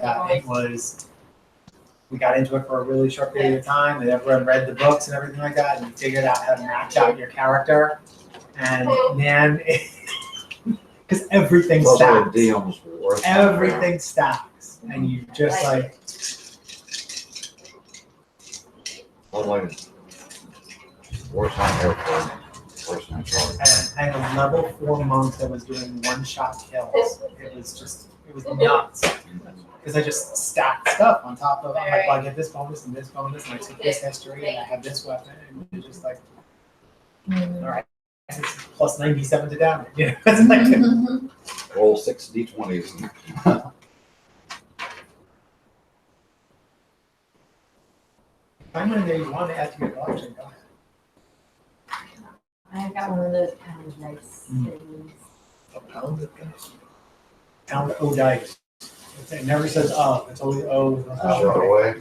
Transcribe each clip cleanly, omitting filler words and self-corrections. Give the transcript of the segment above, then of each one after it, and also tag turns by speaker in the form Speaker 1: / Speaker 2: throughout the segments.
Speaker 1: that. It was, we got into it for a really short period of time, and everyone read the books and everything like that, and you figured out how to match out your character. And man, because everything stacks. Everything stacks, and you just like. I had a level 4 monk that was doing one-shot kills. It was nuts. Because I just stacked stuff on top of, I'm like, well, I get this bonus, and I took this history, and I have this weapon, and it's just like, all right, it's plus 97 to damage. You know, it's like,
Speaker 2: roll 6 d20s.
Speaker 1: I'm in there, you want to add to your collection, go ahead.
Speaker 3: I've got one of those pound dice things.
Speaker 1: A pound of dice. Pound O dice. It never says O, it's always O.
Speaker 2: Throw it away.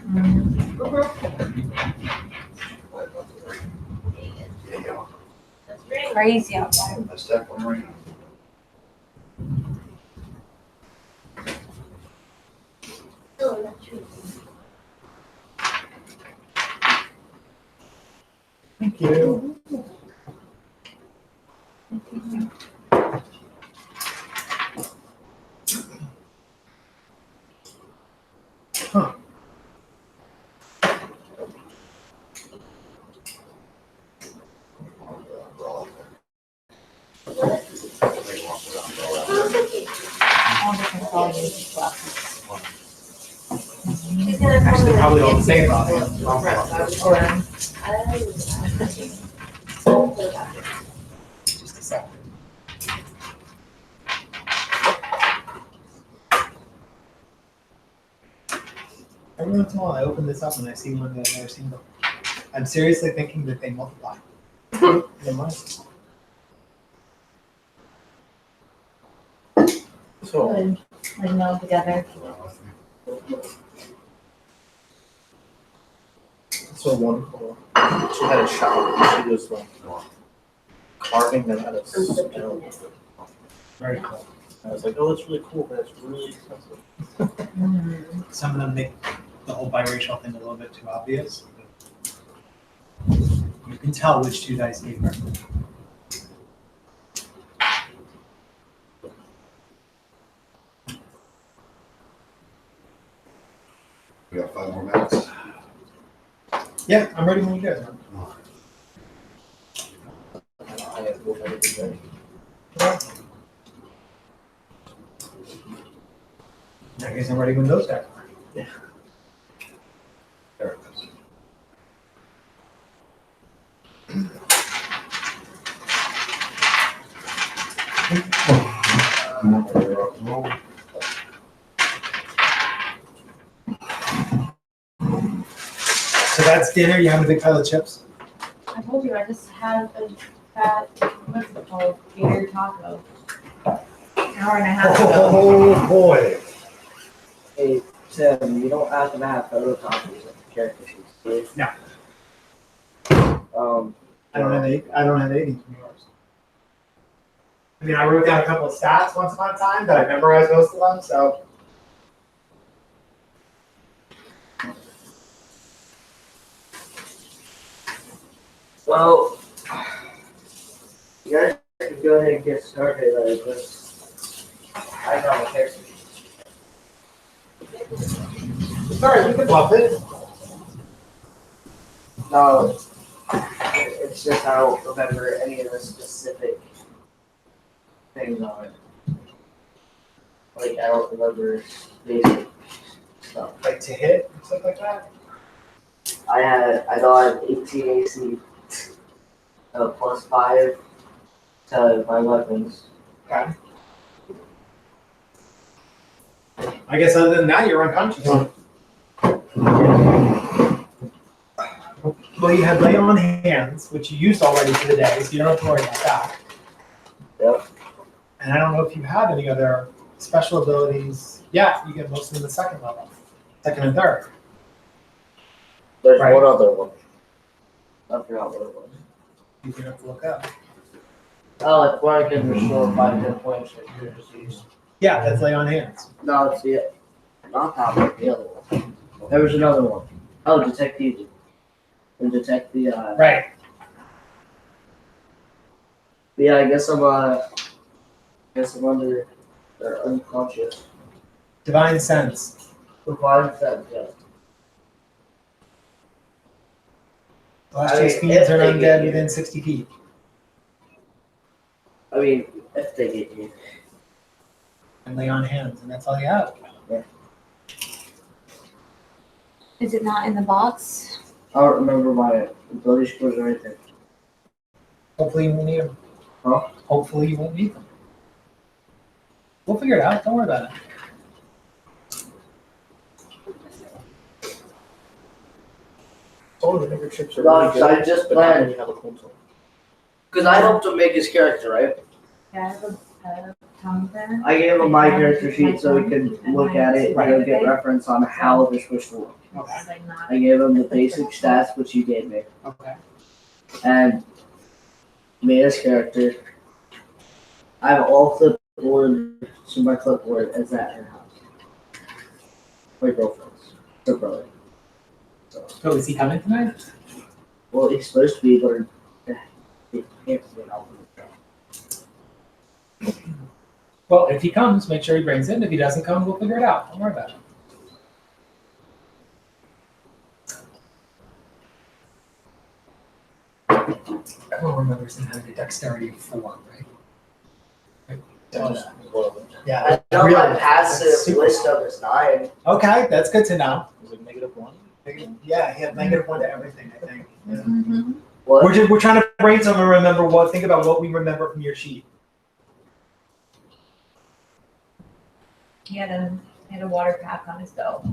Speaker 3: It's crazy out there.
Speaker 2: That's definitely right.
Speaker 1: Thank you. Huh.
Speaker 3: All different volumes of glasses.
Speaker 1: Actually, probably all the same, probably. Just a second. Every once in a while, I open this up and I see one that I've never seen before. I'm seriously thinking that they multiply. They must.
Speaker 3: Good. Like meld together.
Speaker 4: So wonderful. She had a shop. She was like carving them out of stone.
Speaker 1: Very cool.
Speaker 4: I was like, oh, that's really cool, but it's really expensive.
Speaker 1: Some of them make the whole biracial thing a little bit too obvious. You can tell which two dice gave her.
Speaker 2: We got 5 more minutes.
Speaker 1: Yeah, I'm ready when you guys are.
Speaker 4: I have to go back to the
Speaker 1: I guess I'm ready when those guys are.
Speaker 4: Yeah.
Speaker 2: There it goes.
Speaker 1: So that's dinner. You have a big pile of chips.
Speaker 3: I told you I just had a fat, what's it called? Gator taco. Hour and a half ago.
Speaker 2: Oh boy.
Speaker 5: Hey, Tim, you don't have to have photocopies of the character sheets, do you?
Speaker 1: No.
Speaker 5: Um,
Speaker 1: I don't have any from yours. I mean, I wrote down a couple of stats once upon a time, but I memorized most of them. So
Speaker 5: well, you guys can go ahead and get started. I got my character sheets.
Speaker 1: sorry, you can bluff it.
Speaker 5: No, it's just I don't remember any of the specific things on it. Like, I don't remember basic stuff.
Speaker 1: Like to hit and stuff like that.
Speaker 5: I know I had 18 AC, plus 5 to my weapons.
Speaker 1: Okay. I guess other than that, you're unconscious. Well, you had lay on hands, which you used already for the day, so you don't have to worry about that.
Speaker 5: Yep.
Speaker 1: And I don't know if you have any other special abilities. Yeah, you get most of them in the second level, second and third.
Speaker 5: There's
Speaker 1: Right.
Speaker 5: one other one. I forgot what it was.
Speaker 1: You can have to look up.
Speaker 5: Oh, it's where I can restore 5 hit points if you're diseased.
Speaker 1: Yeah, that's lay on hands.
Speaker 5: No, it's it. Not that one, the other one. There was another one. Oh, detect the
Speaker 1: Right.
Speaker 5: Yeah, I guess I'm under or unconscious.
Speaker 1: Divine sense.
Speaker 5: Divine sense, yeah.
Speaker 1: Last
Speaker 5: I
Speaker 1: chase
Speaker 5: mean,
Speaker 1: fiends
Speaker 5: if
Speaker 1: are
Speaker 5: they get
Speaker 1: undead
Speaker 5: you.
Speaker 1: within 60 feet.
Speaker 5: I mean, if they get you.
Speaker 1: And lay on hands, and that's all you have.
Speaker 3: Is it not in the box?
Speaker 5: I don't remember my ability scores or anything.
Speaker 1: Hopefully you won't need them.
Speaker 5: Huh?
Speaker 1: Hopefully you won't need them. We'll figure it out. Don't worry about it.
Speaker 4: All the finger chips are
Speaker 5: No,
Speaker 4: really good,
Speaker 5: I just
Speaker 4: but not
Speaker 5: planned.
Speaker 4: when you have a console.
Speaker 5: Because I helped him make his character, right?
Speaker 3: Yeah, I have a counter.
Speaker 5: I gave him my character sheet so he could look at it and get reference on how this was to work.
Speaker 1: Okay.
Speaker 3: It's like not.
Speaker 5: I gave him the basic stats which you gave me.
Speaker 1: Okay.
Speaker 5: And made his character. I have all clipboard to my clipboard as at her house. My girlfriend's. Her brother.
Speaker 1: So is he coming tonight?
Speaker 5: Well, he's supposed to be, but he can't get out.
Speaker 1: Well, if he comes, make sure he brings it. And if he doesn't come, we'll figure it out. Don't worry about it. Everyone remembers him having a dexterity of 4, right? Yeah.
Speaker 5: I know
Speaker 1: really,
Speaker 5: my passive
Speaker 1: that's super-
Speaker 5: wisdom is 9.
Speaker 1: Okay, that's good to know.
Speaker 4: Is it -1?
Speaker 1: Yeah, he had -1 to everything, I think. Yeah.
Speaker 3: Mm-hmm.
Speaker 5: What?
Speaker 1: We're trying to brainstorm and remember think about what we remember from your sheet.
Speaker 3: He had a water pack on his belt.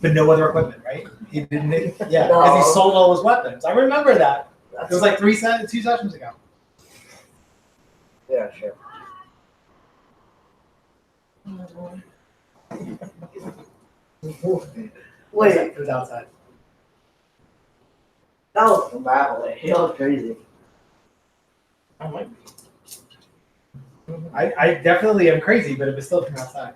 Speaker 1: But no other equipment, right? He didn't. Yeah,
Speaker 5: No.
Speaker 1: because he sold all his weapons. I remember that. It was like 2 sessions ago.
Speaker 5: Yeah, sure. Wait,
Speaker 1: It was outside.
Speaker 5: that was from that way. That was crazy.
Speaker 4: I might be.
Speaker 1: I definitely am crazy, but it was still from outside.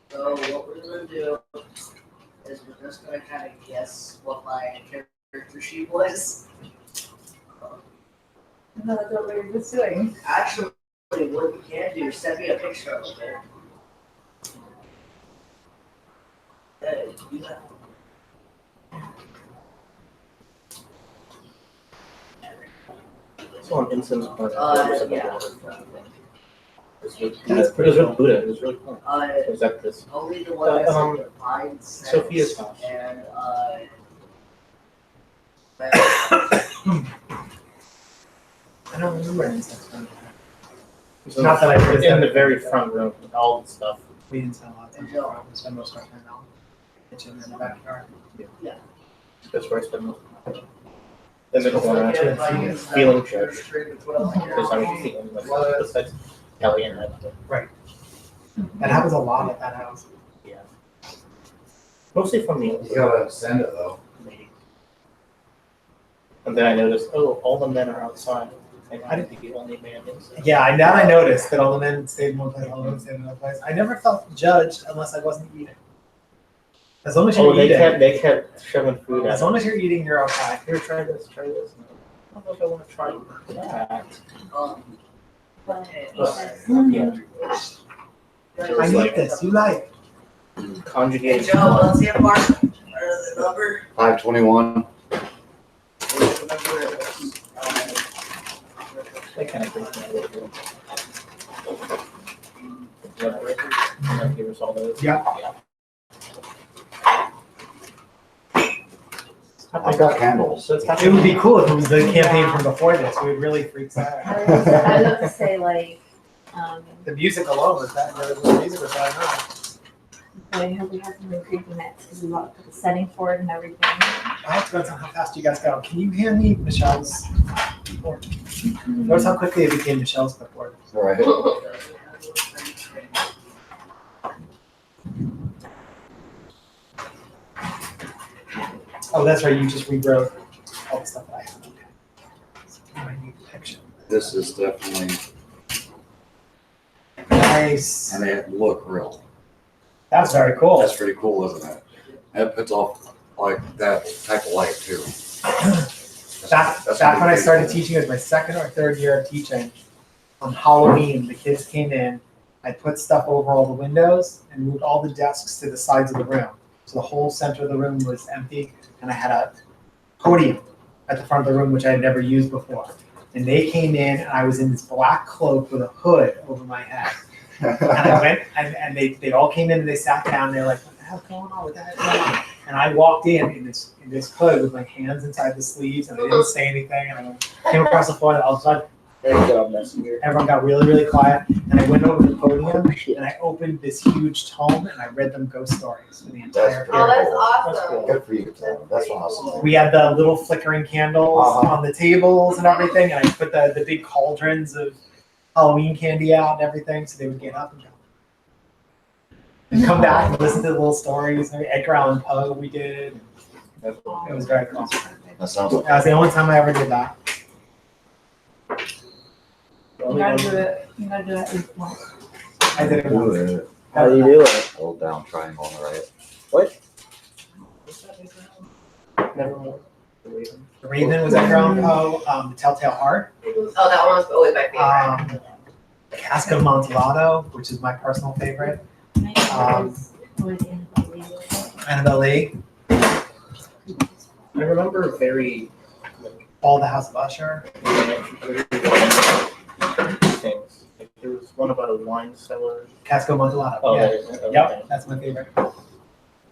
Speaker 5: So what we're gonna do is we're just gonna kind of guess what my character sheet was.
Speaker 3: No, that's what we were just doing.
Speaker 5: Actually, what we can do is send me a picture of it. Hey, you have-
Speaker 4: It's on instant.
Speaker 5: Yeah.
Speaker 1: That's pretty
Speaker 4: It was
Speaker 1: cool.
Speaker 4: Buddha. It was really cool.
Speaker 5: Uh,
Speaker 4: It was at this.
Speaker 5: only the one that's
Speaker 4: Um,
Speaker 5: like divine sense
Speaker 4: Sophia's house.
Speaker 5: and
Speaker 1: I don't remember any stuff.
Speaker 4: It was
Speaker 1: Not that I noticed
Speaker 4: in
Speaker 1: that.
Speaker 4: the very front room with all the stuff.
Speaker 1: We didn't spend a lot of time. We spent most of our time out in the kitchen in the backyard.
Speaker 4: That's where I spent most of my time. Then there's one actually feeling church. Because I'm feeling like besides Kelly and that.
Speaker 1: That happens a lot at that house.
Speaker 4: Mostly from the
Speaker 2: You gotta send it though.
Speaker 4: lady. And then I noticed, oh, all the men are outside. And I didn't think the only man inside.
Speaker 1: Yeah, I noticed that all the men stayed in one place, all the women stayed in another place. I never felt judged unless I wasn't eating. As long as you're
Speaker 4: Oh,
Speaker 1: eating,
Speaker 4: they kept shoving food
Speaker 1: as
Speaker 4: at
Speaker 1: long
Speaker 4: me.
Speaker 1: as you're eating, you're okay.
Speaker 4: Here, try this, try this. I don't know if I want to try that.
Speaker 3: But
Speaker 4: Yeah.
Speaker 1: I need this. You like?
Speaker 5: Hey
Speaker 4: Conjugate.
Speaker 5: Joe, let's see if Mark the number.
Speaker 2: 521.
Speaker 4: They kind of freaked me out a little bit. Yeah. Give us all those.
Speaker 1: Yeah.
Speaker 2: I've got candles.
Speaker 4: So it's
Speaker 1: It would be cool if it was the campaign from before this. We would really freak out.
Speaker 3: I was about to say like,
Speaker 1: The music alone was that. The music was that nice.
Speaker 3: I hope we have some creepy next because we want to put the setting for it and everything.
Speaker 1: I have to notice how fast you guys go. Can you hand me Michelle's clipboard? Notice how quickly it became Michelle's clipboard.
Speaker 2: Right.
Speaker 1: Oh, that's right. You just rewrote all the stuff that I have. Okay. So I need the picture.
Speaker 2: This is definitely
Speaker 1: Nice.
Speaker 2: and they look real.
Speaker 1: That's very cool.
Speaker 2: That's pretty cool, isn't it? And it puts off like that type of light too.
Speaker 1: Back when I started teaching, it was my second or third year of teaching. On Halloween, the kids came in. I put stuff over all the windows and moved all the desks to the sides of the room. So the whole center of the room was empty, and I had a podium at the front of the room, which I had never used before. And they came in, and I was in this black cloak with a hood over my head. And I went, and they all came in and they sat down. And they're like, "What the hell's going on? What the hell's going on?" And I walked in this hood with my hands inside the sleeves, and I didn't say anything. And I came across the floor, and all of a sudden, everyone got really, really quiet. And I went over to the podium, and I opened this huge tome, and I read them ghost stories for the entire
Speaker 3: Oh, that's
Speaker 1: period.
Speaker 3: awesome.
Speaker 2: Good for you, Tom. That's awesome.
Speaker 1: We had the little flickering candles on the tables and everything, and I put the big cauldrons of Halloween candy out and everything, so they would get up and go. And come back and listen to the little stories. Edgar Allan Poe we did. It was very cool.
Speaker 2: That sounds like.
Speaker 1: That was the only time I ever did that.
Speaker 3: You gotta do it. You gotta do it at least once.
Speaker 1: I did it
Speaker 2: Do
Speaker 1: once.
Speaker 2: it.
Speaker 5: How do you do it?
Speaker 2: Hold down triangle on the right.
Speaker 4: Never mind.
Speaker 1: The Raven was Edgar Allan Poe. The Telltale Heart.
Speaker 3: Oh, that one was always my favorite.
Speaker 1: Cask of Amontillado, which is my personal favorite. Annabelle Lee.
Speaker 4: I remember very
Speaker 1: All the House of Usher.
Speaker 4: things. Like there was one about a wine cellar.
Speaker 1: Cask of Amontillado.
Speaker 4: Oh,
Speaker 1: Yeah.
Speaker 4: that is, okay.
Speaker 1: Yep, that's my favorite.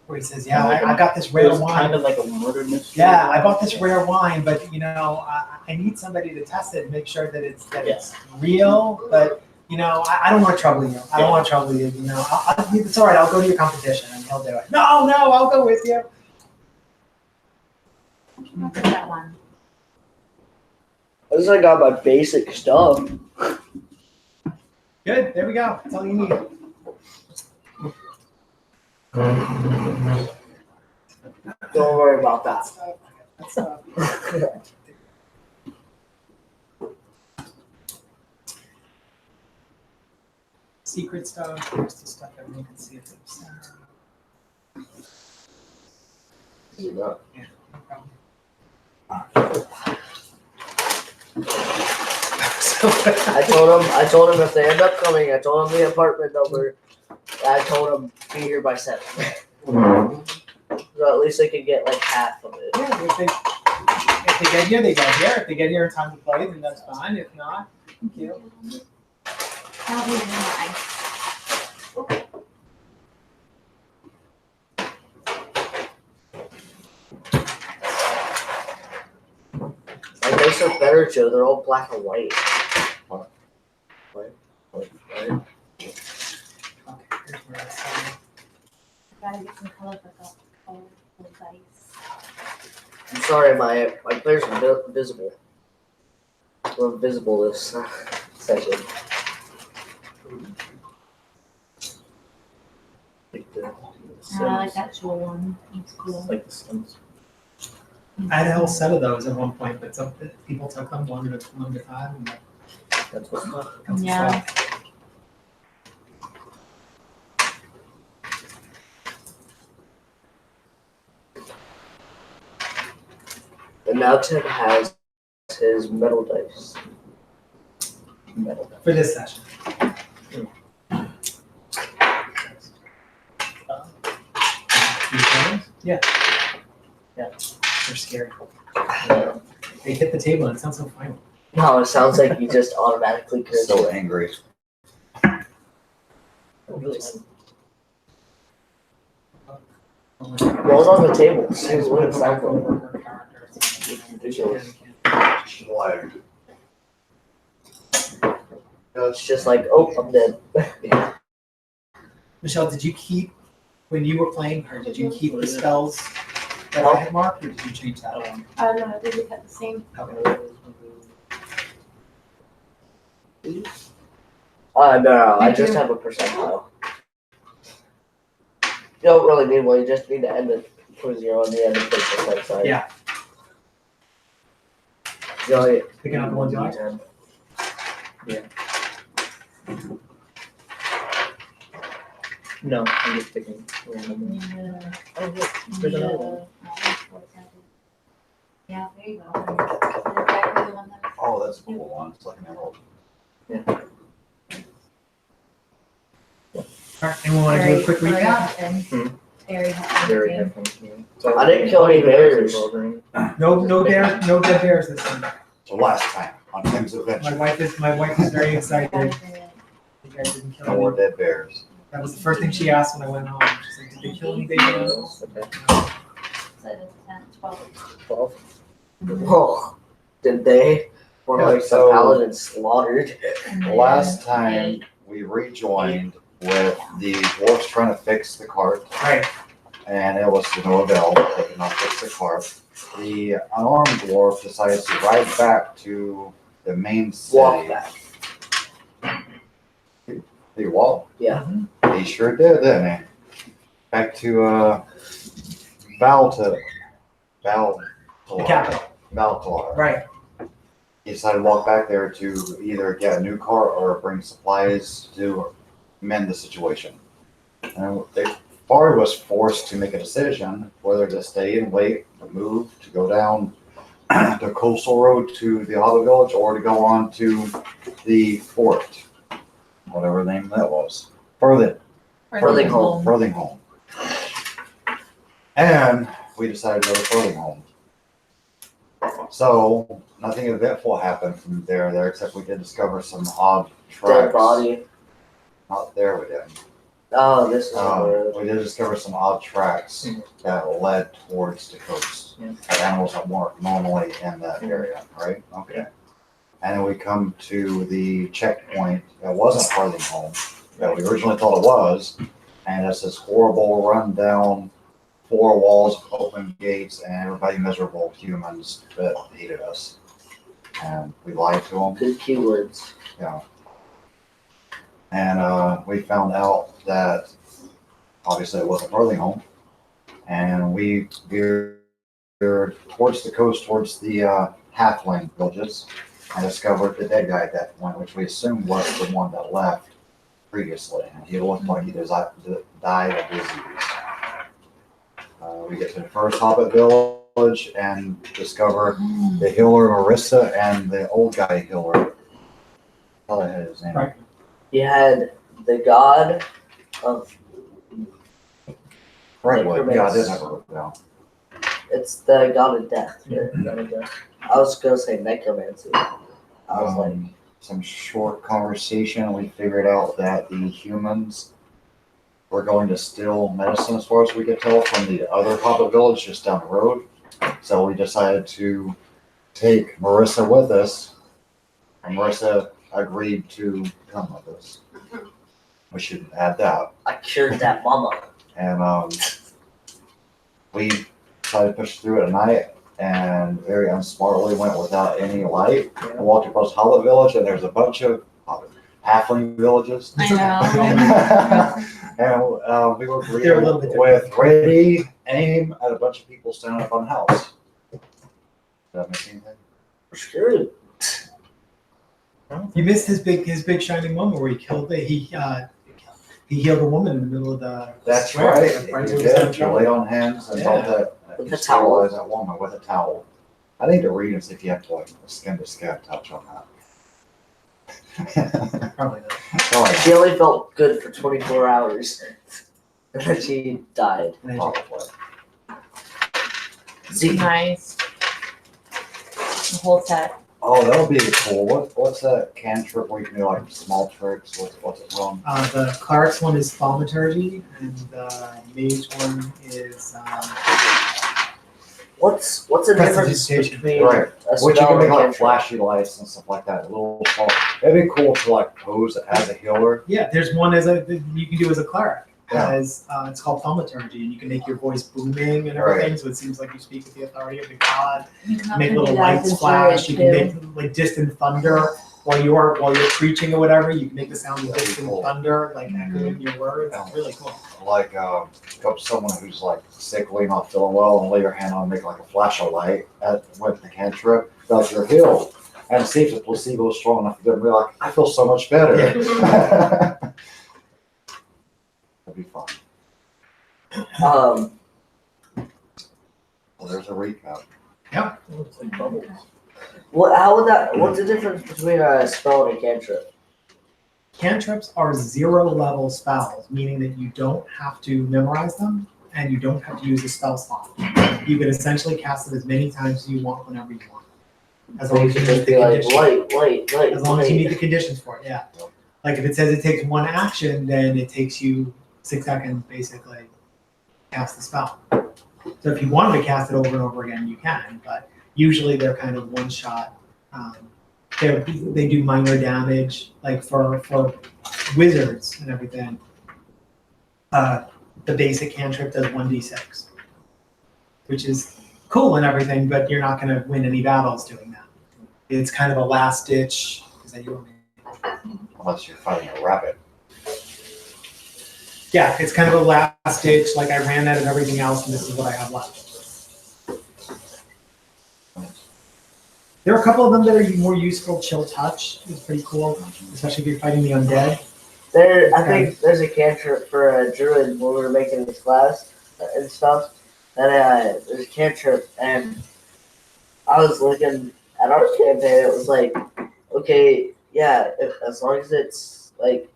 Speaker 1: Where he says, "Yeah, I got this
Speaker 4: It
Speaker 1: rare
Speaker 4: was
Speaker 1: wine.
Speaker 4: kind of like a murder mystery.
Speaker 1: Yeah, I bought this rare wine, but I need somebody to test it and make sure that it's real. But I don't want to trouble you. I don't want to trouble you. It's all right. I'll go to your competition and he'll do it. No, I'll go with you.
Speaker 3: Look at that one.
Speaker 5: At least I got my basic stuff.
Speaker 1: Good. There we go. That's all you need.
Speaker 5: Don't worry about that.
Speaker 1: That's secret stuff. Here's the stuff everyone can see.
Speaker 2: See that?
Speaker 1: Yeah, no problem.
Speaker 5: I told him if they end up coming, I told him the apartment number. I told him be here by 7. So at least they could get like half of it.
Speaker 1: Yeah, if they get here, they get here. If they get here in time to play, then that's fine. If not, thank you.
Speaker 3: That'll be nice.
Speaker 5: Like they look better too. They're all black and white.
Speaker 1: Okay, here's where I saw.
Speaker 3: Gotta get some color for the dice.
Speaker 5: I'm sorry, my players are invisible. We're invisible this session.
Speaker 4: Like the
Speaker 3: I like that jewel one. It's cool.
Speaker 4: Like the Sims.
Speaker 1: I had a whole set of those at one point, but people took them one at a time. And
Speaker 4: That's what's not.
Speaker 1: that's
Speaker 3: Yeah.
Speaker 1: what's up.
Speaker 5: And now Tim has his metal dice.
Speaker 4: Metal.
Speaker 1: For this session. Yeah.
Speaker 4: Yeah.
Speaker 1: They're scary.
Speaker 4: Yeah.
Speaker 1: They hit the table and it sounds so final.
Speaker 5: No, it sounds like he just automatically
Speaker 2: He's so
Speaker 5: created.
Speaker 2: angry.
Speaker 5: Rolls on the table. See what it sounds like.
Speaker 2: Like,
Speaker 5: It's just like, oh, I'm dead.
Speaker 1: Michelle, did you keep, when you were playing her, did you keep the spells that I had marked, or did you change that one?
Speaker 3: No, they just have the same.
Speaker 1: Okay.
Speaker 5: No, I just have a percentile. You don't really need one, you just need to end it, put a 0 on the end and put the percent side.
Speaker 1: Yeah.
Speaker 5: You only
Speaker 1: Picking out the ones you like?
Speaker 5: need 10.
Speaker 4: No, I'm just picking random ones.
Speaker 3: Yeah.
Speaker 4: Oh, look, there's another one.
Speaker 3: Yeah, there you go. That's exactly the one that-
Speaker 2: Oh, that's a cool one. It's like an emerald.
Speaker 1: Alright, anyone wanna do a quick
Speaker 3: Very
Speaker 1: recap?
Speaker 3: often. Very often.
Speaker 4: Very headphones. So
Speaker 5: I didn't kill any bears.
Speaker 1: No bear, no dead bears this time.
Speaker 2: So last time on Tim's
Speaker 1: My
Speaker 2: Adventure,
Speaker 1: wife is very excited. You guys didn't kill
Speaker 2: no more
Speaker 1: any.
Speaker 2: dead bears.
Speaker 1: That was the first thing she asked when I went home. She's like, did they kill any baby animals?
Speaker 4: Okay.
Speaker 3: So it's 10, 12.
Speaker 4: 12.
Speaker 5: Oh, did they? Or
Speaker 2: Yeah,
Speaker 5: like
Speaker 2: so-
Speaker 5: the paladin slaughtered?
Speaker 3: And then
Speaker 2: Last time
Speaker 3: eight.
Speaker 2: we rejoined with the dwarfs trying to fix the cart,
Speaker 1: Right.
Speaker 2: and it was to no avail. They could not fix the cart. The unarmed dwarf decided to ride back to the main
Speaker 5: Walk
Speaker 2: city.
Speaker 5: back.
Speaker 2: He walked.
Speaker 5: Yeah.
Speaker 2: He sure did, didn't he? Back to
Speaker 1: The
Speaker 2: Valtalar.
Speaker 1: capital.
Speaker 2: Valtalar.
Speaker 1: Right.
Speaker 2: He decided to walk back there to either get a new car or bring supplies to mend the situation. And Bard was forced to make a decision whether to stay and wait, to move, to go down the coastal road to the Hobbit village, or to go on to the fort, whatever the name that was.
Speaker 5: Furthingholm.
Speaker 2: Furthingholm. And we decided to go to Furthingholm. So nothing eventful happened from there except we did discover some odd tracks.
Speaker 5: Dead body.
Speaker 2: Not there we didn't.
Speaker 5: Oh, this is the road.
Speaker 2: We did discover some odd tracks that led towards the coast.
Speaker 4: Yeah.
Speaker 2: Of animals that weren't normally in that area, right? Okay. And then we come to the checkpoint that wasn't Furthingholm, that we originally thought it was, and it's this horrible rundown, 4 walls of open gates, and everybody miserable humans that hated us. And we lied to them.
Speaker 5: Good keywords.
Speaker 2: And we found out that obviously it wasn't Furthingholm. And we veered towards the coast, towards the halfling villages, and discovered the dead guy at that point, which we assumed was the one that left previously. And he looked like he died of disease. We get to the first Hobbit village and discover the healer Marissa and the old guy healer. Oh, I had his name.
Speaker 1: Right.
Speaker 5: You had the god of,
Speaker 2: Right, well, yeah, I did
Speaker 5: Necromancy.
Speaker 2: have it written down.
Speaker 5: it's the god of death.
Speaker 4: Yeah.
Speaker 5: I was gonna say necromancy. I was like,
Speaker 2: Some short conversation, we figured out that the humans were going to steal medicine as far as we could tell from the other Hobbit village just down the road. So we decided to take Marissa with us, and Marissa agreed to come with us. We should add that.
Speaker 5: I cured that mama.
Speaker 2: And we decided to push through it at night, and very unsmartly went without any light. And walked across Hobbit village, and there's a bunch of halfling villages.
Speaker 3: I know.
Speaker 2: And we were
Speaker 1: They're a little bit
Speaker 2: with ready aim at a bunch of people standing up on a house. Did that make anything?
Speaker 5: Screwed.
Speaker 1: You missed his big shining moment where he killed he healed a woman in the middle of the
Speaker 2: That's
Speaker 1: square.
Speaker 2: right.
Speaker 1: Right
Speaker 2: You
Speaker 1: where he was
Speaker 2: did.
Speaker 1: having
Speaker 2: You
Speaker 1: trouble.
Speaker 2: laid on hands and felt that
Speaker 5: With
Speaker 2: you
Speaker 5: a towel.
Speaker 2: sterilized that woman with a towel. I need to read and see if you have to like a skin to skin touch on that.
Speaker 1: Probably not.
Speaker 2: Oh,
Speaker 5: She only felt good for 24 hours. And then she died.
Speaker 1: And then
Speaker 2: probably.
Speaker 5: See,
Speaker 3: Nice. The whole set.
Speaker 2: Oh, that would be cool. What's that cantrip where you can do like small tricks? What's it called?
Speaker 1: the cleric's one is thaumaturgy, and the mage one is
Speaker 5: what's the difference
Speaker 1: Prestidigitation.
Speaker 5: between
Speaker 2: Right.
Speaker 5: a
Speaker 2: Which you
Speaker 5: spell
Speaker 2: can make
Speaker 5: and a
Speaker 2: like
Speaker 5: cantrip?
Speaker 2: flashy lights and stuff like that. Little small. It'd be cool to like pose as a healer.
Speaker 1: yeah. There's one you can do as a cleric.
Speaker 2: Yeah.
Speaker 1: As it's called thaumaturgy, and you can make your voice booming and everything, so it seems like you speak with the authority of the god.
Speaker 3: You can
Speaker 1: Make
Speaker 3: also
Speaker 1: little
Speaker 3: do that as
Speaker 1: lights
Speaker 3: a
Speaker 1: flash. You can
Speaker 3: druid,
Speaker 1: make like distant thunder while you're preaching or whatever. You can make the sound of
Speaker 2: That'd be
Speaker 1: distant
Speaker 2: cool.
Speaker 1: thunder, like echoing your words.
Speaker 2: Yeah.
Speaker 1: It's really cool.
Speaker 2: Like go up to someone who's like sickly, not feeling well, and lay your hand on, and make like a flash of light with the cantrip. Like you're healed, and see if the placebo is strong enough for them to be like, I feel so much better.
Speaker 1: Yeah.
Speaker 2: That'd be fun. Well, there's a recap.
Speaker 4: It's like bubbles.
Speaker 5: What's the difference between a spell and a cantrip?
Speaker 1: Cantrips are 0-level spells, meaning that you don't have to memorize them and you don't have to use a spell slot. You can essentially cast it as many times as you want whenever you want. As long as you meet the conditions. As long as you meet the conditions for it, yeah. Like if it says it takes 1 action, then it takes you 6 seconds basically to cast the spell. So if you wanted to cast it over and over again, you can, but usually they're kind of one shot. They do minor damage, like for wizards and everything. The basic cantrip does 1d6, which is cool and everything, but you're not going to win any battles doing that. It's kind of a last ditch. Is that your name?
Speaker 2: Unless you're fighting a rabbit.
Speaker 1: Yeah, it's kind of a last ditch. Like I ran out of everything else, and this is what I have left. There are a couple of them that are more useful. Chill Touch is pretty cool, especially if you're fighting the undead.
Speaker 5: I think there's a cantrip for a druid when we were making this class and stuff. And there's a cantrip, and I was looking at our campaign. It was like, okay, yeah, as long as it's like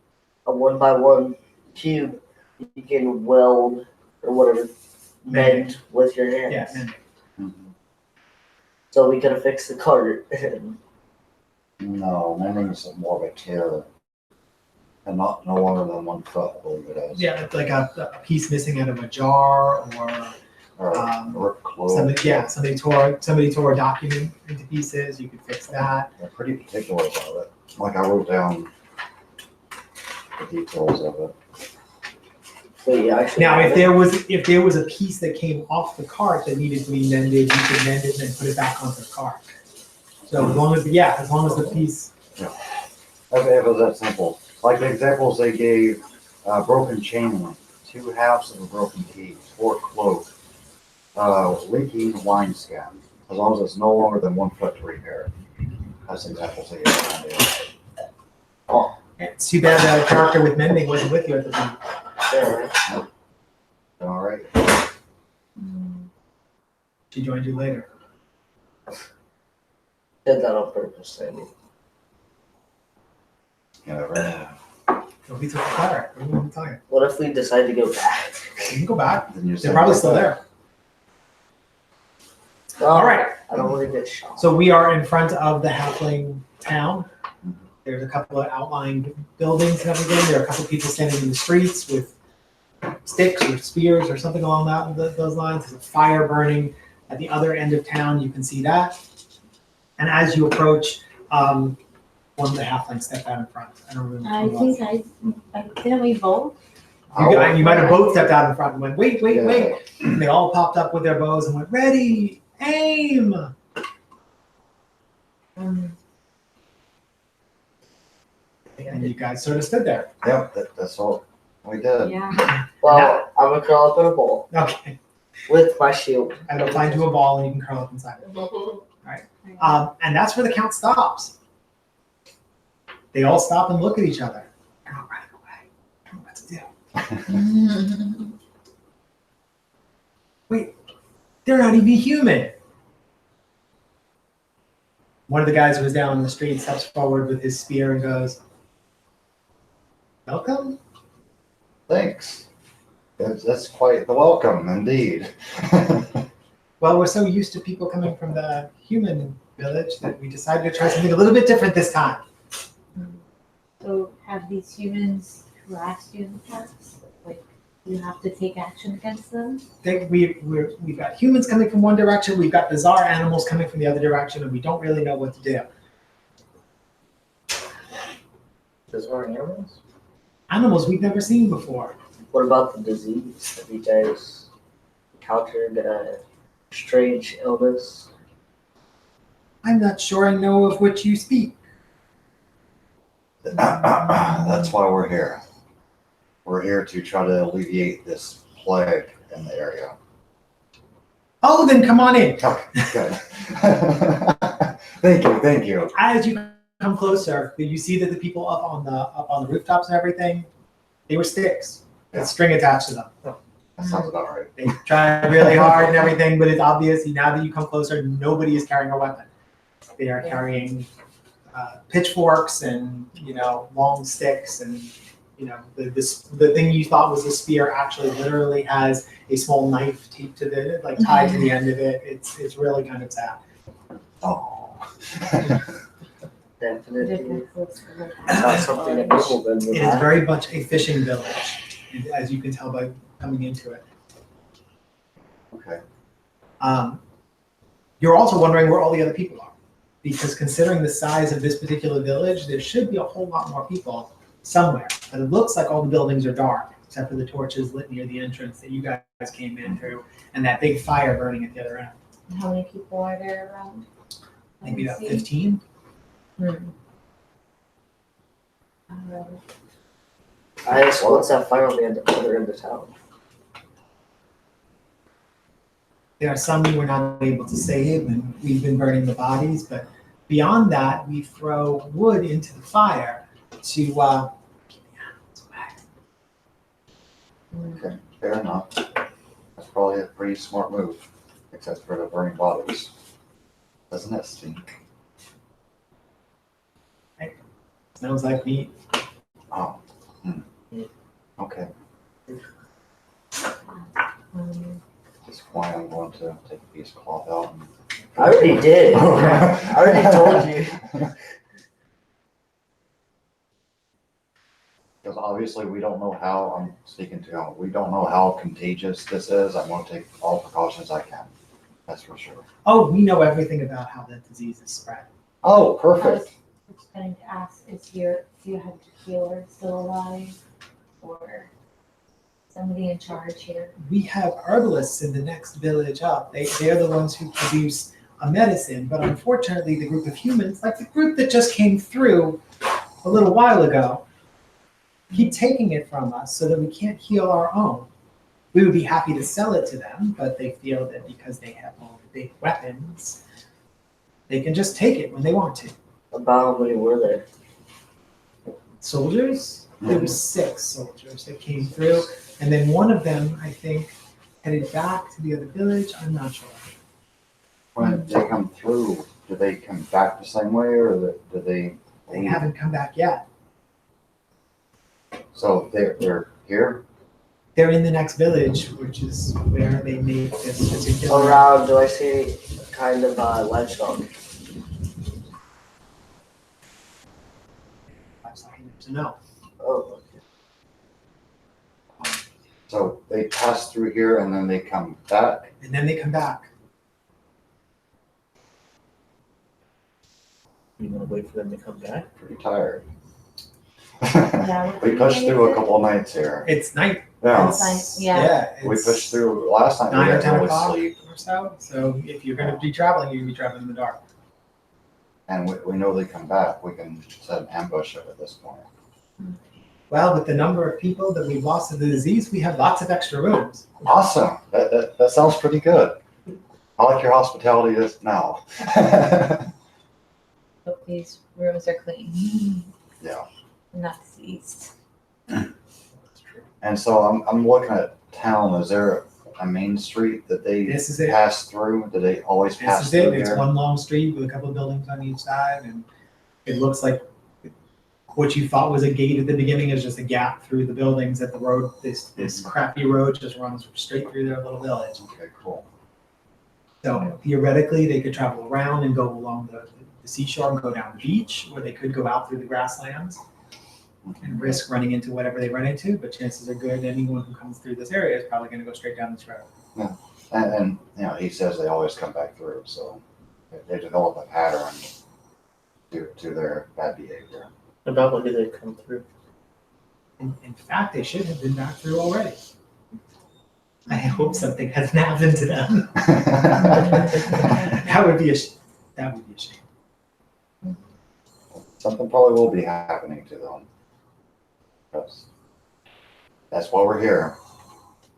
Speaker 5: a 1x1 cube, you can weld or whatever, mend with your hands.
Speaker 1: Yeah, and
Speaker 5: So we could have fixed the cart.
Speaker 2: No, mending is more of a tear. And no longer than 1 foot, I believe it is.
Speaker 1: yeah, like a piece missing out of a jar, or
Speaker 2: Or clothes.
Speaker 1: somebody tore a document into pieces. You could fix that.
Speaker 2: They're pretty particular about it. Like I wrote down the details of it.
Speaker 5: So yeah,
Speaker 1: Now, if there was a piece that came off the cart that needed to be mended, you could mend it and then put it back onto the cart. So as long as the piece.
Speaker 2: Okay, it was that simple. Like the examples they gave, broken chain link, 2 halves of a broken key, 4 cloak, leaking wine skin, as long as it's no longer than 1 foot to repair. That's examples they gave.
Speaker 1: It's too bad that character with mending wasn't with you at the time.
Speaker 5: Sure.
Speaker 2: All right.
Speaker 1: She joined you later.
Speaker 5: Did that on purpose, Sandy.
Speaker 2: You never know.
Speaker 1: Don't be so clever. What are you talking?
Speaker 5: What if we decide to go back?
Speaker 1: You can go back.
Speaker 2: Then you
Speaker 1: They're probably still there.
Speaker 5: Well,
Speaker 1: All right.
Speaker 5: I don't want to get shot.
Speaker 1: So we are in front of the halfling town. There's a couple of outlying buildings and everything. There are a couple of people standing in the streets with sticks or spears or something along those lines. There's a fire burning at the other end of town. You can see that. And as you approach, one of the halflings stepped out in front. I don't remember.
Speaker 3: I
Speaker 1: who it
Speaker 3: think didn't we vote?
Speaker 1: was. You might have both stepped out in front and went, wait. And they all popped up with their bows and went, ready, aim. And you guys sort of stood there.
Speaker 2: Yep, that's all we did.
Speaker 3: Yeah.
Speaker 5: Well, I'm gonna curl up in a ball
Speaker 1: Okay.
Speaker 5: with my shield.
Speaker 1: And it'll find you a ball and you can curl up inside it. And that's where the count stops. They all stop and look at each other. They're not running away. I don't know what to do. Wait, they're not even human. One of the guys who was down in the street steps forward with his spear and goes, welcome.
Speaker 2: Thanks. That's quite the welcome, indeed.
Speaker 1: Well, we're so used to people coming from the human village that we decided to try something a little bit different this time.
Speaker 3: So have these humans harassed you in the past? Like, you have to take action against them?
Speaker 1: We've got humans coming from one direction, we've got bizarre animals coming from the other direction, and we don't really know what to do.
Speaker 5: Bizarre animals?
Speaker 1: Animals we've never seen before.
Speaker 5: What about the disease? Have you guys encountered a strange illness?
Speaker 1: I'm not sure I know of which you speak.
Speaker 2: That's why we're here. We're here to try to alleviate this plague in the area.
Speaker 1: Oh, then come on in.
Speaker 2: Okay, good. Thank you.
Speaker 1: As you come closer, you see that the people up on the rooftops and everything, they were sticks with string attached to them.
Speaker 2: That sounds about right.
Speaker 1: They tried really hard and everything, but it's obvious now that you come closer, nobody is carrying a weapon. They are carrying pitchforks and, long sticks and, the thing you thought was a spear actually literally has a small knife taped to tied to the end of it. It's really kind of sad.
Speaker 2: Oh.
Speaker 5: Definitely. It's not something that people then would
Speaker 1: It is
Speaker 5: have.
Speaker 1: very much a fishing village, as you can tell by coming into it.
Speaker 2: Okay.
Speaker 1: You're also wondering where all the other people are, because considering the size of this particular village, there should be a whole lot more people somewhere. But it looks like all the buildings are dark, except for the torches lit near the entrance that you guys came in through, and that big fire burning at the other end.
Speaker 3: How many people are there around?
Speaker 1: Maybe about 15.
Speaker 5: I just once that fire on the other end of town.
Speaker 1: There are some you were not able to save, and we've been burning the bodies, but beyond that, we throw wood into the fire to
Speaker 2: Okay, fair enough. That's probably a pretty smart move, except for the burning bodies. Doesn't it stink?
Speaker 1: smells like meat.
Speaker 2: Oh. Okay, that's why I'm going to take a piece of cloth out and.
Speaker 5: I already did. I already told you.
Speaker 2: Because obviously we don't know how, I'm speaking to him, we don't know how contagious this is. I'm going to take all precautions I can. That's for sure.
Speaker 1: Oh, we know everything about how that disease is spread.
Speaker 2: Oh,
Speaker 3: I was
Speaker 2: perfect.
Speaker 3: just going to ask, is your healer still alive? Or somebody in charge here?
Speaker 1: We have herbalists in the next village up. They're the ones who produce a medicine, but unfortunately the group of humans, like the group that just came through a little while ago, keep taking it from us so that we can't heal our own. We would be happy to sell it to them, but they feel that because they have all the big weapons, they can just take it when they want to.
Speaker 5: About how many were there?
Speaker 1: Soldiers? There were 6 soldiers that came through, and then one of them, I think, headed back to the other village. I'm not sure.
Speaker 2: When they come through, do they come back the same way or do they?
Speaker 1: They haven't come back yet.
Speaker 2: So they're here?
Speaker 1: They're in the next village, which is where they make this particular.
Speaker 5: Around, do I see kind of limestone?
Speaker 1: So no.
Speaker 5: Oh,
Speaker 2: So they pass through here and then they come back?
Speaker 1: And then they come back.
Speaker 4: You wanna wait for them to come back?
Speaker 2: Pretty tired.
Speaker 3: Yeah.
Speaker 2: We pushed through a couple of nights here.
Speaker 1: It's night.
Speaker 2: Yeah,
Speaker 3: Yeah.
Speaker 2: we
Speaker 1: it's
Speaker 2: pushed through last night.
Speaker 1: 9
Speaker 2: We
Speaker 1: or
Speaker 2: had
Speaker 1: 10
Speaker 2: no
Speaker 1: o'clock
Speaker 2: sleep.
Speaker 1: or so. So if you're going to be traveling, you're going to be traveling in the dark.
Speaker 2: And we know they come back. We can set an ambush at this point.
Speaker 1: Well, with the number of people that we've lost to the disease, we have lots of extra rooms.
Speaker 2: Awesome. That sounds pretty good. I like your hospitality just now.
Speaker 3: Hope these rooms are clean.
Speaker 2: Yeah.
Speaker 3: Not diseased.
Speaker 2: And so I'm looking at town. Is there a main street that they
Speaker 1: This is it.
Speaker 2: pass through? Do they always
Speaker 1: This
Speaker 2: pass
Speaker 1: is it.
Speaker 2: through
Speaker 1: It's
Speaker 2: here?
Speaker 1: one long street with a couple of buildings on each side. And it looks like what you thought was a gate at the beginning is just a gap through the buildings that the road, this crappy road just runs straight through their little village.
Speaker 2: Okay, cool.
Speaker 1: So theoretically, they could travel around and go along the seashore and go down the beach, or they could go out through the grasslands and risk running into whatever they run into. But chances are good anyone who comes through this area is probably going to go straight down this road.
Speaker 2: And he says they always come back through, so they develop a pattern to their bad behavior.
Speaker 4: About when did they come through?
Speaker 1: In fact, they should have been back through already. I hope something hasn't happened to them. That would be a shame.
Speaker 2: Something probably will be happening to them. That's why we're here.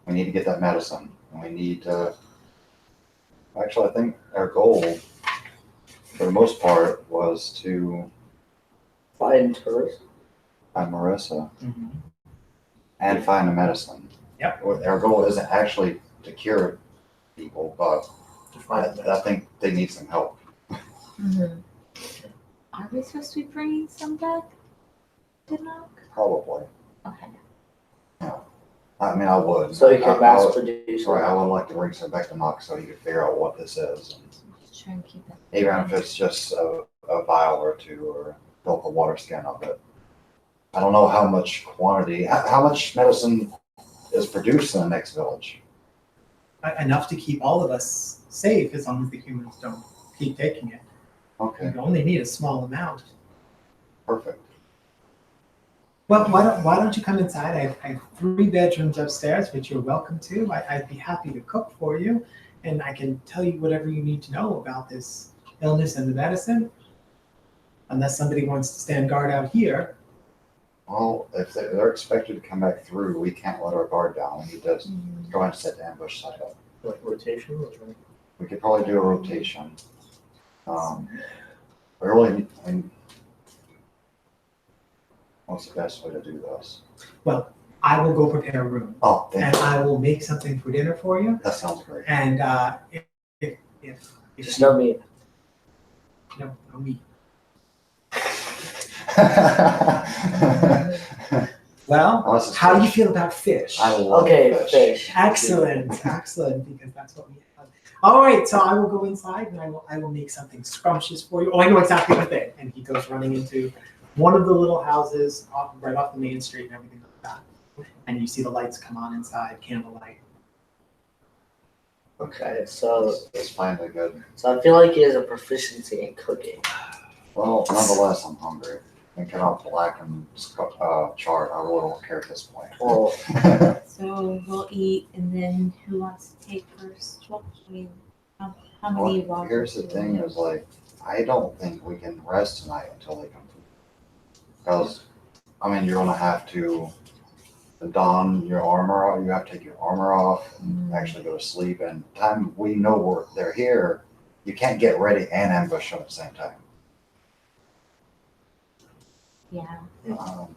Speaker 2: We need to get that medicine, and we need to. Actually, I think our goal, for the most part, was to
Speaker 5: find tourists.
Speaker 2: find Marissa and find a medicine.
Speaker 1: Yep.
Speaker 2: Our goal isn't actually to cure people, but I think they need some help.
Speaker 3: Mhm. Are we supposed to be bringing some back to knock?
Speaker 2: Probably.
Speaker 3: Okay.
Speaker 2: I mean, I would.
Speaker 5: So you can mass
Speaker 2: I would-
Speaker 5: produce.
Speaker 2: Sorry, I would like to bring some back to Knox so you can figure out what this is.
Speaker 3: Let's try and keep that.
Speaker 2: Even if it's just a vial or two or fill the water scan of it. I don't know how much quantity, how much medicine is produced in the next village.
Speaker 1: Enough to keep all of us safe as long as the humans don't keep taking it.
Speaker 2: Okay,
Speaker 1: You only need a small amount.
Speaker 2: perfect.
Speaker 1: Well, why don't you come inside? I have 3 bedrooms upstairs, which you're welcome to. I'd be happy to cook for you, and I can tell you whatever you need to know about this illness and the medicine. Unless somebody wants to stand guard out here.
Speaker 2: Well, if they're expected to come back through, we can't let our guard down. We need to
Speaker 3: Mhm.
Speaker 2: go and set the ambush site up.
Speaker 4: Like rotation or?
Speaker 2: We could probably do a rotation. We really, I mean, what's the best way to do this?
Speaker 1: I will go prepare a room,
Speaker 2: Oh, thank
Speaker 1: and
Speaker 2: you.
Speaker 1: I will make something for dinner for you.
Speaker 2: That sounds great.
Speaker 1: And if
Speaker 5: Just no meat.
Speaker 1: no meat. Well,
Speaker 2: Unless it's
Speaker 1: how do you
Speaker 2: fish.
Speaker 1: feel about fish?
Speaker 2: I love
Speaker 5: Okay,
Speaker 2: fish.
Speaker 5: fish.
Speaker 1: Excellent, because that's what we have. All right, so I will go inside and I will make something scrumptious for you. Oh, I know exactly what thing. And he goes running into one of the little houses right off the main street and everything like that. And you see the lights come on inside, candlelight.
Speaker 5: Okay, so
Speaker 2: It's finally good.
Speaker 5: I feel like he has a proficiency in cooking.
Speaker 2: Well, nonetheless, I'm hungry. And cannot black and chart. I really don't care at this point.
Speaker 5: Well,
Speaker 3: So we'll eat, and then who wants to take first? Well, I mean, how many
Speaker 2: Well,
Speaker 3: walkers?
Speaker 2: here's the
Speaker 3: do we
Speaker 2: thing
Speaker 3: have?
Speaker 2: is like, I don't think we can rest tonight until they come through. Because, I mean, you're gonna have to don your armor off, you have to take your armor off and actually go to sleep. And time we know they're here, you can't get ready and ambush them at the same time.
Speaker 3: Yeah.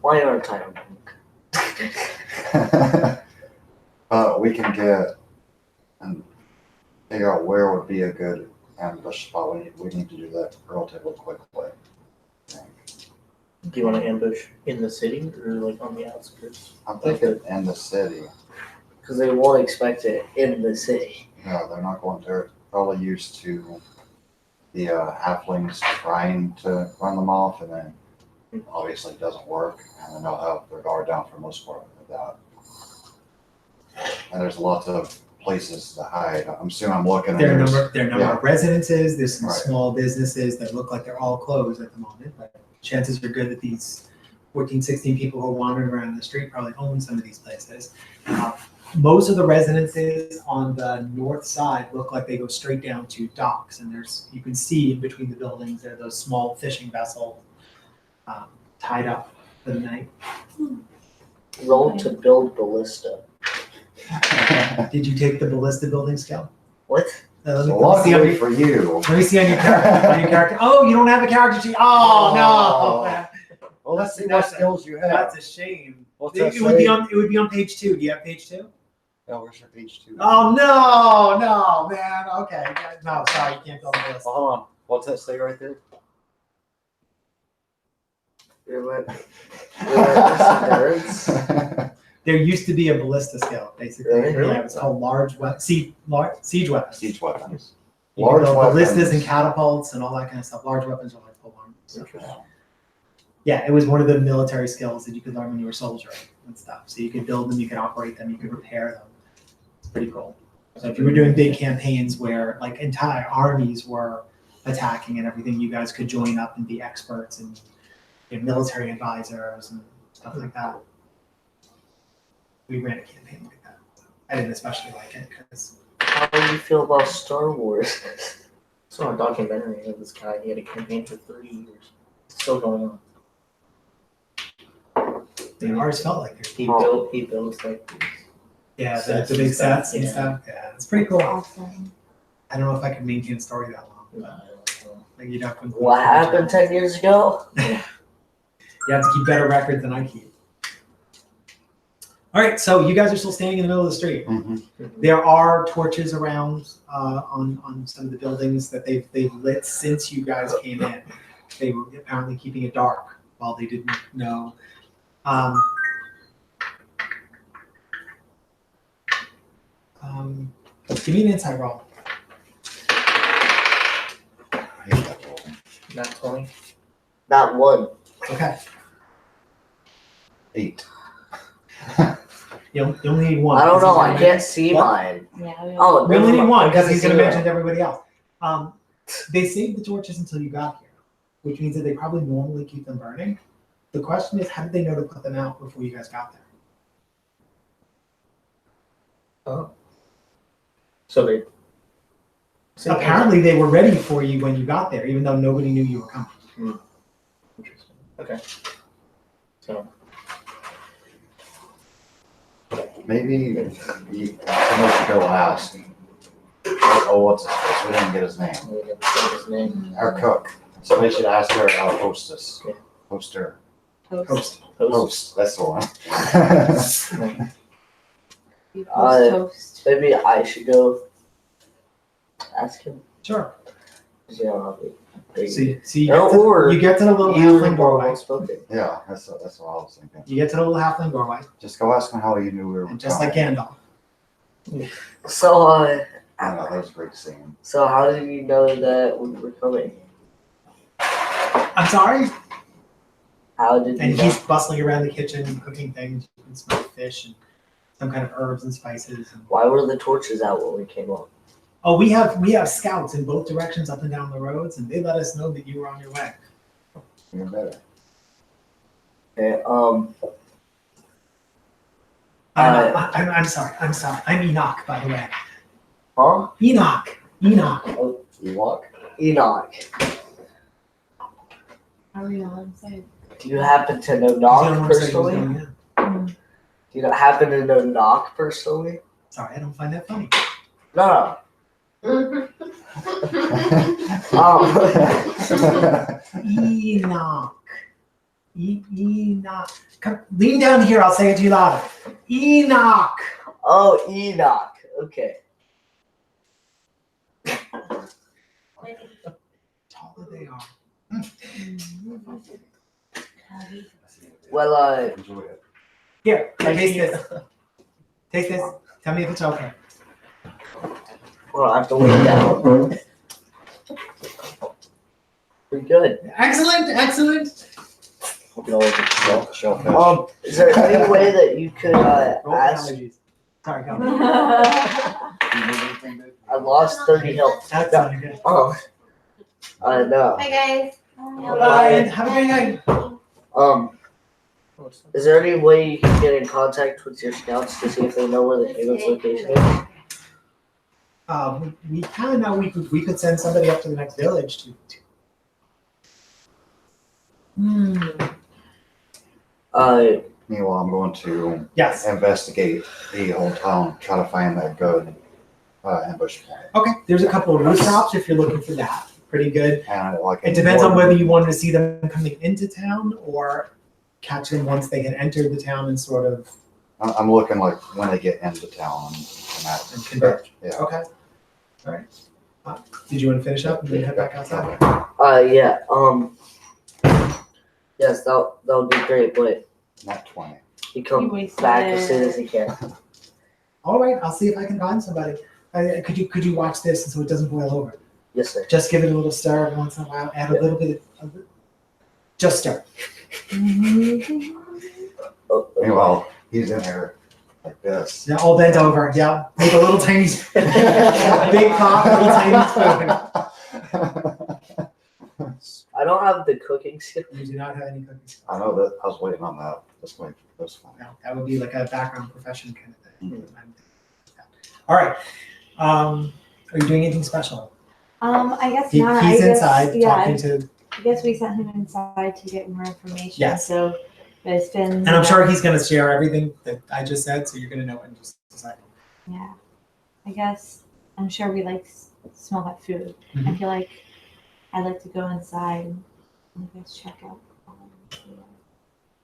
Speaker 5: why not time?
Speaker 2: But we can get and figure out where would be a good ambush spot. We need to do that relatively quickly. I think.
Speaker 4: Do you want to ambush in the city or like on the outskirts?
Speaker 2: I'm thinking in the city.
Speaker 5: Because they won't expect it in the city.
Speaker 2: No, they're not going to. They're probably used to the halflings trying to run them off, and then obviously it doesn't work, and then they'll have their guard down for the most part of that. And there's lots of places to hide. I'm assuming I'm looking. and
Speaker 1: There are a
Speaker 2: there's-
Speaker 1: number of residences, there's some
Speaker 2: Right.
Speaker 1: small businesses that look like they're all closed at the moment, but chances are good that these 14, 16 people who are wandering around the street probably own some of these places. Most of the residences on the north side look like they go straight down to docks, and you can see in between the buildings, there are those small fishing vessels tied up for the night.
Speaker 5: Roll to build ballista.
Speaker 1: Did you take the ballista building skill?
Speaker 5: What?
Speaker 1: Let me see on
Speaker 2: Luckily
Speaker 1: your,
Speaker 2: for you.
Speaker 1: let me see on your character. Oh, you don't have a character sheet. Oh, no.
Speaker 2: Well, let's see what
Speaker 1: That's-
Speaker 2: skills you have.
Speaker 1: That's a shame.
Speaker 2: What's
Speaker 1: It
Speaker 2: that
Speaker 1: would be
Speaker 2: say?
Speaker 1: on. It would be on page 2. Do you have page 2?
Speaker 2: Oh, where's your page 2?
Speaker 1: Oh no, man. Okay, no, sorry, you can't build a list.
Speaker 2: Well, hold on. What's that say right there?
Speaker 5: Relentless endurance.
Speaker 1: There used to be a ballista skill, basically.
Speaker 5: Really?
Speaker 1: Yeah, it's called siege weapons.
Speaker 2: Siege weapons.
Speaker 1: You can
Speaker 2: Large
Speaker 1: build ballistas and
Speaker 2: weapons.
Speaker 1: catapults and all that kind of stuff. Large weapons are like full arms. So,
Speaker 2: Interesting.
Speaker 1: yeah, it was one of the military skills that you could learn when you were soldiering and stuff. So you could build them, you could operate them, you could repair them. It's pretty cool. So if you were doing big campaigns where like entire armies were attacking and everything, you guys could join up and be experts and military advisors and stuff like that. We ran a campaign like that. I didn't especially like it because
Speaker 5: How do you feel about Star Wars?
Speaker 4: I saw a documentary of this guy. He had a campaign for 30 years. It's still going on.
Speaker 1: ours felt like
Speaker 4: He
Speaker 1: they're
Speaker 4: builds like these.
Speaker 1: yeah,
Speaker 4: Sets
Speaker 1: the big
Speaker 4: and stuff,
Speaker 1: sets and
Speaker 4: yeah.
Speaker 1: stuff. Yeah, it's pretty cool.
Speaker 3: Awesome.
Speaker 1: I don't know if I could maintain a story that long.
Speaker 4: I don't know.
Speaker 1: Like you'd have to include
Speaker 5: What happened 10 years ago?
Speaker 1: You have to keep better records than I keep. All right, so you guys are still standing in the middle of the street.
Speaker 2: Mhm.
Speaker 1: There are torches around on some of the buildings that they've lit since you guys came in. They were apparently keeping it dark while they didn't know. Give me an insight roll.
Speaker 2: I hate that roll.
Speaker 4: Not 20.
Speaker 5: Not one.
Speaker 1: Okay,
Speaker 2: 8.
Speaker 1: you only need one.
Speaker 5: I don't know.
Speaker 1: because
Speaker 5: I
Speaker 1: he's
Speaker 5: can't see
Speaker 1: What?
Speaker 5: mine.
Speaker 3: Yeah. We
Speaker 5: Oh,
Speaker 1: We only need one because
Speaker 5: I
Speaker 1: he's going
Speaker 5: see
Speaker 1: to
Speaker 5: it.
Speaker 1: mention to everybody else. They saved the torches until you got here, which means that they probably normally keep them burning. The question is, how did they know to put them out before you guys got there?
Speaker 4: So they.
Speaker 1: Apparently, they were ready for you when you got there, even though nobody knew you were coming.
Speaker 4: Interesting. Okay. So.
Speaker 2: Maybe somebody should go ask. Oh, what's his face? We didn't get his name.
Speaker 4: We didn't say his name.
Speaker 2: Our cook. Somebody should ask our hostess.
Speaker 4: Yeah.
Speaker 2: Hoster.
Speaker 1: Toast.
Speaker 2: Host. That's the one.
Speaker 3: You post
Speaker 5: Uh,
Speaker 3: toast.
Speaker 5: Maybe I should go ask him.
Speaker 1: Sure.
Speaker 5: 'Cause, you know,
Speaker 1: See,
Speaker 5: Or
Speaker 1: you get to the little
Speaker 5: you
Speaker 1: halfling
Speaker 5: more
Speaker 1: doorway.
Speaker 5: outspoken.
Speaker 2: Yeah, that's what I was thinking.
Speaker 1: You get to the little halfling doorway,
Speaker 2: Just go ask him how he knew we were.
Speaker 1: and just like Gandalf.
Speaker 5: So,
Speaker 2: I know, that was great seeing.
Speaker 5: so how did you know that we were coming?
Speaker 1: I'm sorry.
Speaker 5: How did you
Speaker 1: And
Speaker 5: know?
Speaker 1: he's bustling around the kitchen, cooking things. You can smell fish and some kind of herbs and spices. And,
Speaker 5: Why were the torches out when we came up?
Speaker 1: oh, we have scouts in both directions, up and down the roads, and they let us know that you were on your way.
Speaker 2: Even better.
Speaker 5: Okay,
Speaker 1: I'm sorry. I'm Enoch, by the way.
Speaker 5: huh?
Speaker 1: Enoch.
Speaker 2: You walk?
Speaker 5: Enoch.
Speaker 3: How are you on side?
Speaker 5: Do you happen to know
Speaker 1: He's the
Speaker 5: Knock
Speaker 1: only one who said he was
Speaker 5: personally?
Speaker 1: going in.
Speaker 5: Do you happen to know Knock personally?
Speaker 1: Sorry, I don't find that funny.
Speaker 5: No.
Speaker 1: Enoch. Enoch. Come, lean down here. I'll say it to you louder. Enoch.
Speaker 5: Oh, Enoch. Okay.
Speaker 1: Taller they are.
Speaker 5: Well,
Speaker 2: Enjoy it.
Speaker 1: Here, taste this. Taste this. Tell me if it's okay.
Speaker 5: well, I have to lay down. Pretty good.
Speaker 1: Excellent.
Speaker 4: Hope you all look at
Speaker 2: Shellfish.
Speaker 5: Is there any way that you could
Speaker 1: Roll for
Speaker 5: ask?
Speaker 1: allergies. Sorry, go.
Speaker 2: You need anything, dude?
Speaker 5: I lost 30 health.
Speaker 1: That's not good.
Speaker 5: Oh. No.
Speaker 3: Hi guys.
Speaker 1: Bye. Have a great night.
Speaker 5: Is there any way you can get in contact with your scouts to see if they know where the Haven's location is?
Speaker 1: We kind of know we could send somebody up to the next village to.
Speaker 2: Meanwhile, I'm going to
Speaker 1: Yes.
Speaker 2: investigate the whole town, try to find that good ambush point.
Speaker 1: Okay. There's a couple of rooftops if you're looking for that. Pretty good.
Speaker 2: And like
Speaker 1: It depends on whether you wanted to see them coming into town or catch them once they had entered the town and sort of.
Speaker 2: I'm looking like when they get into town and that.
Speaker 1: And convert.
Speaker 2: Yeah.
Speaker 1: Okay. All right. Did you want to finish up and then head back outside?
Speaker 5: Yeah. Yes, that would be great, but
Speaker 2: Not 20.
Speaker 5: he come
Speaker 3: You wasted
Speaker 5: back as
Speaker 3: it.
Speaker 5: soon as he can.
Speaker 1: All right. I'll see if I can find somebody. Could you watch this so it doesn't boil over?
Speaker 5: Yes, sir.
Speaker 1: Just give it a little stir every once in a while. Add a little bit of just stir.
Speaker 5: Oh,
Speaker 2: Meanwhile, he's in there like this.
Speaker 1: Yeah, all bent over. Yeah, with a little tiny, big pot, little tiny spoon.
Speaker 5: I don't have the cooking skill.
Speaker 1: You do not have any cookies.
Speaker 2: I know that. I was waiting on that. That's funny.
Speaker 1: No, that would be like a background profession kind of thing. All right. Are you doing anything special?
Speaker 3: I guess not.
Speaker 1: He's
Speaker 3: I guess,
Speaker 1: inside
Speaker 3: yeah,
Speaker 1: talking to,
Speaker 3: I guess we sent him inside to get more information.
Speaker 1: Yes.
Speaker 3: So it's been.
Speaker 1: and I'm sure he's going to share everything that I just said, so you're going to know in just a second.
Speaker 3: Yeah. I guess I'm sure we like smell that food. I
Speaker 1: Mhm.
Speaker 3: feel like I'd like to go inside and I guess check out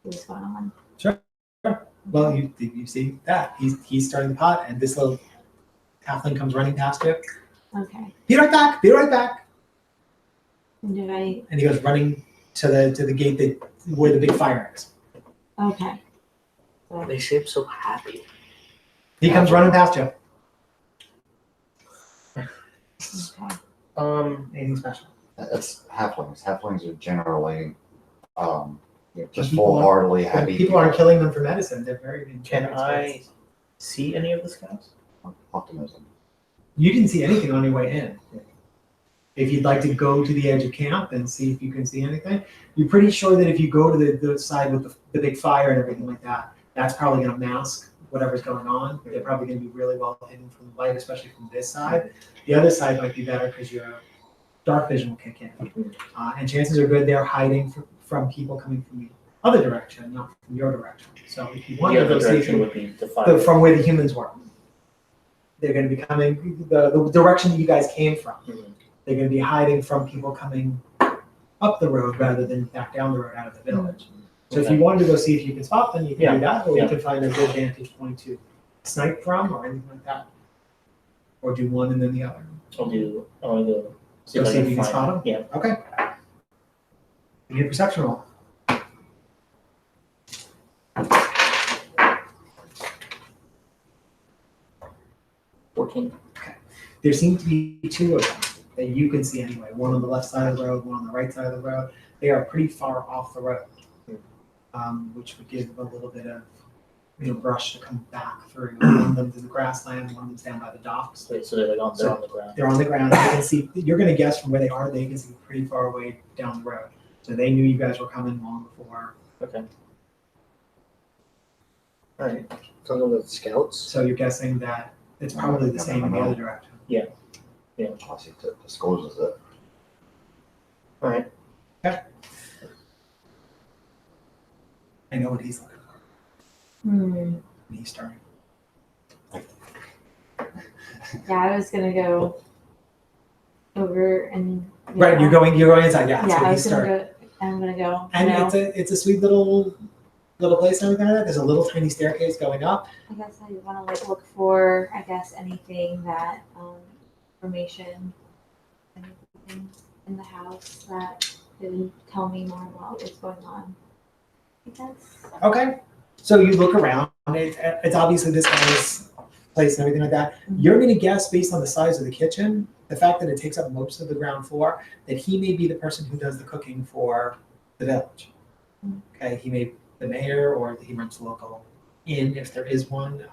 Speaker 3: what's going on.
Speaker 1: Well, Well, you see that he's starting the pot, and this little halfling comes running past you.
Speaker 3: Okay.
Speaker 1: Be right back. Be right back.
Speaker 3: And did I?
Speaker 1: And he goes running to the gate where the big fire is.
Speaker 3: Okay.
Speaker 5: They seem so happy.
Speaker 1: He comes running past you.
Speaker 3: Okay.
Speaker 1: Anything special?
Speaker 2: It's halflings. Halflings are generally, just
Speaker 1: People aren't-
Speaker 2: full-heartedly
Speaker 1: When
Speaker 2: happy.
Speaker 1: people aren't killing them for medicine. They're very.
Speaker 4: Can I see any of the scouts?
Speaker 2: Optimism.
Speaker 1: You didn't see anything on your way in. If you'd like to go to the edge of camp and see if you can see anything, you're pretty sure that if you go to the side with the big fire and everything like that, that's probably going to mask whatever's going on. They're probably going to be really well hidden from the light, especially from this side. The other side might be better because your dark vision will kick in. And chances are good they're hiding from people coming from the other direction, not from your direction. So if you want
Speaker 4: The
Speaker 1: to
Speaker 4: other
Speaker 1: go see
Speaker 4: direction would be the fire.
Speaker 1: from where the humans were, they're going to be coming the direction that you guys came from.
Speaker 4: Mhm.
Speaker 1: They're going to be hiding from people coming up the road rather than back down the road out of the village. So if you wanted to go see if you can spot them, you can do that, or you can find a good vantage point to snipe from or anything like that. Or do one and then the other.
Speaker 4: I want to go see
Speaker 1: Go
Speaker 4: if I
Speaker 1: see if
Speaker 4: can
Speaker 1: you can
Speaker 4: find
Speaker 1: spot
Speaker 4: Yeah.
Speaker 1: Okay. Give me a perception roll.
Speaker 4: 14.
Speaker 1: There seem to be two of them that you can see anyway. One on the left side of the road, one on the right side of the road. They are pretty far off the road, which would give a little bit of brush to come back through. One of them's in the grassland, one of them's down by the docks.
Speaker 4: Wait, so they're like they're on the ground.
Speaker 1: They're on the ground. You can see. You're going to guess from where they are. They can see pretty far away down the road. So they knew you guys were coming long before.
Speaker 4: Okay. All right. Some of the scouts.
Speaker 1: So you're guessing that it's probably the same in the other direction.
Speaker 2: Obviously, discloses it.
Speaker 4: All right.
Speaker 1: I know what he's looking for.
Speaker 3: Hmm.
Speaker 1: He's starting.
Speaker 3: Yeah, I was gonna go over and.
Speaker 1: Right, you're going inside. Yeah, that's
Speaker 3: Yeah,
Speaker 1: what
Speaker 3: I
Speaker 1: he's
Speaker 3: was gonna
Speaker 1: starting.
Speaker 3: go. I'm gonna go.
Speaker 1: And
Speaker 3: no.
Speaker 1: it's a sweet little place and everything like that. There's a little tiny staircase going up.
Speaker 3: I guess I want to look for anything that information, anything in the house that could tell me more about what's going on. I guess.
Speaker 1: Okay. So you look around. It's obviously this guy's place and everything like that. You're going to guess based on the size of the kitchen, the fact that it takes up most of the ground floor, that he may be the person who does the cooking for the village. Okay. He may be the mayor or he runs the local inn if there is one,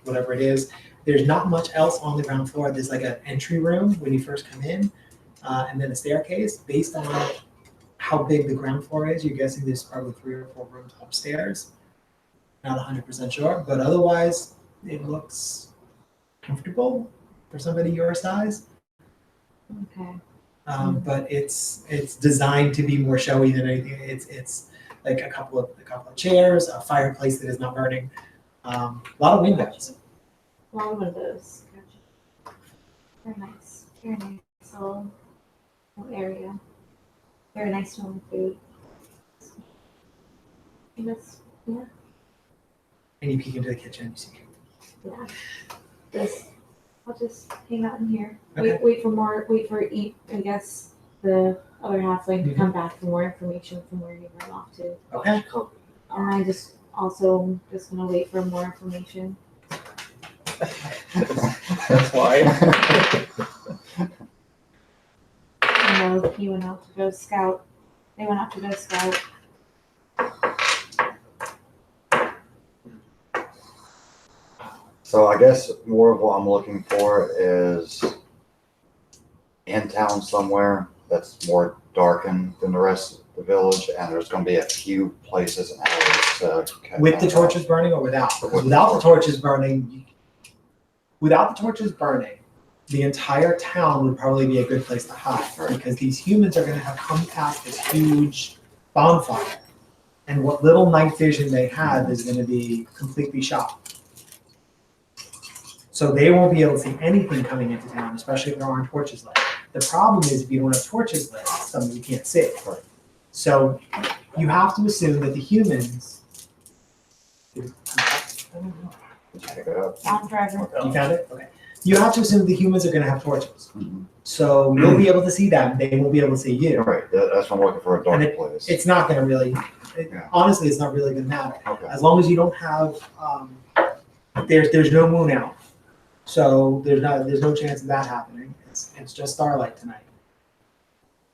Speaker 1: whatever it is. There's not much else on the ground floor. There's like an entry room when you first come in, and then a staircase. Based on how big the ground floor is, you're guessing there's probably 3 or 4 rooms upstairs. Not 100% sure, but otherwise it looks comfortable for somebody your size.
Speaker 3: Okay.
Speaker 1: But it's designed to be more showy than anything. It's like a couple of chairs, a fireplace that is not burning, a lot of windows.
Speaker 3: A lot of windows. Gotcha. Very nice. Very nice little area. Very nice smelling food. I guess, yeah.
Speaker 1: And you peek into the kitchen, you see.
Speaker 3: Yeah. I'll just hang out in here.
Speaker 1: Okay.
Speaker 3: Wait for I guess the other halfling to come back for more information from where he ran off to.
Speaker 1: Okay.
Speaker 3: And I just also just gonna wait for more information.
Speaker 4: That's why.
Speaker 3: I know he went out to go scout. They went out to go scout.
Speaker 2: So I guess more of what I'm looking for is in town somewhere that's more darkened than the rest of the village, and there's going to be a few places and alleys to.
Speaker 1: With the torches burning or without? Because without the torches burning, the entire town would probably be a good place to hide, because these humans are going to have come past this huge bonfire, and what little night vision they have is going to be completely shot. So they won't be able to see anything coming into town, especially if there aren't torches lit. The problem is if you don't have torches lit, it's something you can't see. So you have to assume that the humans
Speaker 2: Did you pick it up?
Speaker 3: on driver.
Speaker 1: You found it? Okay. You have to assume the humans are gonna have torches.
Speaker 2: Mhm.
Speaker 1: So you'll be able to see them, they won't be able to see you.
Speaker 2: You're right, that's why I'm looking for a dark
Speaker 1: And
Speaker 2: place.
Speaker 1: It's not gonna really,
Speaker 2: Yeah.
Speaker 1: honestly, it's not really gonna matter.
Speaker 2: Okay,
Speaker 1: As long as you don't have, there's no moon out. So there's no chance of that happening. It's just starlight tonight.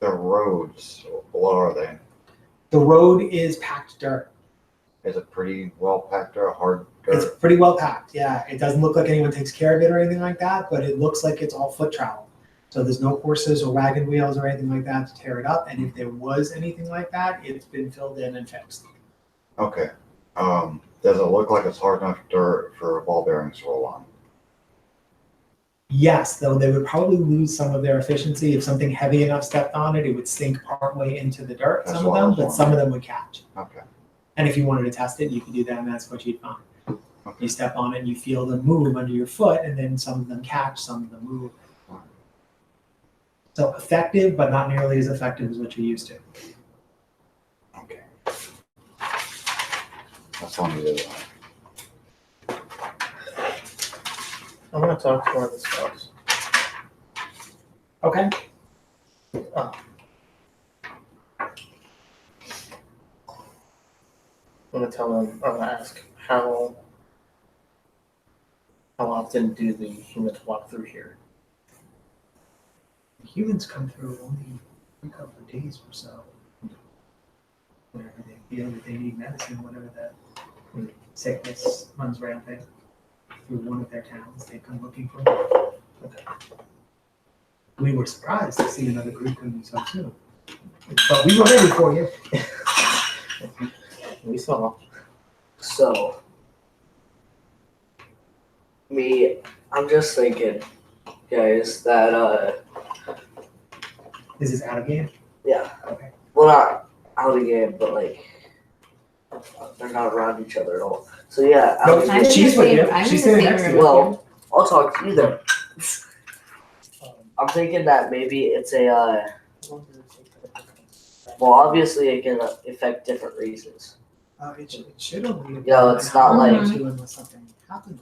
Speaker 2: the roads, what are they?
Speaker 1: The road is packed dirt.
Speaker 2: Is it pretty well packed or hard
Speaker 1: It's
Speaker 2: dirt?
Speaker 1: pretty well packed, yeah. It doesn't look like anyone takes care of it or anything like that, but it looks like it's all foot travel. So there's no horses or wagon wheels or anything like that to tear it up. And if there was anything like that, it's been filled in and fixed.
Speaker 2: Okay, does it look like it's hard enough dirt for ball bearings to roll on?
Speaker 1: Yes, though they would probably lose some of their efficiency. If something heavy enough stepped on it, it would sink partway into the dirt,
Speaker 2: That's
Speaker 1: some of
Speaker 2: what I
Speaker 1: them,
Speaker 2: was
Speaker 1: but some of them would catch.
Speaker 2: Okay,
Speaker 1: And if you wanted to test it, you could do that, and that's what you'd find.
Speaker 2: okay.
Speaker 1: You step on it and you feel them move under your foot, and then some of them catch, some of them move. So effective, but not nearly as effective as what you're used to.
Speaker 2: Okay. That's all I needed.
Speaker 4: I'm gonna talk to one of the scouts.
Speaker 1: Okay.
Speaker 4: I'm gonna tell them, I'm gonna ask how often do the humans walk through here?
Speaker 1: Humans come through only a couple of days or so. Whenever they feel that they need medicine, whenever the sickness runs rampant through one of their towns, they come looking for more.
Speaker 4: Okay.
Speaker 1: We were surprised to see another group coming so soon. But we were ready for you.
Speaker 4: We saw.
Speaker 5: So, I'm just thinking, guys, that,
Speaker 1: This is out of game.
Speaker 5: yeah.
Speaker 1: Okay.
Speaker 5: Well, not out of game, but like, they're not around each other at all. So, yeah. I
Speaker 1: No,
Speaker 5: was-
Speaker 3: I'm in
Speaker 1: she's
Speaker 3: the
Speaker 1: with
Speaker 3: same-
Speaker 1: you.
Speaker 3: I'm in
Speaker 1: She's
Speaker 3: the
Speaker 1: sitting
Speaker 3: same
Speaker 1: next to
Speaker 3: room
Speaker 1: you.
Speaker 3: with
Speaker 5: Well, I'll talk to you then.
Speaker 1: Um,
Speaker 5: I'm thinking that maybe it's a, well, obviously it can affect different reasons.
Speaker 1: it should only.
Speaker 5: Yeah, it's not
Speaker 3: like-
Speaker 1: Unless something happens.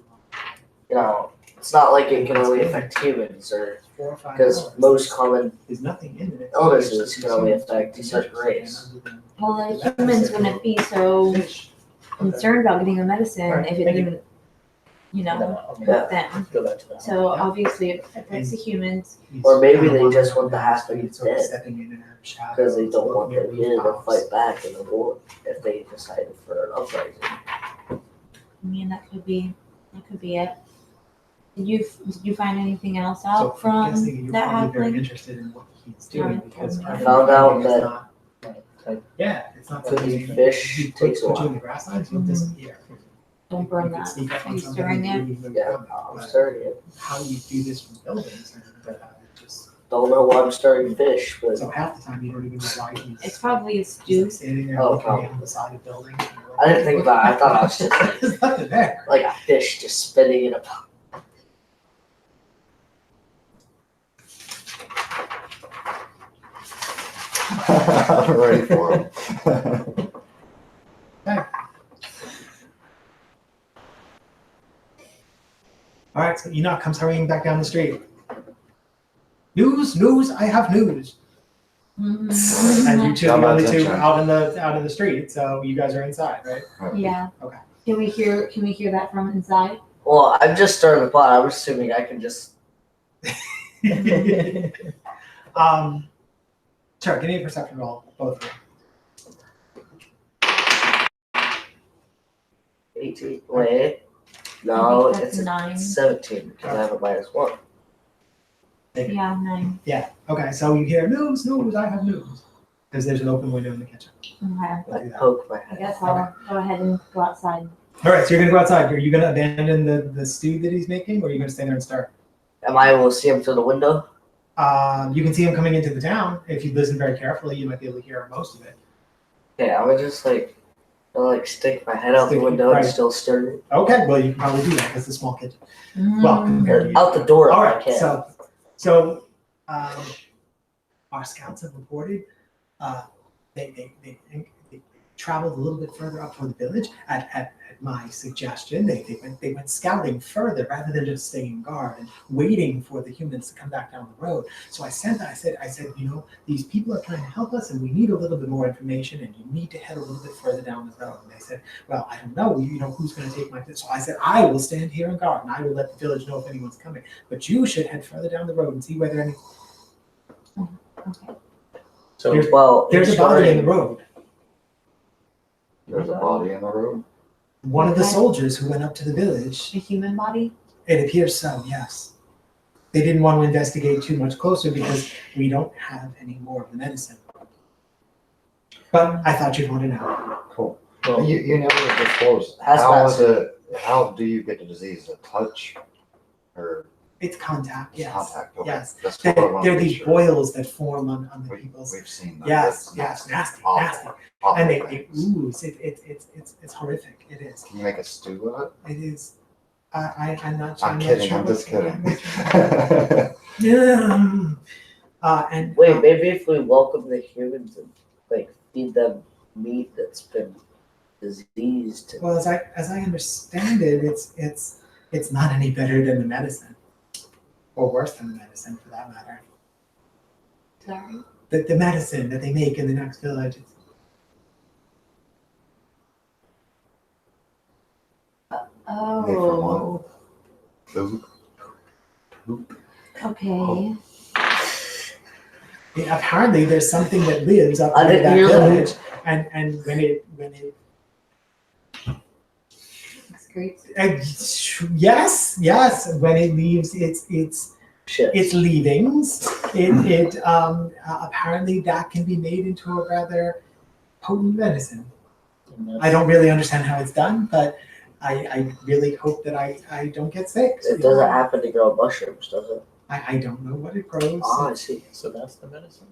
Speaker 5: You know, it's not like it can only affect humans, or
Speaker 1: 4 or 5
Speaker 5: because
Speaker 1: hours.
Speaker 5: most common
Speaker 1: There's nothing in it.
Speaker 5: illnesses can only affect a certain race.
Speaker 3: Well, the humans wouldn't be so
Speaker 1: Fish.
Speaker 3: concerned about getting the medicine
Speaker 1: Alright,
Speaker 3: if it
Speaker 1: thank you.
Speaker 3: didn't, you know,
Speaker 4: I'll
Speaker 5: Yeah.
Speaker 3: them.
Speaker 4: go back to that.
Speaker 3: So obviously it affects the humans.
Speaker 5: Or maybe they just want the half-baked
Speaker 1: Sort of
Speaker 5: dead.
Speaker 1: stepping in and out of shadows,
Speaker 5: Because they don't want
Speaker 1: looking
Speaker 5: their
Speaker 1: at
Speaker 5: kid to
Speaker 1: rooftops.
Speaker 5: fight back in the war if they decided for an uprising.
Speaker 3: I mean, that could be it. Did you find anything else
Speaker 1: So
Speaker 3: out
Speaker 1: I'm
Speaker 3: from
Speaker 1: guessing you're
Speaker 3: that
Speaker 1: probably very
Speaker 3: happening?
Speaker 1: interested in what he's doing
Speaker 3: Yeah,
Speaker 1: because
Speaker 3: I
Speaker 1: our
Speaker 5: found out
Speaker 1: is
Speaker 5: that-
Speaker 1: not- Yeah, it's not
Speaker 5: Cooking
Speaker 1: something.
Speaker 5: fish
Speaker 1: you
Speaker 5: takes a
Speaker 1: put you
Speaker 5: while.
Speaker 1: in the grasslands, you'll disappear.
Speaker 3: Don't
Speaker 1: You
Speaker 3: burn
Speaker 1: could
Speaker 3: that.
Speaker 1: sneak up
Speaker 3: Are
Speaker 1: on
Speaker 3: you
Speaker 1: somebody
Speaker 3: stirring
Speaker 1: and
Speaker 3: it?
Speaker 1: really
Speaker 5: Yeah,
Speaker 1: come,
Speaker 5: I'm
Speaker 1: but
Speaker 5: starting it.
Speaker 1: how you do this from buildings and just,
Speaker 5: Don't know why I'm starting fish, but
Speaker 1: so half the time you don't even know why he's.
Speaker 3: It's probably a
Speaker 1: He's
Speaker 3: stew.
Speaker 1: like standing there
Speaker 5: Oh,
Speaker 1: looking
Speaker 5: probably.
Speaker 1: down the side of buildings. and you're
Speaker 5: I didn't think about it. I thought I was just like-
Speaker 1: There's nothing there.
Speaker 5: like a fish just spinning in a pot.
Speaker 2: I'm ready for him.
Speaker 1: All right, so Enoch comes hurrying back down the street. News, I have news. And you two are the only two out in the street, so you guys are inside, right?
Speaker 3: Yeah.
Speaker 1: Okay.
Speaker 3: Can we hear that from inside?
Speaker 5: Well, I'm just stirring the pot. I'm assuming I can just.
Speaker 1: Sure, give me a perception roll, both of you.
Speaker 5: 18. Wait. No,
Speaker 3: I think that's
Speaker 5: it's
Speaker 3: 9.
Speaker 5: 17 because I have a -1.
Speaker 3: Yeah, 9.
Speaker 1: Yeah, okay, so you hear news, I have news. Because there's an open window in the kitchen.
Speaker 3: Okay.
Speaker 1: We'll
Speaker 5: I
Speaker 1: do that.
Speaker 5: poke my
Speaker 3: I
Speaker 5: head.
Speaker 3: guess I'll go ahead and go outside.
Speaker 1: All right, so you're gonna go outside. Are you gonna abandon the stew that he's making, or are you gonna stay there and start?
Speaker 5: Am I able to see him through the window?
Speaker 1: You can see him coming into the town. If you listen very carefully, you might be able to hear most of it.
Speaker 5: Okay, I'm gonna just I'll stick my head out the
Speaker 1: Stick it,
Speaker 5: window and
Speaker 1: right.
Speaker 5: still stir it.
Speaker 1: Okay, well, you can probably do that because it's a small kitchen. Well, compared to you.
Speaker 5: Out the door
Speaker 1: All
Speaker 5: if I
Speaker 1: right,
Speaker 5: can.
Speaker 1: so our scouts have reported they traveled a little bit further up toward the village at my suggestion. They went scouting further rather than just staying guard and waiting for the humans to come back down the road. So I said, you know, these people are trying to help us and we need a little bit more information and you need to head a little bit further down the road. And they said, well, I don't know, you know, who's going to take my place? So I said, I will stand here and guard and I will let the village know if anyone's coming. But you should head further down the road and see whether any.
Speaker 3: Okay.
Speaker 4: So,
Speaker 1: There's a body in the road.
Speaker 2: There's a body in the road.
Speaker 1: One of the
Speaker 3: Okay.
Speaker 1: soldiers who went up to the village.
Speaker 3: A human body?
Speaker 1: It appears so, yes. They didn't want to investigate too much closer because we don't have any more of the medicine. But I thought you'd want to know.
Speaker 2: Cool.
Speaker 4: well,
Speaker 2: You never disclosed.
Speaker 5: How's
Speaker 2: How
Speaker 5: that?
Speaker 2: is it? How do you get the disease? A touch or
Speaker 1: It's contact, yes.
Speaker 2: contact? Okay.
Speaker 1: Yes.
Speaker 2: That's what I
Speaker 1: There
Speaker 2: wanted
Speaker 1: are
Speaker 2: to be
Speaker 1: these
Speaker 2: sure.
Speaker 1: boils that form on the
Speaker 2: We,
Speaker 1: people's.
Speaker 2: we've seen that.
Speaker 1: Yes,
Speaker 2: That's
Speaker 1: yes, nasty,
Speaker 2: Awful.
Speaker 1: nasty.
Speaker 2: Awful
Speaker 1: And they
Speaker 2: things.
Speaker 1: ooze. It's horrific. It is.
Speaker 2: Can you make a stew of it?
Speaker 1: It is. I'm not.
Speaker 2: I'm
Speaker 1: not
Speaker 2: kidding.
Speaker 1: sure
Speaker 2: I'm just
Speaker 1: what's-
Speaker 2: kidding.
Speaker 1: Yeah. And
Speaker 5: Wait, maybe if we welcome the humans and like feed them meat that's been diseased.
Speaker 1: well, as I understand it, it's not any better than the medicine, or worse than the medicine for that matter.
Speaker 3: Sorry.
Speaker 1: The medicine that they make in the next village.
Speaker 3: Oh,
Speaker 2: Food.
Speaker 3: okay.
Speaker 1: Yeah, apparently, there's something that lives up
Speaker 5: I
Speaker 1: in
Speaker 5: didn't
Speaker 1: that
Speaker 5: hear that.
Speaker 1: village, and when it
Speaker 3: Excretes.
Speaker 1: yes, when it leaves
Speaker 5: Shit.
Speaker 1: its leavings, apparently that can be made into a rather potent medicine. I don't really understand how it's done, but I really hope that I don't get sick.
Speaker 5: It doesn't happen to grow mushrooms, does it?
Speaker 1: I don't know what it grows.
Speaker 5: Oh, I see.
Speaker 4: so that's the medicine.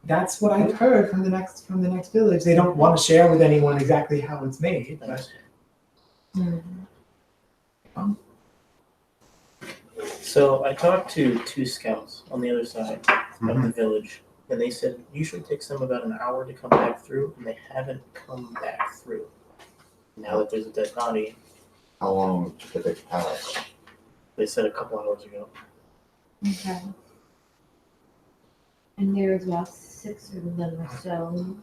Speaker 1: That's what I've heard from the next village. They don't want to share with anyone exactly how it's made, but
Speaker 4: So I talked to 2 scouts on the other side of the village, and they said usually takes them about an hour to come back through, and they haven't come back through. Now that there's a dead body,
Speaker 2: How long did they pass?
Speaker 4: they said a couple hours ago.
Speaker 3: Okay. And there's about 6 of them or so.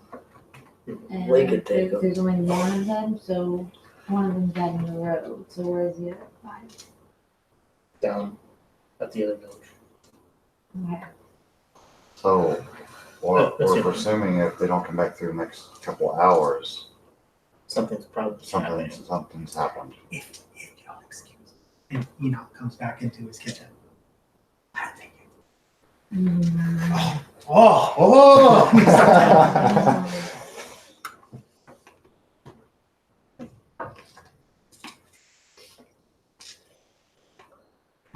Speaker 3: And
Speaker 5: We could take them.
Speaker 3: there's only one of them, so one of them's dead in the road. So where's the other 5?
Speaker 4: Down at the other village.
Speaker 3: Okay.
Speaker 2: So, we're
Speaker 4: That's it.
Speaker 2: presuming if they don't come back through the next couple of hours,
Speaker 4: Something's probably happening.
Speaker 2: something's happened.
Speaker 1: if you'll excuse me, and Enoch comes back into his kitchen. I don't think.
Speaker 3: Mm.
Speaker 1: Oh!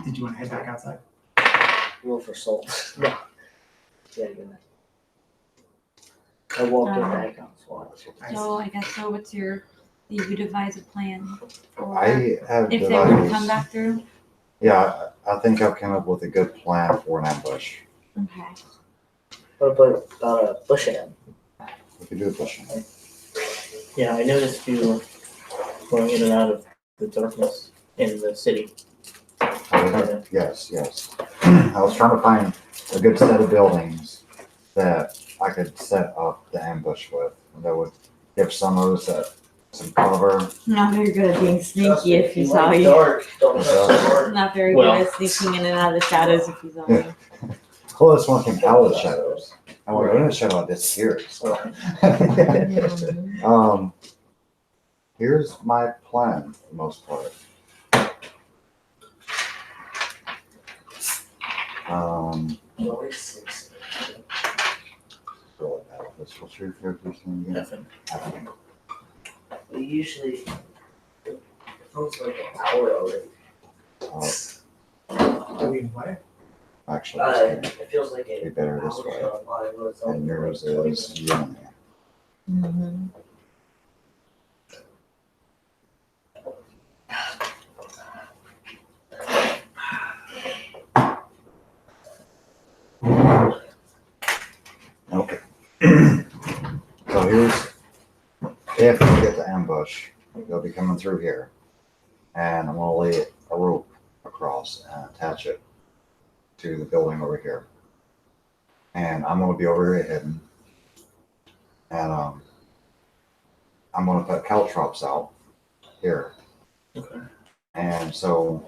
Speaker 1: Did you want to head back outside?
Speaker 5: Roll for salt. No. Yeah, good night. I won't get back on SWAT.
Speaker 3: So I guess so. What's you devise a plan for
Speaker 2: I have
Speaker 3: if they were to come
Speaker 2: devised,
Speaker 3: back through?
Speaker 2: yeah, I think I've come up with a good plan for an ambush.
Speaker 3: Okay.
Speaker 5: What about a bush end?
Speaker 2: We could do a push.
Speaker 4: Yeah, I noticed you going in and out of the darkness in the city.
Speaker 2: Yes. I was trying to find a good set of buildings that I could set up the ambush with. That would give some of us some cover.
Speaker 3: Not very good at being sneaky if he saw
Speaker 5: like
Speaker 3: you.
Speaker 5: dark, don't touch the dark.
Speaker 3: Not very
Speaker 4: Well.
Speaker 3: good at sneaking in and out of the shadows if he saw you.
Speaker 2: Well, this one came out of the shadows. And when we're in the shadow, it disappears.
Speaker 3: Mm.
Speaker 2: Here's my plan for the most part.
Speaker 5: Only 6.
Speaker 2: Roll it out. What's your character's name again?
Speaker 4: Nothing.
Speaker 5: We usually. It feels like an hour already.
Speaker 1: Do we what?
Speaker 2: Actually,
Speaker 5: It feels like
Speaker 2: be
Speaker 5: it.
Speaker 2: better this way. And yours is young.
Speaker 3: Mhm.
Speaker 2: Okay. So ambush. They'll be coming through here. And I'm gonna lay a rope across and attach it to the building over here. And I'm gonna be over here hidden. And I'm gonna put caltrops out here.
Speaker 4: Okay.
Speaker 2: And so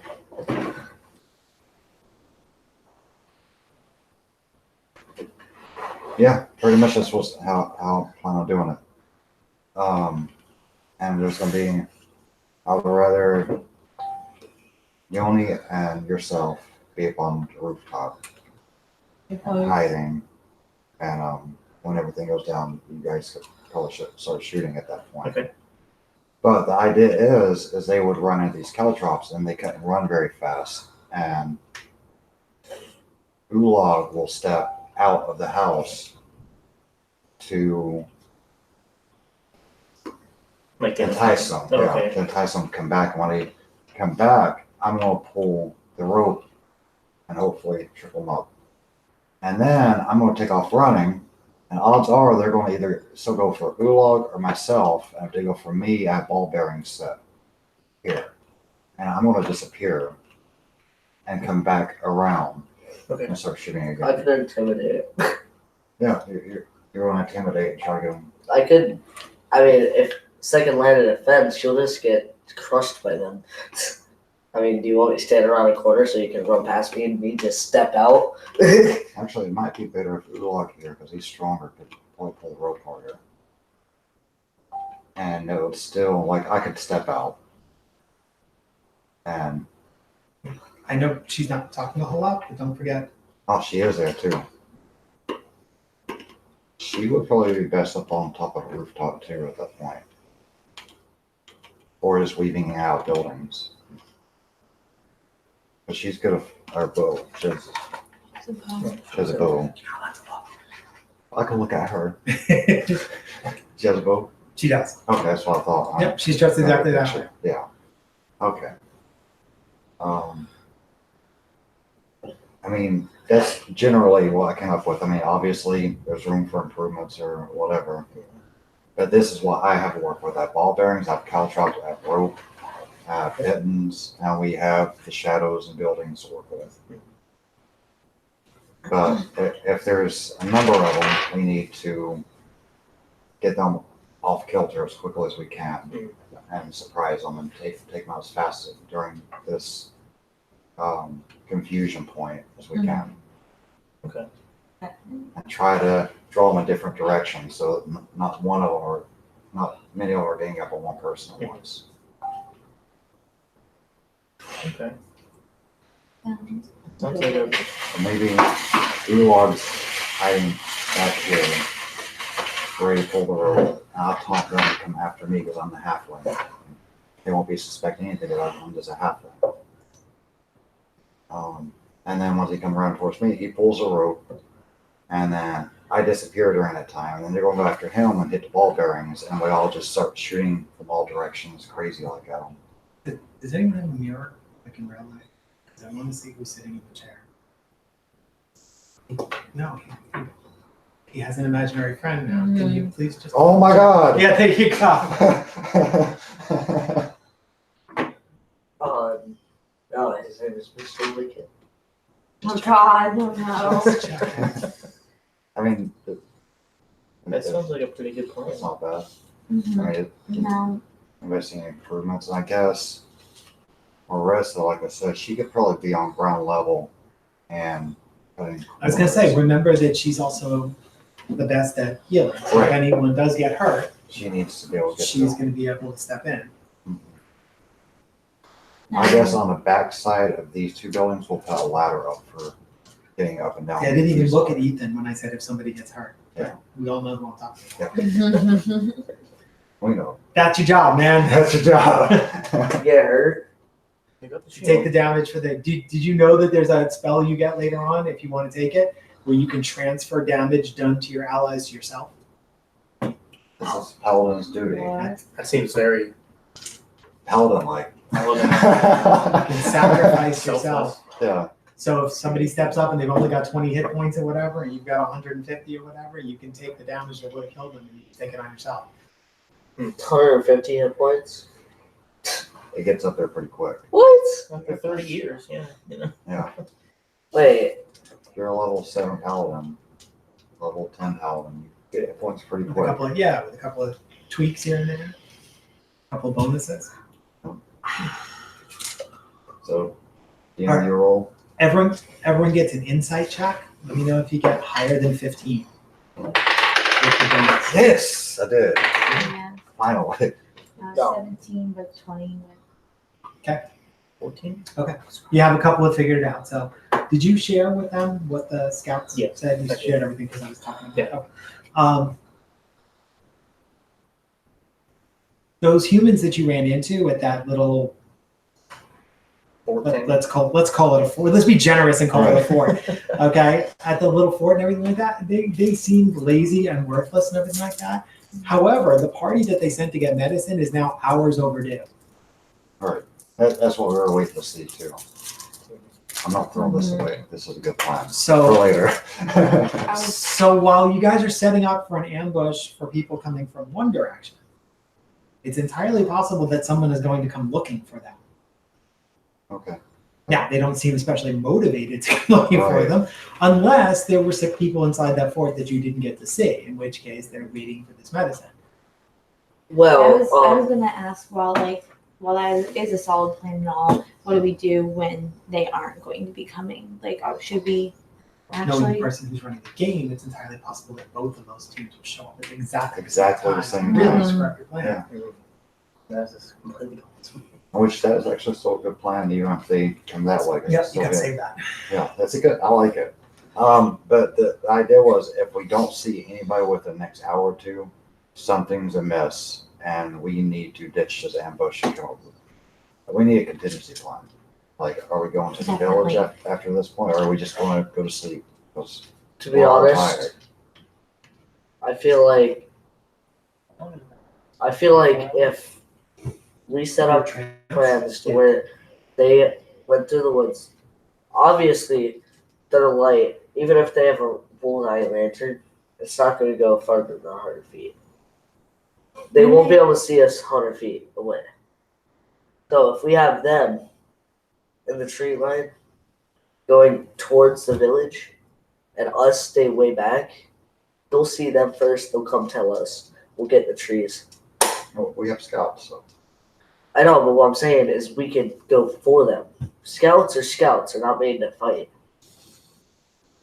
Speaker 2: yeah, pretty much that's what's how I plan on doing it. And there's gonna be, I would rather Yoni and yourself be up on the rooftop hiding, and when everything goes down, you guys could probably should start shooting at that point.
Speaker 4: Okay.
Speaker 2: But the idea is they would run into these caltrops and they couldn't run very fast, and Ulag will step out of the house to
Speaker 4: Like
Speaker 2: entice them.
Speaker 4: Okay.
Speaker 2: Yeah, to entice them to come back. And when they come back, I'm gonna pull the rope and hopefully trip them up. And then I'm gonna take off running. And odds are they're going to either still go for Ulag or myself. And if they go for me, I have ball bearings set here. And I'm going to disappear and come back around
Speaker 4: Okay.
Speaker 2: and start shooting
Speaker 5: I
Speaker 2: again.
Speaker 5: could intimidate it.
Speaker 2: Yeah, you're going to intimidate and try to get them.
Speaker 5: I could, I mean, if second line of defense, she'll just get crushed by them. I mean, do you want me to stand around a corner so you can run past me and me just step out?
Speaker 2: Actually, it might be better if Ulag here because he's stronger to probably pull the rope harder. And it would still, like, I could step out. And,
Speaker 1: I know she's not talking a whole lot, but don't forget.
Speaker 2: oh, she is there too. She would probably be best up on top of a rooftop too at that point. Or just weaving out buildings. But she's good at her bow. She has a bow. I can look at her. She has a bow?
Speaker 1: She does.
Speaker 2: Okay, that's what I thought.
Speaker 1: Yep, she's dressed exactly that way.
Speaker 2: Yeah. Okay. I mean, that's generally what I came up with. I mean, obviously, there's room for improvements or whatever. But this is what I have to work with. I have ball bearings, I have caltrops, I have rope, I have mittens, and we have the shadows and buildings to work with. But if there's a number of them, we need to get them off kilter as quickly as we can and surprise them and take them out as fast during this confusion point as we can.
Speaker 4: Okay.
Speaker 2: And try to draw them in different directions so that not one of them or not many of them are ganging up on one person at once.
Speaker 4: Okay. Sounds like a
Speaker 2: So maybe Ulag's hiding back here, ready to pull the rope. And I'll taunt them to come after me because I'm the halfling. They won't be suspecting anything about I'm just a halfling. And then once he comes around towards me, he pulls a rope, and then I disappear during that time. And then they're going to go after him and hit the ball bearings, and we all just start shooting from all directions, crazy like at him.
Speaker 1: Does anyone have a mirror like in real life? Because I want to see who's sitting in the chair. No, he has an imaginary friend now. Can you please just?
Speaker 2: Oh my God!
Speaker 1: Yeah, there you go.
Speaker 5: No, his name is Mr. Wicked.
Speaker 3: Oh God, no, no.
Speaker 2: I mean,
Speaker 4: that sounds like a pretty good plan.
Speaker 2: it's not bad. I
Speaker 3: Mhm.
Speaker 2: mean,
Speaker 3: No.
Speaker 2: investing in improvements, and I guess Marissa, like I said, she could probably be on ground level and putting.
Speaker 1: I was gonna say, remember that she's also the best at healing. So if
Speaker 2: Right.
Speaker 1: anyone does get hurt,
Speaker 2: She needs to be able to get
Speaker 1: she's
Speaker 2: to
Speaker 1: gonna be able to step in.
Speaker 2: I guess on the back side of these two buildings, we'll put a ladder up for getting up and down.
Speaker 1: Yeah, I didn't even look at Ethan when I said if somebody gets hurt.
Speaker 2: Yeah.
Speaker 1: We all know who I'm talking about.
Speaker 2: We know.
Speaker 1: That's your job, man.
Speaker 2: That's your job.
Speaker 5: Get hurt?
Speaker 4: You got the
Speaker 1: To take the
Speaker 4: shield.
Speaker 1: damage for the. Did you know that there's a spell you get later on if you want to take it, where you can transfer damage done to your allies to yourself?
Speaker 2: This is Paladin's duty.
Speaker 3: What?
Speaker 4: That seems very
Speaker 2: Paladin-like.
Speaker 1: You can sacrifice yourself.
Speaker 4: selfless.
Speaker 2: Yeah.
Speaker 1: So if somebody steps up and they've only got 20 hit points or whatever, and you've got 150 or whatever, you can take the damage that would have killed them and you can take it on yourself.
Speaker 5: 150 hit points.
Speaker 2: It gets up there pretty quick.
Speaker 5: What?
Speaker 4: After 30 years, yeah. You know.
Speaker 2: Yeah.
Speaker 5: Wait,
Speaker 2: If you're a level 7 paladin, level 10 paladin, you get hit points pretty
Speaker 1: With a
Speaker 2: quick.
Speaker 1: couple of with a couple of tweaks here and there, a couple of bonuses.
Speaker 2: So, do you know your roll?
Speaker 1: Everyone gets an insight check. Let me know if you get higher than 15. With the bonus.
Speaker 2: Yes, I did.
Speaker 3: Yeah,
Speaker 2: Finally.
Speaker 5: No.
Speaker 3: 17 but 20 with
Speaker 4: 14?
Speaker 1: You have a couple of figured out. So, did you share with them what the scouts
Speaker 4: Yes,
Speaker 1: said? You
Speaker 4: I did.
Speaker 1: shared everything because I was talking about
Speaker 4: Yeah.
Speaker 1: it. Those humans that you ran into at that little,
Speaker 4: 14.
Speaker 1: let's call it a fort. Let's be generous and call it a fort. Okay, at the little fort and everything like that, they seemed lazy and worthless and everything like that. However, the party that they sent to get medicine is now hours overdue.
Speaker 2: That's what we were waiting to see, too. I'm not throwing this away. This is a good plan. For
Speaker 1: So,
Speaker 2: later.
Speaker 1: so while you guys are setting up for an ambush for people coming from one direction, it's entirely possible that someone is going to come looking for them.
Speaker 2: Okay.
Speaker 1: Now, they don't seem especially motivated to come looking for
Speaker 2: Right.
Speaker 1: them, unless there were sick people inside that fort that you didn't get to see, in which case they're waiting for this medicine.
Speaker 5: well,
Speaker 3: I was gonna ask, while that is a solid plan and all, what do we do when they aren't going to be coming? Like, should we
Speaker 1: Knowing the
Speaker 3: actually?
Speaker 1: person who's running the game, it's entirely possible that both of those teams will show up at exactly
Speaker 2: Exactly the same
Speaker 1: Really
Speaker 2: time.
Speaker 1: screw up your plan.
Speaker 2: Yeah.
Speaker 4: That's just completely
Speaker 2: Which that is actually still a good plan, even if they come that way. 'cause it's
Speaker 1: Yep, you
Speaker 2: still
Speaker 1: gotta
Speaker 2: good.
Speaker 1: save that.
Speaker 2: Yeah, that's a good. I like it. But the idea was if we don't see anybody within the next hour or two, something's amiss, and we need to ditch this ambush and come up with. We need a contingency plan. Like, are we going to the village after this point, or are we just going to go to sleep? 'Cause
Speaker 5: to be
Speaker 2: we're all
Speaker 5: honest,
Speaker 2: tired.
Speaker 5: I feel like if we set up plans to where they went through the woods, obviously they're light. Even if they have a full night lantern, it's not going to go farther than 100 feet. They won't be able to see us 100 feet away. So if we have them in the tree line going towards the village and us stay way back, they'll see them first, they'll come tell us. We'll get in the trees.
Speaker 2: Well, we have scouts, so.
Speaker 5: I know, but what I'm saying is we could go for them. Scouts are not made to fight.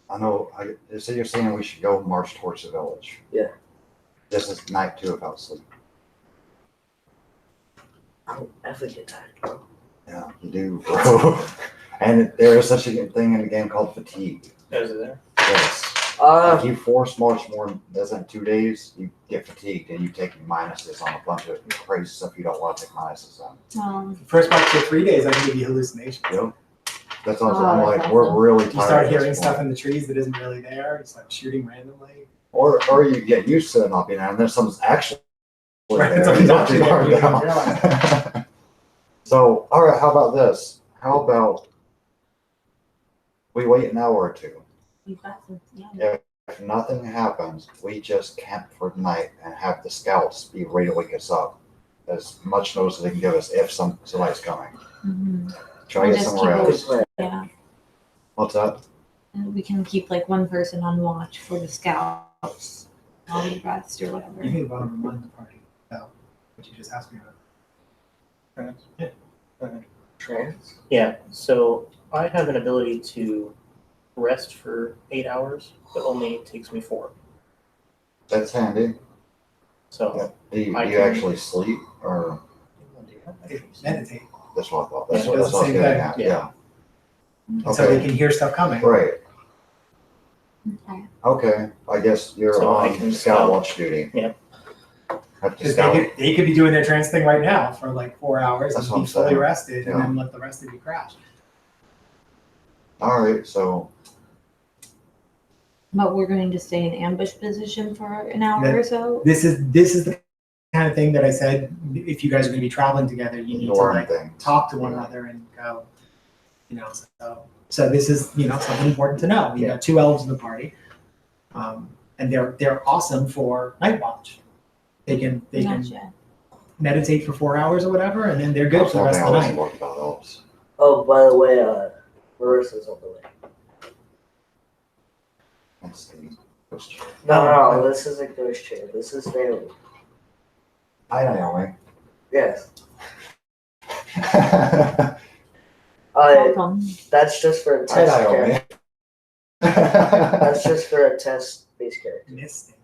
Speaker 2: I know. So you're saying we should go march towards the village?
Speaker 5: Yeah.
Speaker 2: This is night 2 without sleep.
Speaker 5: I don't ever get tired, bro.
Speaker 2: Yeah, you do, bro. And there is such a thing in the game called fatigue.
Speaker 4: Is it there?
Speaker 2: Yes. If you force march more than 2 days, you get fatigued and you take minuses on a bunch of crazy stuff you don't want to take minuses on.
Speaker 1: First march to 3 days, I can give you hallucinations.
Speaker 2: Yep. That's what I'm
Speaker 3: Oh,
Speaker 2: saying. I'm like,
Speaker 3: that's
Speaker 2: we're
Speaker 3: awesome.
Speaker 2: really
Speaker 1: You
Speaker 2: tired.
Speaker 1: start
Speaker 2: at this
Speaker 1: hearing stuff
Speaker 2: point.
Speaker 1: in the trees that isn't really there. It's like shooting randomly.
Speaker 2: Or you get used to it not being there, and then something's actually
Speaker 1: Right,
Speaker 2: there.
Speaker 1: something's
Speaker 2: You
Speaker 1: actually
Speaker 2: don't
Speaker 1: there, you
Speaker 2: know.
Speaker 1: don't
Speaker 2: So, all right, how about this? How about we wait an hour or two?
Speaker 3: We've got some, yeah.
Speaker 2: If nothing happens, we just camp for the night and have the scouts be ready to wake us up. As much notice as they can give us if somebody's coming.
Speaker 3: Mm-hmm.
Speaker 2: Try to
Speaker 3: Or
Speaker 2: get
Speaker 3: just
Speaker 2: somewhere
Speaker 3: keep
Speaker 2: else.
Speaker 3: Yeah.
Speaker 2: What's that?
Speaker 3: And we can keep like one person on watch for the scouts while we rest or whatever.
Speaker 1: You can go and remind the party about what you just asked me about.
Speaker 5: Trans?
Speaker 4: Yeah, so I have an ability to rest for 8 hours, but only takes me 4.
Speaker 2: That's handy.
Speaker 4: So,
Speaker 2: Do you
Speaker 4: I can-
Speaker 2: actually sleep, or
Speaker 1: Meditate.
Speaker 2: that's what I thought? That's
Speaker 1: Yeah,
Speaker 2: what
Speaker 1: it does
Speaker 2: I was
Speaker 1: the
Speaker 2: getting
Speaker 1: same
Speaker 2: at.
Speaker 4: thing.
Speaker 2: Yeah.
Speaker 1: So they can hear stuff coming.
Speaker 2: Right.
Speaker 3: Okay.
Speaker 2: Okay. I guess you're
Speaker 4: So I
Speaker 2: on
Speaker 4: can
Speaker 2: scout
Speaker 4: scout.
Speaker 2: watch duty.
Speaker 4: Yeah.
Speaker 2: Have to
Speaker 1: Because
Speaker 2: scout.
Speaker 1: they could be doing their trance thing right now for like 4 hours
Speaker 2: That's
Speaker 1: and
Speaker 2: what
Speaker 1: be
Speaker 2: I'm
Speaker 1: fully
Speaker 2: saying.
Speaker 1: rested
Speaker 2: Yeah.
Speaker 1: and then let the rest of you crash.
Speaker 2: All right. So
Speaker 3: But we're going to stay in ambush position for an hour
Speaker 1: Yeah.
Speaker 3: or so.
Speaker 1: This is the kind of thing that I said, if you guys are going to be traveling together, you need to
Speaker 2: learn
Speaker 1: like
Speaker 2: things.
Speaker 1: talk to one
Speaker 2: Yeah.
Speaker 1: another and go, so this is, something important to know. We
Speaker 4: Yeah.
Speaker 1: got 2 elves in the party. And they're awesome for night watch. They can
Speaker 3: Gotcha.
Speaker 1: meditate for 4 hours or whatever, and then they're good for the rest of the night.
Speaker 2: Work about elves.
Speaker 5: Oh, by the way, Marissa's on the way.
Speaker 2: That's the ghost chair.
Speaker 5: No, this isn't Ghost Chair. This is Naomi.
Speaker 2: Hi, Naomi.
Speaker 5: Yes.
Speaker 3: Welcome.
Speaker 5: That's just for a
Speaker 2: Hi,
Speaker 5: test
Speaker 2: Naomi.
Speaker 5: character. That's just for a test-based character.
Speaker 1: Missed it.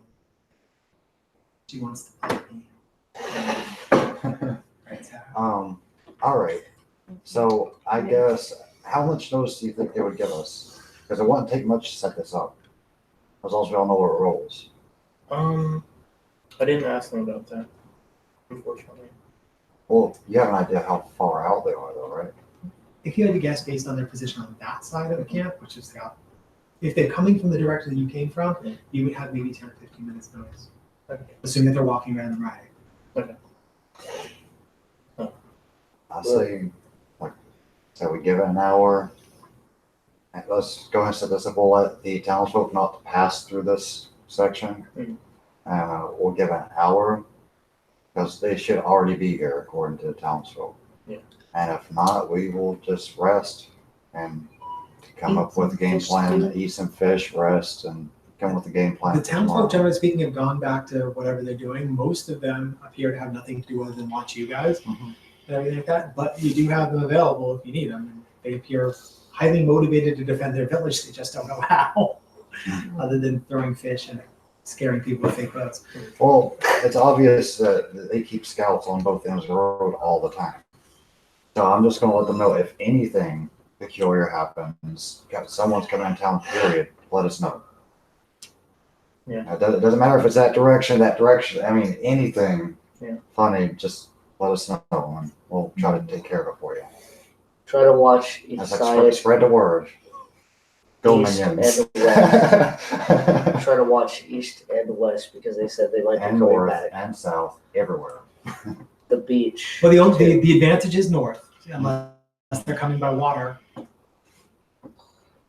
Speaker 1: She wants to play me. Right, Sarah?
Speaker 2: All right. So I guess, how much notice do you think they would give us? Because it wouldn't take much to set this up. As long as we all know where it rolls.
Speaker 4: I didn't ask them about that, unfortunately.
Speaker 2: Well, you have an idea how far out they are, though, right?
Speaker 1: If you had to guess based on their position on that side of the camp, which is the if they're coming from the direction that you came from, you would have maybe 10 or 15 minutes notice.
Speaker 4: Okay.
Speaker 1: Assuming that they're walking rather than riding.
Speaker 2: I say, so we give it an hour. And let's go ahead and set this up. We'll let the townsfolk not pass through this section. We'll give it an hour because they should already be here according to the townsfolk.
Speaker 4: Yeah.
Speaker 2: And if not, we will just rest and come up with a game plan, eat some fish, rest, and come with a game plan.
Speaker 1: The
Speaker 2: for tomorrow.
Speaker 1: townsfolk, generally speaking, have gone back to whatever they're doing. Most of them appear to have nothing to do other than watch you guys
Speaker 2: Mhm.
Speaker 1: and everything like that. But you do have them available if you need them. And they appear highly motivated to defend their village. They just don't know how, other than throwing fish and scaring people with fake boats.
Speaker 2: Well, it's obvious that they keep scouts on both ends of the road all the time. So I'm just gonna let them know if anything peculiar happens, someone's coming in town, period, let us know.
Speaker 4: Yeah.
Speaker 2: It doesn't matter if it's that direction, I mean, anything funny, just let us know and we'll try to take care of it for you.
Speaker 5: Try to watch each
Speaker 2: That's
Speaker 5: side.
Speaker 2: like spread the word. Go
Speaker 5: East
Speaker 2: minions.
Speaker 5: and west. Try to watch east and west because they said they like to
Speaker 2: And
Speaker 5: go
Speaker 2: north
Speaker 5: back.
Speaker 2: and south, everywhere.
Speaker 5: The beach.
Speaker 1: Well, the advantage is north, unless they're coming by water.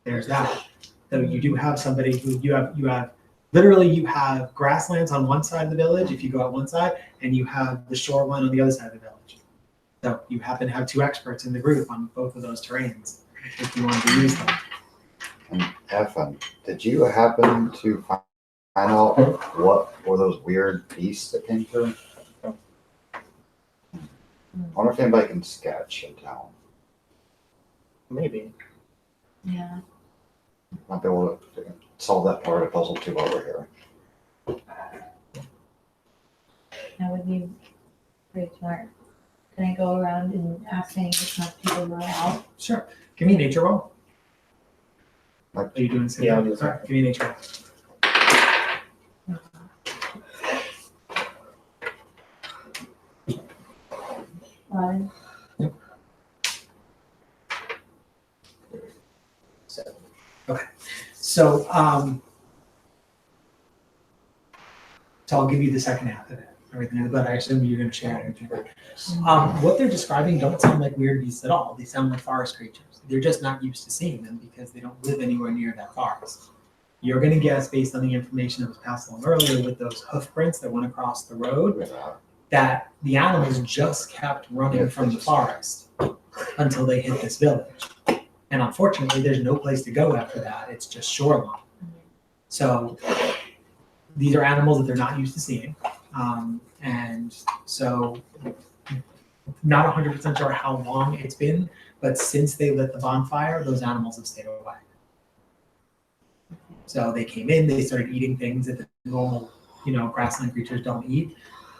Speaker 1: There's that. So you do have somebody who you have literally you have grasslands on one side of the village if you go out one side, and you have the shoreline on the other side of the village. So you happen to have two experts in the group on both of those terrains if you want to use them.
Speaker 2: And Evan, did you happen to find out what were those weird beasts that came through? I wonder if anybody can sketch in town.
Speaker 4: Maybe.
Speaker 3: Yeah.
Speaker 2: Might be able to solve that part of the puzzle too while we're here.
Speaker 3: That would be pretty smart. Can I go around and ask any of the people who are out?
Speaker 1: Sure. Give me a nature roll.
Speaker 2: Like,
Speaker 1: Are you doing something?
Speaker 4: Yeah, I'll do
Speaker 1: All right, give me a nature roll.
Speaker 3: One.
Speaker 1: So I'll give you the second half of it, everything, but I assume you're going to share it. What they're describing don't sound like weird beasts at all. They sound like forest creatures. They're just not used to seeing them because they don't live anywhere near that forest. You're going to guess based on the information that was passed along earlier with those hoof prints that went across the road that the animals just kept running from the forest until they hit this village. And unfortunately, there's no place to go after that. It's just shoreline. So these are animals that they're not used to seeing. And so not 100% sure how long it's been, but since they lit the bonfire, those animals have stayed away. So they came in, they started eating things that the normal, grassland creatures don't eat.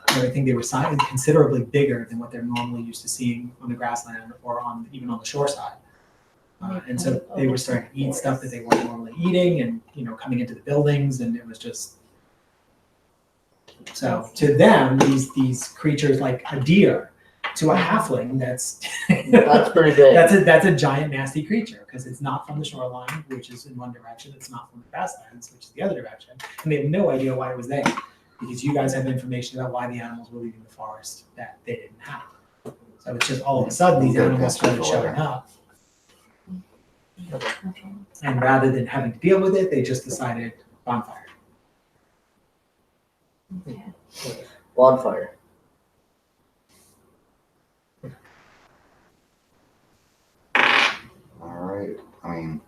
Speaker 1: I think they were considerably bigger than what they're normally used to seeing on the grassland or even on the shore side. And so they were starting to eat stuff that they weren't normally eating and, coming into the buildings, and it was just, so to them, these creatures like a deer, to a halfling, that's
Speaker 5: pretty big.
Speaker 1: That's a giant nasty creature because it's not from the shoreline, which is in one direction. It's not from the grasslands, which is the other direction, and they have no idea why it was there because you guys have information about why the animals were leaving the forest that they didn't have. So it's just all of a sudden these animals started showing up, and rather than having to deal with it, they just decided bonfire.
Speaker 5: Bonfire.
Speaker 2: I mean,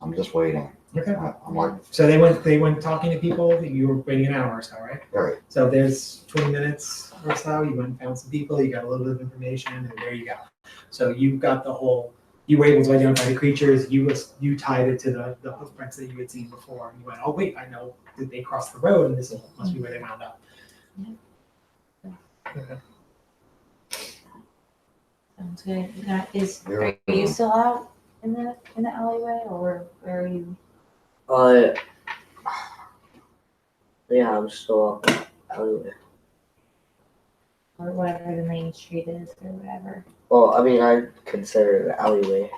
Speaker 2: I'm just waiting.
Speaker 1: Okay.
Speaker 2: I'm like,
Speaker 1: So they went talking to people. You were waiting an hour or so, right?
Speaker 2: all right,
Speaker 1: So there's 20 minutes or so. You went and found some people. You got a little bit of information, and there you go. So you got the whole. You were able to identify the creatures. You tied it to the footprints that you had seen before. You went, oh wait, I know that they crossed the road, and this must be where they wound up. Okay.
Speaker 3: Sounds good. Are
Speaker 2: You're-
Speaker 3: you still out in the alleyway, or where are you?
Speaker 5: Yeah, I'm still up in the alleyway.
Speaker 3: Or whatever the main street is, or whatever.
Speaker 5: Well, I mean, I consider it an alleyway.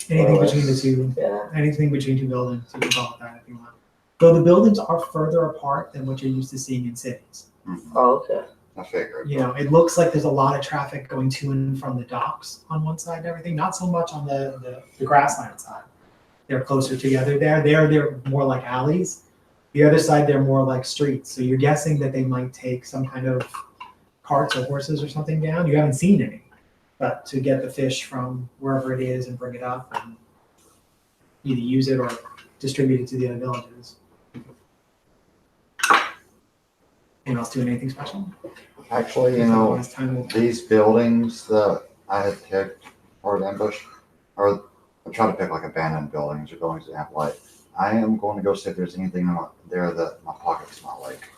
Speaker 1: Anything
Speaker 5: More or
Speaker 1: between the
Speaker 5: less.
Speaker 1: two.
Speaker 5: Yeah.
Speaker 1: Anything between two buildings, you can call it that if you want. Though the buildings are further apart than what you're used to seeing in cities.
Speaker 5: Oh, okay.
Speaker 2: I figured.
Speaker 1: You know, it looks like there's a lot of traffic going to and from the docks on one side and everything, not so much on the grassland side. They're closer together there. They're more like alleys. The other side, they're more like streets. So you're guessing that they might take some kind of carts or horses or something down. You haven't seen any, but to get the fish from wherever it is and bring it up and either use it or distribute it to the other villages. Anyone else doing anything special?
Speaker 2: Actually, you know,
Speaker 1: Last time we'll-
Speaker 2: these buildings that I had picked for the ambush, or I'm trying to pick like abandoned buildings or buildings that have light. I am going to go see if there's anything there that my pockets not like.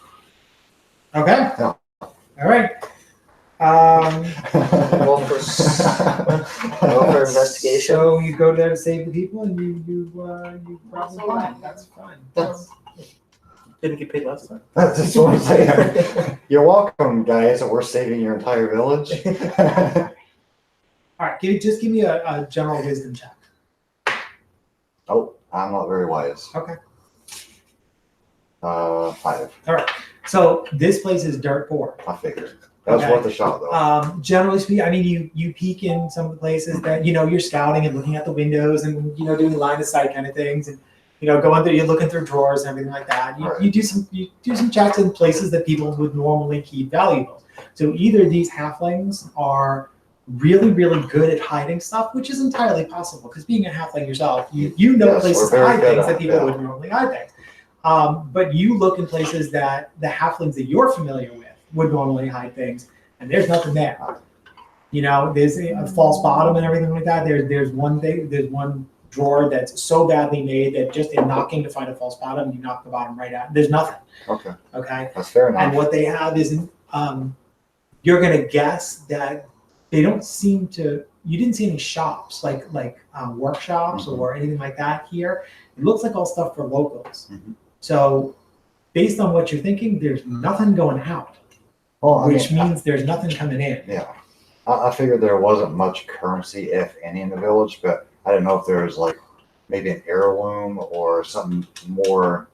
Speaker 1: Okay.
Speaker 2: Yeah.
Speaker 1: All right.
Speaker 5: Roll for investigation.
Speaker 1: So you go there to save the people, and you probably fine. That's fine.
Speaker 4: Didn't get paid last time.
Speaker 2: That's just what I'm saying. You're welcome, guys. We're saving your entire village.
Speaker 1: All right. Just give me a general wisdom check.
Speaker 2: Oh, I'm not very wise.
Speaker 1: Okay.
Speaker 2: 5.
Speaker 1: So this place is dirt poor.
Speaker 2: I figured. That was
Speaker 1: Okay.
Speaker 2: worth a shot, though.
Speaker 1: Generally speaking, I mean, you peek in some of the places that, you're scouting and looking at the windows and, doing line of sight kind of things. And, going through, you're looking through drawers and everything like that.
Speaker 2: Right.
Speaker 1: You do some checks in places that people would normally keep valuables. So either these halflings are really, really good at hiding stuff, which is entirely possible because being a halfling yourself, you know
Speaker 2: Yes,
Speaker 1: places
Speaker 2: we're
Speaker 1: to
Speaker 2: very
Speaker 1: hide
Speaker 2: good
Speaker 1: things
Speaker 2: at
Speaker 1: that
Speaker 2: it,
Speaker 1: people
Speaker 2: yeah.
Speaker 1: would normally hide things. But you look in places that the halflings that you're familiar with would normally hide things, and there's nothing there. There's a false bottom and everything like that. There's one drawer that's so badly made that just in knocking to find a false bottom, you knock the bottom right out. There's nothing.
Speaker 2: Okay.
Speaker 1: Okay.
Speaker 2: That's fair
Speaker 1: And
Speaker 2: enough.
Speaker 1: what they have is, you're gonna guess that they don't seem to. You didn't see any shops like workshops
Speaker 2: Mhm.
Speaker 1: or anything like that here. It looks like all stuff for locals.
Speaker 2: Mhm.
Speaker 1: So, based on what you're thinking, there's nothing going out,
Speaker 2: Well,
Speaker 1: which means there's nothing coming in.
Speaker 2: yeah. I figured there wasn't much currency, if any, in the village, but I didn't know if there was like maybe an heirloom or something more,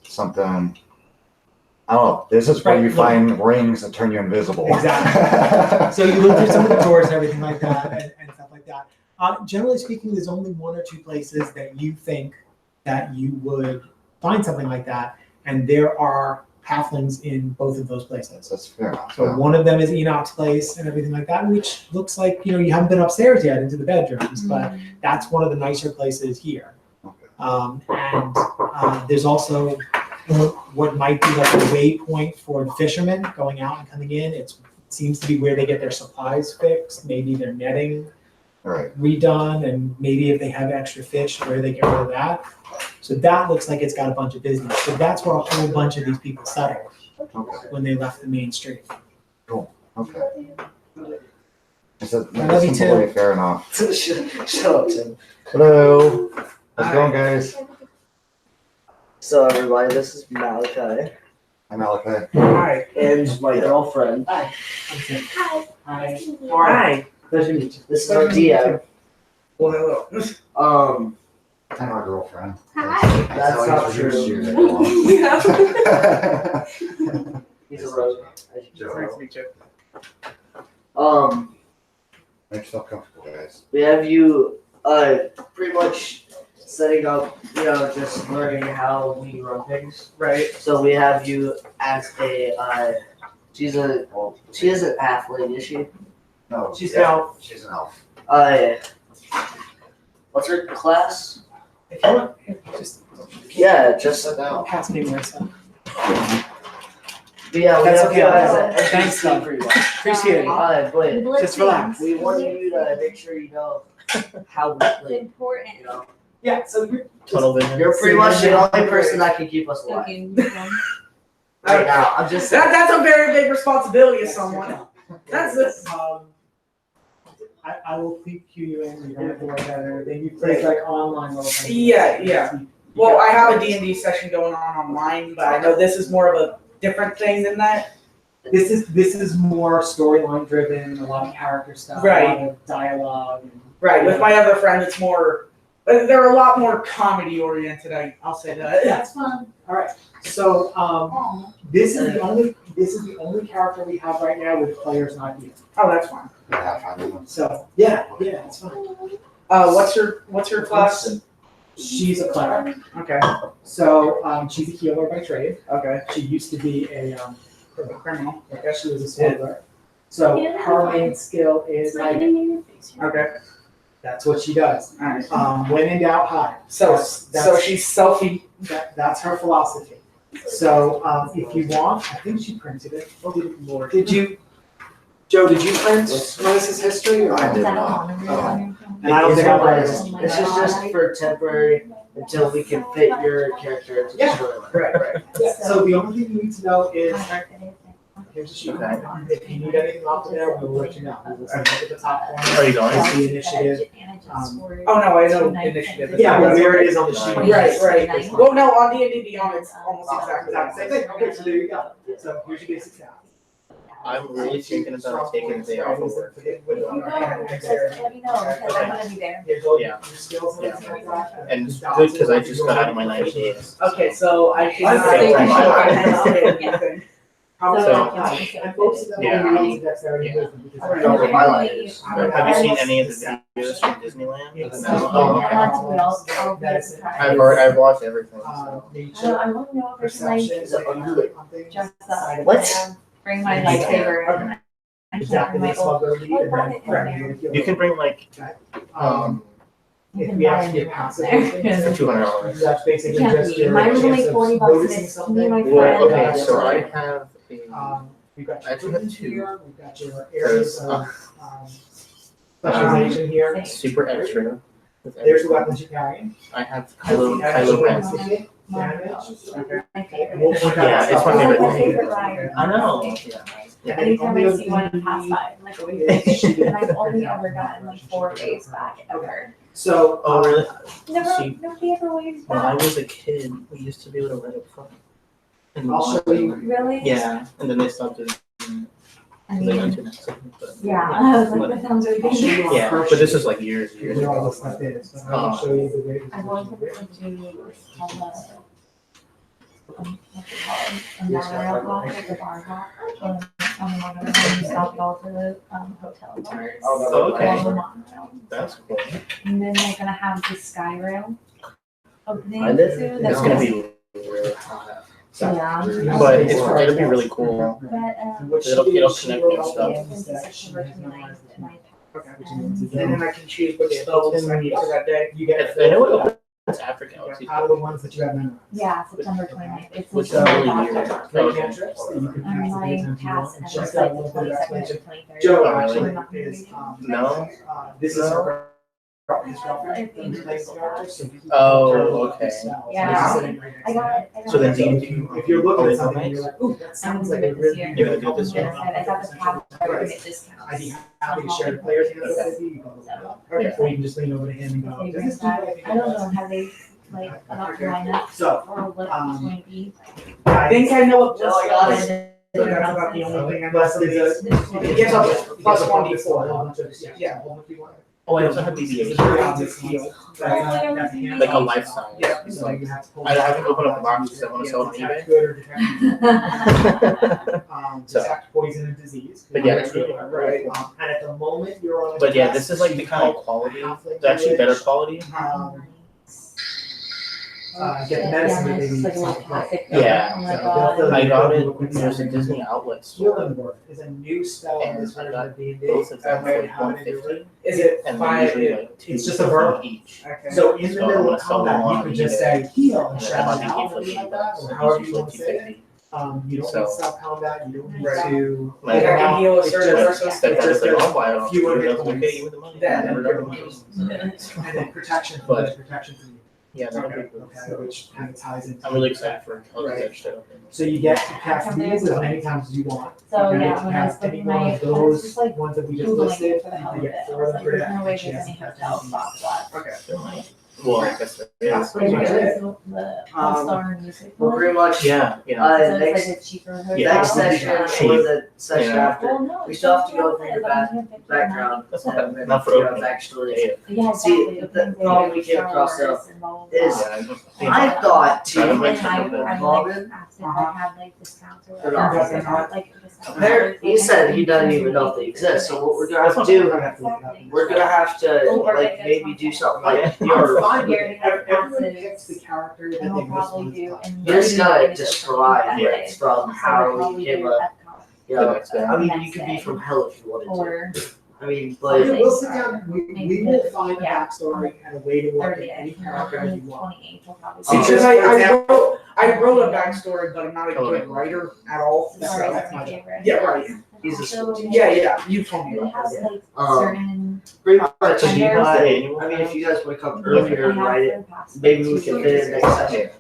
Speaker 2: something. I don't know. This is where
Speaker 1: Right,
Speaker 2: you
Speaker 1: look.
Speaker 2: find rings that turn you invisible.
Speaker 1: Exactly. So you look through some of the drawers and everything like that, and stuff like that. Generally speaking, there's only one or two places that you think that you would find something like that, and there are halflings in both of those places.
Speaker 2: That's fair enough.
Speaker 1: So one of them is Enoch's place and everything like that, which looks like you haven't been upstairs yet into the bedrooms, but that's one of the nicer places here.
Speaker 2: Okay.
Speaker 1: And there's also what might be like a waypoint for the fishermen going out and coming in. It seems to be where they get their supplies fixed, maybe their netting
Speaker 2: All right.
Speaker 1: redone, and maybe if they have extra fish, where they get rid of that. So that looks like it's got a bunch of business. So that's where a whole bunch of these people settled
Speaker 2: Okay.
Speaker 1: when they left the main street.
Speaker 2: Okay. I said,
Speaker 1: I love you too.
Speaker 2: Fair enough.
Speaker 5: Shut up, Tim.
Speaker 2: Hello. How's it going, guys?
Speaker 5: So everybody, this is Malachi
Speaker 2: I'm Malachi.
Speaker 1: Hi.
Speaker 5: and my girlfriend.
Speaker 3: Hi.
Speaker 1: Hi.
Speaker 4: Hi.
Speaker 1: Pleasure to meet you.
Speaker 5: This is our DM.
Speaker 1: Well, hello.
Speaker 2: I'm my girlfriend.
Speaker 3: Hi.
Speaker 5: That's
Speaker 2: how I
Speaker 5: not
Speaker 2: introduced
Speaker 5: true.
Speaker 2: you.
Speaker 5: He's a rogue.
Speaker 2: Joe.
Speaker 1: Nice to meet you.
Speaker 2: Make yourself comfortable, guys.
Speaker 5: We have you pretty much setting up, just learning how we run things.
Speaker 1: Right.
Speaker 5: So we have you as she isn't halfling, is she?
Speaker 2: No,
Speaker 1: She's
Speaker 2: yeah,
Speaker 1: an elf.
Speaker 2: She's an elf.
Speaker 5: What's her class?
Speaker 1: If you want, just
Speaker 5: Yeah, just
Speaker 1: pass me Marissa.
Speaker 5: But yeah, we
Speaker 1: That's
Speaker 5: have
Speaker 1: okay,
Speaker 5: you
Speaker 1: I'll
Speaker 5: guys
Speaker 1: have
Speaker 5: at
Speaker 1: it. Thanks,
Speaker 5: SBC
Speaker 1: Doug.
Speaker 5: for you.
Speaker 1: Appreciate it.
Speaker 5: Alright, but
Speaker 1: Just relax.
Speaker 5: we want you to make sure you know how we
Speaker 3: It's
Speaker 5: play.
Speaker 3: important.
Speaker 5: You know,
Speaker 1: Yeah, so you're
Speaker 4: Tunnel vision.
Speaker 5: you're pretty much the only person that can keep us alive
Speaker 3: Okay.
Speaker 5: right now. I'm just saying.
Speaker 6: That's a very big responsibility of someone. That's it.
Speaker 1: I will cue you in, you don't have to worry about everything, you play like online role playing.
Speaker 6: Yeah. Well, I have a D&D session going on online, but I know this is more of a different thing than that.
Speaker 1: This is more storyline driven, a lot of character stuff,
Speaker 6: Right.
Speaker 1: a lot of dialogue. And,
Speaker 6: Right. With my other friend, it's more. They're a lot more comedy oriented. I'll say that.
Speaker 3: That's fun.
Speaker 1: all right, so this is the only character we have right now with players not here.
Speaker 6: Oh, that's fine.
Speaker 1: So yeah, it's fine.
Speaker 6: What's her class?
Speaker 1: She's a cleric,
Speaker 6: Okay.
Speaker 1: so she's a healer by trade.
Speaker 6: Okay.
Speaker 1: She used to be a
Speaker 6: Criminal.
Speaker 1: I guess she was a smuggler. So her main skill is hiding.
Speaker 6: Okay.
Speaker 1: That's what she does.
Speaker 6: All right.
Speaker 1: When in doubt, hide.
Speaker 6: So
Speaker 1: That's-
Speaker 6: she's selfie.
Speaker 1: That's her philosophy. So if you want, I think she printed it. Oh, good Lord. Did you, Joe, did you print Melissa's history? Or
Speaker 2: I
Speaker 3: Is
Speaker 2: did
Speaker 3: that
Speaker 2: not.
Speaker 3: on there?
Speaker 1: And I don't think I read it.
Speaker 5: This is just for temporary until we can fit your character into the
Speaker 1: Yeah.
Speaker 5: storyline.
Speaker 6: Right.
Speaker 1: Yeah, so the only thing you need to know is, here's a sheet. If you need anything off of there, we will let you know. We will send it to the top corner.
Speaker 4: Are you going?
Speaker 1: It's the initiative.
Speaker 6: Oh no, I know initiative.
Speaker 1: Yeah, well, there it is on the sheet.
Speaker 6: Right. Well, no, on D&D Beyond, it's almost exactly
Speaker 1: Exactly
Speaker 6: that.
Speaker 1: same thing. Okay, so there you go. So here's your basic stats.
Speaker 4: I'm really thinking about taking the day off of work.
Speaker 3: Let me know, because I'm gonna be there.
Speaker 1: Here's all
Speaker 4: Yeah.
Speaker 1: your skills and everything like that.
Speaker 4: And it's good because I just got out of my 90 days.
Speaker 6: Okay, so I can.
Speaker 1: Okay.
Speaker 6: Anything.
Speaker 1: And folks that
Speaker 4: Yeah.
Speaker 1: will read dexterity
Speaker 4: Yeah.
Speaker 1: wisdom because
Speaker 5: I don't know what my life is.
Speaker 4: Have you seen any of the videos from Disneyland?
Speaker 1: It's-
Speaker 4: No? Oh, okay.
Speaker 3: I'll be
Speaker 1: That's it.
Speaker 3: surprised.
Speaker 4: I've watched everything. So.
Speaker 1: Nature,
Speaker 3: I want to know if there's like
Speaker 1: perception, like you look on things.
Speaker 3: dress up.
Speaker 5: What?
Speaker 3: Bring my lightsaber and I can't
Speaker 1: Exactly,
Speaker 3: bring my
Speaker 1: that's
Speaker 3: old.
Speaker 1: what we
Speaker 3: I'll put it in there.
Speaker 4: You can bring like
Speaker 3: You
Speaker 1: if
Speaker 3: can
Speaker 1: we
Speaker 3: buy
Speaker 1: have to
Speaker 3: a new
Speaker 1: get
Speaker 3: one
Speaker 1: passive
Speaker 3: there.
Speaker 1: things,
Speaker 4: $200.
Speaker 1: that's basically
Speaker 3: Can't
Speaker 1: just
Speaker 3: be.
Speaker 1: your
Speaker 3: Mine was only
Speaker 1: chance of
Speaker 3: $40 and
Speaker 1: noticing
Speaker 3: it's
Speaker 1: something.
Speaker 3: me and my
Speaker 4: Well,
Speaker 3: friend.
Speaker 4: okay, so I have a.
Speaker 1: We've got
Speaker 4: I
Speaker 1: your
Speaker 4: actually have
Speaker 1: equipment
Speaker 4: two.
Speaker 1: here, we've got your areas
Speaker 4: There's,
Speaker 1: of specialization here.
Speaker 4: Super extra. with
Speaker 1: There's the
Speaker 4: everything.
Speaker 1: weapons you're carrying.
Speaker 4: I have Kylo Ren.
Speaker 1: Damage.
Speaker 3: My favorite.
Speaker 1: We'll look at
Speaker 4: Yeah,
Speaker 1: that
Speaker 4: it's my
Speaker 1: stuff.
Speaker 4: favorite
Speaker 3: My
Speaker 4: thing.
Speaker 3: favorite rider.
Speaker 4: I know. Yeah.
Speaker 3: Anytime I see one pass by, I'm like, and I've only ever gotten like 4 days back ever.
Speaker 1: So,
Speaker 4: Oh, really?
Speaker 3: Never, nobody ever waves
Speaker 4: When I
Speaker 3: back.
Speaker 4: was a kid, we used to be able to let it fly. And
Speaker 1: I'll show you.
Speaker 3: Really?
Speaker 4: Yeah, and then they stopped doing it.
Speaker 3: I
Speaker 4: They went
Speaker 3: mean,
Speaker 4: to next time, but-
Speaker 3: yeah, I was like, that sounds really
Speaker 1: I'll show you
Speaker 3: good.
Speaker 1: on
Speaker 4: Yeah,
Speaker 1: first
Speaker 4: but this
Speaker 1: sheet
Speaker 4: is like years
Speaker 1: where all
Speaker 4: ago.
Speaker 1: this stuff is. But I'll show you the way.
Speaker 3: I wanted to do a monorail block, like a bar block, on the monorail, and you stop at all the hotel bars.
Speaker 4: Oh, okay.
Speaker 3: Along the monorail.
Speaker 4: That's cool.
Speaker 3: And then they're gonna have the sky rail opening
Speaker 5: Find it?
Speaker 3: soon.
Speaker 4: It's gonna be really hot.
Speaker 3: Yeah.
Speaker 4: But it'll be really cool.
Speaker 3: But,
Speaker 1: What she
Speaker 4: It'll-
Speaker 1: did,
Speaker 4: it'll
Speaker 1: she
Speaker 4: connect
Speaker 1: wrote
Speaker 4: new
Speaker 1: all
Speaker 4: stuff.
Speaker 1: the
Speaker 3: into
Speaker 1: steps,
Speaker 3: September
Speaker 1: she has
Speaker 3: 29th,
Speaker 1: memorized
Speaker 3: and
Speaker 1: them.
Speaker 3: I
Speaker 1: Okay, which means you
Speaker 6: And
Speaker 1: get-
Speaker 6: then I can choose which spells I need for that day.
Speaker 1: You get.
Speaker 4: I know it opens after Galaxy.
Speaker 1: Out of the ones that you have memorized.
Speaker 3: Yeah, September 29th. It's
Speaker 4: Which
Speaker 3: like
Speaker 4: is really
Speaker 3: my
Speaker 4: weird.
Speaker 3: doctor.
Speaker 1: Great
Speaker 4: Okay.
Speaker 1: cantrips that you can
Speaker 3: I'm
Speaker 1: use
Speaker 3: like
Speaker 1: anytime you
Speaker 3: pass
Speaker 1: want.
Speaker 3: and
Speaker 1: And
Speaker 3: then
Speaker 1: she's
Speaker 3: it's
Speaker 1: got a
Speaker 3: like the
Speaker 1: little bit of
Speaker 3: 22nd or
Speaker 1: explanation.
Speaker 3: 23rd.
Speaker 1: Joe
Speaker 4: Oh,
Speaker 1: actually
Speaker 4: really?
Speaker 1: is,
Speaker 4: No?
Speaker 1: This is her. His girlfriend. His character, so you can
Speaker 4: Oh,
Speaker 1: control
Speaker 4: okay.
Speaker 1: the spells.
Speaker 3: Yeah.
Speaker 1: This is sitting right next
Speaker 3: I
Speaker 1: to
Speaker 3: got
Speaker 1: her.
Speaker 3: it. I got
Speaker 4: So then
Speaker 3: it.
Speaker 4: do
Speaker 1: So
Speaker 4: you
Speaker 1: if you, if you're looking at something and you're like, ooh, that
Speaker 3: I'm
Speaker 1: sounds
Speaker 3: gonna
Speaker 1: like
Speaker 3: do
Speaker 1: a
Speaker 3: it
Speaker 1: really.
Speaker 3: this year.
Speaker 4: You're gonna do it this
Speaker 3: Yes,
Speaker 4: year?
Speaker 3: I got the tab, I get discounts.
Speaker 1: I'd be happy to share the players hands with you. You can go, okay, or you can just lean over to him and go, does this do anything?
Speaker 3: I don't know how they like about line up
Speaker 1: So,
Speaker 3: or what it's going to be.
Speaker 6: I think I know what
Speaker 3: Just
Speaker 6: plus
Speaker 3: got
Speaker 6: is.
Speaker 3: it.
Speaker 6: So that's about the only thing I know.
Speaker 1: Plus is a.
Speaker 6: It gets up to plus 1d4.
Speaker 1: Yeah.
Speaker 4: Oh, I also have BB-8. Like a life size.
Speaker 6: Yeah.
Speaker 4: I haven't opened up the box because I want to sell it on eBay. So.
Speaker 1: Detect poison and disease.
Speaker 4: But yeah, it's really
Speaker 6: Right.
Speaker 1: And at the moment, you're on. a
Speaker 4: But yeah,
Speaker 1: quest,
Speaker 4: this is like the kind of quality. It's actually better quality.
Speaker 1: get the medicine that they
Speaker 3: it's
Speaker 1: need.
Speaker 3: like a
Speaker 1: to
Speaker 3: little
Speaker 1: play.
Speaker 3: plastic.
Speaker 4: Yeah.
Speaker 3: Oh my
Speaker 1: So
Speaker 3: god.
Speaker 1: they'll-
Speaker 4: I got
Speaker 1: they'll-
Speaker 4: it. There's a Disney outlet
Speaker 1: Healing
Speaker 4: store.
Speaker 1: Word is a new spell
Speaker 4: And
Speaker 1: in this
Speaker 4: I
Speaker 1: version
Speaker 4: got
Speaker 1: of D&D.
Speaker 4: both of them
Speaker 1: That way
Speaker 4: for
Speaker 1: how it is.
Speaker 4: $150.
Speaker 6: Is it
Speaker 4: And they're
Speaker 6: five?
Speaker 4: usually like two
Speaker 1: It's just a verb.
Speaker 4: each.
Speaker 6: Okay.
Speaker 1: So in the
Speaker 4: So I'm
Speaker 1: middle
Speaker 4: gonna
Speaker 1: of
Speaker 4: sell
Speaker 1: combat,
Speaker 4: them
Speaker 1: you
Speaker 4: on
Speaker 1: could just
Speaker 4: eBay.
Speaker 1: say heal and
Speaker 4: And
Speaker 1: shout
Speaker 4: that
Speaker 1: it
Speaker 4: might
Speaker 1: out
Speaker 4: be
Speaker 1: or
Speaker 4: for
Speaker 1: something like that,
Speaker 4: $80.
Speaker 1: or however
Speaker 4: It's
Speaker 1: you want to
Speaker 4: usually
Speaker 1: say it.
Speaker 4: $250.
Speaker 1: You don't
Speaker 4: So-
Speaker 1: need to stop combat, you don't need
Speaker 3: Right.
Speaker 1: to.
Speaker 6: Like I can heal a certain
Speaker 1: It's
Speaker 6: person.
Speaker 1: just-
Speaker 4: That
Speaker 1: it's
Speaker 4: guy's
Speaker 1: just
Speaker 4: like,
Speaker 1: a
Speaker 4: I'll buy it off
Speaker 1: few
Speaker 4: you.
Speaker 1: hundred
Speaker 4: He doesn't
Speaker 1: points.
Speaker 4: pay you with the money.
Speaker 6: Then
Speaker 4: Never
Speaker 1: you're
Speaker 4: got the
Speaker 1: going
Speaker 4: money.
Speaker 1: And then protection
Speaker 4: But-
Speaker 1: from protection from you.
Speaker 4: Yeah, that'll be
Speaker 1: Okay,
Speaker 4: good.
Speaker 1: which kind of ties into.
Speaker 4: I'm really excited for
Speaker 1: Right.
Speaker 4: that stuff.
Speaker 1: So you get to cast these as many times as you want.
Speaker 3: So
Speaker 1: You
Speaker 3: yeah,
Speaker 1: can
Speaker 3: when I was
Speaker 1: cast any
Speaker 3: looking
Speaker 1: one
Speaker 3: my,
Speaker 1: of
Speaker 3: I was
Speaker 1: those
Speaker 3: just like
Speaker 1: ones that we just
Speaker 3: Googling
Speaker 1: listed.
Speaker 3: it for the hell of
Speaker 1: You
Speaker 3: it.
Speaker 1: get
Speaker 3: I
Speaker 1: four
Speaker 3: was
Speaker 1: of
Speaker 3: like,
Speaker 1: them for
Speaker 3: there's
Speaker 1: that.
Speaker 3: no way
Speaker 1: and she
Speaker 3: there's
Speaker 1: hasn't
Speaker 3: any
Speaker 1: cast
Speaker 3: hotel
Speaker 1: anything.
Speaker 3: spots left.
Speaker 6: Okay.
Speaker 4: Well, I guess there
Speaker 1: That's
Speaker 4: is.
Speaker 1: pretty much
Speaker 3: Because
Speaker 1: it.
Speaker 3: the All-Star Music.
Speaker 5: Well, pretty much,
Speaker 4: Yeah, yeah.
Speaker 3: So it's
Speaker 5: next,
Speaker 3: like a cheaper hotel.
Speaker 4: Yeah.
Speaker 5: next session
Speaker 4: Cheap.
Speaker 5: or the session
Speaker 4: Yeah.
Speaker 5: after,
Speaker 3: Well, no,
Speaker 5: we
Speaker 3: it's
Speaker 5: still have to
Speaker 3: not
Speaker 5: go through your background.
Speaker 4: That's
Speaker 5: and
Speaker 4: not
Speaker 5: then
Speaker 4: not for
Speaker 5: figure out
Speaker 4: opening.
Speaker 5: backstory.
Speaker 3: Yeah,
Speaker 5: See,
Speaker 3: exactly.
Speaker 5: the problem we came across though is-
Speaker 4: Yeah,
Speaker 5: I thought too,
Speaker 4: Driving
Speaker 3: And
Speaker 4: range
Speaker 3: then I,
Speaker 4: for
Speaker 3: I
Speaker 5: Common,
Speaker 3: like asked if I had like discounts or
Speaker 5: They're
Speaker 3: whatever.
Speaker 5: not.
Speaker 3: Because I had, like, discounts.
Speaker 5: apparently, he said he doesn't even know if they exist, so what we're gonna have to do, we're gonna have to, like, maybe do something like
Speaker 1: I'm
Speaker 5: your,
Speaker 1: fine with
Speaker 3: Gary
Speaker 1: it.
Speaker 3: has
Speaker 1: Everyone
Speaker 3: passes,
Speaker 1: picks the character that
Speaker 3: And
Speaker 1: they
Speaker 3: we'll
Speaker 1: most
Speaker 3: probably
Speaker 1: want to
Speaker 3: do.
Speaker 1: play.
Speaker 3: And
Speaker 5: this
Speaker 3: then
Speaker 5: guy
Speaker 3: we
Speaker 5: just
Speaker 3: do
Speaker 5: derived
Speaker 3: that
Speaker 5: it
Speaker 3: way.
Speaker 5: from
Speaker 3: So
Speaker 5: how
Speaker 3: we'll
Speaker 5: he
Speaker 3: probably
Speaker 5: came
Speaker 3: do
Speaker 5: up,
Speaker 3: Epcot
Speaker 5: you know,
Speaker 4: That's good.
Speaker 5: I mean,
Speaker 3: next
Speaker 5: you could be
Speaker 3: day.
Speaker 5: from hell if you wanted to,
Speaker 3: Or
Speaker 5: I mean,
Speaker 3: But-
Speaker 5: but,
Speaker 1: We'll sit down, we will find a
Speaker 3: Yeah.
Speaker 1: backstory and a way to work in
Speaker 3: 30th.
Speaker 1: any character
Speaker 3: and
Speaker 1: you
Speaker 3: then
Speaker 1: want.
Speaker 3: 28th will probably
Speaker 1: See,
Speaker 3: be-
Speaker 6: Because
Speaker 1: for example-
Speaker 6: I wrote a backstory, but I'm not a good writer at all.
Speaker 3: Sorry,
Speaker 6: So,
Speaker 3: that's my
Speaker 1: my job.
Speaker 3: favorite.
Speaker 6: yeah, right.
Speaker 5: He's a
Speaker 3: Also,
Speaker 6: Yeah, you told me
Speaker 3: We
Speaker 6: about
Speaker 3: have
Speaker 6: that.
Speaker 3: like
Speaker 5: Um,
Speaker 3: certain.
Speaker 5: pretty much,
Speaker 3: So do you have
Speaker 5: I
Speaker 4: the annual
Speaker 5: mean, if you guys wanna come
Speaker 3: I
Speaker 5: earlier and
Speaker 3: have
Speaker 5: write it,
Speaker 3: for the past,
Speaker 5: maybe
Speaker 3: like,
Speaker 5: we
Speaker 3: 2
Speaker 5: can fit
Speaker 3: years.
Speaker 5: it next session.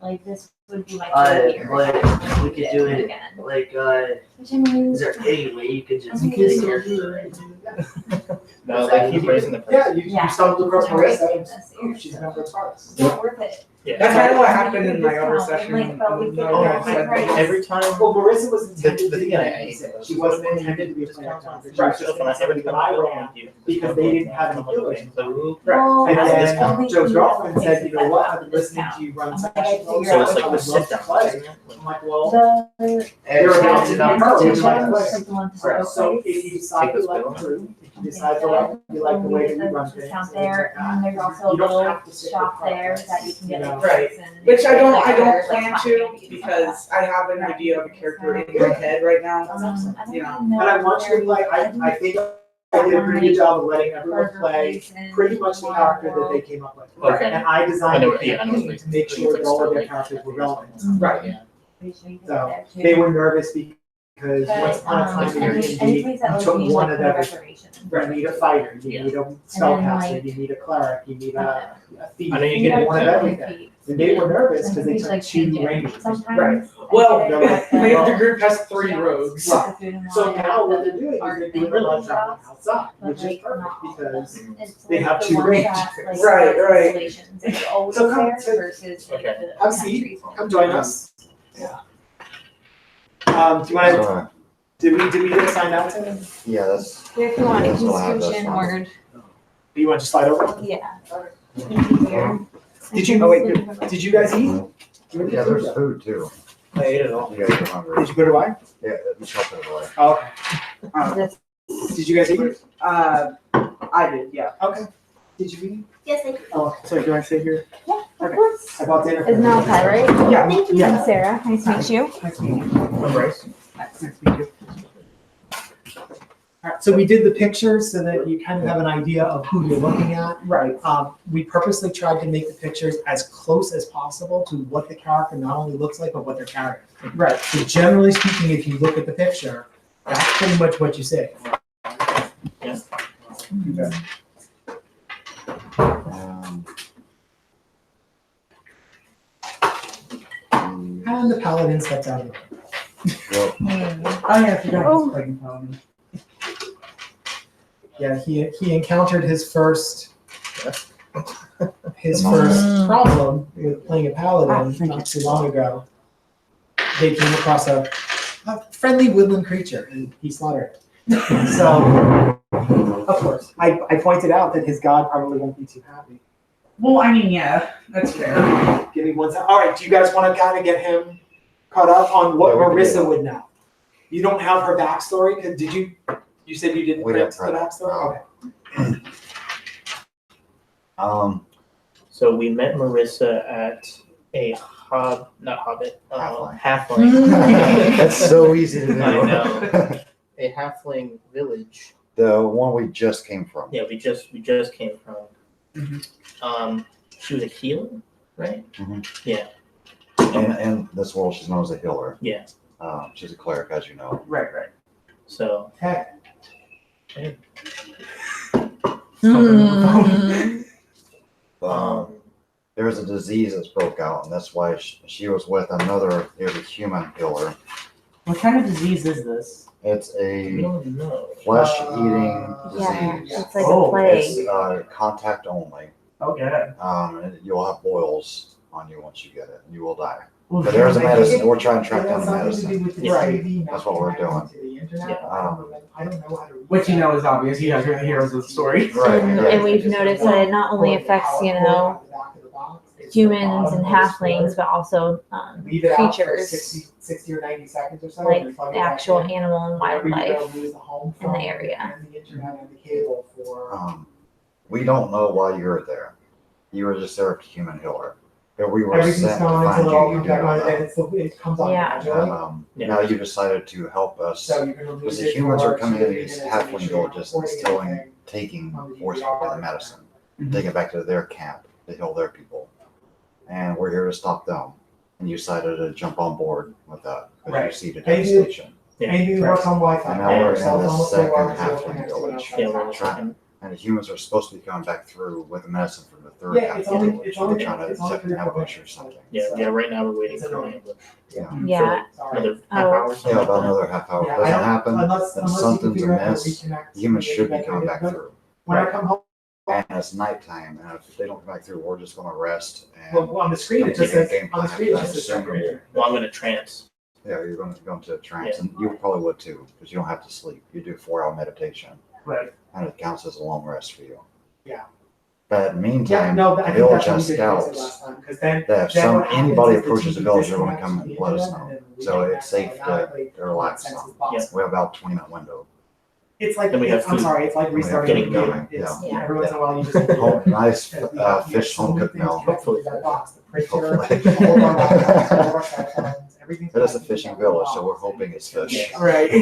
Speaker 3: Like this would be my
Speaker 5: Uh,
Speaker 3: third year.
Speaker 5: but we could do it,
Speaker 3: Again.
Speaker 5: like,
Speaker 3: Which I mean,
Speaker 5: is there any way you could just
Speaker 3: You
Speaker 5: get
Speaker 3: can
Speaker 5: a
Speaker 3: still
Speaker 5: character?
Speaker 4: No, they keep raising the
Speaker 1: Yeah,
Speaker 4: price.
Speaker 1: you
Speaker 3: Yeah.
Speaker 1: stumbled across
Speaker 3: Never
Speaker 1: Marissa,
Speaker 3: seen
Speaker 1: and
Speaker 3: this
Speaker 1: oh,
Speaker 3: year,
Speaker 1: she's
Speaker 3: so.
Speaker 1: a member of Sparks.
Speaker 3: It's not worth it.
Speaker 4: Yeah.
Speaker 6: That's kind of what
Speaker 3: You
Speaker 6: happened
Speaker 3: can
Speaker 6: in my other
Speaker 3: discount,
Speaker 6: session.
Speaker 3: like, but we
Speaker 6: and
Speaker 3: could-
Speaker 6: another
Speaker 4: Oh,
Speaker 6: guy said
Speaker 3: Right.
Speaker 6: that.
Speaker 4: every time.
Speaker 1: Well, Marissa was intended
Speaker 4: The
Speaker 1: to be
Speaker 4: thing I
Speaker 1: a
Speaker 4: hate
Speaker 1: babysitter.
Speaker 4: about
Speaker 1: She
Speaker 4: it
Speaker 1: wasn't
Speaker 4: is
Speaker 1: intended to be a player
Speaker 4: discounts on
Speaker 1: character.
Speaker 4: free
Speaker 1: She was
Speaker 4: stuff, and I
Speaker 1: just
Speaker 4: every
Speaker 1: intended to
Speaker 4: time I
Speaker 1: be
Speaker 4: go
Speaker 1: a
Speaker 4: on with you.
Speaker 1: because they didn't have any
Speaker 4: I'm like,
Speaker 1: killers.
Speaker 4: okay, so
Speaker 3: Well,
Speaker 1: And
Speaker 3: I
Speaker 1: then
Speaker 3: don't
Speaker 1: Joe's
Speaker 3: think
Speaker 1: girlfriend
Speaker 3: we
Speaker 1: said, you know what, I've been
Speaker 3: have
Speaker 1: listening
Speaker 3: discount.
Speaker 1: to you run
Speaker 3: I'm like,
Speaker 1: sessions.
Speaker 3: I figured
Speaker 4: so it's
Speaker 3: out
Speaker 4: like
Speaker 1: I
Speaker 4: the
Speaker 1: would
Speaker 4: sit
Speaker 1: love to
Speaker 4: down,
Speaker 1: play.
Speaker 4: isn't it? Like,
Speaker 1: I'm like, well,
Speaker 3: The.
Speaker 5: You're
Speaker 1: Yeah,
Speaker 5: about to
Speaker 1: yeah,
Speaker 5: know.
Speaker 1: yeah.
Speaker 3: Competition
Speaker 1: Yeah.
Speaker 3: was like the one to go
Speaker 1: so
Speaker 3: place.
Speaker 1: if you decide
Speaker 4: Take
Speaker 1: to
Speaker 4: this
Speaker 1: like
Speaker 4: bill.
Speaker 1: through, if you decide to like, you like the way that we run things.
Speaker 3: Discount
Speaker 1: and
Speaker 3: there,
Speaker 1: things like
Speaker 3: and
Speaker 1: that,
Speaker 3: there's also a
Speaker 1: you don't
Speaker 3: little
Speaker 1: have to stick with
Speaker 3: shop there
Speaker 1: products,
Speaker 3: that you can get
Speaker 1: you know.
Speaker 3: like
Speaker 6: Right.
Speaker 3: books and.
Speaker 6: Which I don't
Speaker 3: like,
Speaker 6: plan
Speaker 3: like,
Speaker 6: to,
Speaker 3: coffee and
Speaker 6: because I have an idea of a character in
Speaker 1: Yeah.
Speaker 6: my head right now.
Speaker 3: I don't
Speaker 6: you know.
Speaker 3: even know
Speaker 1: And I want you to like, I think I did a pretty good job of letting everyone
Speaker 3: burger
Speaker 1: play
Speaker 3: place in
Speaker 1: pretty much the character that they came up with.
Speaker 4: Okay.
Speaker 1: And I designed
Speaker 4: I know-
Speaker 1: the
Speaker 4: yeah, I know
Speaker 1: campaign
Speaker 4: it's
Speaker 1: to make
Speaker 4: like-
Speaker 1: sure
Speaker 4: it's
Speaker 1: that all of their
Speaker 4: like
Speaker 1: characters were relevant.
Speaker 6: Right.
Speaker 4: Yeah.
Speaker 1: So, They were nervous because once upon a time in
Speaker 3: any
Speaker 1: D&D,
Speaker 3: place that
Speaker 1: you
Speaker 3: was
Speaker 1: took
Speaker 3: used
Speaker 1: one
Speaker 3: like
Speaker 1: of
Speaker 3: for
Speaker 1: everything.
Speaker 3: reservation.
Speaker 1: You need a fighter, you
Speaker 4: Yeah.
Speaker 1: need a
Speaker 3: then,
Speaker 1: spellcaster,
Speaker 3: like,
Speaker 1: you need a cleric, you need a thief.
Speaker 4: I know you
Speaker 1: you
Speaker 4: get
Speaker 1: need
Speaker 4: it.
Speaker 1: one of everything. And they were nervous because they
Speaker 3: Like,
Speaker 1: took
Speaker 3: like,
Speaker 1: 2
Speaker 3: change it.
Speaker 1: rangers.
Speaker 3: Sometimes.
Speaker 6: Right.
Speaker 3: I
Speaker 6: Well,
Speaker 3: get it, but
Speaker 6: the
Speaker 3: then-
Speaker 6: group has 3 rogues.
Speaker 1: Right.
Speaker 3: The food and
Speaker 1: So
Speaker 3: wine,
Speaker 1: now what
Speaker 3: the
Speaker 1: they're doing is
Speaker 3: art
Speaker 1: they're
Speaker 3: thing
Speaker 1: doing a lot of
Speaker 3: stuff,
Speaker 1: traveling outside,
Speaker 3: but,
Speaker 1: which is
Speaker 3: like,
Speaker 1: perfect
Speaker 3: not all.
Speaker 1: because
Speaker 3: It's
Speaker 1: they
Speaker 3: like
Speaker 1: have
Speaker 3: the
Speaker 1: 2
Speaker 3: ones
Speaker 1: rangers.
Speaker 3: that, like,
Speaker 6: Right,
Speaker 3: are
Speaker 6: right.
Speaker 3: installations, and it's always
Speaker 1: So come
Speaker 3: there
Speaker 1: to-
Speaker 3: versus like
Speaker 4: Okay.
Speaker 3: the
Speaker 1: Have a seat.
Speaker 3: countries.
Speaker 1: Come join us. Yeah. Do you want to,
Speaker 2: So,
Speaker 1: did we get signed out to him?
Speaker 2: yeah, that's,
Speaker 3: If you want, you
Speaker 2: Still have
Speaker 3: can
Speaker 2: those
Speaker 3: switch in
Speaker 2: ones.
Speaker 3: Word.
Speaker 1: Do you want to just slide over?
Speaker 3: Yeah.
Speaker 1: Did you, oh wait, did you guys eat?
Speaker 2: yeah, there's food too.
Speaker 4: I ate it all.
Speaker 2: You guys are hungry.
Speaker 1: Did you put it away?
Speaker 2: Yeah, Michelle put it away.
Speaker 1: Oh, okay. Did you guys eat?
Speaker 6: I did, yeah.
Speaker 1: Okay. Did you eat?
Speaker 3: Yes, I do.
Speaker 1: Oh, so do I sit here?
Speaker 3: Yeah, of
Speaker 1: Okay.
Speaker 3: course.
Speaker 1: I bought dinner. for
Speaker 3: Is
Speaker 1: you.
Speaker 3: Malachi, right?
Speaker 6: Yeah.
Speaker 3: Thank you.
Speaker 1: Yeah.
Speaker 3: I'm Sarah. Nice to meet you.
Speaker 1: Nice to meet you.
Speaker 4: I'm Bryce.
Speaker 1: Nice to meet you. All right, so we did the pictures so that you kind of have an idea of who you're looking at.
Speaker 6: Right.
Speaker 1: We purposely tried to make the pictures as close as possible to what the character not only looks like, but what they're carrying.
Speaker 6: Right.
Speaker 1: So generally speaking, if you look at the picture, that's pretty much what you see.
Speaker 6: Okay.
Speaker 1: And the paladin steps out of the room.
Speaker 2: Well,
Speaker 6: Oh, yeah, I forgot he's pregnant, Paladin.
Speaker 1: Yeah, he encountered his first problem with playing a paladin not too long ago. They came across a friendly woodland creature and he slaughtered it. So, of course, I pointed out that his god probably won't be too happy.
Speaker 6: Well, I mean, yeah, that's fair.
Speaker 1: Give me 1 second. All right, do you guys want to kind of get him caught up on what
Speaker 2: Yeah, we can do
Speaker 1: Marissa
Speaker 2: that.
Speaker 1: would know? You don't have her backstory? Did you? You said you didn't
Speaker 2: We
Speaker 1: print
Speaker 2: didn't
Speaker 1: the
Speaker 2: print it.
Speaker 1: backstory? Okay.
Speaker 4: So we met Marissa at a
Speaker 2: Halfling.
Speaker 4: halfling.
Speaker 2: That's so easy to do.
Speaker 4: I know. A halfling village.
Speaker 2: The one we just came from.
Speaker 4: Yeah, we just came from. She was a healer, right?
Speaker 2: Mhm.
Speaker 4: Yeah.
Speaker 2: In this world, she's known as a healer.
Speaker 4: Yeah.
Speaker 2: She's a cleric, as you know.
Speaker 6: Right.
Speaker 4: So
Speaker 1: Hey.
Speaker 2: There was a disease that's broke out, and that's why she was with another human healer.
Speaker 6: What kind of disease is this?
Speaker 2: It's
Speaker 4: we
Speaker 2: a
Speaker 4: don't know.
Speaker 2: flesh-eating
Speaker 3: Yeah,
Speaker 2: disease.
Speaker 3: it's like
Speaker 6: Oh,
Speaker 3: a plague.
Speaker 2: It's contact only.
Speaker 6: Okay.
Speaker 2: And you'll have boils on you once you get it, and you will die.
Speaker 6: Well,
Speaker 2: But there's a
Speaker 1: I think
Speaker 2: medicine.
Speaker 1: it-
Speaker 2: We're trying to track
Speaker 1: It
Speaker 2: down
Speaker 1: has
Speaker 2: the
Speaker 1: something to do
Speaker 2: medicine.
Speaker 1: with the
Speaker 6: Right.
Speaker 1: TV not
Speaker 2: That's what we're
Speaker 1: connecting
Speaker 2: doing.
Speaker 1: to the internet.
Speaker 4: Yeah.
Speaker 1: I don't know how to.
Speaker 6: Which you know is obvious. You guys are the heroes of the story.
Speaker 2: Right.
Speaker 3: And we've noticed that it not only affects, humans and halflings, but also
Speaker 1: Leave it out for
Speaker 3: creatures,
Speaker 1: 60 or 90 seconds or so.
Speaker 3: like
Speaker 1: and plug
Speaker 3: the
Speaker 1: it back
Speaker 3: actual
Speaker 1: in.
Speaker 3: animal and
Speaker 1: Whenever you go
Speaker 3: wildlife.
Speaker 1: lose the home
Speaker 3: in the
Speaker 1: phone
Speaker 3: area.
Speaker 1: and the internet and the cable for.
Speaker 2: We don't know why you're there. You were just there as a human healer. But we were
Speaker 1: Everything's
Speaker 2: sent to
Speaker 1: gone
Speaker 2: find
Speaker 1: until it all
Speaker 2: you. You
Speaker 1: comes
Speaker 2: do
Speaker 1: back on,
Speaker 2: know
Speaker 1: and it comes on
Speaker 3: Yeah.
Speaker 1: gradually.
Speaker 2: that. Now you decided to help us.
Speaker 1: So you're gonna
Speaker 2: Because
Speaker 1: lose
Speaker 2: the
Speaker 1: it
Speaker 2: humans
Speaker 1: for
Speaker 2: are coming
Speaker 1: 2
Speaker 2: in
Speaker 1: to 3
Speaker 2: these
Speaker 1: minutes and make
Speaker 2: halfling
Speaker 1: sure you're
Speaker 2: villages,
Speaker 1: recording
Speaker 2: instilling,
Speaker 1: everything
Speaker 2: taking
Speaker 1: on the
Speaker 2: forcibly
Speaker 1: DVR.
Speaker 2: the medicine,
Speaker 6: Mhm.
Speaker 2: take it back to their camp to heal their people. And we're here to stop them. And you decided to jump on board with that because
Speaker 1: Right.
Speaker 2: you see the
Speaker 1: They do.
Speaker 2: devastation.
Speaker 4: Yeah.
Speaker 1: Anything that works on Wi-Fi.
Speaker 2: And now we're
Speaker 1: cell
Speaker 2: in the
Speaker 1: phone,
Speaker 2: second
Speaker 1: wireless,
Speaker 2: halfling
Speaker 1: will connect to it
Speaker 2: village.
Speaker 1: outside
Speaker 4: Yeah,
Speaker 1: the
Speaker 4: we're
Speaker 1: house.
Speaker 4: trying.
Speaker 2: And the humans are supposed to be coming back through with the medicine from the third
Speaker 1: Yeah,
Speaker 2: half
Speaker 1: it's only,
Speaker 2: village.
Speaker 1: it's
Speaker 2: We're
Speaker 1: only,
Speaker 2: trying to
Speaker 1: it's only
Speaker 2: set
Speaker 1: for
Speaker 2: an
Speaker 1: your
Speaker 2: ambush or
Speaker 1: prevention.
Speaker 2: something.
Speaker 4: Yeah, right now we're waiting
Speaker 1: It's
Speaker 4: for an
Speaker 1: annoying.
Speaker 4: ambush.
Speaker 3: Yeah.
Speaker 1: Sorry.
Speaker 4: Another half
Speaker 3: Oh.
Speaker 4: hour, something
Speaker 2: Yeah,
Speaker 4: like
Speaker 2: about
Speaker 4: that.
Speaker 2: another half hour.
Speaker 1: Yeah,
Speaker 2: Doesn't
Speaker 1: I don't-
Speaker 2: happen,
Speaker 1: Unless
Speaker 2: then
Speaker 1: you can
Speaker 2: something's
Speaker 1: figure out how to
Speaker 2: amiss.
Speaker 1: reconnect.
Speaker 2: Humans
Speaker 1: to the
Speaker 2: should be
Speaker 1: internet,
Speaker 2: coming back
Speaker 1: but
Speaker 2: through.
Speaker 1: When I come home,
Speaker 2: And it's nighttime, and if they don't come back through, we're just gonna rest and,
Speaker 1: well, on the screen, it just says, on the screen, it just says
Speaker 2: Game plan.
Speaker 1: separator.
Speaker 4: Well, I'm gonna trance.
Speaker 2: yeah, you're gonna go into a trance, and you probably would too, because you don't have to sleep. You do 4-hour meditation,
Speaker 6: Right.
Speaker 2: and it counts as a long rest for you.
Speaker 1: Yeah.
Speaker 2: But in the
Speaker 1: Yeah,
Speaker 2: meantime,
Speaker 1: no,
Speaker 2: the
Speaker 1: I think
Speaker 2: village
Speaker 1: that's what
Speaker 2: has
Speaker 1: we did fix it
Speaker 2: scouts.
Speaker 1: last time, because then.
Speaker 2: That if
Speaker 1: then what happens
Speaker 2: anybody
Speaker 1: is the
Speaker 2: approaches the
Speaker 1: TV
Speaker 2: village, they're gonna
Speaker 1: disconnects
Speaker 2: come
Speaker 1: to
Speaker 2: and
Speaker 1: the
Speaker 2: let us
Speaker 1: internet,
Speaker 2: know.
Speaker 1: and then we
Speaker 2: So
Speaker 1: connect
Speaker 2: it's safe to
Speaker 1: automatically
Speaker 2: relax
Speaker 1: in that sense
Speaker 2: some.
Speaker 1: as possible.
Speaker 2: We have about 20-minute window.
Speaker 1: It's like,
Speaker 4: Then we have
Speaker 1: I'm
Speaker 4: food.
Speaker 1: sorry, it's like restarting
Speaker 4: Getting
Speaker 1: the game.
Speaker 2: going,
Speaker 1: It's,
Speaker 3: yeah.
Speaker 1: every once in a while you just.
Speaker 2: Home, nice
Speaker 1: And we have
Speaker 2: fish
Speaker 1: so
Speaker 2: home
Speaker 1: many
Speaker 2: cooked
Speaker 1: things
Speaker 2: meal.
Speaker 1: connected to that box, the printer,
Speaker 2: Hopefully.
Speaker 1: all of our laptops, all of our cell phones, everything's
Speaker 2: It is a
Speaker 1: connected to
Speaker 2: fishing
Speaker 1: that
Speaker 2: village,
Speaker 1: box.
Speaker 2: so we're hoping it's fish.
Speaker 6: Right.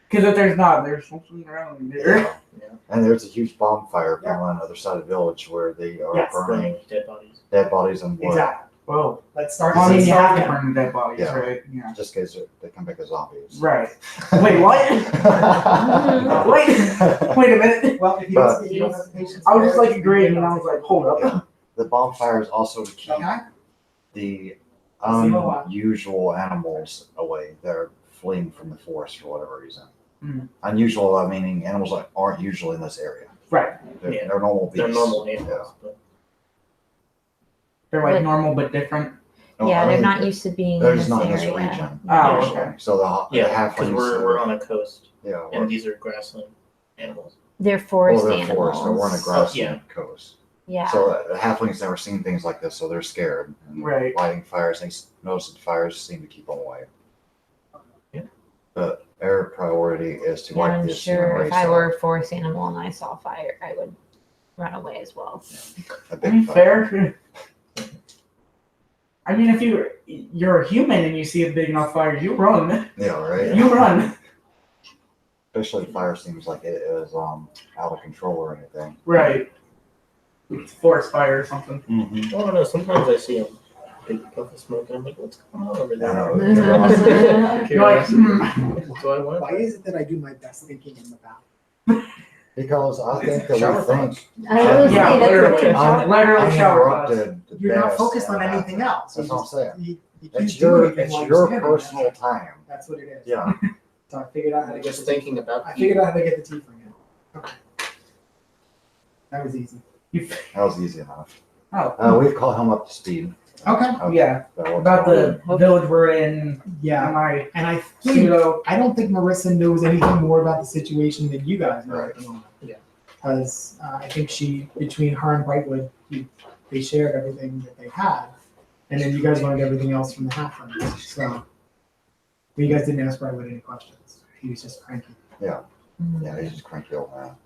Speaker 6: Because if there's not, there's something around there.
Speaker 2: Yeah. And there's a huge bonfire going on the other side of the village where they are
Speaker 1: Yes.
Speaker 2: burning
Speaker 4: Burning dead bodies.
Speaker 2: dead bodies and wood.
Speaker 1: Exactly.
Speaker 6: Whoa.
Speaker 1: Let's start.
Speaker 6: Well, I mean, you have to
Speaker 1: Yeah.
Speaker 6: burn the dead bodies,
Speaker 2: Yeah.
Speaker 6: right? Yeah.
Speaker 2: Just in case they come back as zombies.
Speaker 6: Right. Wait, what? Wait a minute.
Speaker 1: Well, if you
Speaker 2: But-
Speaker 1: don't, if you don't have the patience.
Speaker 6: I was just
Speaker 1: for it,
Speaker 6: like agreeing, and I was like, hold up.
Speaker 2: Yeah. The bonfire is also to keep
Speaker 1: Okay.
Speaker 2: the
Speaker 1: See you a lot.
Speaker 2: unusual animals away. They're fleeing from the forest for whatever reason.
Speaker 6: Mhm.
Speaker 2: Unusual, meaning animals that aren't usually in this area.
Speaker 6: Right.
Speaker 2: They're,
Speaker 4: Yeah.
Speaker 2: they're normal beasts.
Speaker 4: They're normal animals, but
Speaker 6: They're like
Speaker 3: But-
Speaker 6: normal but different.
Speaker 2: No,
Speaker 3: Yeah,
Speaker 2: I
Speaker 3: they're
Speaker 2: mean,
Speaker 3: not used to being
Speaker 2: They're
Speaker 3: in
Speaker 2: just
Speaker 3: this
Speaker 2: not in this
Speaker 3: area.
Speaker 2: region.
Speaker 6: Oh,
Speaker 2: usually.
Speaker 6: okay.
Speaker 2: So the
Speaker 4: yeah, because
Speaker 2: halflings.
Speaker 4: we're on a coast,
Speaker 2: yeah,
Speaker 4: and these are grassland animals.
Speaker 3: They're
Speaker 2: well,
Speaker 3: forest
Speaker 2: they're
Speaker 3: animals.
Speaker 2: forest, so we're on a grassland coast.
Speaker 3: Yeah.
Speaker 2: So the halflings never seen things like this, so they're scared. And
Speaker 6: Right.
Speaker 2: lighting fires, they notice that fires seem to keep them away.
Speaker 4: Yeah.
Speaker 2: But their priority is to
Speaker 3: Yeah,
Speaker 2: wipe
Speaker 3: I'm
Speaker 2: this human
Speaker 3: sure
Speaker 2: race
Speaker 3: if I
Speaker 2: out.
Speaker 3: were a forest animal and I saw fire, I would run away as well.
Speaker 2: A
Speaker 6: I
Speaker 2: big
Speaker 6: mean,
Speaker 2: fire.
Speaker 6: fair. I mean, if you're a human and you see a big enough fire, you run.
Speaker 2: Yeah, right.
Speaker 6: You run.
Speaker 2: Especially if fire seems like it is out of control or anything.
Speaker 6: Right. It's forest fire or something.
Speaker 2: Mm-hmm.
Speaker 4: I don't know. Sometimes I see a big puff of smoke, and I'm like, "What's going on over there?"
Speaker 3: Mhm.
Speaker 6: You're like,
Speaker 4: That's what I want.
Speaker 1: Why is it that I do my best thinking in the bathroom?
Speaker 2: Because I think that
Speaker 4: Shower
Speaker 2: we think
Speaker 3: I was
Speaker 6: Yeah,
Speaker 3: saying that's
Speaker 6: literally.
Speaker 3: what you're
Speaker 6: I'm
Speaker 3: talking
Speaker 6: literally shower thoughts.
Speaker 2: uninterrupted. the
Speaker 1: You're not
Speaker 2: best
Speaker 1: focused on
Speaker 2: in the
Speaker 1: anything
Speaker 2: bathroom.
Speaker 1: else.
Speaker 2: That's
Speaker 1: You
Speaker 2: what I'm
Speaker 1: just-
Speaker 2: saying.
Speaker 1: You can't
Speaker 2: It's
Speaker 1: do
Speaker 2: your
Speaker 1: anything
Speaker 2: it's
Speaker 1: while
Speaker 2: your
Speaker 1: you're
Speaker 2: personal
Speaker 1: standing.
Speaker 2: time.
Speaker 1: That's what it is.
Speaker 2: Yeah.
Speaker 1: So I figured out how to get
Speaker 4: Just
Speaker 1: the tea.
Speaker 4: thinking about.
Speaker 1: I figured out how to get the tea from you. Okay. That was easy.
Speaker 2: That was easy enough.
Speaker 6: Oh,
Speaker 2: We've called him up to speed.
Speaker 1: Okay.
Speaker 6: yeah.
Speaker 2: That was
Speaker 6: About
Speaker 2: all.
Speaker 6: the village we're in.
Speaker 1: Yeah.
Speaker 6: Am I
Speaker 1: And I think
Speaker 6: pseudo?
Speaker 1: I don't think Marissa knows anything more about the situation than you guys know at the moment.
Speaker 4: Yeah.
Speaker 1: Because I think between her and Brightwood, they shared everything that they had, and then you guys learned everything else from the halflings. So you guys didn't ask Brightwood any questions. He was just cranky.
Speaker 2: Yeah, he's just cranky old man.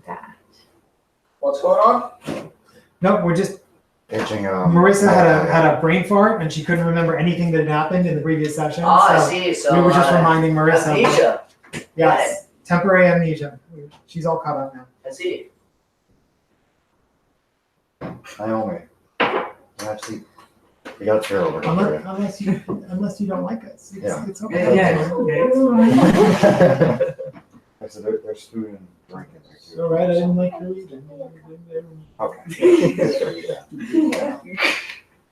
Speaker 3: that.
Speaker 5: What's going on?
Speaker 1: No, we're just,
Speaker 2: Pitching,
Speaker 1: Marissa had a brain fart and she couldn't remember anything that had happened in the previous session.
Speaker 5: I
Speaker 1: so
Speaker 5: see. So
Speaker 1: we were just reminding Marissa.
Speaker 5: amnesia.
Speaker 1: Yes, temporary amnesia. She's all caught up now.
Speaker 5: I see.
Speaker 2: Naomi, actually, we got a chair over here.
Speaker 1: Unless you don't like us.
Speaker 2: Yeah.
Speaker 1: It's okay.
Speaker 2: I said there's food and drink in there too.
Speaker 1: All right, I didn't like her either.
Speaker 2: Okay.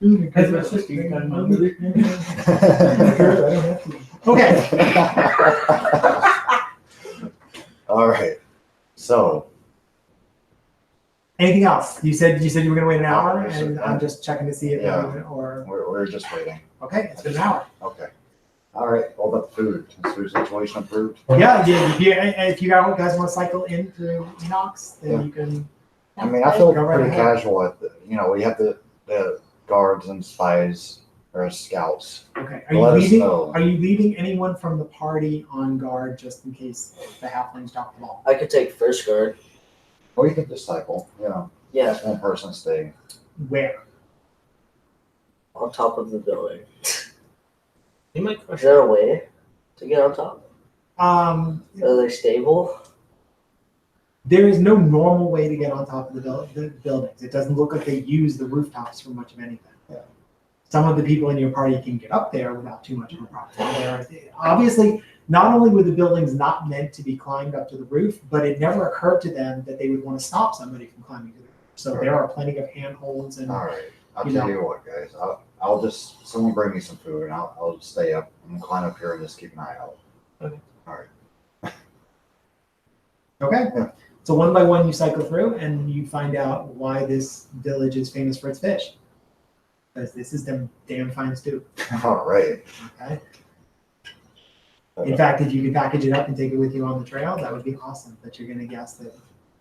Speaker 1: Because my sister, you got another. Okay.
Speaker 2: All right. So,
Speaker 1: Anything else? You said you were gonna wait an hour,
Speaker 2: Yes,
Speaker 1: and
Speaker 2: sir.
Speaker 1: I'm just checking to see if
Speaker 2: Yeah.
Speaker 1: or
Speaker 2: we're just waiting.
Speaker 1: okay, it's been an hour.
Speaker 2: Okay. All right. What about the food? Is food situation approved?
Speaker 1: Yeah, if you guys want to cycle in through Enox, then
Speaker 2: Yeah.
Speaker 1: you can.
Speaker 2: I mean, I feel
Speaker 1: Go right
Speaker 2: pretty
Speaker 1: ahead.
Speaker 2: casual at the, we have the guards and spies or scouts.
Speaker 1: Okay.
Speaker 2: Let us know.
Speaker 1: Are you leaving anyone from the party on guard just in case the halflings drop the ball?
Speaker 5: I could take first guard.
Speaker 2: Or you can disciple,
Speaker 5: Yeah,
Speaker 2: Just one person stay.
Speaker 1: Where?
Speaker 5: on top of the building.
Speaker 4: You might
Speaker 5: Is
Speaker 4: question.
Speaker 5: there a way to get on top?
Speaker 1: Are
Speaker 5: Are they stable?
Speaker 1: There is no normal way to get on top of the buildings. It doesn't look like they use the rooftops for much of anything.
Speaker 2: Yeah.
Speaker 1: Some of the people in your party can get up there without too much of a problem. Obviously, not only were the buildings not meant to be climbed up to the roof, but it never occurred to them that they would want to stop somebody from climbing to the roof. So there are plenty of handholds and
Speaker 2: All right. I'll
Speaker 1: You
Speaker 2: tell
Speaker 1: know.
Speaker 2: you what, guys. I'll just, someone bring me some food and I'll stay up and climb up here and just keep an eye out.
Speaker 1: okay.
Speaker 2: Yeah.
Speaker 1: So one by one you cycle through and you find out why this village is famous for its fish. Because this is them damn fine stew.
Speaker 2: All right.
Speaker 1: Okay. In fact, if you could package it up and take it with you on the trail, that would be awesome. But you're gonna guess that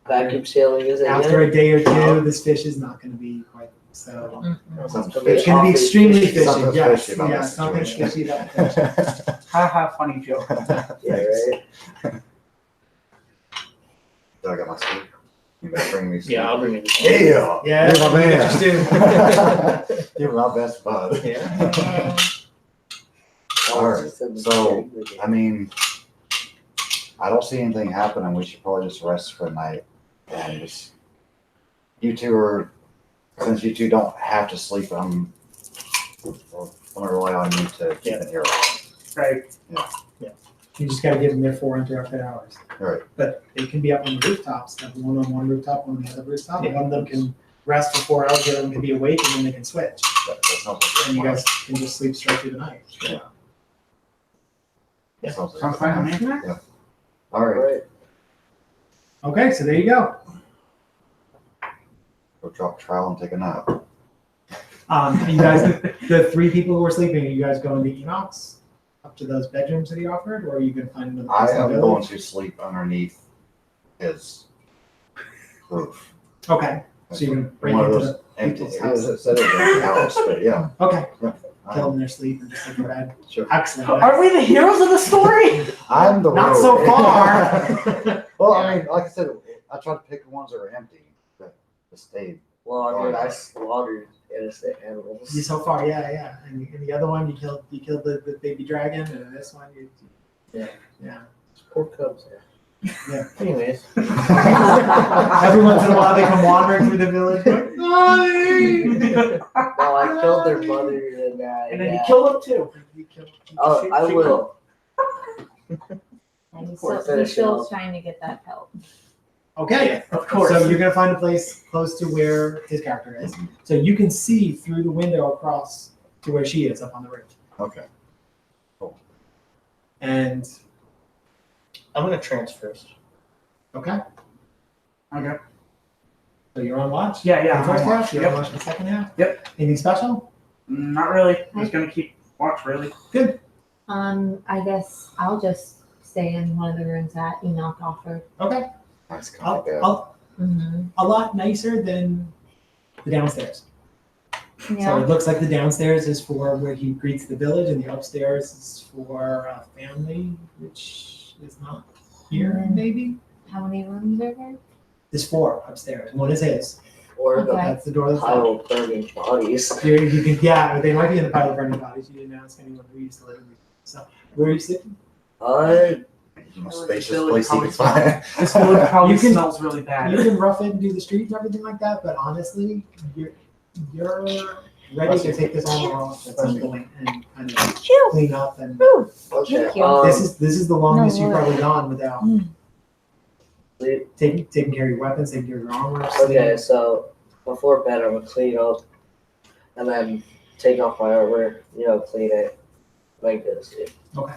Speaker 5: Vacuum sealing is it?
Speaker 1: after a day or two, this fish is not gonna be quite so.
Speaker 2: Something's
Speaker 1: It's gonna be extremely fishy.
Speaker 2: Something's
Speaker 1: Yes,
Speaker 2: fishy about
Speaker 1: yeah,
Speaker 2: this
Speaker 1: something
Speaker 2: situation.
Speaker 1: fishy about fish.
Speaker 6: Haha, funny joke.
Speaker 5: Yeah, right.
Speaker 2: Do I got my steak? You better bring me some.
Speaker 4: Yeah, I'll bring it.
Speaker 2: Yeah.
Speaker 1: Yeah,
Speaker 2: You're my
Speaker 1: you
Speaker 2: man.
Speaker 1: get your
Speaker 2: You're my best bud.
Speaker 4: Yeah.
Speaker 2: All right. So, I mean, I don't see anything happening. We should probably just rest for the night. And just, you two are, since you two don't have to sleep, I'm gonna rely on you to keep it here.
Speaker 1: Right.
Speaker 2: Yeah.
Speaker 1: You just gotta give them their 4 uninterrupted hours.
Speaker 2: Right.
Speaker 1: But they can be up on the rooftops, like one on one rooftop, one on the other rooftop. One of them can rest for 4 hours, the other one can be awake, and then they can switch.
Speaker 2: That sounds like
Speaker 1: And you guys can just sleep straight through the night.
Speaker 2: that sounds like
Speaker 6: Sounds fine to me.
Speaker 2: All right.
Speaker 5: Right.
Speaker 1: Okay, so there you go.
Speaker 2: Go drop trowel and take a nap.
Speaker 1: You guys, the 3 people who were sleeping, are you guys going to Enox? Up to those bedrooms that he offered, or are you gonna find another
Speaker 2: I
Speaker 1: place in
Speaker 2: am
Speaker 1: the
Speaker 2: going
Speaker 1: village?
Speaker 2: to sleep underneath his roof.
Speaker 1: Okay, so you're gonna break
Speaker 2: One of
Speaker 1: into
Speaker 2: those
Speaker 1: the
Speaker 2: empty,
Speaker 1: people's
Speaker 2: it
Speaker 1: house.
Speaker 2: said it was an empty house, but yeah.
Speaker 1: Okay,
Speaker 2: I
Speaker 1: kill them
Speaker 2: am-
Speaker 1: in their sleep and just take a bed.
Speaker 2: Sure.
Speaker 1: Excellent.
Speaker 6: Are we the heroes of the story?
Speaker 2: I'm the
Speaker 1: Not
Speaker 2: road.
Speaker 1: so far.
Speaker 2: Well, I mean, like I said, I tried to pick the ones that are empty, that stayed.
Speaker 5: Well, I mean, I slaughtered innocent animals.
Speaker 1: So far, yeah. And the other one, you killed the baby dragon, and this one, you.
Speaker 5: Yeah.
Speaker 1: Yeah.
Speaker 4: Poor cubs.
Speaker 1: Yeah.
Speaker 4: Anyways.
Speaker 1: Every once in a while, they come wandering through the village. Like,
Speaker 5: No, I killed their mother and
Speaker 6: And then
Speaker 5: yeah.
Speaker 6: you kill them too.
Speaker 5: Oh, I will.
Speaker 3: And he's
Speaker 5: Or
Speaker 3: still,
Speaker 5: finish
Speaker 3: he's still
Speaker 5: it off.
Speaker 3: trying to get that pelt.
Speaker 1: Okay.
Speaker 6: Of course.
Speaker 1: So you're gonna find a place close to where his character is, so you can see through the window across to where she is up on the roof.
Speaker 2: Okay.
Speaker 1: And
Speaker 4: I'm gonna trance first.
Speaker 1: okay,
Speaker 6: Okay.
Speaker 1: so you're on watch.
Speaker 6: Yeah, yeah.
Speaker 1: The first
Speaker 6: I'm on
Speaker 1: half.
Speaker 6: watch.
Speaker 1: You're on
Speaker 6: Yep.
Speaker 1: watch for the second half.
Speaker 6: Yep.
Speaker 1: Anything special?
Speaker 6: Not really. Just gonna keep watch, really.
Speaker 1: Good.
Speaker 3: I guess I'll just stay in one of the rooms that Enoch offered.
Speaker 1: Okay.
Speaker 2: Nice kind of
Speaker 1: A lot nicer than the downstairs. So
Speaker 3: Yeah.
Speaker 1: it looks like the downstairs is for where he greets the village, and the upstairs is for a family, which is not here, maybe.
Speaker 3: How many rooms are there?
Speaker 1: There's 4 upstairs. One is his.
Speaker 5: Or the
Speaker 3: Okay.
Speaker 1: That's the door that's
Speaker 5: pile
Speaker 1: locked.
Speaker 5: of burning bodies.
Speaker 1: You can, yeah, they might be in the pile of burning bodies. You didn't ask anyone who used to live in there. So, where are you sitting?
Speaker 2: Most spacious place you can find.
Speaker 6: This wood probably
Speaker 1: You can-
Speaker 6: smells really bad.
Speaker 1: You can rough it and do the streets and everything like that, but honestly, you're ready to take this armor off at some point and kind of clean up and
Speaker 2: Okay,
Speaker 3: Thank you.
Speaker 1: this is the longest
Speaker 3: No,
Speaker 1: you've
Speaker 3: Lord.
Speaker 1: probably gone without
Speaker 5: Sleep.
Speaker 1: taking care of your weapons, taking care of your armor.
Speaker 5: Okay, so before bed, I'm gonna clean up, and then take off my armor. Clean it, make it sleep.
Speaker 1: Okay.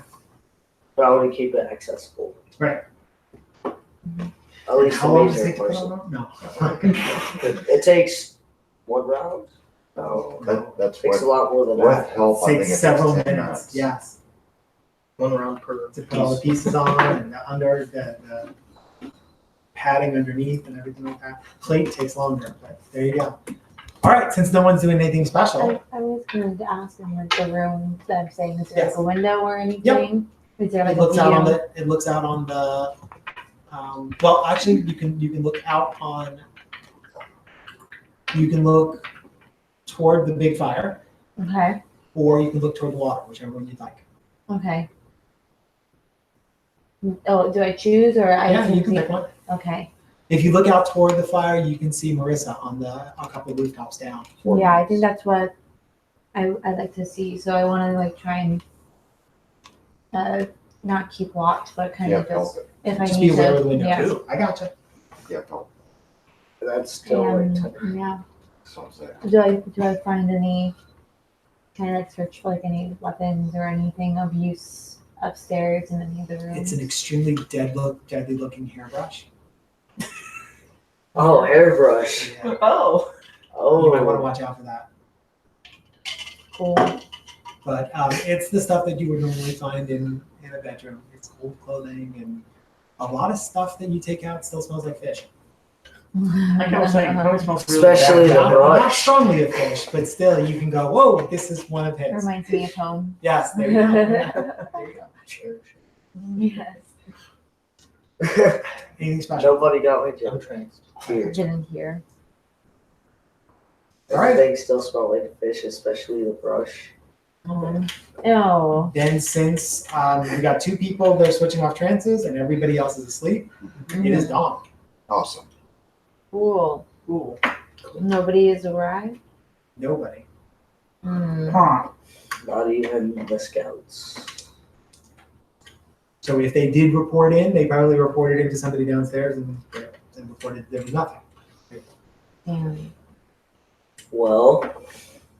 Speaker 5: But I want to keep it accessible.
Speaker 1: Right.
Speaker 5: At least
Speaker 1: How
Speaker 5: the
Speaker 1: long does it
Speaker 5: major
Speaker 1: take to put
Speaker 5: person.
Speaker 1: on? No.
Speaker 5: It takes 1 round.
Speaker 2: no, that's
Speaker 5: Takes a
Speaker 2: what,
Speaker 5: lot more than
Speaker 2: with
Speaker 5: that.
Speaker 2: help, I think it
Speaker 1: Takes
Speaker 2: takes
Speaker 1: several
Speaker 2: 10
Speaker 1: minutes. Yes.
Speaker 4: 1 round per
Speaker 1: To put all the
Speaker 4: piece.
Speaker 1: pieces on and the padding underneath and everything like that. Plate takes longer, but there you go. All right, since no one's doing anything special,
Speaker 3: I was going to ask in like the room that I'm saying, is there
Speaker 1: Yes.
Speaker 3: like a window or anything? Is there like
Speaker 1: it looks
Speaker 3: a
Speaker 1: out on
Speaker 3: view?
Speaker 1: the. It looks out on the. Well, actually, you can look out on. You can look toward the big fire,
Speaker 3: Okay,
Speaker 1: or you can look toward the water, whichever one you'd like.
Speaker 3: okay. Oh, do I choose or I
Speaker 1: Yeah, you can
Speaker 3: see-
Speaker 1: pick one.
Speaker 3: Okay,
Speaker 1: If you look out toward the fire, you can see Marissa on a couple of rooftops down.
Speaker 3: yeah, I think that's what I'd like to see, so I wanna like try and not keep watch, but kind
Speaker 2: yeah,
Speaker 3: of
Speaker 2: help
Speaker 3: just,
Speaker 2: it,
Speaker 3: if I
Speaker 1: Just be
Speaker 3: need
Speaker 1: aware of the
Speaker 3: to,
Speaker 1: window
Speaker 3: yeah.
Speaker 1: too. I gotcha.
Speaker 2: yeah, help,
Speaker 5: That's still like
Speaker 3: And,
Speaker 5: 10.
Speaker 3: yeah,
Speaker 2: so I'm saying.
Speaker 3: do I find any, kind of like search for like any weapons or anything of use upstairs in any of the rooms?
Speaker 1: It's an extremely deadly looking hairbrush.
Speaker 5: Oh, hairbrush.
Speaker 1: Yeah.
Speaker 6: Oh.
Speaker 1: You might want to
Speaker 5: Oh,
Speaker 1: watch out for that.
Speaker 3: Cool.
Speaker 1: But it's the stuff that you would normally find in a bedroom. It's old clothing and a lot of stuff that you take out still smells like fish.
Speaker 6: Like I was saying, it probably smells really
Speaker 5: Especially
Speaker 6: bad.
Speaker 5: the
Speaker 1: Not
Speaker 5: brush.
Speaker 1: strongly of fish, but still you can go, whoa, this is one of his.
Speaker 3: Reminds me of home.
Speaker 1: Yes, there you go. There you go.
Speaker 5: Sure,
Speaker 3: Yes.
Speaker 5: sure.
Speaker 1: Anything special?
Speaker 5: Nobody got my
Speaker 4: I'm
Speaker 5: joke.
Speaker 4: trained.
Speaker 5: Here.
Speaker 3: Didn't hear.
Speaker 1: All right.
Speaker 5: Everything still smells like fish, especially the brush.
Speaker 3: Oh,
Speaker 1: Then since we got 2 people that are switching off trances and everybody else is asleep, it is dawn.
Speaker 2: Awesome.
Speaker 3: cool.
Speaker 6: Cool.
Speaker 3: Nobody has arrived?
Speaker 1: Nobody.
Speaker 3: Hmm.
Speaker 6: Huh.
Speaker 5: Not even the scouts.
Speaker 1: So if they did report in, they probably reported in to somebody downstairs and reported there was nothing.
Speaker 3: Damn.
Speaker 5: Well,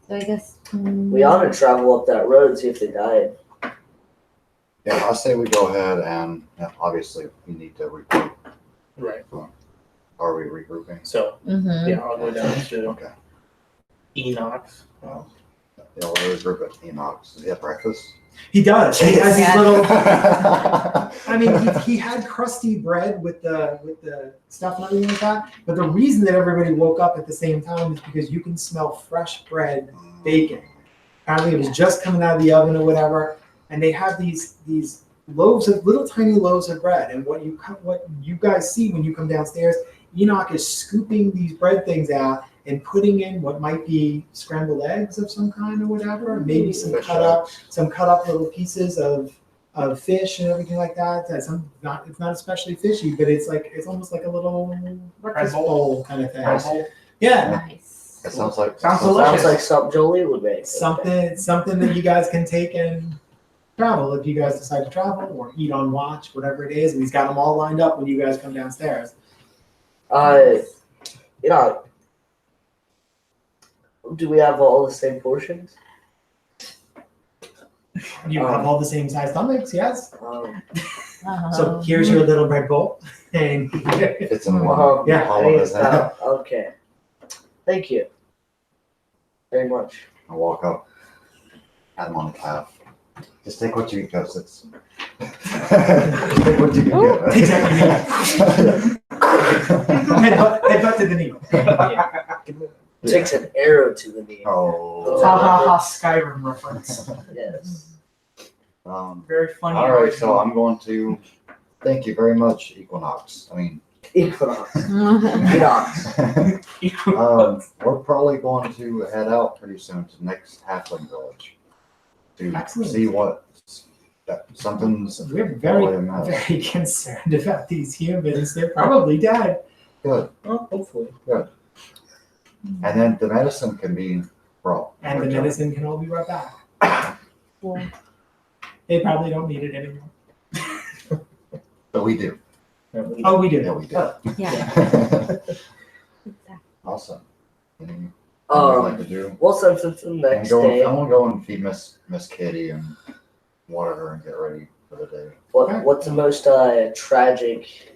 Speaker 3: So I guess.
Speaker 5: we ought to travel up that road and see if they died.
Speaker 2: Yeah, I say we go ahead and, yeah, obviously, we need to regroup.
Speaker 4: Right.
Speaker 2: Are we regrouping?
Speaker 4: So
Speaker 3: Mm-hmm.
Speaker 4: yeah, I'll go down to
Speaker 2: Okay.
Speaker 4: Enox.
Speaker 2: Well, yeah, we'll regroup at Enoch's. Does he have breakfast?
Speaker 1: He does. He has these
Speaker 3: Yeah.
Speaker 1: little. I mean, he had crusty bread with the stuff and everything like that. But the reason that everybody woke up at the same time is because you can smell fresh bread baking. Apparently, it was just coming out of the oven or whatever. And they have these loaves of little tiny loaves of bread. And what you guys see when you come downstairs, Enoch is scooping these bread things out and putting in what might be scrambled eggs of some kind or whatever, maybe some
Speaker 2: Fish
Speaker 1: cut up
Speaker 2: eggs.
Speaker 1: little pieces of fish and everything like that. It's not especially fishy, but it's almost like a little breakfast
Speaker 6: bowl.
Speaker 1: bowl kind of thing.
Speaker 6: Asshole.
Speaker 1: Yeah,
Speaker 3: Nice.
Speaker 2: That sounds like.
Speaker 6: Sounds
Speaker 5: Sounds
Speaker 6: delicious.
Speaker 5: like something Jolie would make.
Speaker 1: something that you guys can take and travel if you guys decide to travel or eat on watch, whatever it is. And he's got them all lined up when you guys come downstairs.
Speaker 5: You know, do we have all the same portions?
Speaker 1: You have all the same size stomachs, yes. So here's your little bread bowl, and
Speaker 2: Fits in one.
Speaker 5: Well,
Speaker 1: Yeah,
Speaker 2: all
Speaker 5: I
Speaker 2: of
Speaker 5: mean,
Speaker 2: his.
Speaker 5: okay. Thank you very much.
Speaker 2: I walk up, pat him on the calf. Just take what you can, because it's. Just take what you can get.
Speaker 1: Exactly. headbutt to the knee.
Speaker 5: Takes an arrow to the knee.
Speaker 2: Oh.
Speaker 6: Ha ha ha, Skyrim reference.
Speaker 5: Yes.
Speaker 6: Very funny.
Speaker 2: All right, so I'm going to thank you very much, Equinox. I mean,
Speaker 5: Equinox.
Speaker 2: We're probably going to head out pretty soon to the next Halfling Village to
Speaker 1: Excellent.
Speaker 2: see what something's
Speaker 1: We're very,
Speaker 2: probably a mess.
Speaker 1: very concerned about these humans. They're probably dead.
Speaker 2: Good,
Speaker 4: Oh, hopefully.
Speaker 2: and then the medicine can be brought.
Speaker 1: And the medicine can all be brought back.
Speaker 3: Well,
Speaker 1: They probably don't need it anymore.
Speaker 2: But we do.
Speaker 1: Oh, we do.
Speaker 2: Yeah, we do.
Speaker 3: yeah.
Speaker 2: Awesome. Anything you'd like to do?
Speaker 5: Well, since it's the
Speaker 2: I'm
Speaker 5: next
Speaker 2: going,
Speaker 5: day,
Speaker 2: I'm gonna go and feed Miss Kitty and water her and get ready for the day.
Speaker 5: what's the most tragic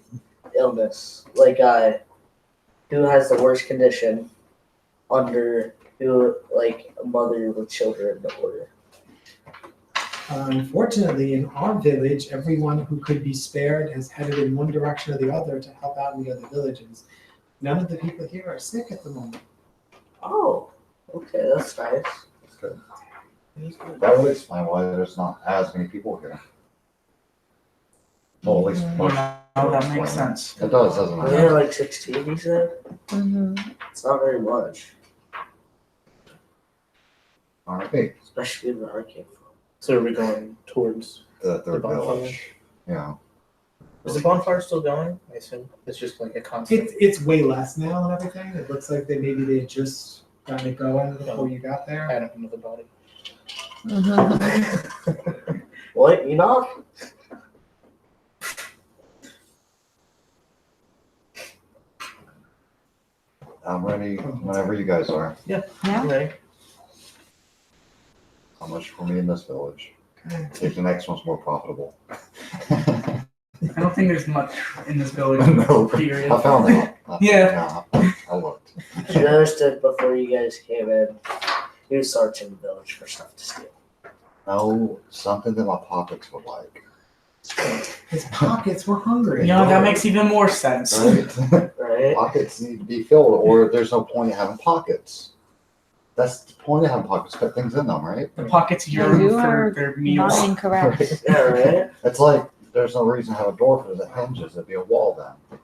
Speaker 5: illness? Like, who has the worst condition under who, like, a mother with children or?
Speaker 1: Unfortunately, in our village, everyone who could be spared has headed in one direction or the other to help out in the other villages. None of the people here are sick at the moment.
Speaker 5: Oh, okay, that's nice.
Speaker 2: That's good. That would explain why there's not as many people here. Well, at least most.
Speaker 6: Oh, that makes sense.
Speaker 2: It does, doesn't
Speaker 5: Are
Speaker 2: it?
Speaker 5: there like 16, you said?
Speaker 3: Mhm.
Speaker 5: It's not very much,
Speaker 2: All right,
Speaker 5: especially where I came from.
Speaker 4: So are we going towards
Speaker 2: the third
Speaker 4: bonfire?
Speaker 2: village. Yeah.
Speaker 4: Is the bonfire still going? I assume it's just like a constant.
Speaker 1: It's way less now and everything. It looks like they had just gotten it going before you got there.
Speaker 4: Add up another body.
Speaker 5: What, you know?
Speaker 2: I'm ready whenever you guys are.
Speaker 3: Yeah.
Speaker 4: Ready?
Speaker 2: How much for me in this village?
Speaker 1: Okay.
Speaker 2: See if the next one's more profitable.
Speaker 6: I don't think there's much in this village.
Speaker 2: No,
Speaker 6: Period.
Speaker 2: I found out.
Speaker 6: Yeah.
Speaker 2: I looked.
Speaker 5: You noticed that before you guys came in, he was searching the village for stuff to steal.
Speaker 2: No, something that my pockets would like.
Speaker 1: His pockets were hungry.
Speaker 6: You know, that makes even more sense.
Speaker 2: Right?
Speaker 5: Right?
Speaker 2: Pockets need to be filled, or there's no point in having pockets. That's the point of having pockets. Put things in them, right?
Speaker 6: The pockets
Speaker 3: You
Speaker 6: yearn
Speaker 3: are
Speaker 6: for their meals.
Speaker 3: Not incorrect.
Speaker 5: Yeah, right?
Speaker 2: It's like there's no reason to have a door for that hinges. It'd be a wall then.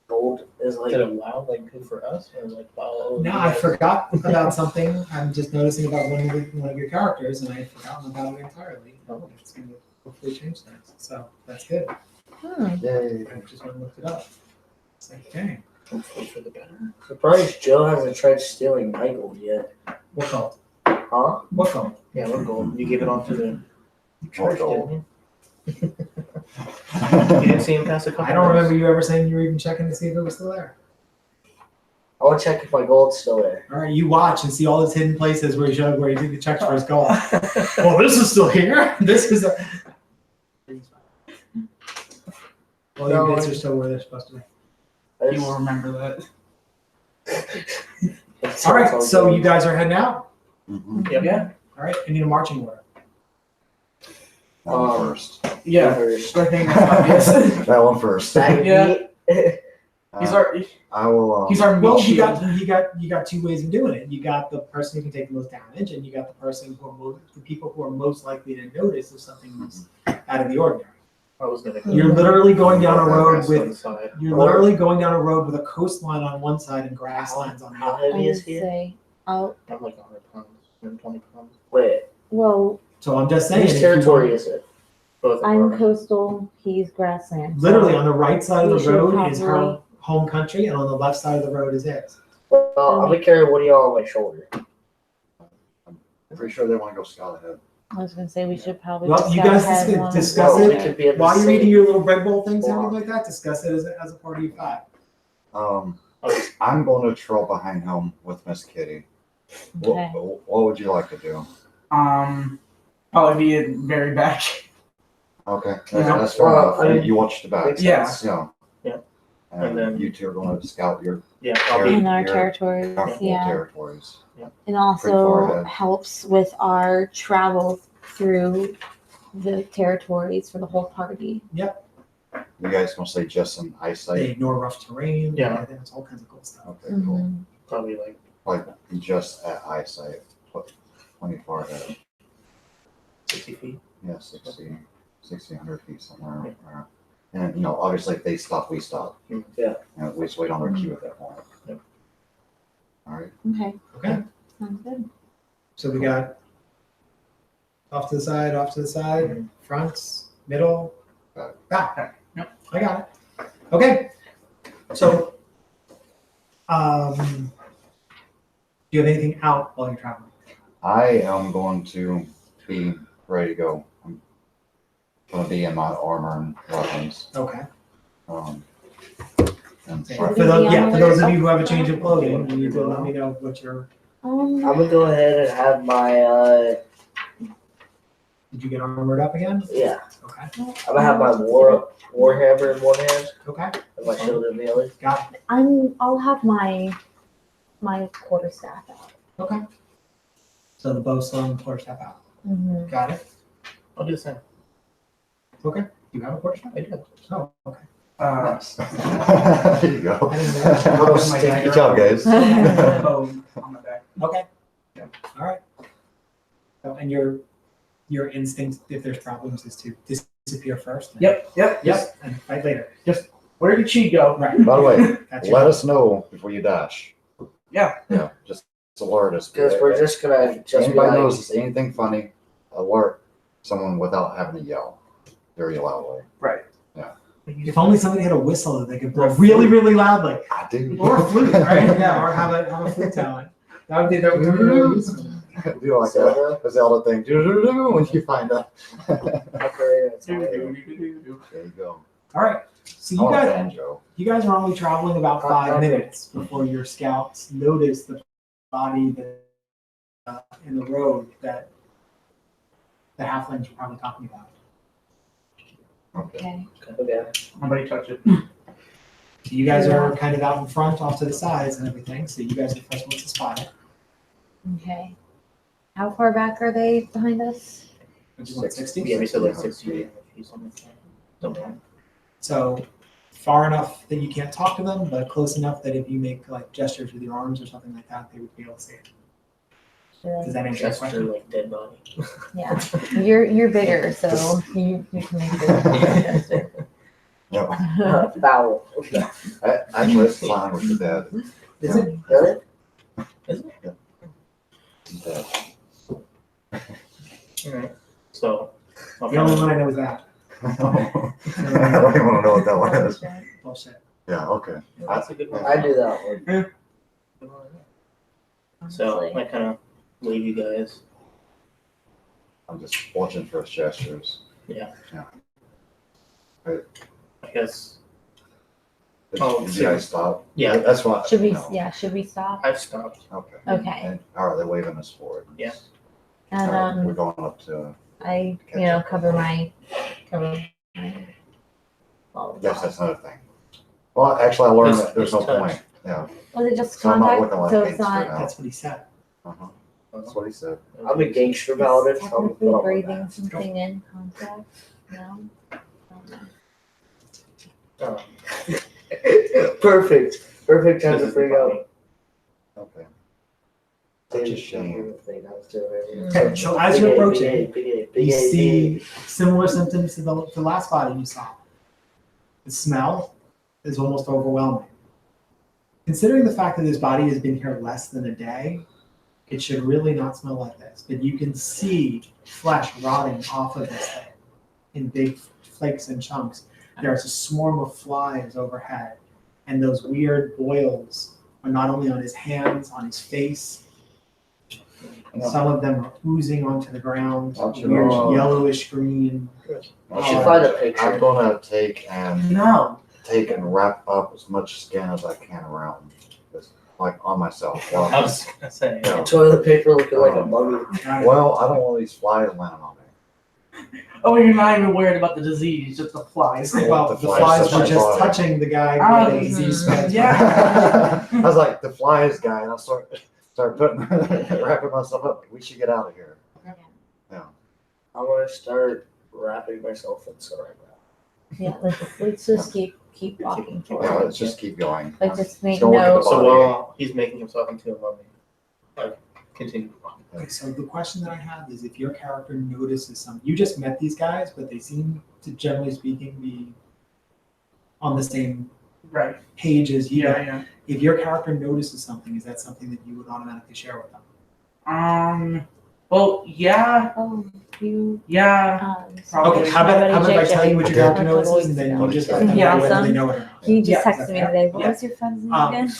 Speaker 5: Gold is like.
Speaker 4: Did it allow like good for us or like follow?
Speaker 1: No, I forgot about something. I'm just noticing about one of your characters, and I had forgotten about it entirely. Oh, it's going to hopefully change things. So that's good.
Speaker 2: Yay.
Speaker 1: I just went and looked it up. It's like, dang.
Speaker 4: Hopefully for the better.
Speaker 5: Surprised Joe hasn't tried stealing my gold yet.
Speaker 1: What gold?
Speaker 5: Huh?
Speaker 1: What gold?
Speaker 4: Yeah, we're gold. You gave it on to the church,
Speaker 2: gold?
Speaker 4: didn't you? You didn't see him pass a couple.
Speaker 1: I don't remember you ever saying you were even checking to see if it was still there.
Speaker 5: I want to check if my gold's still there.
Speaker 1: All right, you watch and see all those hidden places where he did the checks for his gold. Well, this is still here. This is a. Well, your bits are still where they're supposed to be.
Speaker 5: I
Speaker 6: You will
Speaker 5: just-
Speaker 6: remember that.
Speaker 5: it's
Speaker 1: All right,
Speaker 5: all
Speaker 1: so
Speaker 5: good.
Speaker 1: you guys are heading out.
Speaker 2: Mhm.
Speaker 4: Yep.
Speaker 6: Yeah.
Speaker 1: All right, I need a marching order.
Speaker 2: That one first.
Speaker 6: Yeah.
Speaker 5: First.
Speaker 6: I think that's obvious.
Speaker 2: That one first.
Speaker 5: Bag of
Speaker 6: Yeah.
Speaker 5: meat.
Speaker 6: He's
Speaker 2: Uh,
Speaker 6: our
Speaker 2: I will.
Speaker 6: he's our
Speaker 1: Well,
Speaker 6: meat shield.
Speaker 1: you got two ways of doing it. You got the person who can take the most damage, and you got the person the people who are most likely to notice if something's out of the ordinary.
Speaker 4: I was gonna go.
Speaker 1: You're literally going down a road
Speaker 4: Grass on the
Speaker 1: with
Speaker 4: side.
Speaker 1: a coastline on one side and grasslands on the
Speaker 5: How
Speaker 1: other.
Speaker 3: I
Speaker 5: heavy
Speaker 3: would
Speaker 5: is he?
Speaker 3: say,
Speaker 4: I'm like 100 pounds, 120 pounds.
Speaker 5: Wait,
Speaker 3: well,
Speaker 1: So I'm just saying.
Speaker 5: whose
Speaker 1: if you
Speaker 5: territory
Speaker 1: want-
Speaker 5: is it?
Speaker 4: Both of
Speaker 3: I'm
Speaker 4: our-
Speaker 3: coastal, he's grassland.
Speaker 1: Literally on the right side of
Speaker 3: We
Speaker 1: the
Speaker 3: should
Speaker 1: road is her
Speaker 3: probably-
Speaker 1: home country, and on the left side of the road is his.
Speaker 5: Well, I'm gonna carry one of y'all on my shoulder.
Speaker 2: Pretty sure they want to go scout ahead.
Speaker 3: I was gonna say we should probably.
Speaker 1: Well, you guys discuss
Speaker 5: Well,
Speaker 1: it.
Speaker 5: we could be at the
Speaker 1: While you're
Speaker 5: same-
Speaker 1: eating your little bread bowl things and
Speaker 5: Wow.
Speaker 1: everything like that, discuss it as a part of your five.
Speaker 2: I'm going to trail behind him with Miss Kitty.
Speaker 3: Okay.
Speaker 2: What would you like to do?
Speaker 6: Probably be in very back.
Speaker 2: Okay,
Speaker 6: Yeah.
Speaker 2: that's fair
Speaker 5: Well,
Speaker 2: enough.
Speaker 5: I mean,
Speaker 2: You watch the back.
Speaker 5: makes
Speaker 6: Yeah.
Speaker 5: sense.
Speaker 2: Yeah.
Speaker 4: Yeah.
Speaker 2: And
Speaker 4: And then-
Speaker 2: you two are going to scout your
Speaker 4: Yeah, I'll be.
Speaker 3: In our
Speaker 2: Your
Speaker 3: territories,
Speaker 2: comfortable
Speaker 3: yeah.
Speaker 2: territories.
Speaker 3: It
Speaker 2: Pretty far
Speaker 3: also
Speaker 2: ahead.
Speaker 3: helps with our travel through the territories for the whole party.
Speaker 2: You guys gonna say just an
Speaker 1: They
Speaker 2: eyesight?
Speaker 1: ignore rough terrain.
Speaker 4: Yeah.
Speaker 1: There's all kinds of cool stuff.
Speaker 2: Okay, cool.
Speaker 3: Mhm.
Speaker 4: Probably like
Speaker 2: Like just at eyesight, 20 far ahead.
Speaker 4: 60 feet.
Speaker 2: Yeah, 60, 100 feet somewhere. And, you know, obviously if they stop, we stop.
Speaker 5: Yeah.
Speaker 2: And we just wait on their cue at that point.
Speaker 4: Yep.
Speaker 2: All right.
Speaker 3: Okay,
Speaker 1: Okay,
Speaker 3: sounds good.
Speaker 1: so we got off to the side, front, middle, back. Yep, I got it. Okay, so, do you have anything out while you're traveling?
Speaker 2: I am going to be ready to go. I'm going to be in my armor and weapons.
Speaker 1: Okay.
Speaker 2: Um, and
Speaker 1: For those of you who have a change of clothing, you need to let me know what your,
Speaker 5: I'm gonna go ahead and have my,
Speaker 1: did you get armored up again?
Speaker 5: yeah,
Speaker 1: Okay,
Speaker 5: I'm gonna have my warhammer in one hand
Speaker 1: okay,
Speaker 5: and my shield in the other.
Speaker 1: got it.
Speaker 3: I'll have my quarterstaff out.
Speaker 1: Okay. So the bow slung, quarterstaff out.
Speaker 3: Mm-hmm.
Speaker 1: Got it.
Speaker 4: I'll do the same.
Speaker 1: Okay. Do you have a quarterstaff?
Speaker 4: I do.
Speaker 1: Oh, okay.
Speaker 2: there you go.
Speaker 1: I didn't know that.
Speaker 2: Good job, guys.
Speaker 1: Oh, on my back. Okay.
Speaker 2: Yeah.
Speaker 1: All right. So, and your instinct, if there's problems, is to disappear first. and-
Speaker 6: Yep.
Speaker 1: Yep. And fight later.
Speaker 6: Where did she go?
Speaker 1: Right.
Speaker 2: By the way,
Speaker 1: That's
Speaker 2: let
Speaker 1: your,
Speaker 2: us know before you dash.
Speaker 6: Yeah.
Speaker 2: Yeah, just alert us.
Speaker 5: Because we're just gonna
Speaker 2: If
Speaker 5: just be
Speaker 2: anybody
Speaker 5: like,
Speaker 2: notices anything funny, alert someone without having to yell very loudly.
Speaker 1: if only somebody had a whistle that they could blow really, really loudly.
Speaker 2: I do.
Speaker 1: Or a flute, right? Yeah, or have a flute talent. That would be really useful.
Speaker 2: Do like a Zelda thing. When you find out.
Speaker 5: okay,
Speaker 2: There you go.
Speaker 1: All right. So
Speaker 2: I want a
Speaker 1: you
Speaker 2: banjo.
Speaker 1: guys are only traveling about 5 minutes before your scouts notice the body that, in the road that the halflings are probably talking about.
Speaker 2: Okay.
Speaker 3: Okay.
Speaker 5: okay.
Speaker 6: Nobody touch it.
Speaker 1: So you guys are kind of out in front, off to the sides and everything. So you guys are the first ones to spot it.
Speaker 3: Okay. How far back are they behind us?
Speaker 1: Which is what, 60?
Speaker 4: Yeah, we said like 60 feet, something like that. Sometime.
Speaker 1: So far enough that you can't talk to them, but close enough that if you make like gestures with your arms or something like that, they would be able to see it. Does that answer your
Speaker 4: Gesture
Speaker 1: question?
Speaker 4: like dead body.
Speaker 3: Yeah. You're bigger, so you can make the
Speaker 2: Yep.
Speaker 5: Foul.
Speaker 2: Actually, it's fine with your dad.
Speaker 1: Is it?
Speaker 5: Really?
Speaker 2: He's dead.
Speaker 4: Alright. So I'll
Speaker 1: The only
Speaker 4: find-
Speaker 1: one I know is that.
Speaker 2: I don't even want to know what that was.
Speaker 1: Bullshit.
Speaker 2: Yeah, okay.
Speaker 4: That's a good one.
Speaker 5: I do that one.
Speaker 4: So
Speaker 3: Honestly.
Speaker 4: I kind of leave you guys.
Speaker 2: I'm just watching for his gestures.
Speaker 4: I guess
Speaker 2: Did
Speaker 4: Oh,
Speaker 2: you
Speaker 4: sure.
Speaker 2: guys stop?
Speaker 4: Yeah.
Speaker 2: That's what.
Speaker 3: Should we?
Speaker 2: no.
Speaker 3: Yeah. Should we stop?
Speaker 4: I've stopped.
Speaker 2: Okay.
Speaker 3: Okay.
Speaker 2: And how are they waving us forward?
Speaker 4: Yeah.
Speaker 3: And
Speaker 2: We're going up to.
Speaker 3: I cover my. Well,
Speaker 2: Yes, that's another thing. Well, actually, I learned
Speaker 4: It's-
Speaker 2: that there's no
Speaker 4: it's touch.
Speaker 2: point. Yeah.
Speaker 3: Was it just
Speaker 2: So I'm not
Speaker 3: contact?
Speaker 2: looking like
Speaker 3: So
Speaker 2: Gates
Speaker 3: it's not.
Speaker 2: right now.
Speaker 1: That's what he said.
Speaker 2: Uh-huh. That's what he said.
Speaker 5: I'm a gangster paladin,
Speaker 3: Is
Speaker 5: so I'm gonna
Speaker 3: technically
Speaker 5: put on my
Speaker 3: breathing
Speaker 5: mask.
Speaker 3: something in contact. No.
Speaker 4: Oh,
Speaker 5: Perfect. Perfect time
Speaker 4: this
Speaker 5: to
Speaker 4: is
Speaker 5: bring
Speaker 4: funny.
Speaker 5: up.
Speaker 2: Okay. Such a shame.
Speaker 5: Thing I was doing.
Speaker 1: So- so as you're approaching,
Speaker 5: big
Speaker 1: You
Speaker 5: A,
Speaker 1: see similar symptoms to the last body you saw. The smell is almost overwhelming. Considering the fact that this body has been here less than a day, it should really not smell like this. But you can see flesh rotting off of this thing in big flakes and chunks. There's a swarm of flies overhead, and those weird boils are not only on his hands, on his face. Some of them are oozing onto the ground,
Speaker 2: Watch it
Speaker 1: weird
Speaker 2: all.
Speaker 1: yellowish green.
Speaker 5: You should find a picture.
Speaker 2: I'm gonna take and
Speaker 1: No.
Speaker 2: wrap up as much skin as I can around this, like on myself.
Speaker 4: I
Speaker 2: Well,
Speaker 4: was gonna say.
Speaker 2: Yeah.
Speaker 5: Toilet paper looking like a mummy.
Speaker 2: well, I don't want these flies landing on me.
Speaker 6: Oh, you're not even worried about the disease, just the flies.
Speaker 1: Well,
Speaker 2: The
Speaker 1: the
Speaker 2: flies
Speaker 1: flies
Speaker 2: touch
Speaker 1: were
Speaker 2: my
Speaker 1: just
Speaker 2: body.
Speaker 1: touching the guy
Speaker 6: Ah,
Speaker 1: with the disease spread.
Speaker 6: yeah.
Speaker 2: I was like, the flies guy, and I'll start putting, wrapping myself up. We should get out of here.
Speaker 5: I'm gonna start wrapping myself in saran wrap.
Speaker 3: Yeah. Let's just keep walking
Speaker 2: Yeah,
Speaker 3: forward.
Speaker 2: let's just keep going.
Speaker 3: Like just make
Speaker 2: Don't look at
Speaker 3: note.
Speaker 2: the
Speaker 4: So
Speaker 2: body.
Speaker 4: while he's making himself into a mummy, like continue.
Speaker 1: Okay, so the question that I have is if your character notices something, you just met these guys, but they seem to, generally speaking, be on the same
Speaker 6: Right.
Speaker 1: page as you.
Speaker 6: Yeah.
Speaker 1: If your character notices something, is that something that you would automatically share with them?
Speaker 6: Well, yeah.
Speaker 3: Oh, you,
Speaker 6: Yeah.
Speaker 3: sorry.
Speaker 1: Okay, how about if I tell you what your character
Speaker 3: Couple
Speaker 1: notices, and
Speaker 3: weeks
Speaker 1: then
Speaker 3: ago.
Speaker 1: you just let them
Speaker 3: Yeah,
Speaker 1: know whether they
Speaker 3: awesome.
Speaker 1: know it or not?
Speaker 3: He just
Speaker 6: Yeah,
Speaker 3: texted me today. What
Speaker 1: Yeah.
Speaker 3: was your friend's name
Speaker 1: Um,
Speaker 3: again?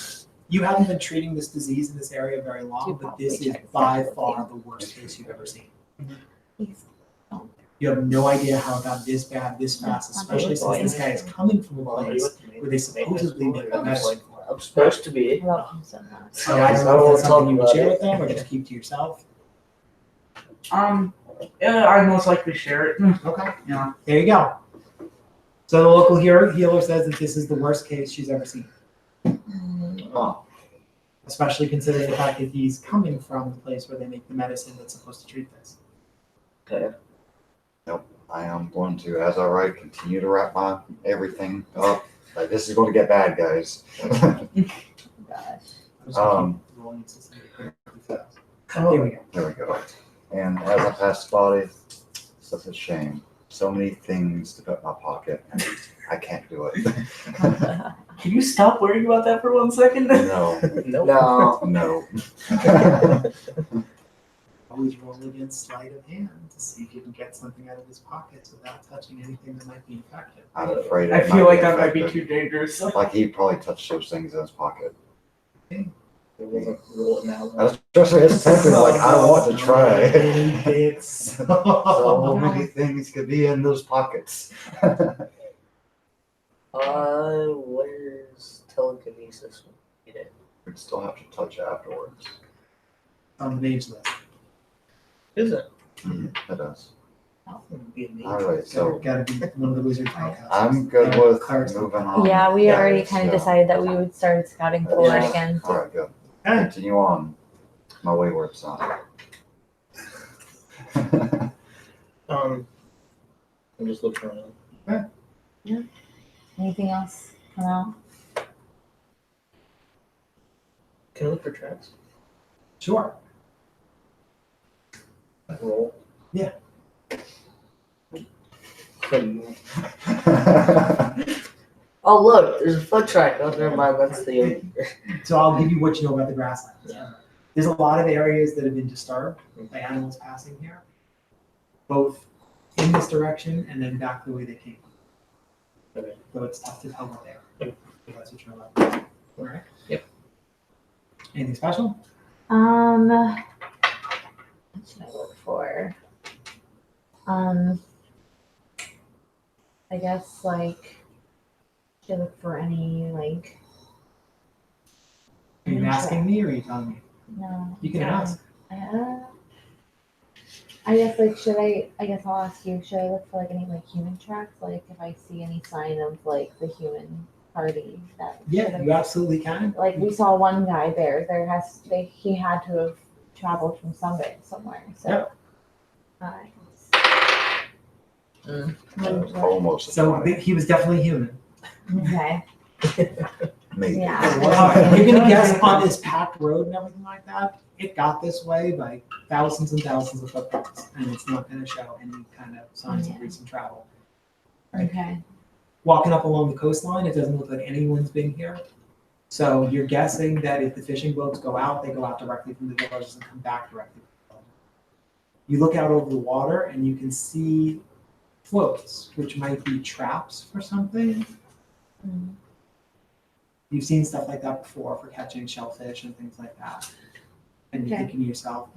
Speaker 1: You haven't been treating this disease in this area very
Speaker 3: Do
Speaker 1: long, but this
Speaker 3: probably
Speaker 1: is
Speaker 3: check
Speaker 1: by
Speaker 3: that.
Speaker 1: far the worst case you've ever seen.
Speaker 3: He's-
Speaker 1: You have no idea how it got this bad, this fast, especially since this guy is coming from a place where they supposedly make the medicine for it.
Speaker 5: I'm supposed to be.
Speaker 3: I love him so much.
Speaker 1: So I don't know if that's something you would share with them or just keep to yourself.
Speaker 6: Yeah, I'd most likely share it.
Speaker 1: Okay,
Speaker 6: Yeah.
Speaker 1: there you go. So the local healer says that this is the worst case she's ever seen,
Speaker 2: Huh.
Speaker 1: especially considering the fact that he's coming from the place where they make the medicine that's supposed to treat this.
Speaker 5: Okay.
Speaker 2: I am going to, as I write, continue to wrap my everything up. Like, this is going to get bad, guys.
Speaker 3: Gosh.
Speaker 1: I'm just gonna keep rolling until somebody quickly fails. Here we go.
Speaker 2: There we go. And as I pass the body, such a shame. So many things to put in my pocket, and I can't do it.
Speaker 6: Can you stop worrying about that for 1 second?
Speaker 2: No,
Speaker 5: No.
Speaker 2: no.
Speaker 1: Always roll against sleight of hand to see if you can get something out of his pockets without touching anything that might be infected.
Speaker 2: I'm afraid
Speaker 6: I
Speaker 2: it
Speaker 6: feel like
Speaker 2: be
Speaker 6: that might be
Speaker 2: effective.
Speaker 6: too dangerous.
Speaker 2: Like, he probably touched those things in his pocket.
Speaker 4: Roll it now.
Speaker 2: Especially his tempting, like, I want to try.
Speaker 1: Bits.
Speaker 2: So many things could be in those pockets.
Speaker 5: Where's telekinesis?
Speaker 2: We'd still have to touch afterwards.
Speaker 1: On the mage list.
Speaker 4: Is it?
Speaker 2: It does.
Speaker 4: Would be amazing.
Speaker 2: All right, so
Speaker 1: Gotta be one of the wizard houses.
Speaker 2: I'm good with moving on.
Speaker 3: Yeah, we
Speaker 2: Yeah,
Speaker 3: already kind of
Speaker 2: so-
Speaker 3: decided that we would start scouting forward
Speaker 2: Yeah.
Speaker 3: again.
Speaker 2: All right, good.
Speaker 1: Okay.
Speaker 2: Continue on. My wayward son.
Speaker 4: I'm just looking around.
Speaker 3: Anything else come out?
Speaker 4: Can I look for tracks?
Speaker 1: Sure.
Speaker 4: Roll.
Speaker 1: Yeah.
Speaker 5: Oh, look, there's a foot track. Oh, never mind. That's the.
Speaker 1: So I'll give you what you know about the grasslands. There's a lot of areas that have been disturbed by animals passing here, both in this direction and then back the way they came.
Speaker 4: Okay.
Speaker 1: So it's tough to tell what they are.
Speaker 4: Okay.
Speaker 1: If that's what you're about. All right.
Speaker 4: Yep.
Speaker 1: Anything special?
Speaker 3: What should I look for? I guess like should I look for any like
Speaker 1: Are you asking me or are you telling me?
Speaker 3: no.
Speaker 1: You can ask.
Speaker 3: I guess like I guess I'll ask you, should I look for like any like human tracks? Like if I see any sign of like the human party that
Speaker 1: Yeah, you absolutely can.
Speaker 3: like we saw one guy there. He had to have traveled from somewhere. So
Speaker 1: Yep.
Speaker 2: Almost.
Speaker 1: So he was definitely human.
Speaker 3: Okay.
Speaker 2: Maybe.
Speaker 3: Yeah.
Speaker 1: You're gonna guess on this packed road and everything like that, it got this way by thousands and thousands of footprints, and it's not gonna show any kind of signs of
Speaker 3: Yeah.
Speaker 1: recent travel.
Speaker 3: Okay.
Speaker 1: Walking up along the coastline, it doesn't look like anyone's been here. So you're guessing that if the fishing boats go out, they go out directly from the villages and come back directly. You look out over the water and you can see floats, which might be traps for something.
Speaker 3: Mm.
Speaker 1: You've seen stuff like that before for catching shellfish and things like that. And you're
Speaker 3: Okay.
Speaker 1: thinking to yourself,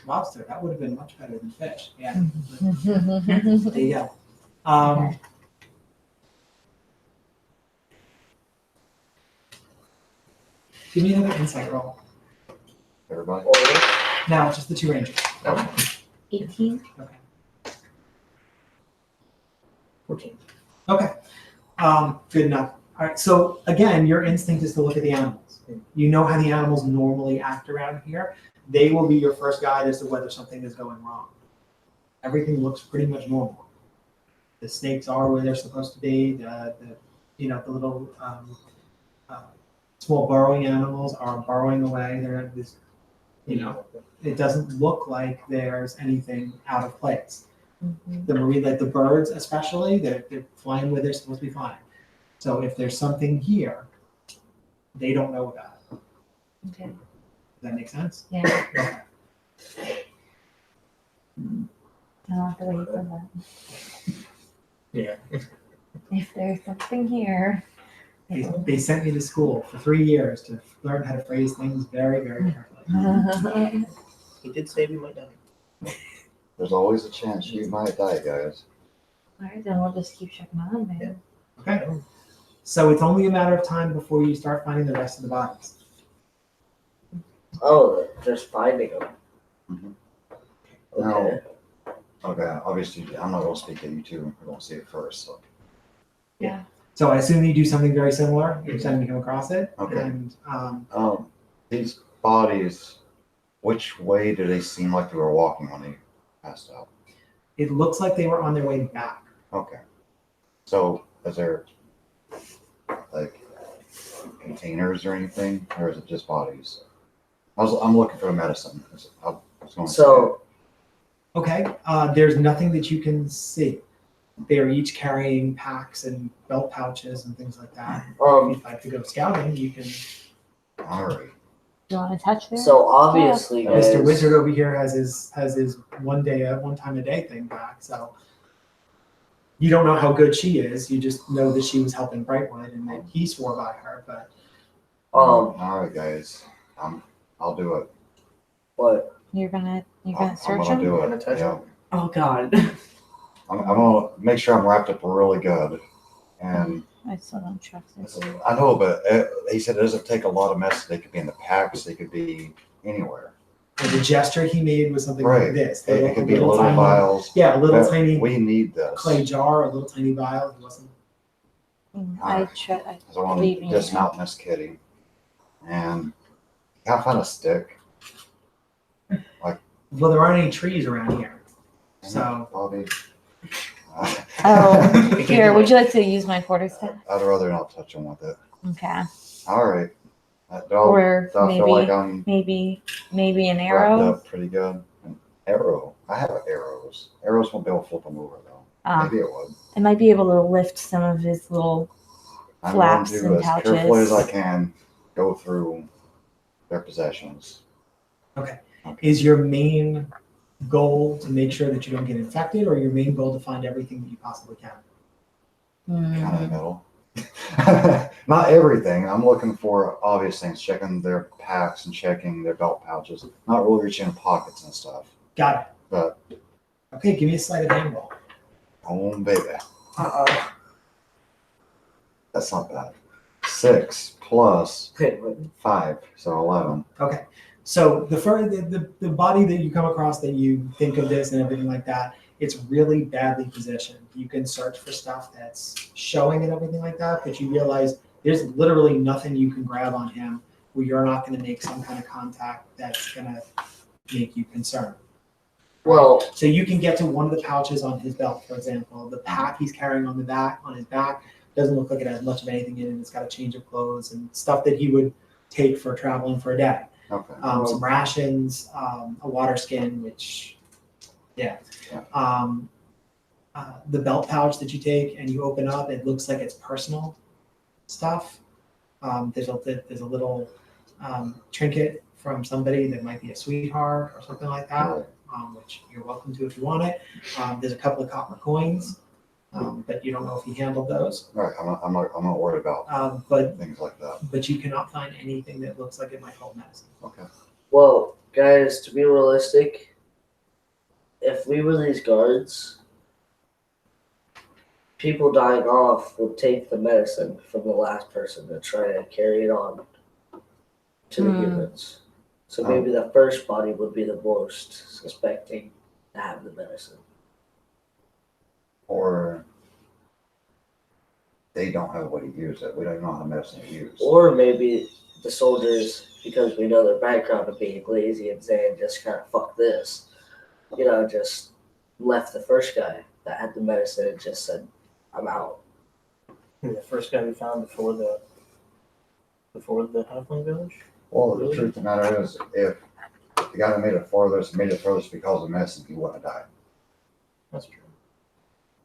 Speaker 1: lobster, that would have been much better than fish. Yeah, there you go.
Speaker 3: Okay.
Speaker 1: Give me another insight roll.
Speaker 2: Everybody?
Speaker 1: Now, just the two rangers.
Speaker 3: 18.
Speaker 4: 14.
Speaker 1: Okay. Good enough. All right. So again, your instinct is to look at the animals. You know how the animals normally act around here. They will be your first guide as to whether something is going wrong. Everything looks pretty much normal. The snakes are where they're supposed to be. The little small burrowing animals are burrowing away. They're this, it doesn't look like there's anything out of place.
Speaker 3: Mhm.
Speaker 1: The marine, like the birds especially, they're flying where they're supposed to be flying. So if there's something here, they don't know about it.
Speaker 3: Okay.
Speaker 1: Does that make sense?
Speaker 3: Yeah.
Speaker 1: Okay.
Speaker 3: I'll have to wait for that.
Speaker 4: Yeah.
Speaker 3: If there's something here.
Speaker 1: They sent me to school for 3 years to learn how to phrase things very, very carefully.
Speaker 4: He did say we might die.
Speaker 2: There's always a chance you might die, guys.
Speaker 3: Alright, then we'll just keep checking on there.
Speaker 1: Okay? So it's only a matter of time before you start finding the rest of the bodies.
Speaker 5: Oh, just finding them.
Speaker 2: Mhm.
Speaker 5: Okay.
Speaker 2: Okay, obviously, I'm not gonna speak to you two. We're gonna see it first, so.
Speaker 1: So I assume you do something very similar each time you come across it.
Speaker 2: Okay.
Speaker 1: And
Speaker 2: These bodies, which way do they seem like they were walking when they passed out?
Speaker 1: it looks like they were on their way back.
Speaker 2: Okay. So, is there, like, containers or anything, or is it just bodies? I'm looking for medicine. I was going to
Speaker 5: So,
Speaker 1: Okay, there's nothing that you can see. They are each carrying packs and belt pouches and things like that. If you'd like to go scouting, you can.
Speaker 2: all right.
Speaker 3: Do you want to touch there?
Speaker 5: so obviously, guys.
Speaker 1: Mr. Wizard over here has his one time a day thing back. So you don't know how good she is. You just know that she was helping Brightwood and that he swore by her. But
Speaker 2: All right, guys. I'll do it.
Speaker 5: What?
Speaker 3: You're gonna
Speaker 2: I'm
Speaker 3: search
Speaker 2: gonna
Speaker 3: them?
Speaker 2: do
Speaker 4: Gonna
Speaker 2: it.
Speaker 4: touch
Speaker 2: Yeah.
Speaker 6: Oh, God.
Speaker 2: I'm gonna make sure I'm wrapped up really good. And
Speaker 3: I still don't trust it.
Speaker 2: I know, but he said it doesn't take a lot of mess. They could be in the packs. They could be anywhere.
Speaker 1: and the gesture he made was something
Speaker 2: Right.
Speaker 1: like this.
Speaker 2: It could be
Speaker 1: little
Speaker 2: little
Speaker 1: tiny-
Speaker 2: vials.
Speaker 1: Yeah, a little
Speaker 2: But
Speaker 1: tiny
Speaker 2: We need this.
Speaker 1: clay jar, a little tiny vial. It wasn't.
Speaker 3: I
Speaker 2: So I want
Speaker 3: believe
Speaker 2: to
Speaker 3: me.
Speaker 2: dismount Miss Kitty, and can I find a stick?
Speaker 1: Well, there aren't any trees around here. So
Speaker 2: Bobby.
Speaker 3: Oh, here, would you like to use my quarterstaff?
Speaker 2: I'd rather not touch him with it.
Speaker 3: Okay.
Speaker 2: All right. Do
Speaker 3: Or
Speaker 2: I feel like
Speaker 3: maybe,
Speaker 2: I'm
Speaker 3: maybe an
Speaker 2: wrapped
Speaker 3: arrow?
Speaker 2: up pretty good? An arrow. I have arrows. Arrows won't be able to flip them over though. Maybe it would.
Speaker 3: I might be able to lift some of his little
Speaker 2: I'm
Speaker 3: flaps
Speaker 2: going to,
Speaker 3: and
Speaker 2: as carefully as I
Speaker 3: pouches.
Speaker 2: can, go through their possessions.
Speaker 1: is your main goal to make sure that you don't get infected, or your main goal to find everything that you possibly can?
Speaker 2: Kind of
Speaker 3: Mhm.
Speaker 2: middle. Not everything. I'm looking for obvious things, checking their packs and checking their belt pouches. Not really reaching in pockets and stuff.
Speaker 1: Got it.
Speaker 2: But
Speaker 1: Okay, give me a sleight of hand roll.
Speaker 2: oh baby,
Speaker 6: Uh-oh.
Speaker 2: that's not bad. 6 plus
Speaker 5: Wait, what?
Speaker 2: 5, so 11.
Speaker 1: Okay, so the body that you come across that you think of this and everything like that, it's really badly positioned. You can search for stuff that's showing and everything like that, but you realize there's literally nothing you can grab on him where you're not going to make some kind of contact that's going to make you concerned.
Speaker 5: Well,
Speaker 1: So you can get to one of the pouches on his belt, for example. The pack he's carrying on his back doesn't look like it has much of anything in it. It's got a change of clothes and stuff that he would take for traveling for a day.
Speaker 2: Okay.
Speaker 1: Some rations, a water skin, which, yeah. The belt pouch that you take and you open up, it looks like it's personal stuff. There's a little trinket from somebody that might be a sweetheart or something like that, which you're welcome to if you want it. There's a couple of copper coins, but you don't know if he handled those.
Speaker 2: Right. I'm not worried about
Speaker 1: But
Speaker 2: things like that.
Speaker 1: you cannot find anything that looks like it might hold medicine.
Speaker 2: Okay.
Speaker 5: well, guys, to be realistic, if we were these guards, people dying off would take the medicine from the last person and try to carry it on to the humans. So maybe the first body would be the most suspecting to have the medicine.
Speaker 2: Or they don't have a way to use it. We don't know how medicine to use.
Speaker 5: Or maybe the soldiers, because we know their background of being lazy and saying just kind of fuck this, just left the first guy that had the medicine and just said, I'm out.
Speaker 4: The first guy we found before the halfling village.
Speaker 2: Well, the truth of the matter is, if the guy that made it furthest because of medicine, he wouldn't have died.
Speaker 4: That's true.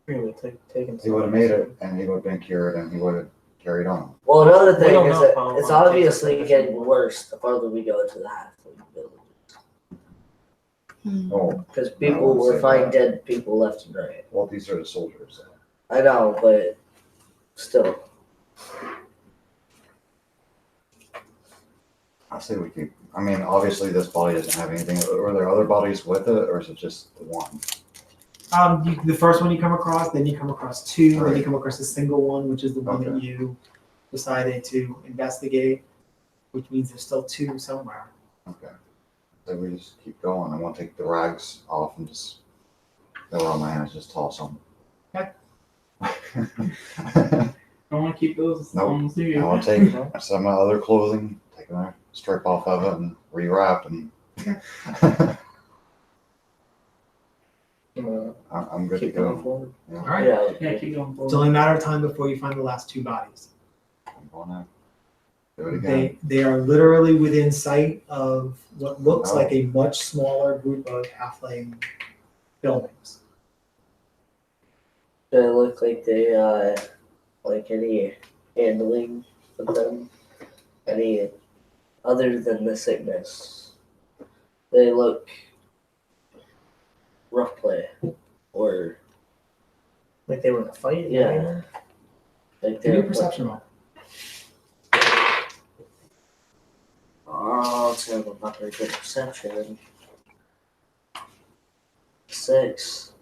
Speaker 4: We would have taken.
Speaker 2: He would have made it, and he would have been cured, and he would have carried on.
Speaker 5: Well, another
Speaker 4: We
Speaker 5: thing
Speaker 4: don't
Speaker 5: is
Speaker 4: know
Speaker 5: that
Speaker 4: how
Speaker 5: it's
Speaker 4: long it takes
Speaker 5: obviously
Speaker 4: us to
Speaker 5: getting
Speaker 4: finish.
Speaker 5: worse the farther we go into the halfling village.
Speaker 2: Oh,
Speaker 5: Because
Speaker 2: I
Speaker 5: people
Speaker 2: won't
Speaker 5: were
Speaker 2: say
Speaker 5: finding
Speaker 2: that.
Speaker 5: dead people left and right.
Speaker 2: well, these are the soldiers.
Speaker 5: I know, but still.
Speaker 2: I say we keep, I mean, obviously this body doesn't have anything. Are there other bodies with it, or is it just the one?
Speaker 1: The first one you come across, then you come across two, then you
Speaker 2: Right.
Speaker 1: come across a single one, which is the one that
Speaker 2: Okay.
Speaker 1: you decided to investigate, which means there's still two somewhere.
Speaker 2: Okay. So we just keep going. I want to take the rags off and just, they were on my hands, just toss them.
Speaker 1: Okay.
Speaker 2: I
Speaker 7: I want to keep those
Speaker 2: Nope.
Speaker 7: on you.
Speaker 2: want to take some of my other clothing, take a strip off of it and rewrap and I'm good to
Speaker 5: Keep going
Speaker 2: go.
Speaker 5: forward.
Speaker 1: All right.
Speaker 5: Yeah.
Speaker 7: Yeah, keep going
Speaker 1: It's
Speaker 7: forward.
Speaker 1: only a matter of time before you find the last two bodies.
Speaker 2: I'm gonna do it again.
Speaker 1: They are literally within sight of what looks
Speaker 2: Oh.
Speaker 1: like a much smaller group of halfling buildings.
Speaker 5: Do they look like they, like any handling of them? Any, other than the sickness? They look rough play, or
Speaker 4: Like they were in a fight?
Speaker 5: Yeah. like
Speaker 1: Give me a
Speaker 5: they're.
Speaker 1: perception roll.
Speaker 5: Oh, it's gonna go not very good perception. 6.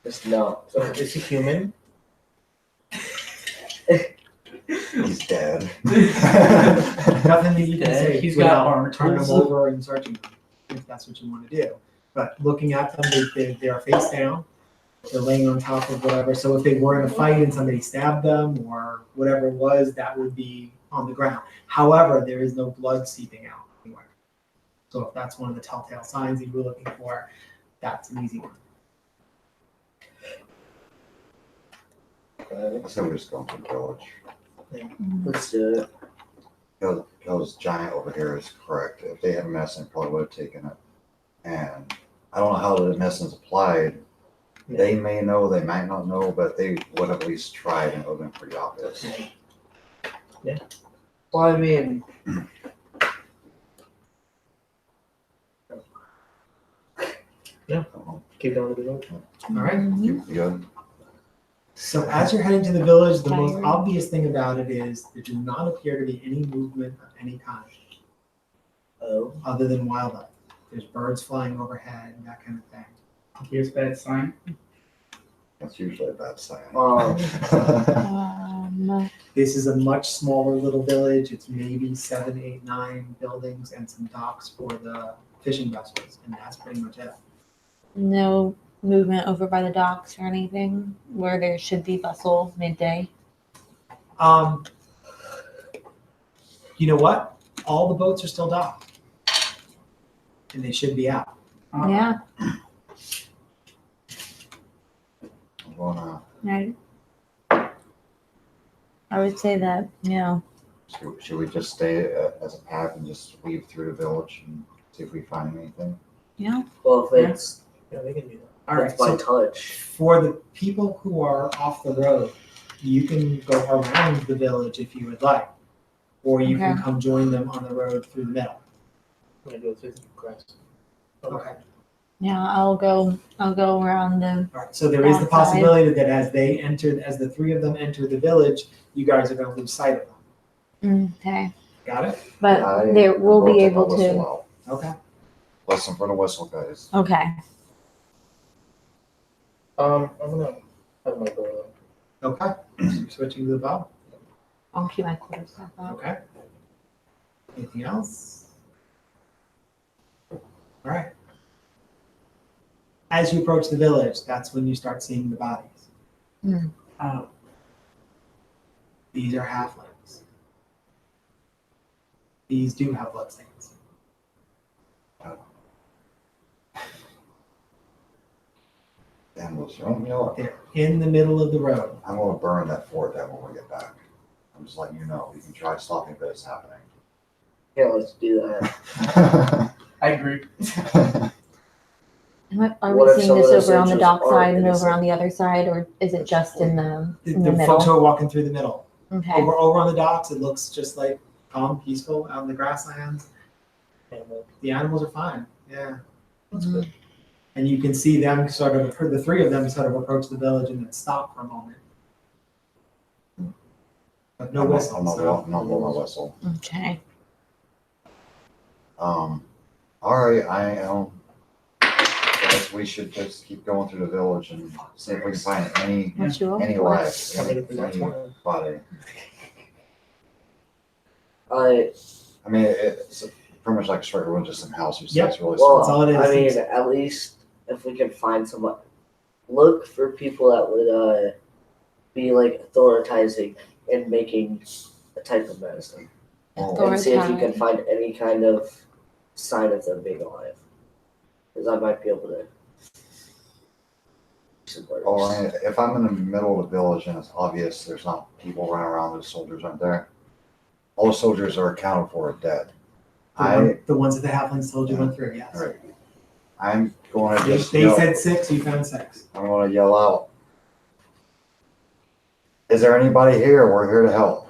Speaker 5: Just no.
Speaker 4: So is he human?
Speaker 2: He's dead.
Speaker 1: Nothing that you can
Speaker 7: Yeah,
Speaker 1: say
Speaker 7: he's got
Speaker 1: without
Speaker 7: armor
Speaker 1: turning them
Speaker 7: tools.
Speaker 1: over and searching them, if that's what you want to do. But looking at them, they are face down. They're laying on top of whatever. So if they were in a fight and somebody stabbed them or whatever it was, that would be on the ground. However, there is no blood seeping out anywhere. So if that's one of the telltale signs that you were looking for, that's an easy one.
Speaker 2: I say we just go into the village.
Speaker 5: Let's do it.
Speaker 2: Those giant over here is correct. If they had a medicine, they probably would have taken it. And I don't know how the medicine's applied. They may know, they might not know, but they would have at least tried and it would have been pretty obvious.
Speaker 5: Well, I mean,
Speaker 4: Keep going to the village.
Speaker 1: All right.
Speaker 2: You good?
Speaker 1: So as you're heading to the village, the most
Speaker 3: Tired.
Speaker 1: obvious thing about it is there does not appear to be any movement of any kind
Speaker 5: oh,
Speaker 1: other than wildlife. There's birds flying overhead and that kind of thing.
Speaker 7: Here's bad sign.
Speaker 2: That's usually a bad sign.
Speaker 1: This is a much smaller little village. It's maybe 7, 8, 9 buildings and some docks for the fishing vessels, and that's pretty much it.
Speaker 3: No movement over by the docks or anything where there should be bustle midday.
Speaker 1: You know what? All the boats are still docked, and they should be out.
Speaker 3: Yeah,
Speaker 2: I'm gonna,
Speaker 3: I would say that,
Speaker 2: should we just stay as a pack and just weave through the village and see if we find anything?
Speaker 5: well, if it's,
Speaker 4: Yeah, they can do that.
Speaker 1: All right.
Speaker 5: it's by
Speaker 1: So
Speaker 5: touch.
Speaker 1: for the people who are off the road, you can go around the village if you would like, or you can
Speaker 3: Okay.
Speaker 1: come join them on the road through the middle.
Speaker 4: I'm gonna go through the grass.
Speaker 1: Okay.
Speaker 3: yeah, I'll go around the,
Speaker 1: All right, so there is the
Speaker 3: Outside.
Speaker 1: possibility that as the three of them enter the village, you guys are gonna lose sight of them.
Speaker 3: okay,
Speaker 1: Got it?
Speaker 3: but
Speaker 2: I
Speaker 3: there
Speaker 2: am
Speaker 3: will
Speaker 2: going
Speaker 3: be
Speaker 2: take my
Speaker 3: able to,
Speaker 2: whistle out.
Speaker 1: Okay.
Speaker 2: Listen for the whistle, guys.
Speaker 3: okay,
Speaker 4: I'm gonna have my door
Speaker 1: Okay. You're switching to the bow.
Speaker 3: I'll keep my quarter staff up.
Speaker 1: Okay. Anything else? All right. As you approach the village, that's when you start seeing the bodies.
Speaker 7: Oh,
Speaker 1: These are halflings. These do have bloodstains.
Speaker 2: Damn, those, you know what?
Speaker 1: They're in the middle of the road.
Speaker 2: I'm gonna burn that fort down when we get back. I'm just letting you know. You can try stopping, but it's happening.
Speaker 5: Yeah, let's do that.
Speaker 7: I agree.
Speaker 3: Are
Speaker 5: What
Speaker 3: we
Speaker 5: if
Speaker 3: seeing
Speaker 5: some of
Speaker 3: this
Speaker 5: those
Speaker 3: over on the
Speaker 5: soldiers
Speaker 3: dock
Speaker 5: aren't
Speaker 3: side and over
Speaker 5: innocent?
Speaker 3: on the other side, or is it just in the
Speaker 1: The
Speaker 3: middle?
Speaker 1: folks who are walking through the middle.
Speaker 3: Okay.
Speaker 1: Over on the docks, it looks just like calm, peaceful out in the grasslands. The animals are fine. Yeah, looks good. And you can see them sort of, the three of them sort of approach the village and then stop for a moment. But no whistle.
Speaker 2: I'm not blowing my whistle.
Speaker 3: Okay.
Speaker 2: All right, I guess we should just keep going through the village and see if we can find any
Speaker 3: What you want?
Speaker 2: life,
Speaker 4: Coming up in that one.
Speaker 2: anybody.
Speaker 5: I
Speaker 2: I mean, it's pretty much like a straight road, just some houses.
Speaker 1: Yep.
Speaker 2: It's really
Speaker 1: That's all it is.
Speaker 5: I mean, at least if we can find someone, look for people that would be like authorizing and making a type of medicine, and see if you can find any kind of sign of them being alive, because I might be able to.
Speaker 2: Oh, and if I'm in the middle of the village and it's obvious there's not people running around, the soldiers aren't there. All the soldiers are accounted for are dead.
Speaker 1: The ones that the halflings told you went through, yes.
Speaker 2: Right. I'm going to
Speaker 1: They
Speaker 2: just.
Speaker 1: said 6, you found 6.
Speaker 2: I'm going to yell out. Is there anybody here? We're here to help.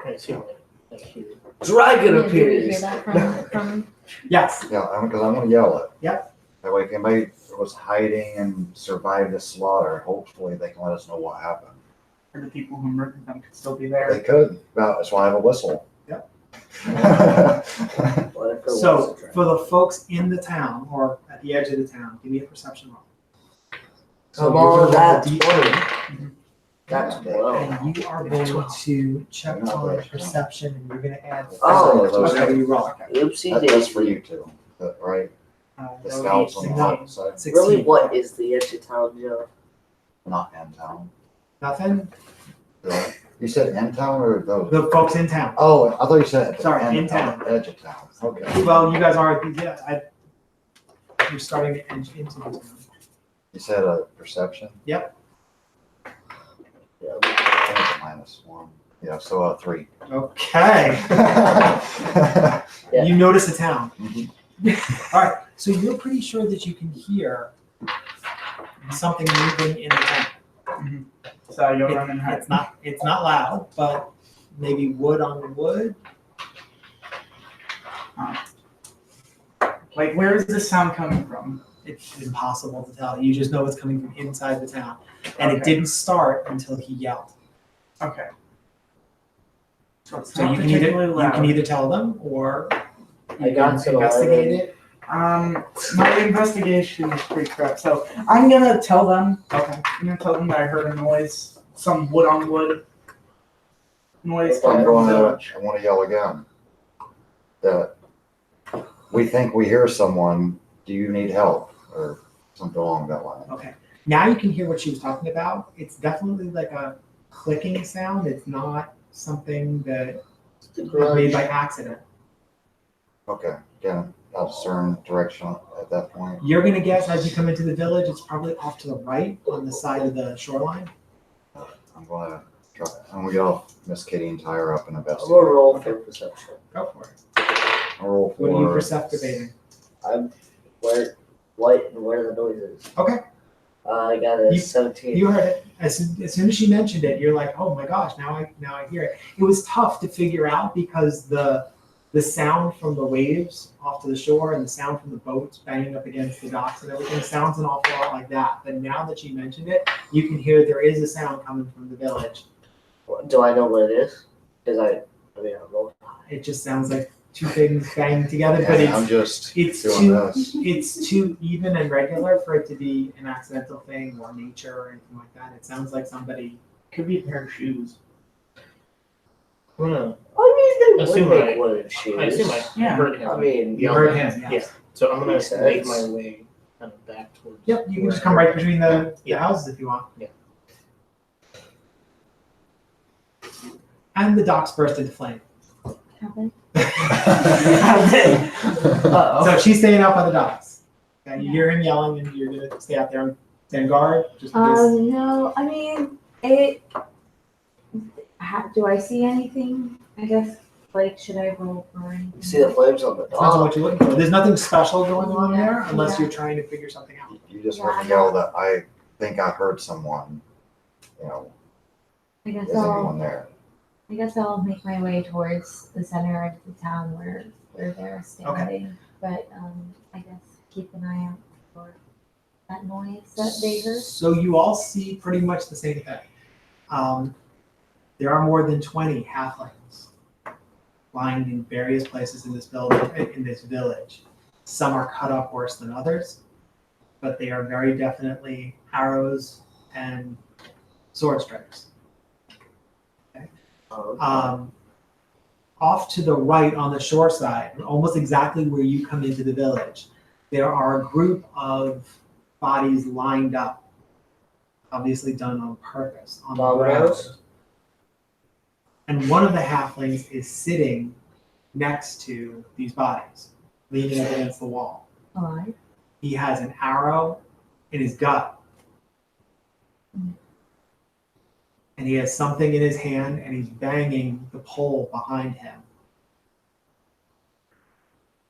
Speaker 4: I see. Like here.
Speaker 5: Dragon
Speaker 3: Yeah, did you hear
Speaker 5: appears.
Speaker 3: that from
Speaker 1: Yes.
Speaker 2: Yeah, because I'm going to yell it.
Speaker 1: Yep.
Speaker 2: That way, if anybody was hiding and survived the slaughter, hopefully they can let us know what happened.
Speaker 7: Or the people who murdered them could still be
Speaker 2: They
Speaker 7: there.
Speaker 2: could. That's why I have a whistle.
Speaker 1: Yep.
Speaker 5: What if it was
Speaker 1: So,
Speaker 5: a dragon?
Speaker 1: for the folks in the town or at the edge of the town, give me a perception roll.
Speaker 5: Come
Speaker 1: you're
Speaker 5: on,
Speaker 1: gonna roll
Speaker 5: that's
Speaker 1: the
Speaker 5: 20.
Speaker 1: D8,
Speaker 5: That's
Speaker 2: Yeah.
Speaker 5: 12.
Speaker 1: and you are going to check on perception, and you're going to add.
Speaker 5: Oh,
Speaker 2: those
Speaker 1: whatever you roll.
Speaker 5: Oopsie
Speaker 2: That's
Speaker 5: daisy.
Speaker 2: for you two, right?
Speaker 1: That
Speaker 2: The
Speaker 1: would
Speaker 2: scouts
Speaker 1: be
Speaker 2: on the
Speaker 1: 16.
Speaker 2: outside,
Speaker 1: 16.
Speaker 5: Really, what is the edge of town, Joe?
Speaker 2: not in town.
Speaker 1: Nothing.
Speaker 2: You said in town or those?
Speaker 1: The folks in town.
Speaker 2: Oh, I thought you said at the
Speaker 1: Sorry,
Speaker 2: end
Speaker 1: in town.
Speaker 2: Edge of town. Okay.
Speaker 1: Well, you guys are. Yeah, you're starting to edge into the town.
Speaker 2: You said a perception?
Speaker 5: Yeah.
Speaker 2: I think it's a -1. Yeah, so 3.
Speaker 1: Okay.
Speaker 5: Yeah.
Speaker 1: You notice the town.
Speaker 2: Mhm.
Speaker 1: All right. So you're pretty sure that you can hear something moving in the town.
Speaker 7: So you'll run and hide.
Speaker 1: It's not loud, but maybe wood on wood.
Speaker 7: Like, where is this sound coming from?
Speaker 1: It's impossible to tell. You just know it's coming from inside the town, and it
Speaker 7: Okay.
Speaker 1: didn't start until he yelled.
Speaker 7: Okay. So it's
Speaker 1: So
Speaker 7: not
Speaker 1: you can
Speaker 7: particularly
Speaker 1: either
Speaker 7: loud.
Speaker 1: tell them or
Speaker 5: I
Speaker 1: you
Speaker 5: got
Speaker 1: can
Speaker 5: to
Speaker 1: investigate
Speaker 5: 11.
Speaker 1: it.
Speaker 7: My investigation is pretty crap. So I'm gonna tell them.
Speaker 1: Okay.
Speaker 7: I'm gonna tell them that I heard a noise, some wood on wood noise.
Speaker 2: I
Speaker 7: coming from
Speaker 2: want
Speaker 7: the village.
Speaker 2: to yell again. That we think we hear someone. Do you need help? Or something along that line.
Speaker 1: Okay. Now you can hear what she was talking about. It's definitely like a clicking sound. It's not something that is made by accident.
Speaker 2: Okay, again, I'll discern direction at that point.
Speaker 1: You're gonna guess as you come into the village, it's probably off to the right on the side of the shoreline.
Speaker 2: I'm gonna get off Miss Kitty and tie her up in a
Speaker 5: I'm
Speaker 2: vest.
Speaker 5: gonna roll for perception.
Speaker 1: Go for it.
Speaker 2: I'll roll
Speaker 1: What are you
Speaker 2: for
Speaker 1: perceptivating?
Speaker 5: I'm where the noise is.
Speaker 1: Okay.
Speaker 5: I got a 17.
Speaker 1: You heard it. As soon as she mentioned it, you're like, oh my gosh, now I hear it. It was tough to figure out because the sound from the waves off to the shore and the sound from the boats banging up against the docks and everything sounds an awful lot like that. But now that she mentioned it, you can hear there is a sound coming from the village.
Speaker 5: Do I know what it is? Because I mean, I'm rolling high.
Speaker 1: It just sounds like two things banging together, but
Speaker 2: I'm just
Speaker 1: it's
Speaker 2: doing
Speaker 1: too
Speaker 2: this.
Speaker 1: it's too even and regular for it to be an accidental thing or nature or anything like that. It sounds like somebody.
Speaker 7: Could be a pair of shoes.
Speaker 4: I'm gonna
Speaker 5: I mean, they
Speaker 4: Assume
Speaker 5: would
Speaker 4: I-
Speaker 5: make wooden shoes.
Speaker 4: I assume I
Speaker 7: Yeah.
Speaker 4: heard him.
Speaker 5: I mean,
Speaker 1: You heard him, yes.
Speaker 4: Yeah. So I'm gonna
Speaker 5: Makes
Speaker 4: make
Speaker 5: sense.
Speaker 4: my way kind of back towards.
Speaker 1: Yep, you can
Speaker 4: where
Speaker 1: just come right
Speaker 4: I-
Speaker 1: between the
Speaker 4: Yeah.
Speaker 1: houses if you want.
Speaker 4: Yeah.
Speaker 1: And the docks burst into flame.
Speaker 3: Happened?
Speaker 7: Uh-oh.
Speaker 1: So she's staying up on the docks. And you hear him yelling, and you're gonna stay out there and stand guard, just in case.
Speaker 3: No, I mean, do I see anything? I guess, like, should I roll for anything?
Speaker 5: you see the flames on the
Speaker 1: Depends on
Speaker 5: dog.
Speaker 1: what you're looking for. There's nothing special going on
Speaker 3: Yeah,
Speaker 1: there unless
Speaker 3: yeah.
Speaker 1: you're trying to figure something out.
Speaker 2: You just
Speaker 3: Yeah,
Speaker 2: heard
Speaker 3: I
Speaker 2: me yell that I think I heard someone. you know,
Speaker 3: I guess
Speaker 2: there's anyone there.
Speaker 3: I guess I'll make my way towards the center of the town where they're standing. But I guess keep an eye out for that noise that they heard.
Speaker 1: So you all see pretty much the same thing. There are more than 20 halflings lying in various places in this village. Some are cut up worse than others, but they are very definitely arrows and sword strikes. Off to the right on the shore side, almost exactly where you come into the village, there are a group of bodies lined up, obviously done on purpose, on the ground.
Speaker 5: Dominoes?
Speaker 1: And one of the halflings is sitting next to these bodies, leaning up against the wall.
Speaker 3: Alright.
Speaker 1: He has an arrow in his gut. And he has something in his hand and he's banging the pole behind him.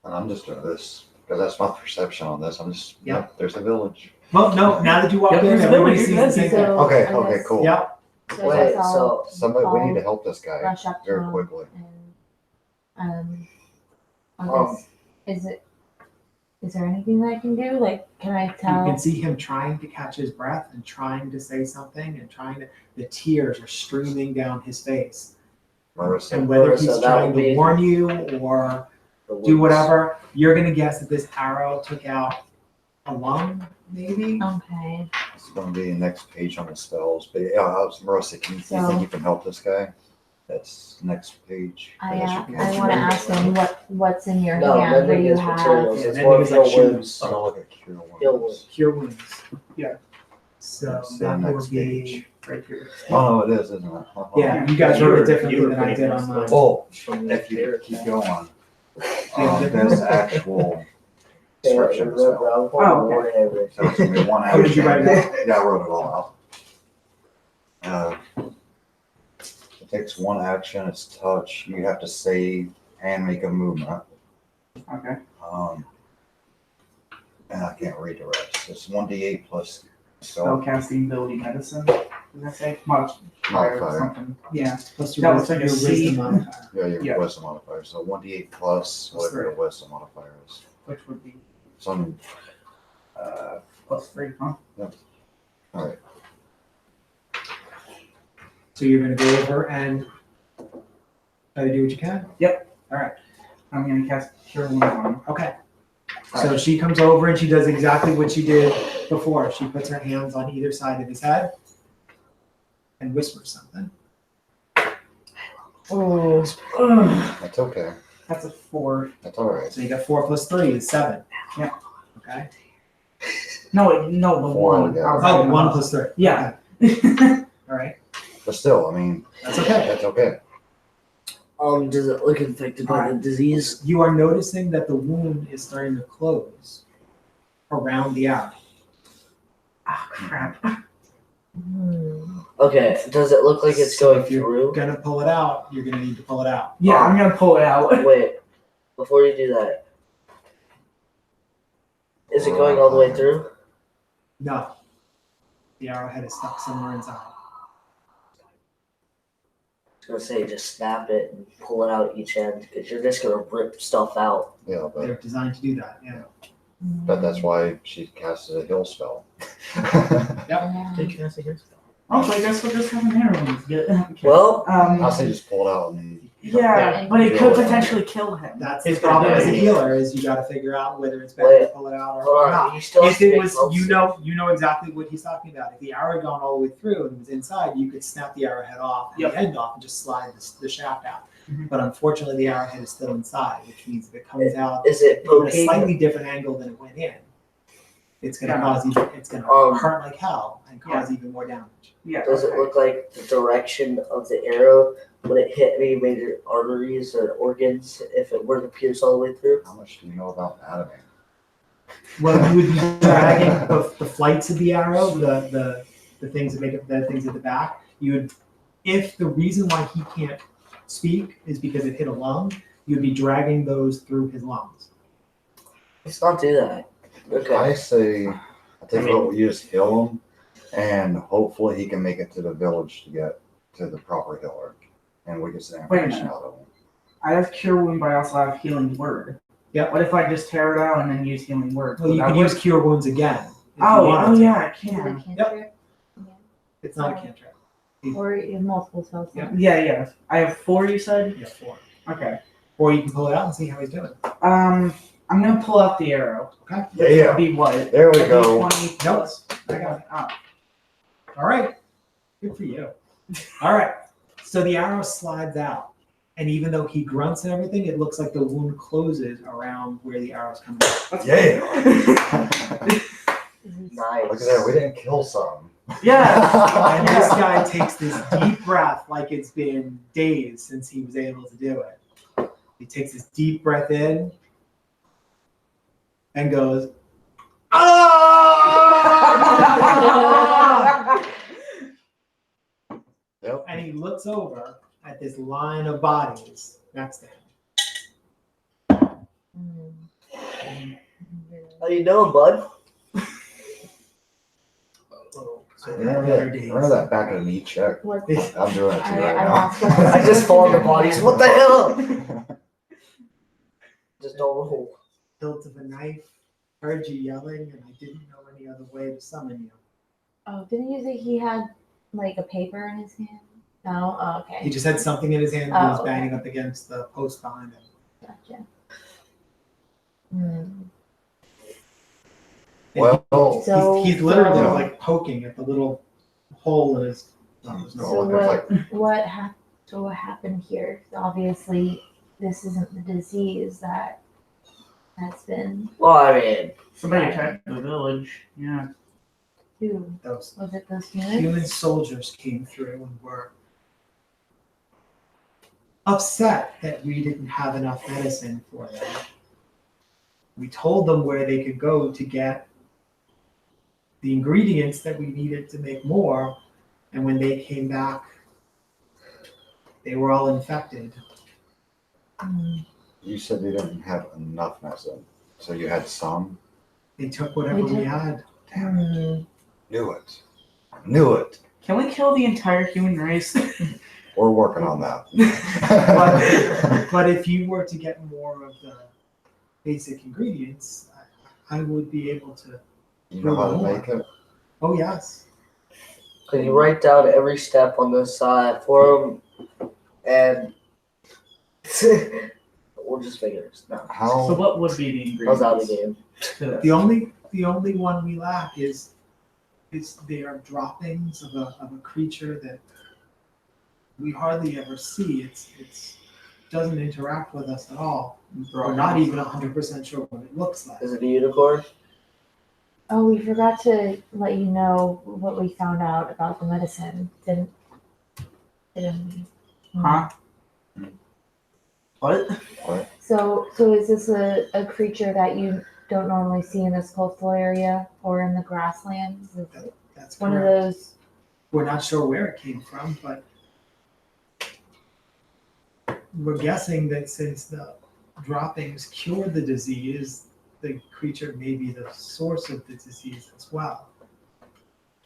Speaker 2: And I'm just doing this because that's my perception on this. I'm just,
Speaker 1: Yeah.
Speaker 2: yep, there's the village.
Speaker 1: Well, no, now that you walk
Speaker 7: Yep,
Speaker 1: in,
Speaker 7: there's a
Speaker 1: everybody
Speaker 7: village,
Speaker 1: sees
Speaker 7: you
Speaker 1: the same thing.
Speaker 3: So,
Speaker 2: Okay,
Speaker 3: I
Speaker 2: okay,
Speaker 3: guess-
Speaker 2: cool.
Speaker 1: Yep.
Speaker 3: So I
Speaker 5: Wait,
Speaker 3: guess I'll
Speaker 5: so
Speaker 2: Somebody, we
Speaker 3: I'll
Speaker 2: need to help this guy
Speaker 3: rush up to
Speaker 2: very
Speaker 3: him
Speaker 2: quickly.
Speaker 3: and I guess is there anything that I can do? Like, can I
Speaker 1: You
Speaker 3: tell?
Speaker 1: can see him trying to catch his breath and trying to say something and the tears are streaming down his face.
Speaker 2: Marissa,
Speaker 1: And whether
Speaker 5: Marissa,
Speaker 1: he's
Speaker 5: that
Speaker 1: trying
Speaker 5: would
Speaker 1: to
Speaker 5: be-
Speaker 1: warn you or
Speaker 5: The
Speaker 1: do
Speaker 5: woods.
Speaker 1: whatever, you're gonna guess that this arrow took out a lung, maybe?
Speaker 3: Okay.
Speaker 2: it's gonna be the next page on the spells. But yeah, Marissa, can you
Speaker 3: So-
Speaker 2: think you can help this guy? That's next page.
Speaker 3: I
Speaker 2: Unless you can.
Speaker 3: I want to ask him what's in your
Speaker 5: No,
Speaker 3: hand. What do
Speaker 5: mending
Speaker 3: you
Speaker 5: is
Speaker 3: have?
Speaker 5: materials.
Speaker 1: Yeah,
Speaker 5: It's
Speaker 1: mending
Speaker 5: more
Speaker 1: is like
Speaker 5: heal
Speaker 1: shoes.
Speaker 5: wounds.
Speaker 2: I'm gonna look at cure
Speaker 5: Heal
Speaker 2: wounds.
Speaker 5: wounds.
Speaker 1: Cure wounds. Yeah. So
Speaker 2: So
Speaker 1: that
Speaker 2: next
Speaker 1: would be
Speaker 2: page.
Speaker 1: right here.
Speaker 2: Oh, no, it is, isn't it?
Speaker 1: Yeah, you guys wrote it differently than I did on mine.
Speaker 2: Oh,
Speaker 4: From the
Speaker 2: if you
Speaker 4: bear
Speaker 2: keep
Speaker 4: attack.
Speaker 2: going,
Speaker 1: Yeah.
Speaker 2: there's actual description of the spell.
Speaker 7: Oh, okay.
Speaker 2: So it's gonna be one
Speaker 1: Oh, did you
Speaker 2: action.
Speaker 1: write it
Speaker 2: Yeah, I wrote it all out. It takes one action, it's touch, you have to save and make a movement.
Speaker 7: Okay.
Speaker 2: And I can't read the rest. It's 1d8 plus
Speaker 7: Spell
Speaker 2: spell
Speaker 7: casting ability medicine. Did I say modifier or
Speaker 2: modifier.
Speaker 7: something?
Speaker 1: Yeah, plus
Speaker 7: That
Speaker 1: your
Speaker 7: was like a
Speaker 1: wisdom
Speaker 7: C.
Speaker 1: modifier,
Speaker 2: Yeah, your
Speaker 7: Yeah.
Speaker 2: wisdom modifier. So 1d8 plus
Speaker 1: Plus
Speaker 2: whatever your wisdom modifier is.
Speaker 1: which would be
Speaker 2: Some,
Speaker 7: +3, huh?
Speaker 2: alright.
Speaker 1: so you're gonna go over and try to do what you can?
Speaker 7: I'm gonna cast Cure Wounds on him.
Speaker 1: Okay. So she comes over and she does exactly what she did before. She puts her hands on either side of his head and whispers something.
Speaker 5: Oh.
Speaker 2: That's okay.
Speaker 7: That's a 4.
Speaker 2: That's alright.
Speaker 1: So you got 4 plus 3 is 7.
Speaker 7: Yeah.
Speaker 1: Okay.
Speaker 7: No, the
Speaker 2: Four
Speaker 7: 1.
Speaker 2: altogether.
Speaker 7: I was
Speaker 1: Oh,
Speaker 7: adding
Speaker 1: 1
Speaker 7: them
Speaker 1: plus 3.
Speaker 7: up. Yeah.
Speaker 1: All right.
Speaker 2: But still, I mean,
Speaker 1: That's okay.
Speaker 2: that's okay.
Speaker 5: Does it look infected by the disease?
Speaker 1: You are noticing that the wound is starting to close around the arrow.
Speaker 7: Ah, crap.
Speaker 5: Okay, does it look like it's
Speaker 1: So
Speaker 5: going
Speaker 1: if you're
Speaker 5: through?
Speaker 1: gonna pull it out, you're gonna need to pull it out.
Speaker 7: Yeah, I'm gonna pull it out.
Speaker 5: Wait, before you do that, is it going all the way through?
Speaker 1: No. The arrowhead is stuck somewhere inside.
Speaker 5: I was gonna say just snap it and pull it out each end because you're just gonna rip stuff out.
Speaker 2: Yeah,
Speaker 1: They're designed to do that, yeah.
Speaker 2: but that's why she casted a heal spell.
Speaker 3: Yeah.
Speaker 4: They cast a hairstyle.
Speaker 7: Oh, so I guess we'll just have an arrow. Good. Okay.
Speaker 5: Well,
Speaker 2: I'll say just pull it out and.
Speaker 7: Yeah, but it could potentially kill him.
Speaker 1: That's the
Speaker 4: It's gonna
Speaker 1: problem as a
Speaker 4: die.
Speaker 1: healer is you gotta figure out whether it's better to
Speaker 5: Wait,
Speaker 1: pull it out
Speaker 5: hold
Speaker 1: or
Speaker 5: on,
Speaker 1: not.
Speaker 5: you still have
Speaker 1: If
Speaker 5: to
Speaker 1: it
Speaker 5: make
Speaker 1: was,
Speaker 5: rolls.
Speaker 1: you know exactly what he's talking about. If the arrow had gone all the way through and was inside, you could snap the arrowhead off and
Speaker 7: Yep.
Speaker 1: the end off and just slide the shaft out.
Speaker 7: Mhm.
Speaker 1: But unfortunately, the arrowhead is still inside, which means if it comes out
Speaker 5: Is it
Speaker 1: in a
Speaker 5: poking?
Speaker 1: slightly different angle than it went in, it's gonna
Speaker 7: Yeah.
Speaker 1: cause even, it's gonna
Speaker 5: Um,
Speaker 1: hurt like hell and cause even more damage.
Speaker 7: Yeah.
Speaker 5: Does it
Speaker 7: okay.
Speaker 5: look like the direction of the arrow when it hit any major arteries or organs if it were to pierce all the way through?
Speaker 2: How much do you know about anatomy?
Speaker 1: Well, you would be dragging the flights of the arrow, the things that make it, the things at the back. You would, if the reason why he can't speak is because it hit a lung, you'd be dragging those through his lungs.
Speaker 5: Let's not do that. Okay.
Speaker 2: I say, I think what you just heal him, And hopefully he can make it to the village to get to the proper healer. And we get some
Speaker 7: Wait a
Speaker 2: information
Speaker 7: minute.
Speaker 2: out of him.
Speaker 7: I have Cure Wound, but I also have Healing Word.
Speaker 1: Yep.
Speaker 7: What if I just tear it out and then use Healing Word?
Speaker 1: Well, you
Speaker 7: Would
Speaker 1: can
Speaker 7: that
Speaker 1: use
Speaker 7: work?
Speaker 1: Cure Wounds again. if you
Speaker 7: Oh,
Speaker 1: wanted
Speaker 7: oh
Speaker 1: to.
Speaker 7: yeah, I
Speaker 3: Is it a
Speaker 7: can.
Speaker 3: cantrip?
Speaker 1: It's not a cantrip.
Speaker 3: Or you have multiple spells.
Speaker 1: Yeah.
Speaker 7: Yeah. I have 4, you said?
Speaker 1: You have 4.
Speaker 7: Okay.
Speaker 1: Or you can pull it out and see how he's doing.
Speaker 7: I'm gonna pull out the arrow.
Speaker 1: Okay.
Speaker 7: Which
Speaker 2: Yeah.
Speaker 7: would be what?
Speaker 2: There we
Speaker 7: A
Speaker 2: go.
Speaker 7: D20 plus. I got it. Oh.
Speaker 1: All right. Good for you. All right. So the arrow slides out. And even though he grunts and everything, it looks like the wound closes around where the arrow's coming out.
Speaker 2: Yeah.
Speaker 5: Nice.
Speaker 2: Look at that. We didn't kill some.
Speaker 7: Yeah.
Speaker 1: And this guy takes this deep breath like it's been days since he was able to do it. He takes this deep breath in and goes, "Ah!"
Speaker 2: Yep.
Speaker 1: And he looks over at this line of bodies next to him.
Speaker 5: How you doing, bud?
Speaker 2: Remember that back of the knee check?
Speaker 3: What?
Speaker 2: I'm doing it too
Speaker 3: I
Speaker 2: right
Speaker 3: lost
Speaker 2: now.
Speaker 3: what-
Speaker 5: I just fall on the bodies. What the hell? Just don't roll.
Speaker 1: Hilt of a knife, heard you yelling, and I didn't know any other way to summon you.
Speaker 3: Oh, didn't you say he had like a paper in his hand? No? Oh,
Speaker 1: He
Speaker 3: okay.
Speaker 1: just had something in his hand and he was
Speaker 3: Oh,
Speaker 1: banging up against the post behind him.
Speaker 3: Gotcha. Hmm.
Speaker 2: Well,
Speaker 3: So-
Speaker 1: he's literally
Speaker 3: so-
Speaker 1: like poking at the little hole in his. Oh, there's no
Speaker 3: So
Speaker 1: hole.
Speaker 2: like-
Speaker 3: what happened here? Obviously, this isn't the disease that has been.
Speaker 5: Well, I mean,
Speaker 7: Somebody attacked the village. Yeah.
Speaker 3: Who
Speaker 1: Those
Speaker 3: was it? Those
Speaker 1: human
Speaker 3: humans?
Speaker 1: soldiers came through and were upset that we didn't have enough medicine for them. We told them where they could go to get the ingredients that we needed to make more, and when they came back, they were all infected.
Speaker 3: Hmm.
Speaker 2: you said you didn't have enough medicine, so you had some.
Speaker 1: They took whatever
Speaker 3: They
Speaker 1: we
Speaker 3: took-
Speaker 1: had.
Speaker 2: Damn it.
Speaker 3: Hmm.
Speaker 2: Knew it. Knew it.
Speaker 7: Can we kill the entire human race?
Speaker 2: We're working on that.
Speaker 1: But if you were to get more of the basic ingredients, I would be able to.
Speaker 2: You know how to make it?
Speaker 1: Oh yes.
Speaker 5: can you write down every step on this side for him? And we'll just figure this out.
Speaker 7: So
Speaker 2: How?
Speaker 7: what would be the
Speaker 5: How's
Speaker 7: ingredients?
Speaker 5: out of the game?
Speaker 7: to this?
Speaker 1: The only one we lack is they are droppings of a creature that we hardly ever see. It's doesn't interact with us at all. We're not even 100% sure what it looks like.
Speaker 5: Is it a unicorn?
Speaker 3: Oh, we forgot to let you know what we found out about the medicine. Didn't we?
Speaker 7: Huh? What?
Speaker 3: So is this a creature that you don't normally see in this coastal area or in the grasslands? Is it
Speaker 1: That's
Speaker 3: one of
Speaker 1: correct.
Speaker 3: those?
Speaker 1: We're not sure where it came from, but we're guessing that since the droppings cured the disease, the creature may be the source of the disease as well.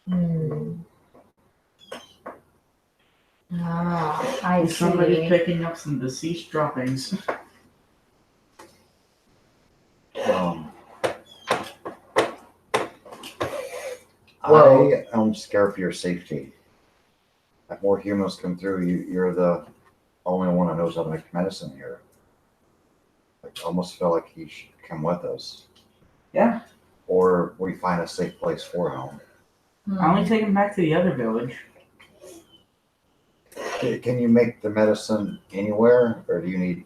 Speaker 3: Hmm. Ah, I
Speaker 7: Is somebody
Speaker 3: see.
Speaker 7: picking up some deceased droppings?
Speaker 5: Well-
Speaker 2: I am scared for your safety. If more humans come through, you're the only one that knows how to make medicine here. I almost feel like he should come with us.
Speaker 7: Yeah.
Speaker 2: Or we find a safe place for him.
Speaker 7: I only take him back to the other village.
Speaker 2: Can you make the medicine anywhere, or do you need?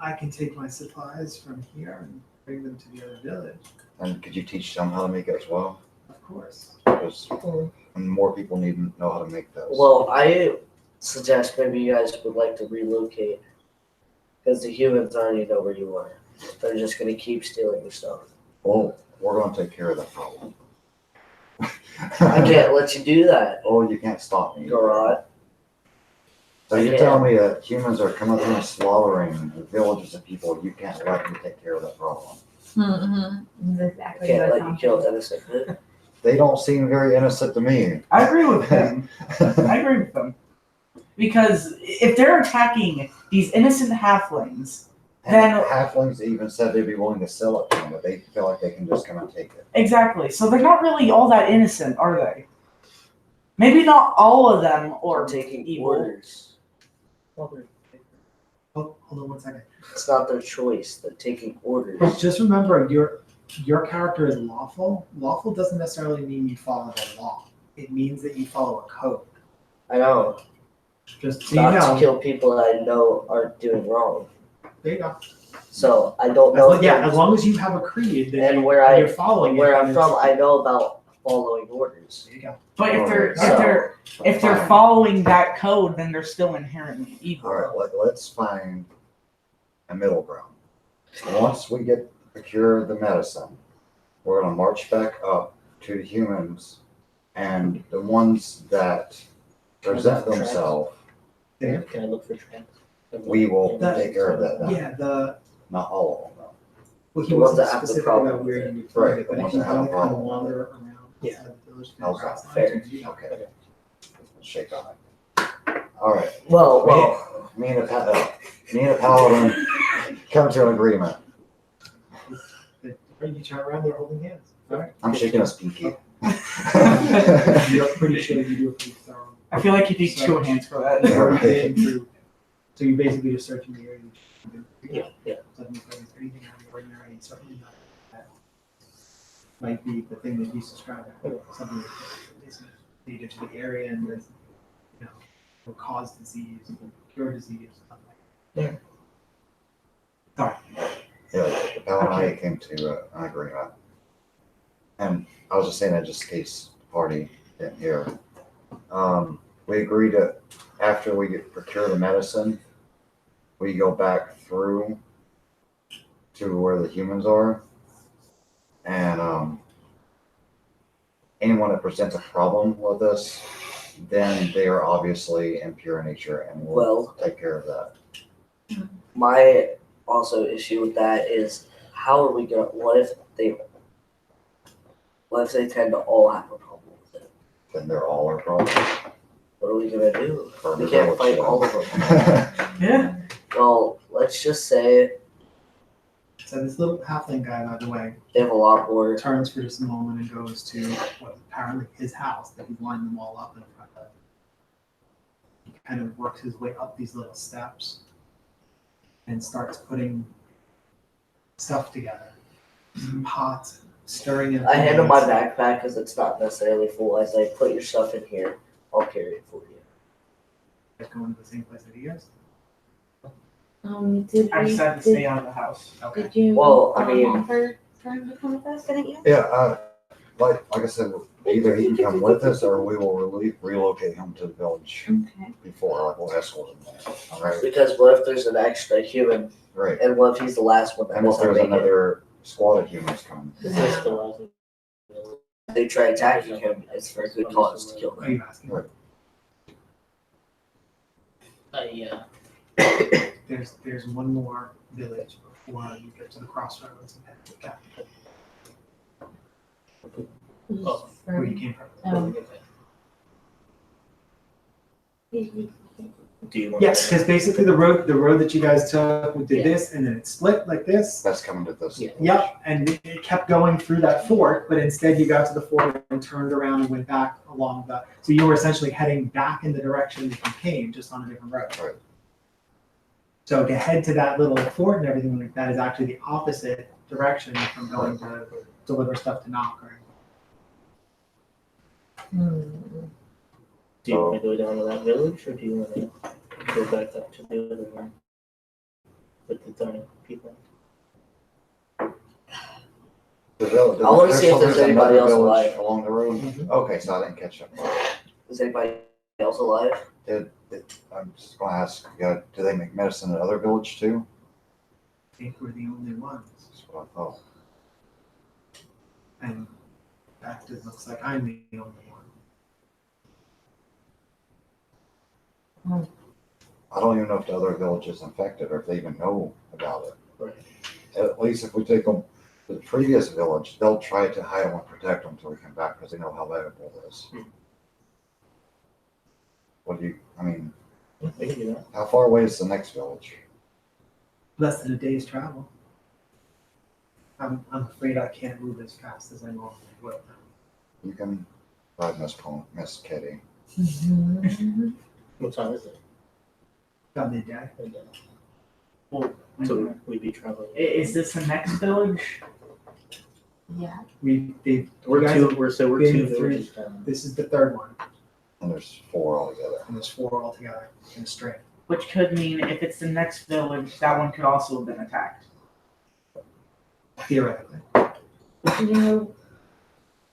Speaker 1: I can take my supplies from here and bring them to the other village,
Speaker 2: And could you teach them how to make it as well?
Speaker 1: of course.
Speaker 2: Because more people need to know how to make those.
Speaker 5: Well, I suggest maybe you guys would like to relocate. Because the humans already know where you are. They're just going to keep stealing your stuff.
Speaker 2: Well, we're going to take care of that problem.
Speaker 5: I can't let you do that,
Speaker 2: Oh, you can't stop me.
Speaker 5: Garrot.
Speaker 2: So you're
Speaker 5: Yeah.
Speaker 2: telling me that humans are coming through and slaughtering villages of people, you can't let me take care of that problem?
Speaker 3: Mm-hmm.
Speaker 5: I
Speaker 3: Exactly.
Speaker 5: can't
Speaker 3: what
Speaker 5: let
Speaker 3: it
Speaker 5: you
Speaker 3: sounds
Speaker 5: kill
Speaker 3: like.
Speaker 5: innocent.
Speaker 2: they don't seem very innocent to me.
Speaker 6: I agree with him. I agree with them. Because if they're attacking these innocent halflings, then
Speaker 2: Halflings even said they'd be willing to sell it to them, but they feel like they can just come and take it.
Speaker 6: exactly. So they're not really all that innocent, are they? Maybe not all of them
Speaker 5: Or
Speaker 6: are
Speaker 5: taking
Speaker 6: evil.
Speaker 5: orders.
Speaker 1: Oh, hold on one second.
Speaker 5: It's not their choice. They're taking orders.
Speaker 1: Just remember, your character is lawful. Lawful doesn't necessarily mean you follow the law. It means that you follow a code.
Speaker 5: I know.
Speaker 1: Just so you
Speaker 5: Not to
Speaker 1: know.
Speaker 5: kill people that I know are doing wrong.
Speaker 1: There you go.
Speaker 5: So I don't know.
Speaker 1: As long as you have a creed that
Speaker 5: And where
Speaker 1: you're following
Speaker 5: where
Speaker 1: it,
Speaker 5: I'm from, I know about following orders.
Speaker 1: There you go.
Speaker 6: But
Speaker 5: So-
Speaker 6: if they're following that code, then they're still inherently evil.
Speaker 2: All right, let's find a middle ground. Once we procure the medicine, we're gonna march back up to the humans, and the ones that present themselves,
Speaker 1: There.
Speaker 4: Can I look for tracks?
Speaker 2: we will
Speaker 1: That-
Speaker 2: take care of that now.
Speaker 1: Yeah,
Speaker 2: Not all of them,
Speaker 1: well, he
Speaker 5: The ones
Speaker 1: wasn't
Speaker 5: that have the
Speaker 1: specific
Speaker 5: problem
Speaker 1: about where
Speaker 5: with
Speaker 1: you
Speaker 2: Right,
Speaker 1: it,
Speaker 2: the
Speaker 1: but if
Speaker 2: ones
Speaker 1: you
Speaker 2: that have a
Speaker 1: want to kind of
Speaker 2: problem.
Speaker 1: wander around
Speaker 4: Yeah.
Speaker 1: outside the village,
Speaker 2: How's that?
Speaker 1: grass lines,
Speaker 4: Fair.
Speaker 1: you can do that.
Speaker 2: okay. Let's shake on it. All right,
Speaker 5: Well,
Speaker 2: me and the paladin come to an agreement.
Speaker 1: You turn around, they're holding hands. Right.
Speaker 2: I'm shaking a pinky.
Speaker 1: You're pretty sure you do a pretty thorough.
Speaker 6: I feel like you need two hands for that.
Speaker 1: So you're basically just searching the area.
Speaker 4: Yeah.
Speaker 1: Doesn't look like there's anything out of the ordinary, and certainly not that might be the thing that he's describing. Something that is native to the area and is, will cause disease, will cure disease, something like that.
Speaker 2: Yeah, the paladin and I came to an agreement. And I was just saying that just in case the party didn't hear. We agreed that after we procure the medicine, we go back through to where the humans are. And anyone that presents a problem with us, then they are obviously impure in nature and we'll take care of that.
Speaker 5: my also issue with that is how are we gonna? What if they tend to all have a problem with it?
Speaker 2: Then they're all our problem.
Speaker 5: What are we gonna do?
Speaker 2: For
Speaker 5: We
Speaker 2: the
Speaker 5: can't
Speaker 2: village,
Speaker 5: fight all of them.
Speaker 6: Yeah.
Speaker 5: Well, let's just say
Speaker 1: So this little halfling guy, by the way,
Speaker 5: they have a lot more.
Speaker 1: turns for just a moment and goes to what apparently his house that he's lined them all up in front of. He kind of works his way up these little steps and starts putting stuff together. Some pots, stirring it.
Speaker 5: I hand him my backpack because it's not necessarily full. I say, put your stuff in here. I'll carry it for you.
Speaker 1: Going to the same place that he is.
Speaker 3: Did
Speaker 6: I
Speaker 3: we,
Speaker 6: decided to stay out of the house.
Speaker 1: Okay.
Speaker 3: did you,
Speaker 5: Well, I mean-
Speaker 3: offer for him to come with us, didn't you?
Speaker 2: Yeah, like I said, either he can come with us or we will relocate him to the village
Speaker 3: Okay.
Speaker 2: before, like we'll escort him there. All right,
Speaker 5: Because what if there's an extra human,
Speaker 2: right.
Speaker 5: and what if he's the last one that
Speaker 2: And if
Speaker 5: doesn't
Speaker 2: there's
Speaker 5: make it?
Speaker 2: another squad of humans coming,
Speaker 4: Is this the last?
Speaker 5: They try attacking him. It's for a good cause to kill
Speaker 1: Are
Speaker 5: them.
Speaker 1: you asking?
Speaker 2: Right.
Speaker 4: Yeah.
Speaker 1: There's one more village before you get to the crossroads and head to the capital,
Speaker 4: Oh.
Speaker 1: where you came from.
Speaker 3: Um,
Speaker 4: Do you want?
Speaker 1: Yes, because basically the road that you guys took, we did
Speaker 4: Yeah.
Speaker 1: this and then it split like this.
Speaker 2: that's coming to this.
Speaker 4: Yeah.
Speaker 1: Yep, and it kept going through that fort, but instead you got to the fort and turned around and went back along the, so you were essentially heading back in the direction that you came, just on a different road.
Speaker 2: Right.
Speaker 1: So to head to that little fort and everything like that is actually the opposite direction from going to deliver stuff to Knock or
Speaker 4: Do you want to go down to that village, or do you want to go back up to the other one with the tiny people?
Speaker 2: The village.
Speaker 5: I wanna see if there's anybody
Speaker 2: another
Speaker 5: else
Speaker 2: village
Speaker 5: alive.
Speaker 2: along the road.
Speaker 1: Mhm.
Speaker 2: Okay, so I didn't catch up.
Speaker 5: Is anybody else alive?
Speaker 2: I'm just gonna ask, do they make medicine in other village too?
Speaker 1: I think we're the only ones.
Speaker 2: That's what I thought.
Speaker 1: And in fact, it looks like I'm the only one.
Speaker 2: I don't even know if the other village is infected or if they even know about it.
Speaker 4: Right.
Speaker 2: At least if we take them the previous village, they'll try to hide them and protect them until we come back because they know how valuable it is.
Speaker 4: Hmm.
Speaker 2: What do you, I mean,
Speaker 4: They can do that.
Speaker 2: how far away is the next village?
Speaker 1: Less than a day's travel. I'm afraid I can't move as fast as I normally would.
Speaker 2: You can drive Miss Kitty.
Speaker 4: What time is it?
Speaker 1: About midday.
Speaker 4: So we'd be traveling.
Speaker 6: Is this the next village?
Speaker 3: Yeah,
Speaker 1: We're
Speaker 4: We're
Speaker 1: guys
Speaker 4: two.
Speaker 1: have
Speaker 4: We're
Speaker 1: been
Speaker 4: two
Speaker 1: through-
Speaker 4: villages down.
Speaker 1: This is the third one,
Speaker 2: And there's 4 altogether.
Speaker 1: and there's 4 altogether in a string.
Speaker 6: Which could mean if it's the next village, that one could also have been attacked.
Speaker 1: Theoretically.
Speaker 3: you know,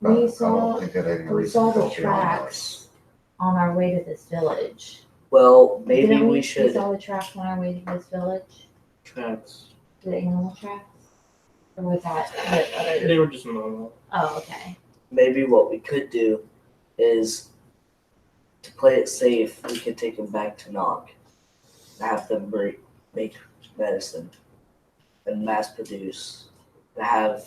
Speaker 2: But
Speaker 3: we
Speaker 2: I don't
Speaker 3: saw,
Speaker 2: think that any
Speaker 3: we
Speaker 2: reason
Speaker 3: saw
Speaker 2: to
Speaker 3: the
Speaker 2: go beyond
Speaker 3: tracks on our way to this village.
Speaker 5: Well, maybe
Speaker 3: Didn't
Speaker 5: we
Speaker 3: We
Speaker 5: should,
Speaker 3: saw the tracks on our way to this village,
Speaker 4: Tracks.
Speaker 3: the animal tracks? Or was that the other?
Speaker 4: They were just normal.
Speaker 3: Oh, okay.
Speaker 5: maybe what we could do is to play it safe, we could take them back to Knock and have them make medicine and mass produce and have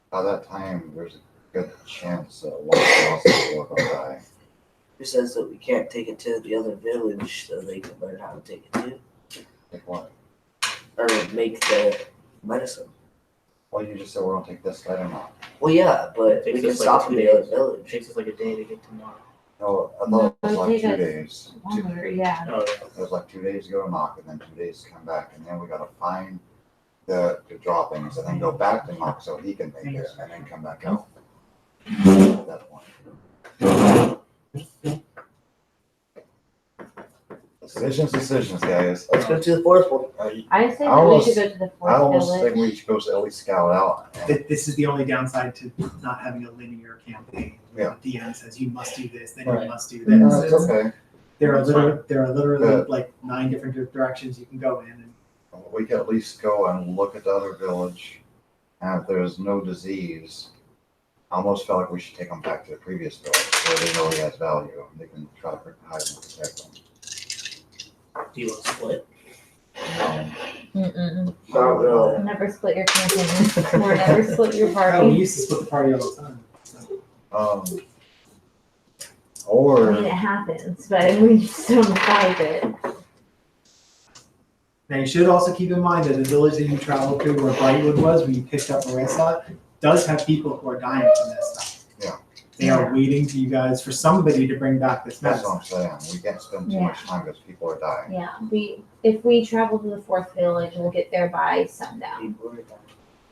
Speaker 2: By that time, there's a good chance that one of us will die.
Speaker 5: who says that we can't take it to the other village so they can learn how to take it too
Speaker 2: Like what?
Speaker 5: or make the medicine.
Speaker 2: Well, you just said we're gonna take this side or not.
Speaker 5: Well, yeah, but we
Speaker 4: Takes
Speaker 5: can
Speaker 4: us like
Speaker 5: stop
Speaker 4: 2
Speaker 5: in the other
Speaker 4: days. It
Speaker 5: village.
Speaker 4: takes us like a day to get to Knock.
Speaker 2: No, I
Speaker 3: No,
Speaker 2: thought it was
Speaker 3: it'd
Speaker 2: like
Speaker 3: take
Speaker 2: 2
Speaker 3: us
Speaker 2: days.
Speaker 3: Longer, yeah.
Speaker 4: Oh yeah.
Speaker 2: It was like 2 days to go to Knock and then 2 days to come back. And then we gotta find the droppings and then go back to Knock so he can make it and then come back out. At that point. Decisions, guys.
Speaker 5: Let's go to the fourth one.
Speaker 3: I say
Speaker 2: I
Speaker 3: that we
Speaker 2: almost-
Speaker 3: should go to the
Speaker 2: I
Speaker 3: fourth
Speaker 2: almost think
Speaker 3: village.
Speaker 2: we should go at least scout out.
Speaker 1: This is the only downside to not having a linear campaign.
Speaker 2: Yeah.
Speaker 1: The DM says you must do this, then
Speaker 4: Right.
Speaker 1: you must do
Speaker 2: No,
Speaker 1: this.
Speaker 2: it's okay.
Speaker 1: There are
Speaker 4: That's
Speaker 1: literally
Speaker 2: Good.
Speaker 1: like 9 different directions you can go in. And
Speaker 2: We can at least go and look at the other village. And if there's no disease, I almost felt like we should take them back to the previous village where they know he has value. They can try to hide and protect them.
Speaker 4: Do you want to split?
Speaker 3: Mm-mm.
Speaker 5: Not really.
Speaker 3: Never split your campaign, or never split your
Speaker 1: oh, we
Speaker 3: party.
Speaker 1: used to split the party all the time. So.
Speaker 2: Um,
Speaker 3: I mean,
Speaker 2: or
Speaker 3: it happens, but we just don't fight it.
Speaker 1: Now you should also keep in mind that the village that you traveled to where Brightwood was when you picked up Marissa does have people who are dying from this stuff.
Speaker 2: Yeah.
Speaker 1: They are waiting for you guys, for somebody to bring back this
Speaker 2: that's
Speaker 1: medicine.
Speaker 2: what I'm saying. We can't spend too much time because people are dying.
Speaker 3: Yeah, if we travel to the fourth village, we'll get there by sundown.
Speaker 5: People are dying.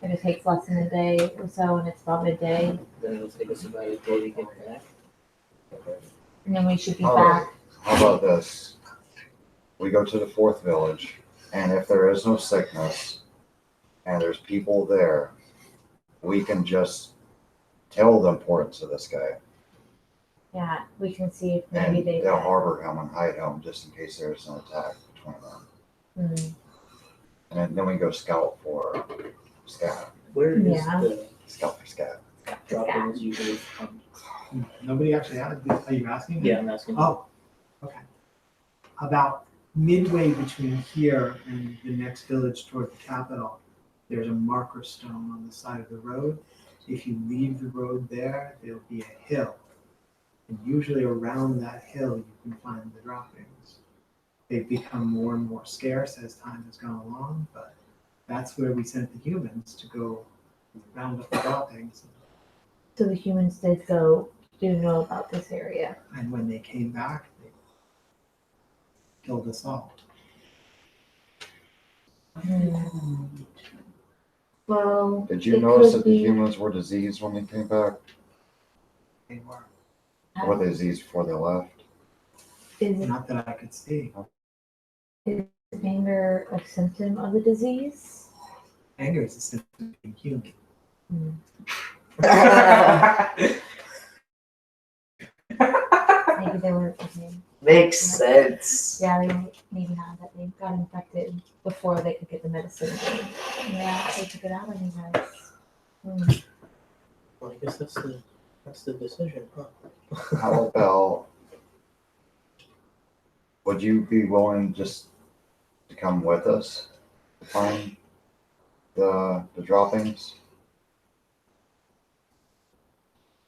Speaker 3: If it takes less than a day or so, and it's about midday,
Speaker 4: Then it'll take us about a day to get back.
Speaker 3: and then we should be
Speaker 2: All
Speaker 3: back.
Speaker 2: How about this? We go to the fourth village, and if there is no sickness, and there's people there, we can just tell the importance of this guy.
Speaker 3: Yeah, we can see if maybe
Speaker 2: And
Speaker 3: they.
Speaker 2: they'll harbor him and hide him just in case there's an attack between them.
Speaker 3: Hmm.
Speaker 2: And then we go scout for scat.
Speaker 4: Where is
Speaker 3: Yeah.
Speaker 4: the
Speaker 2: Scout for scat.
Speaker 4: droppings usually from?
Speaker 1: Nobody actually had it. Are you asking?
Speaker 4: Yeah, I'm asking.
Speaker 1: Oh, okay. About midway between here and the next village toward the capital, there's a marker stone on the side of the road. If you leave the road there, there'll be a hill. And usually around that hill, you can find the droppings. They've become more and more scarce as time has gone along, but that's where we sent the humans to go round up the droppings.
Speaker 3: So the humans do know about this area.
Speaker 1: And when they came back, they killed us all.
Speaker 3: Well,
Speaker 2: Did you
Speaker 3: it
Speaker 2: notice
Speaker 3: could
Speaker 2: that the
Speaker 3: be-
Speaker 2: humans were diseased when they came back?
Speaker 1: They were,
Speaker 2: Or were they diseased before they left?
Speaker 3: Is
Speaker 1: not that I could see.
Speaker 3: anger a symptom of the disease?
Speaker 1: Anger is a symptom of being human.
Speaker 3: Maybe they were okay.
Speaker 5: Makes sense.
Speaker 3: Yeah, they maybe not that they got infected before they could get the medicine. Yeah, they took it out on you guys.
Speaker 4: Well, I guess that's the decision, huh?
Speaker 2: How about, would you be willing just to come with us to find the droppings?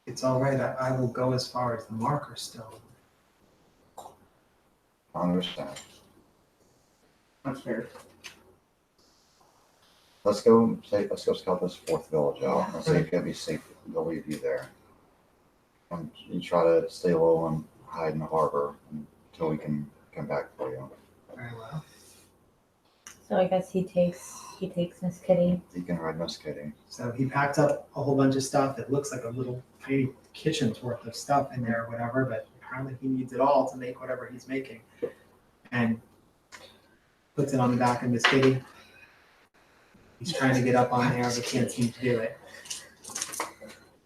Speaker 1: It's all right. I will go as far as the marker stone.
Speaker 2: I understand.
Speaker 6: That's fair.
Speaker 2: Let's go scout this fourth village out and see if it'll be safe to leave you there. And you try to stay low and hide in the harbor until we can come back for you.
Speaker 1: Very well.
Speaker 3: So I guess he takes Miss Kitty.
Speaker 2: You can ride Miss Kitty.
Speaker 1: So he packed up a whole bunch of stuff. It looks like a little tiny kitchen's worth of stuff in there or whatever, but apparently he needs it all to make whatever he's making. And puts it on the back of Miss Kitty. He's trying to get up on there, but can't seem to do it.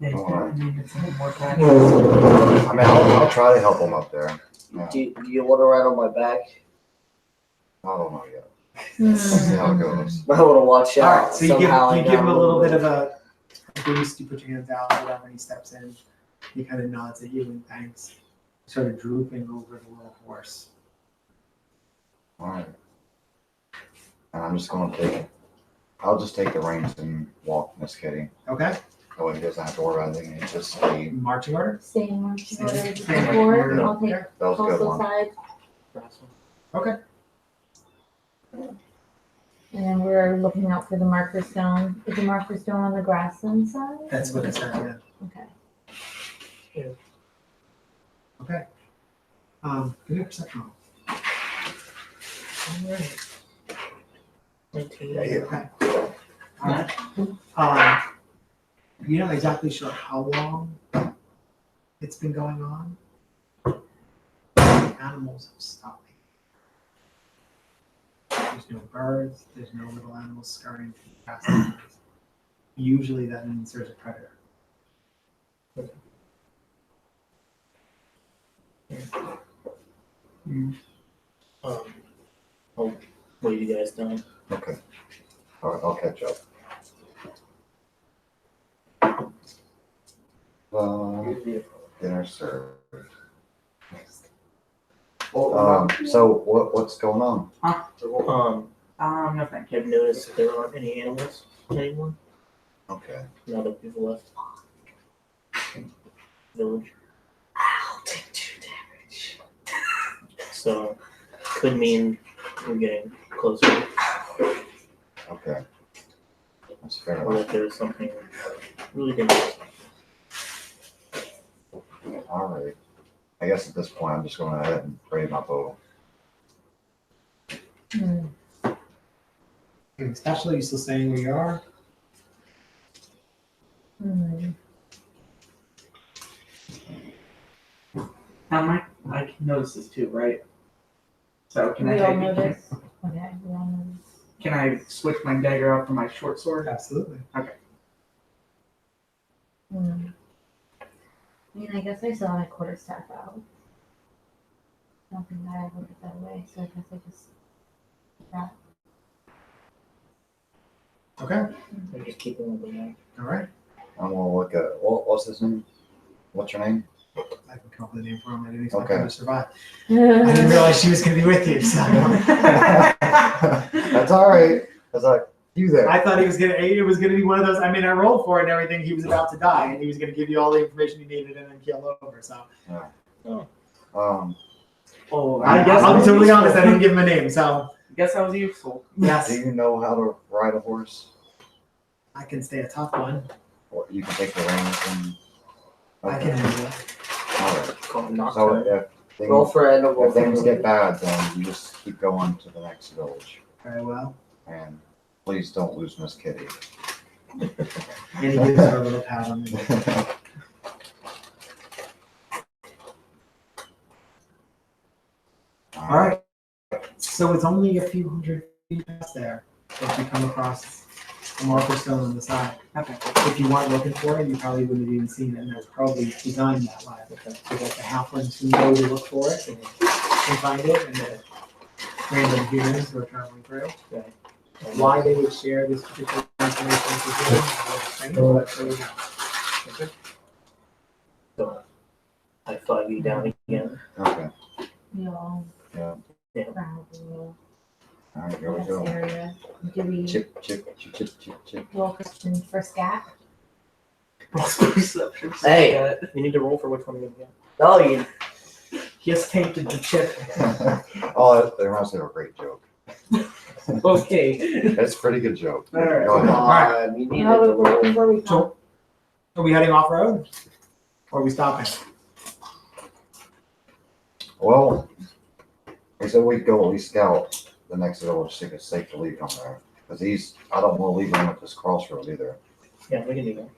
Speaker 2: Alright.
Speaker 6: Needed some more cash.
Speaker 2: I mean, I'll try to help him up there. Yeah,
Speaker 5: Do you want to ride on my back?
Speaker 2: I don't know yet. Let's see how it goes.
Speaker 5: I want to watch
Speaker 1: All
Speaker 5: out.
Speaker 1: right, so you
Speaker 5: Somehow
Speaker 1: give
Speaker 5: I
Speaker 1: him a
Speaker 5: got
Speaker 1: little bit of a boost. You put your hands out, whatever, and he steps in. He kind of nods at you and thanks. Sort of drooping over the little horse.
Speaker 2: Alright. And I'm just gonna I'll just take the reins and walk Miss Kitty.
Speaker 1: Okay,
Speaker 2: That way he doesn't have to worry about anything. He just stay.
Speaker 1: marching order.
Speaker 3: Stay in marching order.
Speaker 1: Stay
Speaker 3: Just
Speaker 1: in
Speaker 3: before,
Speaker 1: marching order.
Speaker 3: I'll take
Speaker 2: That was a good
Speaker 3: coastal
Speaker 2: one.
Speaker 3: side,
Speaker 1: Okay.
Speaker 3: and then we're looking out for the marker stone. Is the marker stone on the grassland side?
Speaker 1: That's what it said, yeah.
Speaker 3: Okay.
Speaker 1: Okay. Give me a perception roll.
Speaker 4: Alright. 19.
Speaker 1: Okay. All right. You're not exactly sure how long it's been going on. Animals have stopped. There's no birds, there's no little animals scurrying through the grasslands. Usually that means there's a predator.
Speaker 4: I'll wait you guys down.
Speaker 2: Okay. Alright, I'll catch up. Dinner served. So what's going on?
Speaker 6: No thank you.
Speaker 4: I've noticed there aren't any animals anymore
Speaker 2: Okay.
Speaker 4: now that we've left village.
Speaker 6: I'll take 2 damage.
Speaker 4: So could mean we're getting closer,
Speaker 2: Okay. That's fair
Speaker 4: or
Speaker 2: enough.
Speaker 4: that there's something really dangerous.
Speaker 2: Alright. I guess at this point I'm just going ahead and raise my bow.
Speaker 1: Especially, you still staying where you are?
Speaker 6: Now, I can notice this too, right? So can
Speaker 3: We
Speaker 6: I
Speaker 3: all
Speaker 6: take?
Speaker 3: notice. Okay, we all notice.
Speaker 6: Can I switch my dagger out for my short sword?
Speaker 1: Absolutely.
Speaker 3: I mean, I guess I still have my quarterstaff out. I don't think that I ever put that away, so I guess I just that.
Speaker 1: Okay,
Speaker 4: I'm just keeping on the line.
Speaker 1: all right.
Speaker 2: I'm gonna look at what's his name? What's your name?
Speaker 1: I can come up with a name for him. I didn't expect
Speaker 2: Okay.
Speaker 1: him to survive. I didn't realize she was going to be with you. So
Speaker 2: That's alright. I was like, you there.
Speaker 1: I thought it was going to be one of those. I mean, I rolled for it and everything. He was about to die, and he was going to give you all the information you needed and then keel over. So
Speaker 6: Oh,
Speaker 1: I'll be totally honest. I didn't give him a name. So
Speaker 6: guess I was useful.
Speaker 2: Do
Speaker 1: yes,
Speaker 2: you know how to ride a horse?
Speaker 1: I can stay atop one.
Speaker 2: Or you can take the reins and.
Speaker 1: I can handle it.
Speaker 2: Alright.
Speaker 4: Call him not
Speaker 2: So
Speaker 4: to.
Speaker 5: Roll
Speaker 2: if
Speaker 5: for animal.
Speaker 2: things get bad, then you just keep going to the next village.
Speaker 1: Very well.
Speaker 2: And please don't lose Miss Kitty.
Speaker 1: And he gives her a little pat on the head. All right. So it's only a few hundred feet past there that you come across a marker stone on the side.
Speaker 6: Okay.
Speaker 1: If you weren't looking for it, you probably wouldn't have even seen it, and that's probably designed that way. So that the halflings who know to look for it can find it, and the random humans who are traveling through. Why they would share this particular information with you, but there you go.
Speaker 4: So I 5 down again.
Speaker 2: Okay.
Speaker 3: We all
Speaker 2: Yeah.
Speaker 3: travel
Speaker 2: Alright, here we
Speaker 3: this
Speaker 2: go.
Speaker 3: area. Do we
Speaker 2: Chip, chip, chip, chip, chip, chip.
Speaker 3: roll question for scat?
Speaker 6: Perception.
Speaker 5: Hey.
Speaker 4: You need to roll for which one you get.
Speaker 5: No, you.
Speaker 6: He has tainted the chip.
Speaker 2: Oh, that reminds me of a great joke.
Speaker 6: Okay.
Speaker 2: It's a pretty good joke.
Speaker 6: All right.
Speaker 2: Go
Speaker 5: Come
Speaker 2: ahead.
Speaker 5: on. You need
Speaker 3: How
Speaker 5: to roll.
Speaker 3: where we
Speaker 1: So, are we heading off road? Or are we stopping?
Speaker 2: Well, he said we'd go at least scout the next village, see if it's safe to leave him there. Because I don't want to leave him at this crossroad either.
Speaker 4: Yeah, we can do that.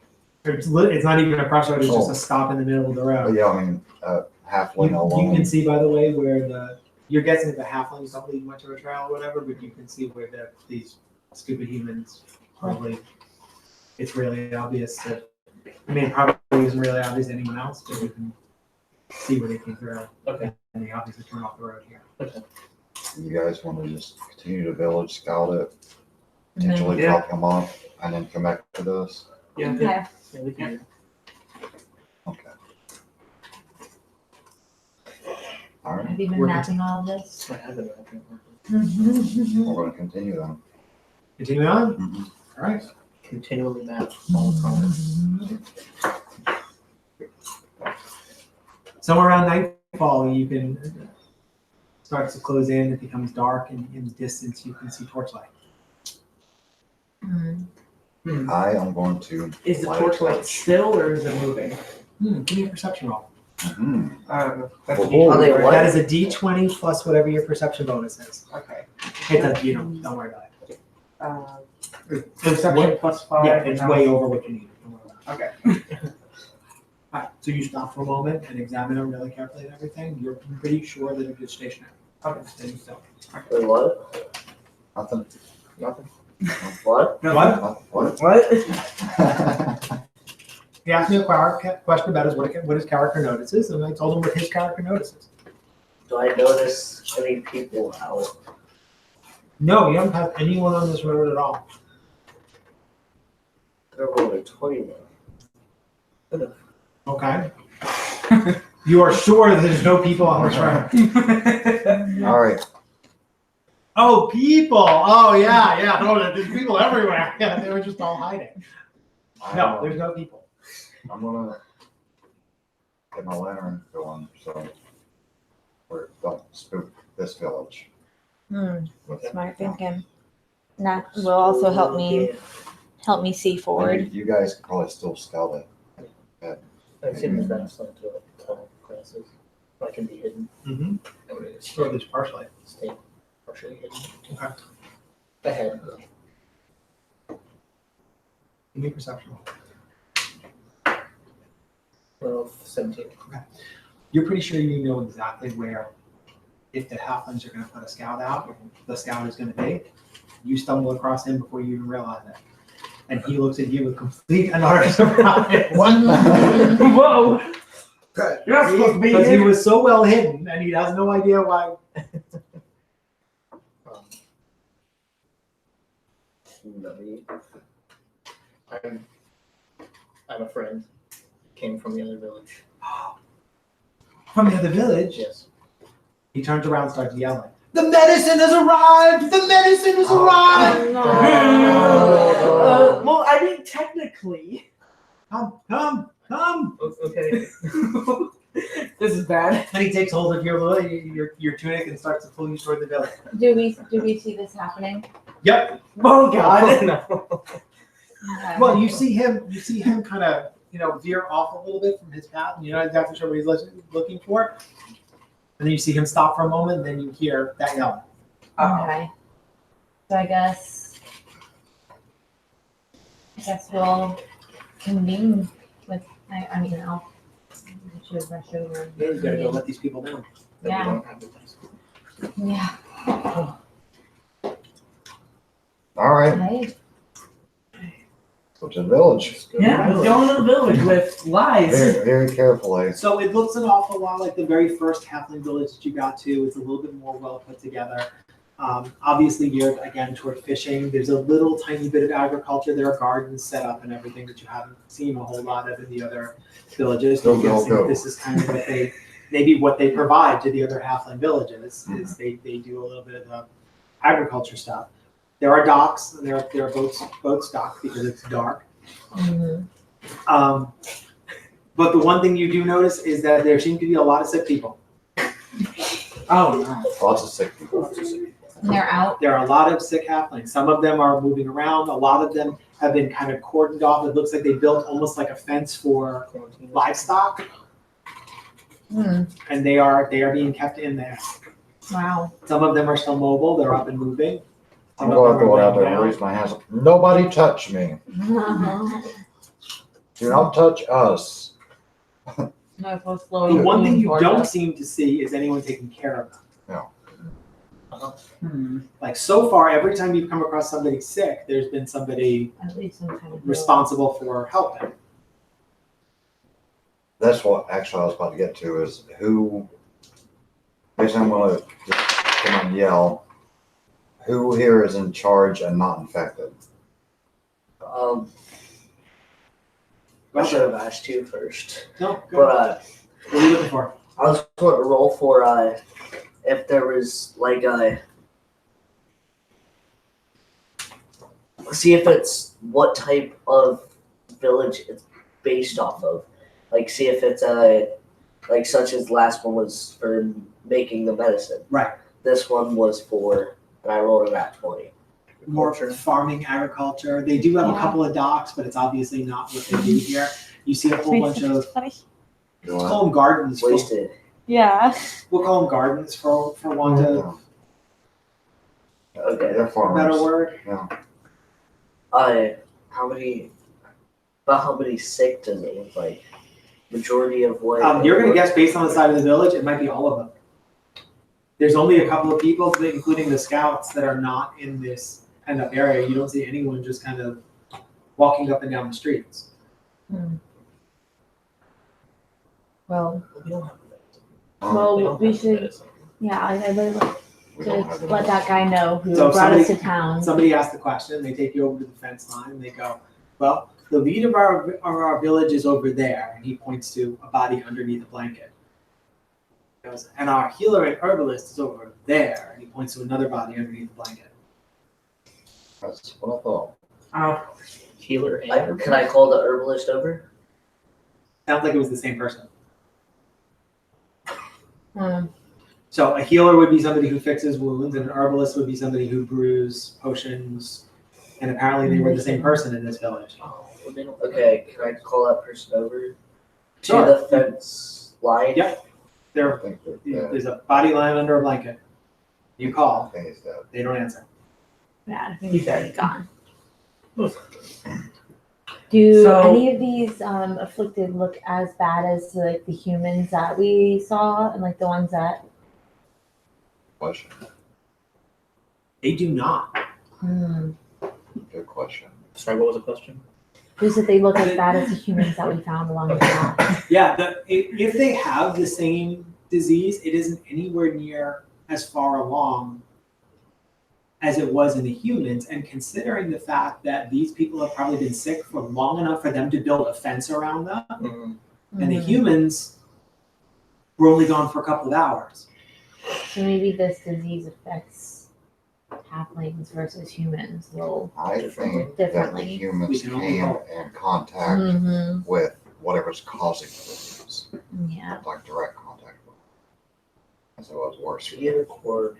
Speaker 1: It's not even a crossroad, it's just a stop in the middle of the
Speaker 2: But
Speaker 1: road.
Speaker 2: yeah, I mean, halfway
Speaker 1: You
Speaker 2: along.
Speaker 1: can see, by the way, where you're guessing the halflings don't leave much of a trail or whatever, but you can see where these stupid humans probably, it's really obvious that, I mean, it probably isn't really obvious to anyone else, but you can see where they came through.
Speaker 4: Okay.
Speaker 1: And they obviously turn off the road here.
Speaker 2: You guys want to just continue to village, scout it, potentially
Speaker 6: Yeah.
Speaker 2: drop him off, and then come back to this?
Speaker 6: Yeah.
Speaker 3: Okay.
Speaker 4: Yeah, we can do
Speaker 2: Okay. All right,
Speaker 3: Have you been
Speaker 4: We're-
Speaker 3: mapping all of this?
Speaker 4: that. I have it. I think.
Speaker 2: we're going to continue then.
Speaker 1: Continue on?
Speaker 2: Mhm.
Speaker 1: All right.
Speaker 4: Continually map all the time.
Speaker 1: Somewhere around nightfall, you can start to close in, it becomes dark, and in the distance, you can see torchlight.
Speaker 2: I am going to.
Speaker 6: Is the
Speaker 2: light a
Speaker 6: torchlight
Speaker 2: torch.
Speaker 6: still or is it moving?
Speaker 1: Give me a perception roll.
Speaker 2: Mhm.
Speaker 6: That's
Speaker 2: Oh,
Speaker 5: Are they
Speaker 6: right?
Speaker 5: what?
Speaker 1: That is a D20 plus whatever your perception bonus is.
Speaker 6: Okay.
Speaker 1: It does, don't worry about it.
Speaker 6: Perception
Speaker 1: What-
Speaker 6: plus 5.
Speaker 1: Yeah, it's
Speaker 6: and
Speaker 1: way
Speaker 6: now-
Speaker 1: over what you need. Don't worry about it.
Speaker 6: Okay.
Speaker 1: Alright, so you stop for a moment and examine it really carefully and everything. You're pretty sure that it's stationary.
Speaker 6: Okay.
Speaker 1: Then you stop.
Speaker 5: Wait, what?
Speaker 2: Nothing.
Speaker 4: Nothing.
Speaker 5: What?
Speaker 2: What?
Speaker 6: What?
Speaker 1: He asked me a question about what his character notices, and I told him what his character notices.
Speaker 5: Do I notice any people out?
Speaker 1: No, you don't have anyone on this road at all.
Speaker 5: There were only 20 now.
Speaker 1: Okay. You are sure that there's no people on this road?
Speaker 2: All right.
Speaker 1: Oh, people! Oh, yeah. No, there's people everywhere. Yeah, they were just all hiding. No, there's no people.
Speaker 2: I'm gonna get my lantern going, so we don't spook this village.
Speaker 3: Smart thinking. That will also help me see forward.
Speaker 2: You guys can probably still scout it.
Speaker 4: I've seen the grass onto tall grasses. I can be hidden.
Speaker 1: Mm-hmm. Or at least partially.
Speaker 4: Stay partially hidden.
Speaker 1: Okay.
Speaker 4: Ahead.
Speaker 1: Give me a perception.
Speaker 4: Well, 17.
Speaker 1: You're pretty sure you know exactly where, if the halflings are going to put a scout out, the scout is going to be. You stumble across him before you even realize it. And he looks at you with complete and utter surprise.
Speaker 6: Whoa! You're not supposed to be
Speaker 1: Because he
Speaker 6: here.
Speaker 1: was so well hidden and he has no idea why.
Speaker 4: I'm a friend. Came from the other village.
Speaker 1: From the other village,
Speaker 4: Yes.
Speaker 1: he turns around and starts yelling. The medicine has arrived! The medicine has arrived!
Speaker 6: Well, I mean, technically.
Speaker 1: Come!
Speaker 4: Okay.
Speaker 6: This is bad.
Speaker 1: And he takes hold of your tunic and starts to pull you toward the village.
Speaker 3: Do we see this happening?
Speaker 1: Yep.
Speaker 6: Oh, God.
Speaker 4: No.
Speaker 3: Okay.
Speaker 1: Well, you see him kind of, veer off a little bit from his path, and you're not exactly sure what he's looking for. And then you see him stop for a moment, and then you hear that yelling.
Speaker 3: Okay. So I guess we'll convene with. I mean, I should rush over.
Speaker 1: Yeah, you gotta go let these people down.
Speaker 4: That we
Speaker 3: Yeah.
Speaker 4: don't have the place.
Speaker 3: Yeah.
Speaker 2: All right,
Speaker 3: Okay.
Speaker 2: go to the village.
Speaker 4: Let's go to
Speaker 6: Yeah,
Speaker 4: the village.
Speaker 6: going to the village with lies.
Speaker 2: Very, very carefully.
Speaker 1: So it looks an awful lot like the very first halfling village that you got to. It's a little bit more well put together. Obviously geared again toward fishing. There's a little tiny bit of agriculture. There are gardens set up and everything that you haven't seen a whole lot of in the other villages.
Speaker 2: Go,
Speaker 1: I'm
Speaker 2: go,
Speaker 1: guessing
Speaker 2: go.
Speaker 1: this is kind of what they provide to the other halfling villages is they do a little bit of the agriculture stuff. There are docks and there are boats docked because it's dark.
Speaker 3: Mhm.
Speaker 1: But the one thing you do notice is that there seem to be a lot of sick people.
Speaker 6: Oh no.
Speaker 2: Lots of sick people.
Speaker 3: And they're out.
Speaker 1: There are a lot of sick halflings. Some of them are moving around. A lot of them have been kind of cordoned off. It looks like they built almost like a fence for livestock,
Speaker 3: Hmm.
Speaker 1: and they are being kept in there.
Speaker 3: Wow.
Speaker 1: Some of them are still mobile. They're up and moving.
Speaker 2: I'm
Speaker 1: Some of
Speaker 2: going to
Speaker 1: them
Speaker 2: go
Speaker 1: are
Speaker 2: out there
Speaker 1: laying
Speaker 2: and
Speaker 1: down.
Speaker 2: raise my hands up. Nobody touch me. Do not touch us.
Speaker 3: No, for
Speaker 1: The
Speaker 3: slowly
Speaker 1: one thing
Speaker 3: moving
Speaker 1: you
Speaker 3: towards
Speaker 1: don't
Speaker 3: us.
Speaker 1: seem to see is anyone taking care of them.
Speaker 6: Hmm.
Speaker 1: Like so far, every time you've come across somebody sick, there's been somebody
Speaker 3: At least some kind of
Speaker 1: responsible for helping.
Speaker 2: That's what actually I was about to get to is who, basically I'm going to just come and yell, who here is in charge and not infected?
Speaker 5: I should have asked you first.
Speaker 1: No, good.
Speaker 5: But
Speaker 1: What are you looking for?
Speaker 5: I was going to roll for if there was like see if it's what type of village it's based off of. Like see if it's like such as last one was for making the medicine.
Speaker 1: Right.
Speaker 5: This one was for, and I rolled it at 20.
Speaker 1: More farming, agriculture. They do have a
Speaker 3: Yeah.
Speaker 1: couple of docks, but it's obviously not what they do here. You see a whole bunch of,
Speaker 2: Do
Speaker 1: let's
Speaker 2: I?
Speaker 1: call them gardens.
Speaker 5: Wasted.
Speaker 3: Yeah.
Speaker 1: We'll call them gardens for want of
Speaker 2: No.
Speaker 5: Okay.
Speaker 2: They're
Speaker 1: a
Speaker 2: farmers.
Speaker 1: better word.
Speaker 5: How many sick does it look like? Majority of what?
Speaker 1: You're gonna guess based on the side of the village, it might be all of them. There's only a couple of people, including the scouts, that are not in this kind of area. You don't see anyone just kind of walking up and down the streets.
Speaker 3: Well,
Speaker 4: We don't have
Speaker 3: Well,
Speaker 4: they don't
Speaker 3: we
Speaker 4: have
Speaker 3: should-
Speaker 4: medicine.
Speaker 3: yeah, I would like
Speaker 2: We
Speaker 3: to
Speaker 2: don't have
Speaker 3: let that guy know who
Speaker 1: So
Speaker 3: brought us to town.
Speaker 1: Somebody asks the question, they take you over to the fence line, and they go, well, the lead of our village is over there, and he points to a body underneath a blanket. He goes, and our healer and herbalist is over there, and he points to another body underneath the blanket.
Speaker 2: That's what I thought.
Speaker 6: Oh.
Speaker 4: Healer and
Speaker 5: Can I call the herbalist over?
Speaker 1: Sounds like it was the same person.
Speaker 3: Hmm.
Speaker 1: So a healer would be somebody who fixes wounds, and an herbalist would be somebody who brews potions, and apparently they were the same person in this village.
Speaker 4: Oh, well, they don't.
Speaker 5: Okay, can I call that person over
Speaker 1: Sure.
Speaker 5: to the fence line?
Speaker 1: Yeah.
Speaker 2: I
Speaker 1: There,
Speaker 2: think they're dead.
Speaker 1: there's a body lying under a blanket. You
Speaker 2: I
Speaker 1: call,
Speaker 2: think he's dead.
Speaker 1: they don't answer.
Speaker 3: Yeah, I think he's already gone.
Speaker 4: Oof.
Speaker 3: Do
Speaker 6: So-
Speaker 3: any of these afflicted look as bad as like the humans that we saw and like the ones that?
Speaker 2: Question.
Speaker 1: They do not.
Speaker 2: Good question.
Speaker 4: Sorry, what was the question?
Speaker 3: Just that they look as bad as the humans that we found along the path.
Speaker 1: Yeah, if they have the same disease, it isn't anywhere near as far along as it was in the humans. And considering the fact that these people have probably been sick for long enough for them to build a fence around them, and the humans were only gone for a couple of hours.
Speaker 3: So maybe this disease affects halflings versus humans a little
Speaker 2: I think that the
Speaker 3: differently.
Speaker 1: We
Speaker 2: humans
Speaker 1: can only
Speaker 2: came
Speaker 1: hope.
Speaker 2: in contact
Speaker 3: Mm-hmm.
Speaker 2: with whatever's causing the disease,
Speaker 3: Yeah.
Speaker 2: like direct contact with. And so it was worse. for them.
Speaker 5: Unicorn.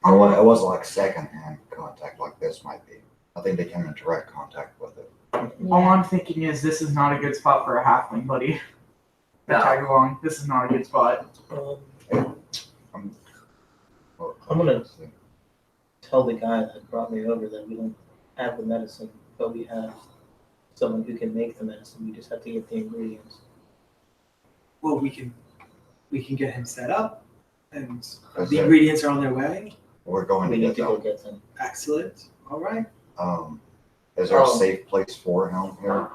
Speaker 2: It wasn't like secondhand contact like this might be. I think they came in direct contact with it.
Speaker 6: All I'm thinking is this is not a good spot for a halfling, buddy. To
Speaker 5: No.
Speaker 6: tag along. This is not a good spot.
Speaker 2: Well,
Speaker 4: I'm gonna tell the guy that brought me over that we don't have the medicine, but we have someone who can make the medicine. We just have to get the ingredients.
Speaker 1: Well, we can get him set up, and
Speaker 2: Is
Speaker 1: the
Speaker 2: there-
Speaker 1: ingredients are on their way.
Speaker 2: We're going
Speaker 4: We
Speaker 2: to
Speaker 4: need
Speaker 2: get
Speaker 4: to go
Speaker 2: them.
Speaker 4: get them.
Speaker 1: Excellent. All right.
Speaker 2: Is there a
Speaker 5: Oh.
Speaker 2: safe place for him here?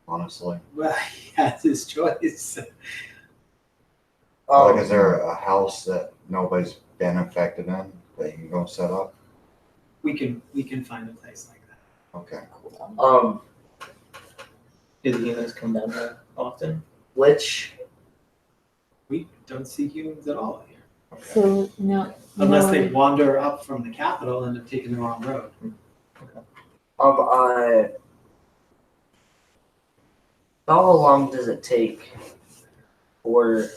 Speaker 2: Honestly,
Speaker 1: Well, he has his choice.
Speaker 2: like, is there a house that nobody's been infected in that you can go set up?
Speaker 1: We can find a place like that.
Speaker 2: Okay.
Speaker 4: Do the humans come down there often?
Speaker 5: Which
Speaker 1: We don't see humans at all here,
Speaker 3: So no.
Speaker 1: unless
Speaker 3: no,
Speaker 1: they wander up from the capital and have taken the wrong road.
Speaker 5: How long does it take for,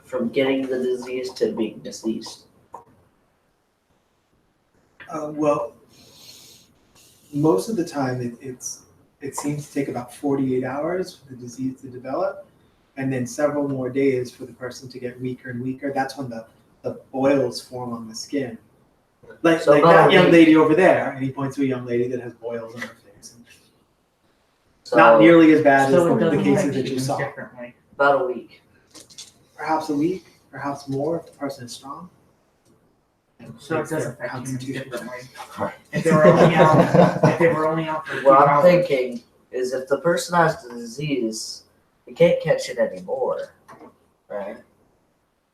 Speaker 5: from getting the disease to being deceased?
Speaker 1: Well, most of the time it seems to take about 48 hours for the disease to develop, and then several more days for the person to get weaker and weaker. That's when the boils form on the skin. Like
Speaker 5: So
Speaker 1: that
Speaker 5: about a
Speaker 1: young
Speaker 5: week.
Speaker 1: lady over there, and he points to a young lady that has boils on her face. And
Speaker 5: So
Speaker 1: not nearly as bad
Speaker 6: So
Speaker 1: as
Speaker 6: it
Speaker 1: the
Speaker 6: doesn't
Speaker 1: cases
Speaker 6: affect
Speaker 1: that you
Speaker 6: humans
Speaker 1: saw.
Speaker 6: differently.
Speaker 5: about a week.
Speaker 1: Perhaps a week, perhaps more if the person is strong.
Speaker 6: So it
Speaker 1: It's their
Speaker 6: does affect humans
Speaker 1: constitution.
Speaker 6: differently.
Speaker 2: Right.
Speaker 6: If they were only out for a few
Speaker 5: What I'm
Speaker 6: hours.
Speaker 5: thinking is if the person has the disease, they can't catch it anymore, right?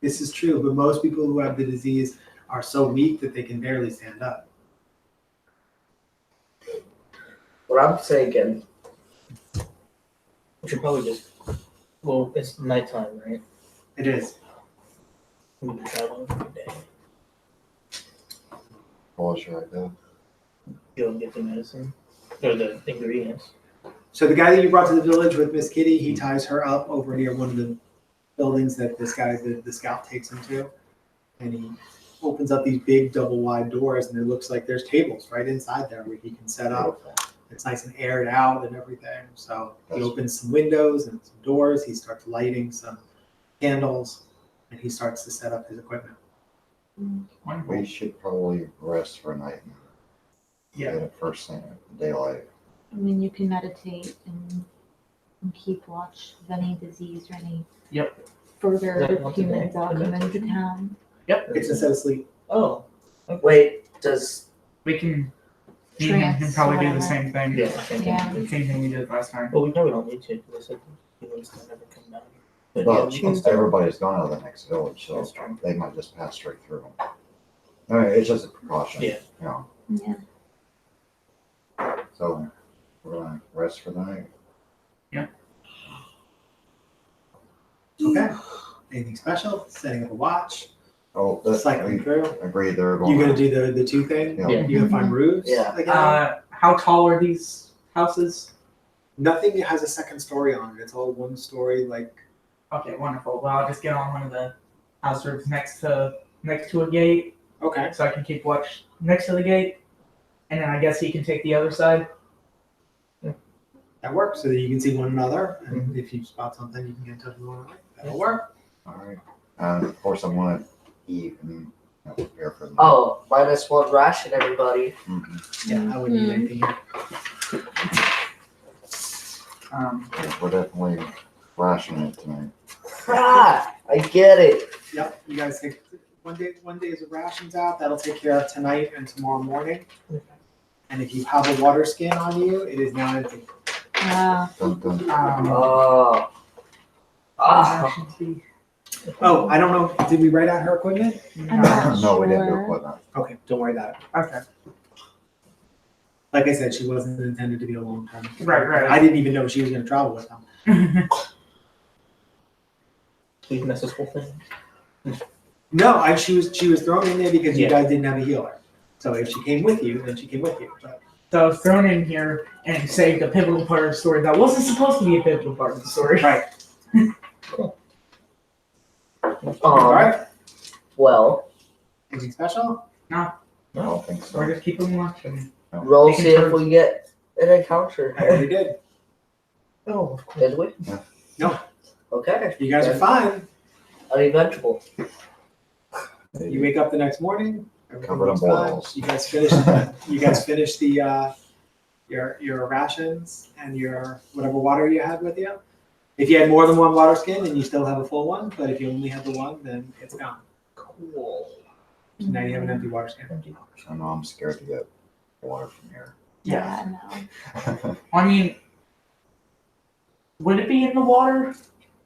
Speaker 1: This is true, but most people who have the disease are so weak that they can barely stand up.
Speaker 5: What I'm thinking,
Speaker 4: We should probably just, well, it's nighttime, right?
Speaker 1: It is.
Speaker 4: We've been traveling every day.
Speaker 2: What was your idea?
Speaker 4: Go and get the medicine, or the ingredients.
Speaker 1: So the guy that you brought to the village with Miss Kitty, he ties her up over near one of the buildings that this guy, the scout, takes him to, and he opens up these big double wide doors, and it looks like there's tables right inside there where he can set up. It's nice and aired out and everything. So he opens some windows and some doors. He starts lighting some candles, and he starts to set up his equipment.
Speaker 2: We should probably rest for a night.
Speaker 1: Yeah.
Speaker 2: Get it first thing, daylight.
Speaker 3: I mean, you can meditate and keep watch of any disease or any further
Speaker 4: Is that once a day?
Speaker 3: humans out come into town.
Speaker 1: It's instead of sleep.
Speaker 4: Oh.
Speaker 5: wait, does
Speaker 6: We can. Me and him can probably do the
Speaker 3: Trance,
Speaker 6: same thing.
Speaker 4: Yeah. Same thing.
Speaker 3: Yeah.
Speaker 6: The same thing we did last time.
Speaker 4: Well, we probably don't need to, because I said humans don't ever come down. But
Speaker 2: But
Speaker 4: yeah, we can
Speaker 2: everybody's gone out of the next village, so
Speaker 4: That's true.
Speaker 2: they might just pass straight through. I mean, it's just a precaution.
Speaker 4: Yeah.
Speaker 2: You know,
Speaker 3: Yeah.
Speaker 2: so we're gonna rest for the night.
Speaker 1: Okay. Anything special? Setting up a watch.
Speaker 2: Oh, that's,
Speaker 1: Cycling
Speaker 2: we
Speaker 1: through.
Speaker 2: agreed they're going.
Speaker 1: You gonna do the two thing?
Speaker 2: Yeah.
Speaker 4: Yeah.
Speaker 1: You gonna find roofs?
Speaker 5: Yeah.
Speaker 1: Again?
Speaker 6: How tall are these houses?
Speaker 1: Nothing has a second story on it. It's all one story. Like
Speaker 6: Okay, wonderful. Well, I'll just get on one of the house roofs next to a gate,
Speaker 1: okay.
Speaker 6: so I can keep watch next to the gate, and then I guess he can take the other side.
Speaker 1: That works so that you can see one another, and if you spot something, you can get in touch with one another. That'll work.
Speaker 2: All right. Of course, I want to eat and prepare for the.
Speaker 5: oh -1 ration, everybody?
Speaker 2: Mhm.
Speaker 1: Yeah, I wouldn't need anything here.
Speaker 2: Yeah, we're definitely rationing it tonight.
Speaker 5: Ah, I get it.
Speaker 1: Yep. You guys take one day is the rations out. That'll take care of tonight and tomorrow morning. And if you have a water skin on you, it is now empty.
Speaker 2: Dun, dun.
Speaker 5: Oh. Ah.
Speaker 6: Rations be-
Speaker 1: Oh, I don't know. Did we write out her equipment?
Speaker 3: I'm not
Speaker 2: No, we didn't do
Speaker 3: sure.
Speaker 2: equipment.
Speaker 1: Okay, don't worry about it.
Speaker 6: Okay.
Speaker 1: Like I said, she wasn't intended to be a long term.
Speaker 6: Right.
Speaker 1: I didn't even know she was going to travel with them.
Speaker 4: Please mess this whole thing.
Speaker 1: No, she was thrown in there because you
Speaker 4: Yeah.
Speaker 1: guys didn't have a healer. So if she came with you, then she came with you. But
Speaker 6: So I was thrown in here and saved a pivotal part of the story that wasn't supposed to be a pivotal part of the story.
Speaker 1: right. All right.
Speaker 5: Well,
Speaker 1: Anything special?
Speaker 2: I don't think so.
Speaker 6: We're just keeping watching.
Speaker 5: roll
Speaker 6: Taking
Speaker 5: see if
Speaker 6: turns.
Speaker 5: we get an encounter.
Speaker 1: I already did.
Speaker 4: Oh, of course.
Speaker 5: Did we?
Speaker 2: Yeah.
Speaker 1: No.
Speaker 5: Okay.
Speaker 1: You guys are fine.
Speaker 5: Uneventful.
Speaker 1: You wake up the next morning. everything
Speaker 2: Covered in
Speaker 1: looks fine.
Speaker 2: boils.
Speaker 1: You guys finish. You guys finish the your rations and your whatever water you had with you. If you had more than one water skin, then you still have a full one. But if you only had the one, then it's gone.
Speaker 5: Cool.
Speaker 1: So now you have an empty water skin.
Speaker 2: I know I'm scared to get water from here.
Speaker 3: Yeah, no.
Speaker 6: I mean, would it be in the water?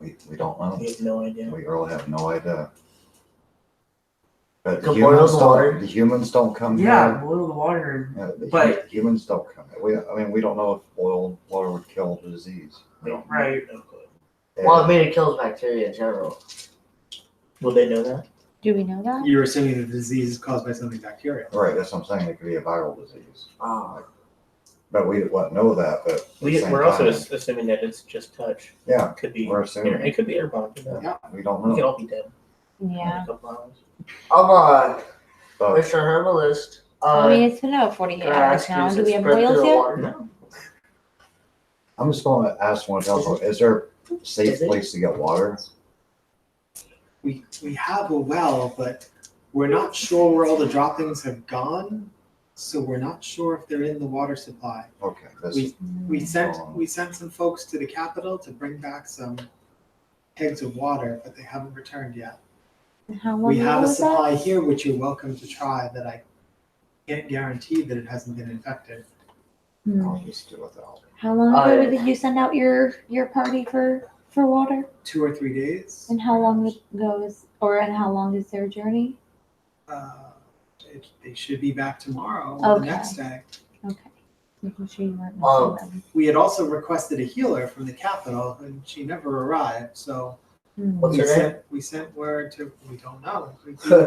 Speaker 2: We don't know.
Speaker 4: We have no idea.
Speaker 2: We really have no idea. But
Speaker 5: Could boil the water.
Speaker 2: the humans don't come
Speaker 6: Yeah,
Speaker 2: here.
Speaker 6: boil the water.
Speaker 2: Yeah, the
Speaker 6: But-
Speaker 2: humans don't come here. We don't know if boiled water would kill the disease. We don't know.
Speaker 6: Right.
Speaker 4: No clue.
Speaker 5: Well, I mean, it kills bacteria in general.
Speaker 4: Will they know that?
Speaker 3: Do we know that?
Speaker 1: You're assuming the disease is caused by something bacterial.
Speaker 2: Right, that's what I'm saying. It could be a viral disease.
Speaker 5: Ah.
Speaker 2: But we wouldn't know that, but. at the same
Speaker 4: We're also
Speaker 2: time,
Speaker 4: assuming that it's just touch.
Speaker 2: Yeah,
Speaker 4: Could be.
Speaker 2: we're assuming.
Speaker 4: It could be airborne. You know?
Speaker 1: Yeah.
Speaker 2: we don't
Speaker 4: We could
Speaker 2: know.
Speaker 4: all be dead in
Speaker 3: Yeah.
Speaker 4: a couple hours.
Speaker 2: But
Speaker 5: Make sure I have a list.
Speaker 3: I mean, it's been about 48
Speaker 5: Can I
Speaker 3: hours
Speaker 5: ask
Speaker 3: now.
Speaker 5: you,
Speaker 3: Do
Speaker 5: is
Speaker 3: we
Speaker 5: it
Speaker 3: have
Speaker 5: spread through
Speaker 3: boils
Speaker 5: the
Speaker 3: yet?
Speaker 5: water?
Speaker 4: No.
Speaker 2: I'm just going to ask one else, is there a safe
Speaker 5: Is it?
Speaker 2: place to get water?
Speaker 1: We have a well, but we're not sure where all the droppings have gone. So we're not sure if they're in the water supply.
Speaker 2: Okay, that's,
Speaker 1: We sent some folks to the Capitol to bring back some kegs of water, but they haven't returned yet.
Speaker 3: How long
Speaker 1: We have
Speaker 3: ago
Speaker 1: a
Speaker 3: was that?
Speaker 1: supply here which you're welcome to try that I can't guarantee that it hasn't been infected.
Speaker 2: I'll just do without.
Speaker 3: How long ago did you send out your party for water?
Speaker 1: 2 or 3 days.
Speaker 3: And how long ago and how long is their journey?
Speaker 1: They should be back tomorrow or the
Speaker 3: Okay.
Speaker 1: next day.
Speaker 3: Okay. Making sure you weren't
Speaker 5: Um,
Speaker 3: missing them.
Speaker 1: We had also requested a healer from the Capitol and she never arrived, so
Speaker 5: What's
Speaker 1: we
Speaker 5: her name?
Speaker 1: sent word to, we don't know.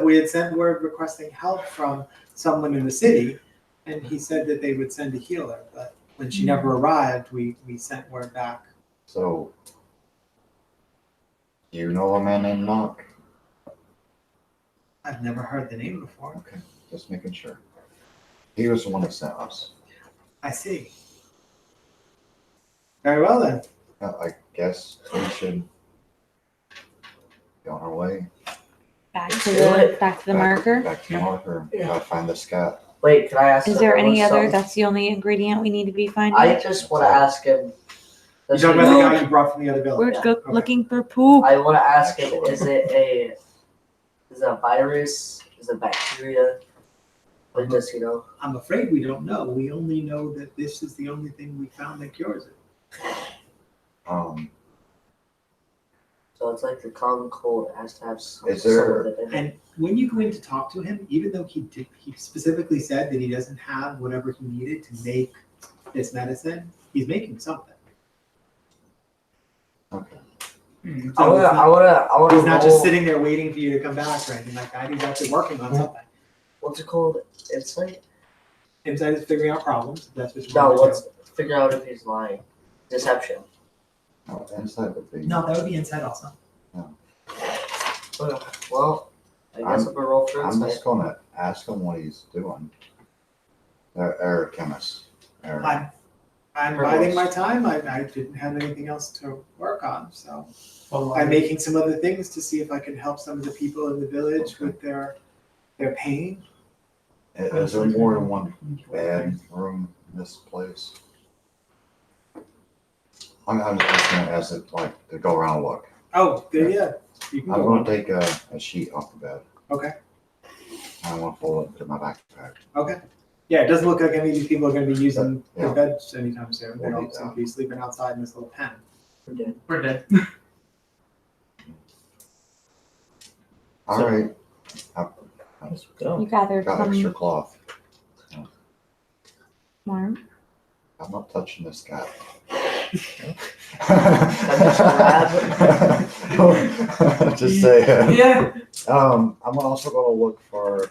Speaker 1: We had sent word requesting help from someone in the city, and he said that they would send a healer, but when she never arrived, we sent word back.
Speaker 2: So, you know a man named Knock?
Speaker 1: I've never heard the name before.
Speaker 2: Okay, just making sure. He was the one that sent us.
Speaker 1: I see. Very well then.
Speaker 2: I guess we should be on our way.
Speaker 3: Back
Speaker 5: Do
Speaker 3: to the
Speaker 5: it.
Speaker 3: back to the marker.
Speaker 2: Back to the marker. Gotta find this cat.
Speaker 5: Wait, can I ask?
Speaker 3: Is there any other?
Speaker 5: something?
Speaker 3: That's the only ingredient we need to be finding.
Speaker 5: I just want to ask him.
Speaker 1: You're
Speaker 5: does
Speaker 1: talking
Speaker 5: he-
Speaker 1: about the guy you brought from the other village?
Speaker 3: We're
Speaker 1: Okay.
Speaker 3: looking for poop.
Speaker 5: I want to ask him:
Speaker 2: Excellent.
Speaker 5: is it a virus? Is it bacteria? Or just
Speaker 1: I'm afraid we don't know. We only know that this is the only thing we found that cures it.
Speaker 5: So it's like the common cold has to have some
Speaker 2: Is there-
Speaker 5: sort of it in it.
Speaker 1: And when you go in to talk to him, even though he specifically said that he doesn't have whatever he needed to make this medicine, he's making something.
Speaker 2: Okay.
Speaker 1: So
Speaker 5: I want to.
Speaker 1: he's not just sitting there waiting for you to come back or anything like that. He's actually working on something.
Speaker 5: What's it called? Insight?
Speaker 1: Inside is figuring out problems. That's what you
Speaker 5: No,
Speaker 1: want to
Speaker 5: let's figure out if he's lying. Deception.
Speaker 2: Oh, inside would be.
Speaker 1: do. No, that would be inside also.
Speaker 5: Well, I guess I'm gonna roll for
Speaker 2: I'm
Speaker 5: insight.
Speaker 2: just gonna ask him what he's doing. Air chemist.
Speaker 1: I'm biding my time. I didn't have anything else to work on, so I'm making some other things to see if I can help some of the people in the village with their pain.
Speaker 2: Is there more than one bad room in this place? I'm just gonna ask it like to go around and look.
Speaker 1: Oh, there, yeah. You can
Speaker 2: I'm
Speaker 1: go
Speaker 2: gonna
Speaker 1: on.
Speaker 2: take a sheet off the bed.
Speaker 1: Okay.
Speaker 2: I want to fold it into my backpack.
Speaker 1: Okay. Yeah, it doesn't look like any of these people are going to be using
Speaker 2: Yeah.
Speaker 1: their beds anytime soon. They
Speaker 2: We'll
Speaker 1: all
Speaker 2: need
Speaker 1: seem
Speaker 2: that.
Speaker 1: to be sleeping outside in this little pen.
Speaker 7: We're dead.
Speaker 2: All right,
Speaker 4: Let's go.
Speaker 3: You gathered
Speaker 2: got extra
Speaker 3: some
Speaker 2: cloth.
Speaker 3: more.
Speaker 2: I'm not touching this guy. Just say.
Speaker 7: Yeah.
Speaker 2: I'm also gonna look for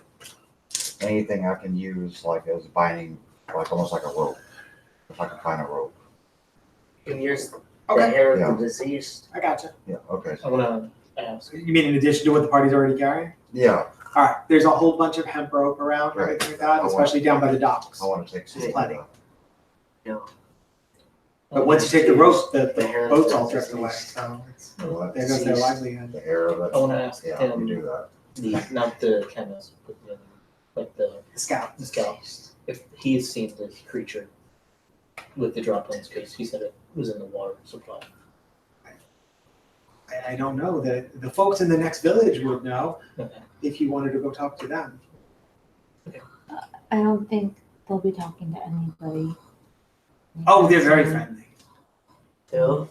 Speaker 2: anything I can use, like as binding, like almost like a rope. If I can find a rope.
Speaker 5: You can use the
Speaker 1: Okay,
Speaker 5: hair of
Speaker 2: Yeah.
Speaker 5: the deceased.
Speaker 1: I gotcha.
Speaker 2: Yeah. Okay.
Speaker 4: I want to ask.
Speaker 1: You mean in addition to what the party's already carrying?
Speaker 2: Yeah.
Speaker 1: All right, there's a whole bunch of hemp rope around and
Speaker 2: Right.
Speaker 1: everything like that,
Speaker 2: I want-
Speaker 1: especially down by the docks.
Speaker 2: I want to take some.
Speaker 1: There's plenty.
Speaker 5: Oh,
Speaker 1: But once you take the rope, the
Speaker 5: The hair of
Speaker 1: boat's
Speaker 5: the
Speaker 1: all drift away,
Speaker 5: deceased.
Speaker 1: so it's,
Speaker 2: What?
Speaker 1: there goes their
Speaker 5: Deceased.
Speaker 1: livelihood.
Speaker 2: The hair of it.
Speaker 4: I want to ask
Speaker 2: Yeah,
Speaker 4: him,
Speaker 2: you do that.
Speaker 4: not the chemist, but the other, like the
Speaker 1: The scout.
Speaker 4: scout, if he's seen this creature with the droplings, because he said it was in the water supply.
Speaker 1: I don't know, the folks in the next village would know
Speaker 4: Okay.
Speaker 1: if you wanted to go talk to them.
Speaker 3: I don't think they'll be talking to anybody.
Speaker 1: Oh, they're very friendly.
Speaker 5: Who?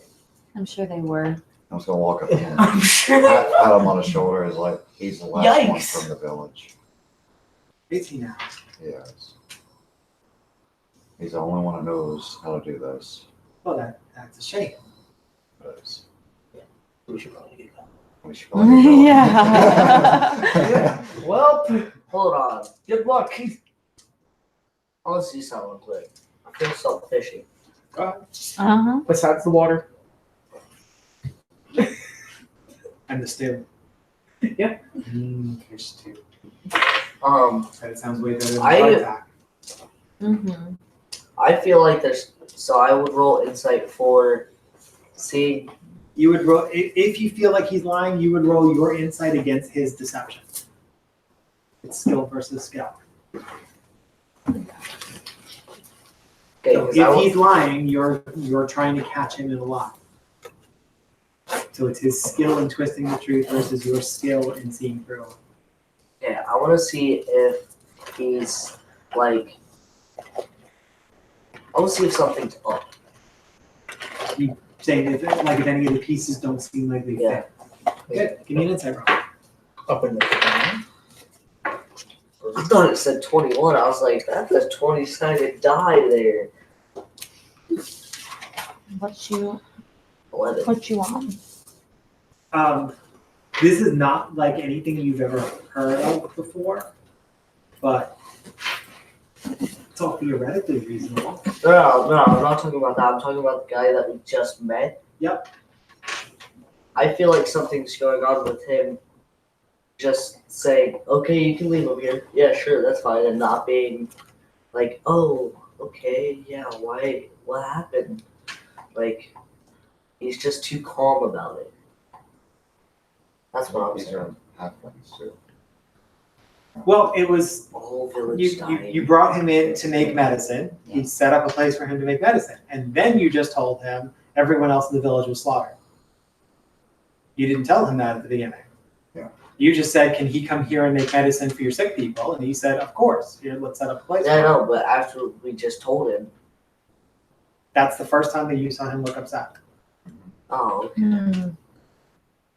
Speaker 3: I'm sure they were.
Speaker 2: I'm just gonna walk up to him.
Speaker 7: I'm sure.
Speaker 2: Pat him on the shoulder is like he's the last one
Speaker 7: Yikes.
Speaker 2: from the village.
Speaker 1: Is he now?
Speaker 2: Yes. He's the only one that knows how to do this.
Speaker 1: Well, that's a shame.
Speaker 2: But it's-
Speaker 4: We should probably get that.
Speaker 2: we should probably go.
Speaker 3: Yeah.
Speaker 5: Well, hold on. Good luck. I want to see someone quick. I feel self-fishy.
Speaker 3: Uh-huh.
Speaker 7: Besides the water.
Speaker 1: And the stew.
Speaker 7: Yeah.
Speaker 1: Fish stew.
Speaker 5: Um,
Speaker 1: That sounds way better than
Speaker 5: I-
Speaker 1: heart attack.
Speaker 3: Mm-hmm.
Speaker 5: I feel like there's. So I would roll insight for. See,
Speaker 1: You would roll if you feel like he's lying. You would roll your insight against his deception. It's skill versus skill.
Speaker 5: okay,
Speaker 1: So
Speaker 5: 'cause I
Speaker 1: if
Speaker 5: would-
Speaker 1: he's lying, you're trying to catch him in a lie. So it's his skill in twisting the truth versus your skill in seeing through it.
Speaker 5: yeah, I want to see if he's like. I want to see if something's up.
Speaker 1: Saying if any of the pieces don't seem like they
Speaker 5: Yeah.
Speaker 1: fit. Good. Give me an insight roll.
Speaker 4: Up in the sky.
Speaker 5: I thought it said 21. I was like, that's a 20-sided die there.
Speaker 3: What you
Speaker 5: 11.
Speaker 3: on?
Speaker 1: This is not like anything you've ever heard of before, but it's all theoretically reasonable.
Speaker 5: No, I'm not talking about that. I'm talking about the guy that we just met.
Speaker 1: Yep.
Speaker 5: I feel like something's going on with him. Just saying, okay, you can leave him here. Yeah, sure, that's fine. And not being like, oh, okay, yeah, why? What happened? Like, he's just too calm about it. That's what I'm
Speaker 2: These
Speaker 5: saying.
Speaker 2: are halflings too.
Speaker 1: Well, it was
Speaker 5: The whole village
Speaker 1: you
Speaker 5: dying.
Speaker 1: brought him in to make medicine. He set up a place for him to make medicine, and then you just told him everyone else in the village was slaughtered. You didn't tell him that at the beginning.
Speaker 2: Yeah.
Speaker 1: You just said, "Can he come here and make medicine for your sick people?" And he said, "Of course. Here, let's set up a place."
Speaker 5: Yeah, I
Speaker 1: for him."
Speaker 5: know, but after we just told him,
Speaker 1: That's the first time that you saw him look upset.
Speaker 5: oh, okay.
Speaker 3: Hmm.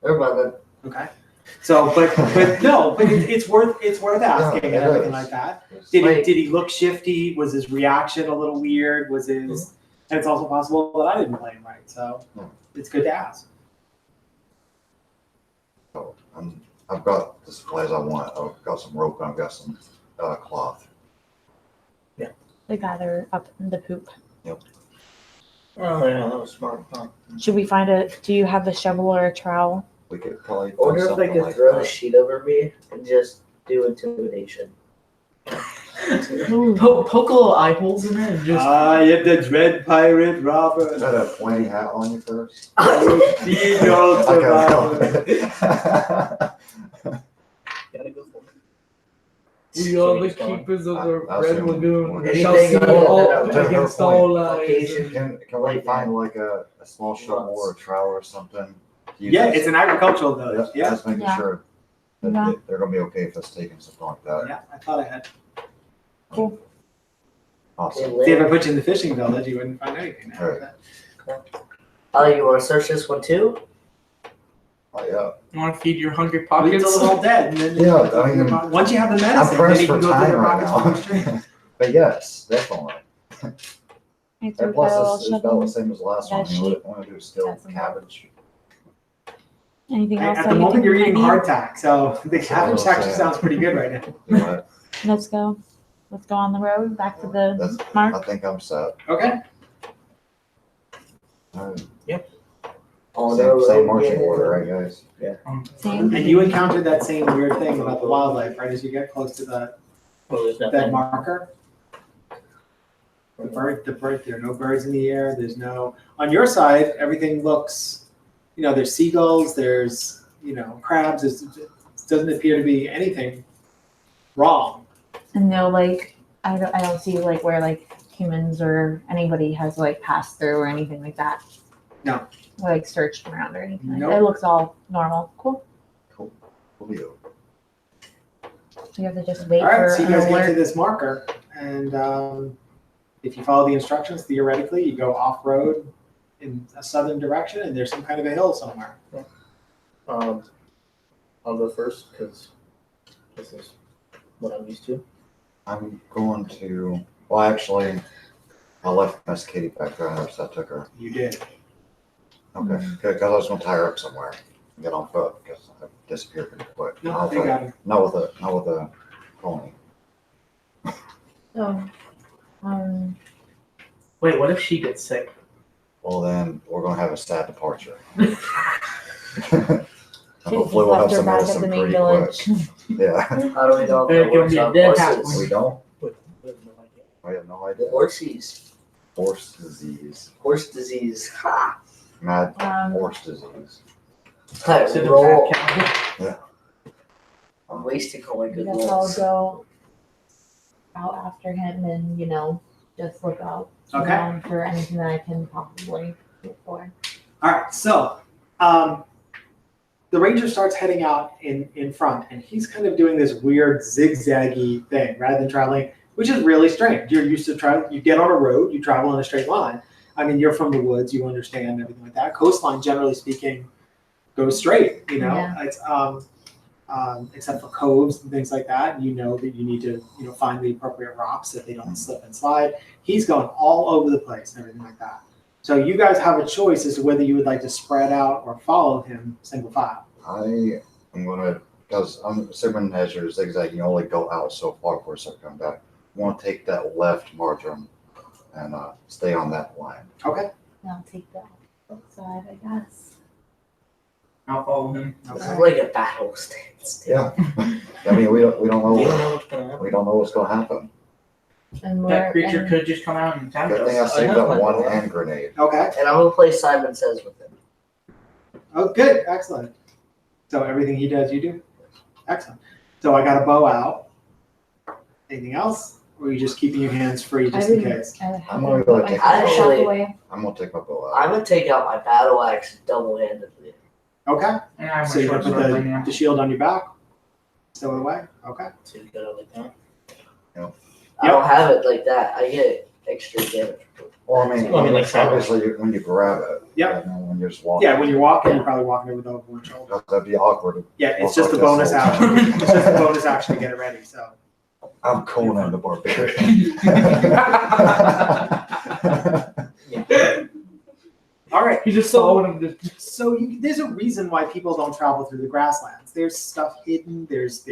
Speaker 5: Never mind then.
Speaker 1: Okay. So, but it's worth asking
Speaker 2: Yeah,
Speaker 1: and
Speaker 2: it
Speaker 1: everything
Speaker 2: is.
Speaker 1: like that.
Speaker 2: It's-
Speaker 1: Did he look shifty? Was his reaction a little weird? Was his? And it's also possible that I didn't play him right. So
Speaker 2: No.
Speaker 1: it's good to ask.
Speaker 2: So, I've got the supplies I want. I've got some rope and I've got some cloth.
Speaker 3: They gather up in the poop.
Speaker 4: Oh yeah, that was smart. Huh?
Speaker 3: Should we find a? Do you have a shovel or a trowel?
Speaker 2: We could probably
Speaker 5: I wonder
Speaker 2: find
Speaker 5: if I
Speaker 2: something
Speaker 5: could
Speaker 2: like
Speaker 5: throw
Speaker 2: that.
Speaker 5: a sheet over me and just do intimidation.
Speaker 6: Poke a little eye holes in it and just.
Speaker 1: I am the dread pirate
Speaker 2: Is
Speaker 1: Robert.
Speaker 2: that a pointy hat on you first?
Speaker 1: You don't survive.
Speaker 4: Gotta go for it.
Speaker 6: We are the
Speaker 4: Sweet going.
Speaker 6: keepers of the
Speaker 2: I'll
Speaker 6: Red
Speaker 2: send
Speaker 6: Lagoon.
Speaker 2: one.
Speaker 6: We shall
Speaker 5: Anything
Speaker 6: see
Speaker 5: other
Speaker 6: all
Speaker 5: than
Speaker 2: a
Speaker 6: against
Speaker 2: point.
Speaker 6: all lies.
Speaker 5: Caucasian.
Speaker 2: Can we find like a small shovel or a trowel or something? to use
Speaker 1: Yeah,
Speaker 2: as-
Speaker 1: it's an agricultural village. Yeah.
Speaker 2: Just making
Speaker 3: Yeah.
Speaker 2: sure that
Speaker 3: Yeah.
Speaker 2: they're gonna be okay if us taking something like that.
Speaker 1: Yeah, I thought I had.
Speaker 2: Awesome.
Speaker 1: See, if I put you in the fishing village, you wouldn't find anything there.
Speaker 5: Oh, you want to search this one too?
Speaker 2: Oh, yeah.
Speaker 6: You want to feed your hungry
Speaker 1: We
Speaker 6: pockets?
Speaker 1: till them all dead, and then
Speaker 2: Yeah, I mean,
Speaker 1: once you have the medicine,
Speaker 2: I'm
Speaker 1: then
Speaker 2: pressed
Speaker 1: you
Speaker 2: for
Speaker 1: can go through
Speaker 2: time
Speaker 1: the
Speaker 2: right
Speaker 1: pockets
Speaker 2: now.
Speaker 1: for the
Speaker 2: But yes, definitely.
Speaker 3: I
Speaker 2: And
Speaker 3: threw
Speaker 2: plus,
Speaker 3: little
Speaker 2: it's about
Speaker 3: shovel.
Speaker 2: the same as the last one.
Speaker 3: That
Speaker 2: You
Speaker 3: sheet.
Speaker 2: want to do still
Speaker 3: That's enough.
Speaker 2: cabbage.
Speaker 3: Anything else?
Speaker 1: At
Speaker 3: that
Speaker 1: the
Speaker 3: you
Speaker 1: moment,
Speaker 3: think
Speaker 1: you're
Speaker 3: we might
Speaker 1: eating
Speaker 3: need?
Speaker 1: hardtack, so the
Speaker 2: That's what I
Speaker 1: cabbage
Speaker 2: was
Speaker 1: actually
Speaker 2: saying.
Speaker 1: sounds pretty good right now.
Speaker 2: You know what?
Speaker 3: Let's go. Let's go on the road back to the
Speaker 2: That's-
Speaker 3: mark.
Speaker 2: I think I'm set.
Speaker 1: Okay.
Speaker 2: All right.
Speaker 5: Oh,
Speaker 2: Same marching order, right, guys?
Speaker 3: Same.
Speaker 1: And you encountered that same weird thing about the wildlife, right? As you get close to
Speaker 4: Well, there's
Speaker 1: that
Speaker 4: nothing.
Speaker 1: marker. The bird, there are no birds in the air. There's no, on your side, everything looks, there's seagulls, there's, crabs. It doesn't appear to be anything wrong.
Speaker 3: And no, I don't see where humans or anybody has passed through or anything like that.
Speaker 1: No.
Speaker 3: Or searched around or anything. Like
Speaker 1: Nope.
Speaker 3: that. It looks all normal. Cool.
Speaker 2: Cool deal.
Speaker 3: So you have to just wait
Speaker 1: All right,
Speaker 3: for
Speaker 1: so you
Speaker 3: an
Speaker 1: guys get to
Speaker 3: alert.
Speaker 1: this marker, and if you follow the instructions, theoretically, you go off-road in a southern direction, and there's some kind of a hill somewhere.
Speaker 4: I'll go first because this is what I'm used to.
Speaker 2: I'm going to, well, actually, I left Miss Katie back there. I noticed I took her.
Speaker 1: You did.
Speaker 2: Okay, because I was going to tie her up somewhere and get on foot because I disappeared pretty quick.
Speaker 1: No,
Speaker 2: Not
Speaker 1: you
Speaker 2: with
Speaker 1: got it.
Speaker 2: not with a pony.
Speaker 3: So,
Speaker 6: Wait, what if she gets sick?
Speaker 2: Well, then we're gonna have a sad departure.
Speaker 3: She
Speaker 2: Hopefully we'll have
Speaker 3: left her
Speaker 2: some
Speaker 3: back at
Speaker 2: medicine
Speaker 3: the main
Speaker 2: pretty
Speaker 3: village.
Speaker 2: quick. Yeah,
Speaker 5: How do we know if
Speaker 6: There
Speaker 5: it
Speaker 6: can
Speaker 5: works
Speaker 6: be a
Speaker 5: on
Speaker 6: dead
Speaker 5: horses?
Speaker 2: we don't.
Speaker 4: With no idea.
Speaker 2: I have no idea.
Speaker 5: Horses.
Speaker 2: Horse disease,
Speaker 5: Horse disease. Ha!
Speaker 2: mad
Speaker 3: Um,
Speaker 2: horse disease.
Speaker 5: Type
Speaker 6: Sit
Speaker 5: roll.
Speaker 6: back,
Speaker 5: I'm wasting all my
Speaker 3: I
Speaker 5: good
Speaker 3: guess I'll
Speaker 5: rolls.
Speaker 3: go out after him and, just look out
Speaker 1: Okay.
Speaker 3: around for anything that I can possibly look for.
Speaker 1: All right, so the ranger starts heading out in front, and he's kind of doing this weird zigzaggy thing rather than traveling, which is really strange. You're used to travel. You get on a road, you travel in a straight line. I mean, you're from the woods, you understand everything like that. Coastline, generally speaking, goes straight.
Speaker 3: Yeah.
Speaker 1: It's except for coves and things like that. You know that you need to find the appropriate rocks so they don't slip and slide. He's going all over the place and everything like that. So you guys have a choice as to whether you would like to spread out or follow him single file.
Speaker 2: I am gonna, because I'm assuming as you're zigzagging, you only go out so far before you start coming back. I want to take that left margin and stay on that line.
Speaker 1: Okay.
Speaker 3: And I'll take the outside, I guess.
Speaker 6: I'll follow him.
Speaker 5: This is like a battle stance.
Speaker 2: Yeah. I mean, we don't
Speaker 4: You
Speaker 2: know.
Speaker 4: don't know what's gonna happen.
Speaker 2: We don't know what's gonna happen.
Speaker 3: And
Speaker 6: That creature
Speaker 3: and
Speaker 6: could just come out and attack
Speaker 2: Good thing I
Speaker 6: us.
Speaker 2: saved
Speaker 4: have
Speaker 2: up
Speaker 4: my
Speaker 2: one
Speaker 4: door.
Speaker 2: hand grenade.
Speaker 1: Okay.
Speaker 5: And I'm gonna play Simon Says with him.
Speaker 1: Oh, good. Excellent. So everything he does, you do? Excellent. So I got a bow out. Anything else? Or are you just keeping your hands free just in case?
Speaker 2: I'm gonna go take-
Speaker 5: Actually-
Speaker 2: I'm gonna take my bow out.
Speaker 5: I'm gonna take out my battle axe double-handedly.
Speaker 1: Okay.
Speaker 6: And I have
Speaker 1: So
Speaker 6: my
Speaker 1: you
Speaker 6: short
Speaker 1: can
Speaker 6: sword
Speaker 1: put
Speaker 6: right now.
Speaker 1: the shield on your back? Stow it away? Okay.
Speaker 4: So you got it like that.
Speaker 5: I don't have it like that. I get extra damage.
Speaker 2: Well, I mean,
Speaker 4: Well, I mean, like
Speaker 2: obviously when you grab it.
Speaker 1: Yep.
Speaker 2: And then when you're just walking.
Speaker 1: Yeah, when you're walking, you're probably walking over one shoulder.
Speaker 2: That'd be awkward.
Speaker 1: Yeah, it's
Speaker 2: Walk
Speaker 1: just a
Speaker 2: like
Speaker 1: bonus
Speaker 2: this all the
Speaker 1: action.
Speaker 2: time.
Speaker 1: It's just a bonus action to get it ready, so.
Speaker 2: I'm Conan the Barbarian.
Speaker 1: All right.
Speaker 6: He's just
Speaker 1: So-
Speaker 6: following him.
Speaker 1: So there's a reason why people don't travel through the grasslands. There's stuff hidden. There's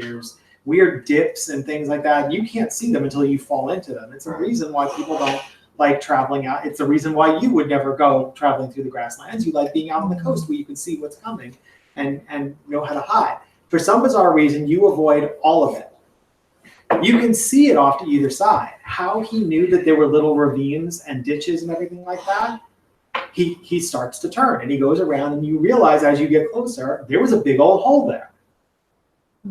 Speaker 1: weird dips and things like that. You can't see them until you fall into them. It's a reason why people don't like traveling out. It's the reason why you would never go traveling through the grasslands. You like being out on the coast where you can see what's coming and know how to hide. For some bizarre reason, you avoid all of it. You can see it off to either side. How he knew that there were little ravines and ditches and everything like that, he starts to turn and he goes around and you realize as you get closer, there was a big old hole there.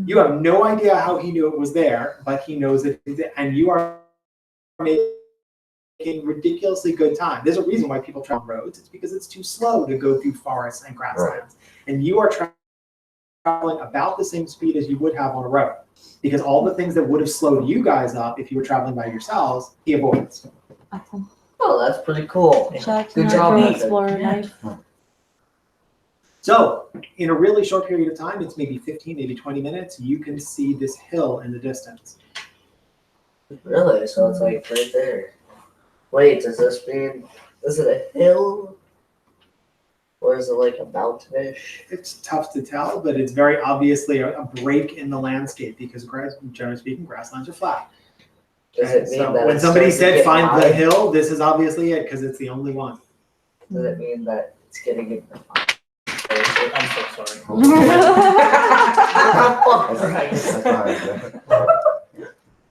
Speaker 1: You have no idea how he knew it was there, but he knows it, and you are making ridiculously good time. There's a reason why people travel roads. It's because it's too slow to go through forests and grasslands. And you are traveling about the same speed as you would have on a road. Because all the things that would have slowed you guys up if you were traveling by yourselves, he avoids.
Speaker 3: Awesome.
Speaker 5: Oh, that's pretty cool.
Speaker 3: Good
Speaker 5: job, Ethan.
Speaker 3: explorer knife.
Speaker 1: So, in a really short period of time, it's maybe 15, maybe 20 minutes, you can see this hill in the distance.
Speaker 5: Really? So it's like right there. Wait, does this mean, is it a hill? Or is it like a mountainish?
Speaker 1: It's tough to tell, but it's very obviously a break in the landscape because, generally speaking, grasslands are flat.
Speaker 5: Does it mean
Speaker 1: So
Speaker 5: that
Speaker 1: when
Speaker 5: it's
Speaker 1: somebody
Speaker 5: starting to
Speaker 1: said
Speaker 5: get
Speaker 1: find
Speaker 5: high?
Speaker 1: the hill, this is obviously it because it's the only one.
Speaker 5: Does it mean that it's getting in the
Speaker 4: I'm so sorry.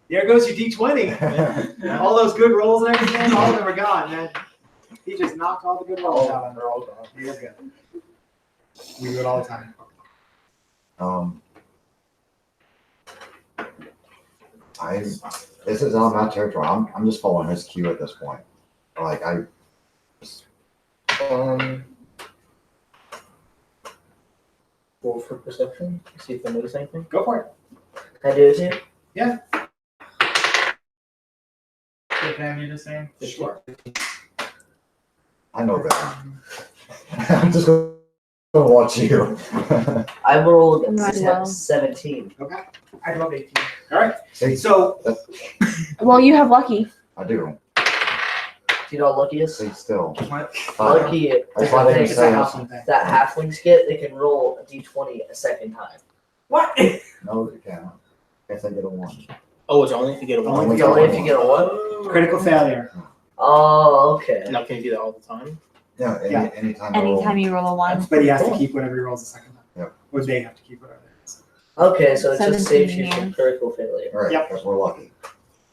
Speaker 1: There goes your D20. All those good rolls and everything, all of them are gone, man. He just knocked all the good rolls out of them. You're good. We do it all the time.
Speaker 2: This is on my territory. I'm just following his cue at this point. Like
Speaker 4: Roll for perception. See if I notice anything.
Speaker 1: Go for it.
Speaker 5: Can I do it too?
Speaker 6: Can I do the same?
Speaker 1: Sure.
Speaker 2: I know better. I'm just gonna watch you.
Speaker 5: I rolled
Speaker 3: Might as well.
Speaker 5: 17.
Speaker 1: Okay.
Speaker 6: I love 18.
Speaker 1: All right.
Speaker 2: See,
Speaker 1: So
Speaker 3: Well, you have lucky.
Speaker 2: I do.
Speaker 5: Do you know what lucky is?
Speaker 2: See, still.
Speaker 6: What?
Speaker 5: Lucky
Speaker 2: That's why they
Speaker 1: it's
Speaker 2: say
Speaker 1: a halfling thing.
Speaker 5: that halflings get, they can roll a d20 a second time.
Speaker 6: What?
Speaker 2: no, you can't. Guess I get a 1.
Speaker 4: Oh, it's only if you get a one.
Speaker 1: Only
Speaker 5: Only if you get a 1?
Speaker 1: Critical failure.
Speaker 5: Oh, okay.
Speaker 4: Now, can you do that all the time?
Speaker 2: Yeah,
Speaker 1: Yeah.
Speaker 2: anytime. I roll.
Speaker 3: Anytime you roll a one.
Speaker 1: But he has to keep whatever he rolls the second time.
Speaker 2: Yep.
Speaker 1: Or they have to keep whatever it is.
Speaker 5: Okay, so it just
Speaker 3: 17,
Speaker 5: saves you
Speaker 3: yeah.
Speaker 5: from critical failure.
Speaker 2: Right,
Speaker 1: Yep.
Speaker 2: because we're lucky.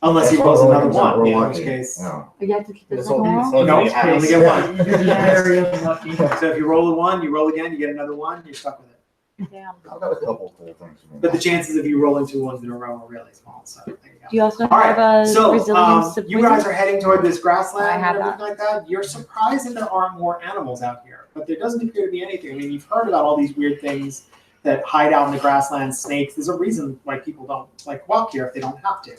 Speaker 1: Unless he
Speaker 2: That's
Speaker 1: rolls
Speaker 2: what we're
Speaker 1: another
Speaker 2: lucky,
Speaker 1: one,
Speaker 2: we're
Speaker 1: in which
Speaker 2: lucky.
Speaker 1: case.
Speaker 2: Yeah.
Speaker 3: You have to keep the
Speaker 4: It's
Speaker 3: second
Speaker 4: all-
Speaker 3: roll.
Speaker 4: it's all-
Speaker 1: No,
Speaker 4: you have
Speaker 1: you only
Speaker 4: to-
Speaker 1: get one.
Speaker 7: You're very unlucky.
Speaker 1: So if you roll a one, you roll again, you get another one, you're stuck with it.
Speaker 3: Damn.
Speaker 2: I've got a couple cool things.
Speaker 1: But the chances of you rolling two ones in a row are really small, so there you go.
Speaker 3: Do you also
Speaker 1: All
Speaker 3: have
Speaker 1: right,
Speaker 3: a
Speaker 1: so
Speaker 3: resilience to
Speaker 1: you guys
Speaker 3: poison?
Speaker 1: are heading toward this grassland
Speaker 3: I
Speaker 1: and
Speaker 3: have
Speaker 1: everything like that. You're surprised that there aren't more animals out here, but there doesn't appear to be anything. I mean, you've heard about all these weird things that hide out in the grassland, snakes. There's a reason why people don't like walk here if they don't have to.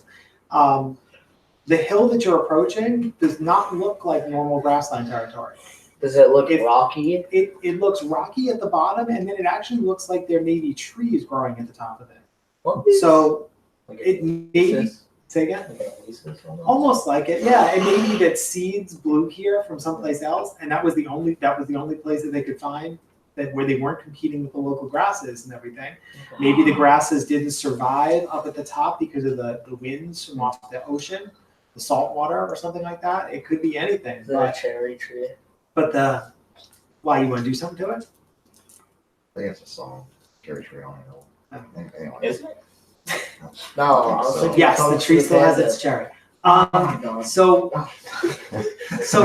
Speaker 1: The hill that you're approaching does not look like normal grassland territory.
Speaker 5: Does it look
Speaker 1: If-
Speaker 5: rocky?
Speaker 1: It looks rocky at the bottom, and then it actually looks like there may be trees growing at the top of it.
Speaker 5: What?
Speaker 1: So
Speaker 5: Like
Speaker 1: it may be,
Speaker 5: oasis?
Speaker 1: say again?
Speaker 5: Like an oasis almost?
Speaker 1: Almost like it, yeah. It may be that seeds blew here from someplace else, and that was the only place that they could find that where they weren't competing with the local grasses and everything. Maybe the grasses didn't survive up at the top because of the winds from off the ocean, the salt water or something like that. It could be anything.
Speaker 5: Is it a cherry tree?
Speaker 1: But why, you want to do something to it?
Speaker 2: I think it's a song. Cherry tree on it. Anyway.
Speaker 4: Is it?
Speaker 5: No, I was
Speaker 2: so.
Speaker 5: thinking
Speaker 1: Yes, the
Speaker 5: comes
Speaker 1: tree
Speaker 5: with
Speaker 1: still has
Speaker 5: the-
Speaker 1: its cherry.
Speaker 5: No.
Speaker 1: So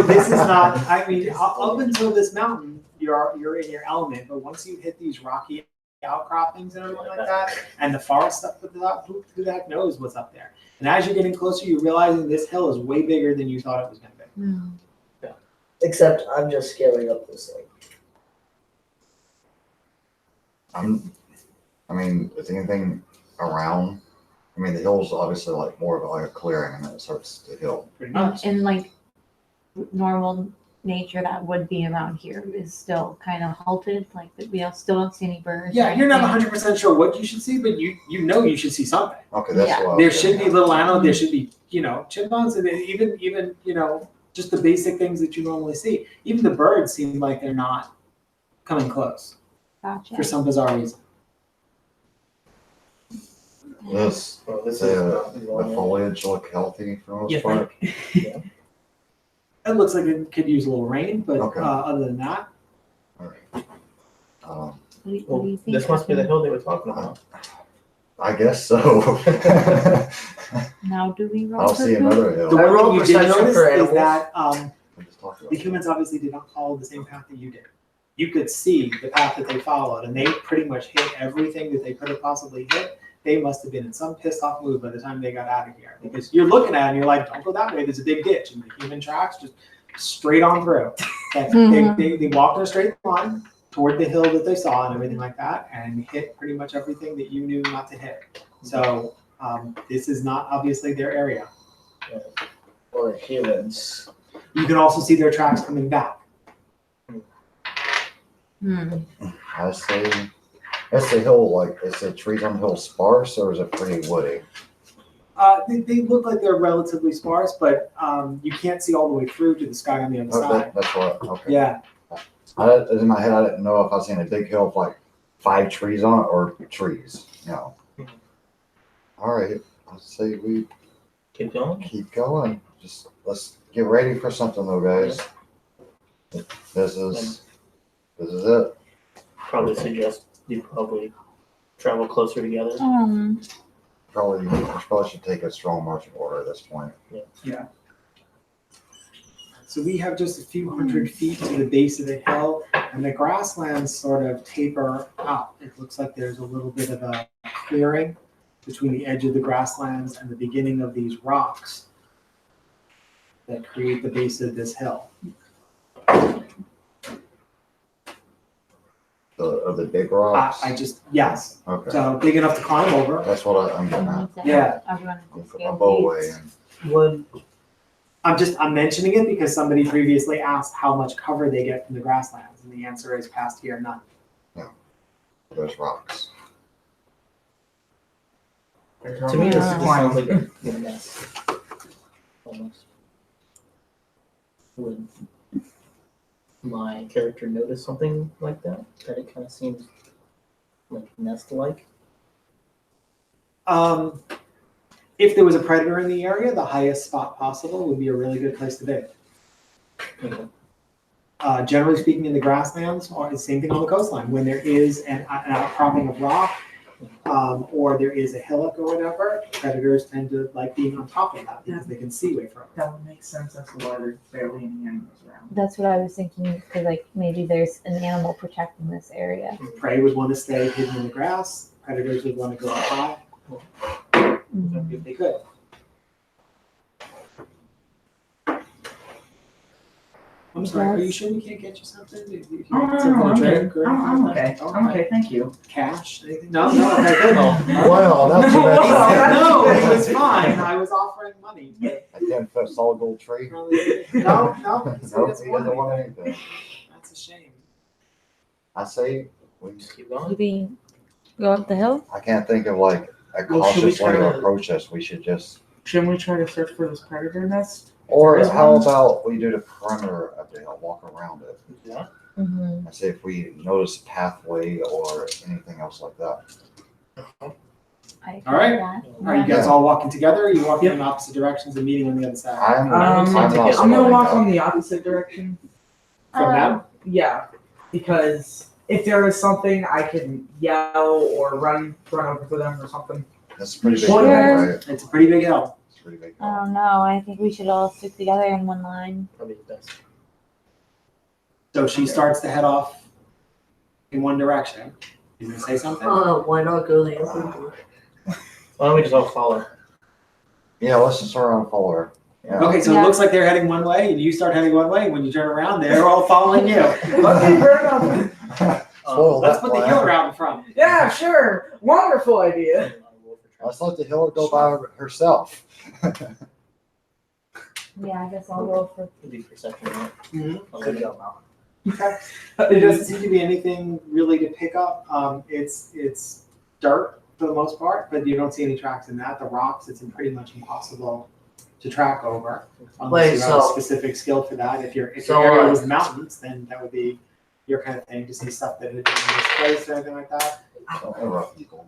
Speaker 1: this is not, I mean, up until this mountain, you're in your element, but once you hit these rocky outcroppings and everything like that, and the forest stuff at the top, who the heck knows what's up there? And as you're getting closer, you're realizing this hill is way bigger than you thought it was gonna be.
Speaker 3: Hmm.
Speaker 5: Except I'm just scaling up this thing.
Speaker 2: I mean, is anything around? I mean, the hill's obviously like more of like a clearing, and then it starts to hill.
Speaker 1: Pretty much.
Speaker 3: In like normal nature that would be around here is still kind of halted, like we still don't see any birds.
Speaker 1: Yeah,
Speaker 3: or
Speaker 1: you're not
Speaker 3: anything.
Speaker 1: 100% sure what you should see, but you know you should see something.
Speaker 2: Okay, that's
Speaker 3: Yeah.
Speaker 2: what I was
Speaker 1: There
Speaker 2: getting
Speaker 1: should be
Speaker 2: at.
Speaker 1: little animals, there should be, chipmunks, and then even, just the basic things that you normally see. Even the birds seem like they're not coming close
Speaker 3: Gotcha.
Speaker 1: for some bizarre reason.
Speaker 2: Does
Speaker 4: Well, this is
Speaker 2: the
Speaker 4: not normal.
Speaker 2: foliage look healthy for the most
Speaker 1: You
Speaker 2: part?
Speaker 1: It looks like it could use a little rain, but
Speaker 2: Okay.
Speaker 1: other than that,
Speaker 2: Alright.
Speaker 3: What do you
Speaker 4: Well,
Speaker 3: think?
Speaker 4: this must be the hill they were talking about.
Speaker 2: I guess so.
Speaker 3: Now do we roll
Speaker 2: I'll
Speaker 3: for
Speaker 2: see
Speaker 3: food?
Speaker 2: another hill.
Speaker 1: the
Speaker 5: I
Speaker 1: one
Speaker 5: rolled
Speaker 1: thing you did
Speaker 5: perception
Speaker 1: notice
Speaker 5: for
Speaker 1: is
Speaker 5: animals.
Speaker 1: that
Speaker 2: We just talked about
Speaker 1: the
Speaker 2: that.
Speaker 1: humans obviously did not follow the same path that you did. You could see the path that they followed, and they pretty much hit everything that they could have possibly hit. They must have been in some pissed off mood by the time they got out of here, because you're looking at it and you're like, don't go that way, there's a big ditch, and the human tracks just straight on through.
Speaker 3: Mhm.
Speaker 1: They walked in a straight line toward the hill that they saw and everything like that, and hit pretty much everything that you knew not to hit. So this is not obviously their area.
Speaker 5: Or humans.
Speaker 1: You can also see their tracks coming back.
Speaker 3: Hmm.
Speaker 2: I say, that's the hill, like, is the trees on the hill sparse or is it pretty woody?
Speaker 1: They look like they're relatively sparse, but you can't see all the way through to the sky on the other
Speaker 2: Oh,
Speaker 1: side.
Speaker 2: that's what, okay.
Speaker 1: Yeah,
Speaker 2: In my head, I didn't know if I was seeing a big hill with like 5 trees on it or trees, All right, let's say we
Speaker 4: Keep going.
Speaker 2: keep going. Just let's get ready for something though, guys. This is it.
Speaker 4: Probably suggest you probably travel closer together.
Speaker 2: Probably should take a strong marching order at this point.
Speaker 1: so we have just a few hundred feet to the base of the hill, and the grasslands sort of taper out. It looks like there's a little bit of a clearing between the edge of the grasslands and the beginning of these rocks that create the base of this hill.
Speaker 2: The big rocks.
Speaker 1: Yes,
Speaker 2: Okay,
Speaker 1: so big enough to climb over.
Speaker 2: that's what I'm getting at.
Speaker 1: Yeah.
Speaker 3: Everyone
Speaker 2: I'll
Speaker 3: can
Speaker 2: put my
Speaker 3: scale
Speaker 2: bow
Speaker 3: these.
Speaker 2: away and
Speaker 5: Would
Speaker 1: I'm mentioning it because somebody previously asked how much cover they get from the grasslands, and the answer is past here, none.
Speaker 2: there's rocks.
Speaker 4: To me, this sounds like a mess. Almost. Would my character notice something like that? That it kind of seems like nest-like?
Speaker 1: if there was a predator in the area, the highest spot possible would be a really good place to be. Generally speaking, in the grasslands, or the same thing on the coastline, when there is an outcropping of rock, or there is a hillock or whatever, predators tend to like being on top of that because they can see way further.
Speaker 6: That would make sense as to why there's barely any animals around.
Speaker 3: That's what I was thinking, because like maybe there's an animal protecting this area.
Speaker 1: Prey would want to stay hidden in the grass. Predators would want to go up high if they could. I'm sorry, are you sure we can't get you something?
Speaker 6: No, I'm good. I'm okay. I'm okay, thank you.
Speaker 1: Cash? Anything? No, okay, good.
Speaker 2: Well, that's
Speaker 1: No, it was fine. I was offering money.
Speaker 2: a 10-foot solid gold tree.
Speaker 1: No,
Speaker 2: Nope, he doesn't want anything.
Speaker 1: That's a shame.
Speaker 2: I say, we,
Speaker 4: Just keep
Speaker 3: You
Speaker 4: going.
Speaker 3: mean go up the hill?
Speaker 2: I can't think of like a
Speaker 6: Well, should we
Speaker 2: cautious way
Speaker 6: try
Speaker 2: to
Speaker 6: to-
Speaker 2: approach this. We should just,
Speaker 6: Shouldn't we try to search for this predator nest?
Speaker 2: or
Speaker 6: There is
Speaker 2: how
Speaker 6: one.
Speaker 2: about we do the perimeter of the hill, walk around it,
Speaker 4: Yeah.
Speaker 3: Mm-hmm.
Speaker 2: and see if we notice a pathway or anything else like that.
Speaker 1: All right. Are you guys all walking together? Or are you walking in opposite directions and meeting on the other side?
Speaker 2: I'm
Speaker 6: I'm
Speaker 2: lost
Speaker 6: gonna
Speaker 2: on
Speaker 6: walk
Speaker 2: that.
Speaker 6: on the opposite direction.
Speaker 1: From them?
Speaker 6: Yeah, because if there is something, I can yell or run over to them or something.
Speaker 2: That's a pretty big
Speaker 6: What?
Speaker 2: hill, right?
Speaker 1: It's a pretty big hill.
Speaker 2: It's a pretty big
Speaker 3: I
Speaker 2: hill.
Speaker 3: don't know. I think we should all stick together in one line.
Speaker 4: Probably the best.
Speaker 1: So she starts to head off in one direction. You gonna say something?
Speaker 5: Why not go the other way?
Speaker 4: Why don't we just all follow?
Speaker 2: Yeah, let's just turn around and follow her. Yeah.
Speaker 1: Okay, so it
Speaker 3: Yeah.
Speaker 1: looks like they're heading one way, and you start heading one way. And when you turn around, they're all following you.
Speaker 6: Okay, fair enough.
Speaker 2: Spoil
Speaker 1: Let's
Speaker 2: that
Speaker 1: put the
Speaker 2: plan.
Speaker 1: hill route in front.
Speaker 6: Yeah, sure. Wonderful idea.
Speaker 2: Let's let the hill go by herself.
Speaker 3: Yeah, I guess I'll go for.
Speaker 4: It'd be perception, right?
Speaker 1: Mhm.
Speaker 4: I'll let it go.
Speaker 1: Okay. There doesn't seem to be anything really to pick up. It's dirt for the most part, but you don't see any tracks in that. The rocks, it's pretty much impossible to track over unless
Speaker 5: Wait,
Speaker 1: you have a
Speaker 5: so-
Speaker 1: specific skill for that. If your
Speaker 5: So,
Speaker 1: area was mountains, then that would be your kind of thing to see stuff that had been misplaced or anything like that.
Speaker 2: Don't interrupt people.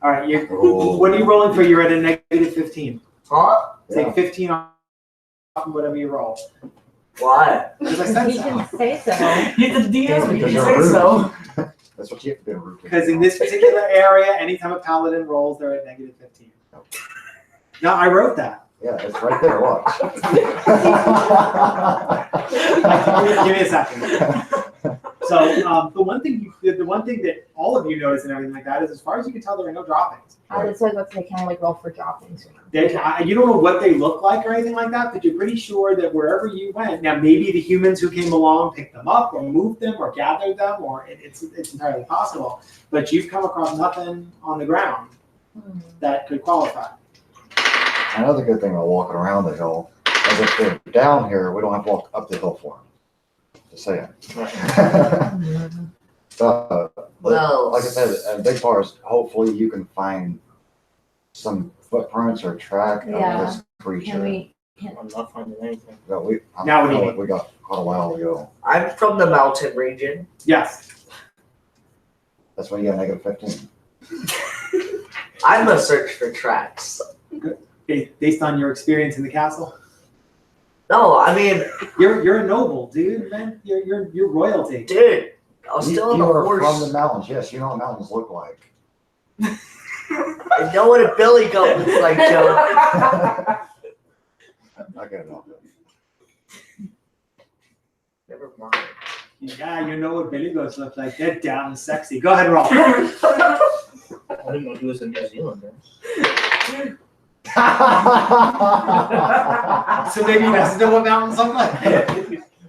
Speaker 1: All right, you.
Speaker 2: Oh.
Speaker 1: What are you rolling for? You're at a negative 15.
Speaker 5: Huh?
Speaker 1: Take
Speaker 2: Yeah.
Speaker 1: 15 off of whatever you roll.
Speaker 5: Why?
Speaker 1: Because I said
Speaker 3: You
Speaker 1: so.
Speaker 3: can say so.
Speaker 6: You're the DM, you
Speaker 2: Because
Speaker 6: can
Speaker 2: you're
Speaker 6: say
Speaker 2: rude.
Speaker 6: so.
Speaker 2: That's what you have to do. Ruth.
Speaker 1: Because in this particular area, anytime a paladin rolls, they're at negative 15. No, I wrote that.
Speaker 2: Yeah, it's right there. Watch.
Speaker 1: Give me a second. So the one thing that all of you notice and everything like that is, as far as you can tell, there are no droppings.
Speaker 3: I was like, let's say, kind of like roll for droppings.
Speaker 1: You don't know what they look like or anything like that, but you're pretty sure that wherever you went, now maybe the humans who came along picked them up or moved them or gathered them, or it's entirely possible. But you've come across nothing on the ground that could qualify.
Speaker 2: Another good thing about walking around the hill is if they're down here, we don't have to walk up the hill for them. Just saying.
Speaker 5: Well,
Speaker 2: Like I said, a big part is hopefully you can find some footprints or track
Speaker 3: Yeah.
Speaker 2: of this creature.
Speaker 3: Can we?
Speaker 4: I'm not finding anything.
Speaker 2: That we, I
Speaker 1: Now what do you
Speaker 2: feel
Speaker 1: mean?
Speaker 2: like we got quite a while ago.
Speaker 5: I'm from the mountain region.
Speaker 1: Yes.
Speaker 2: That's why you got negative 15.
Speaker 5: I'm a search for tracks.
Speaker 1: Based on your experience in the castle,
Speaker 5: No, I mean,
Speaker 1: you're a noble, dude. Man, you're royalty.
Speaker 5: dude, I was
Speaker 2: You,
Speaker 5: still on
Speaker 2: you
Speaker 5: the
Speaker 2: are
Speaker 5: horse.
Speaker 2: from the mountains. Yes, you know what mountains look like.
Speaker 5: I know what a billy goat looks like, Joe.
Speaker 2: I get it off.
Speaker 5: Never mind.
Speaker 1: Yeah, you know what billy goats look like. They're damn sexy. Go ahead, roll.
Speaker 4: I didn't know he was a New Zealander.
Speaker 1: So maybe he doesn't know what mountains look like.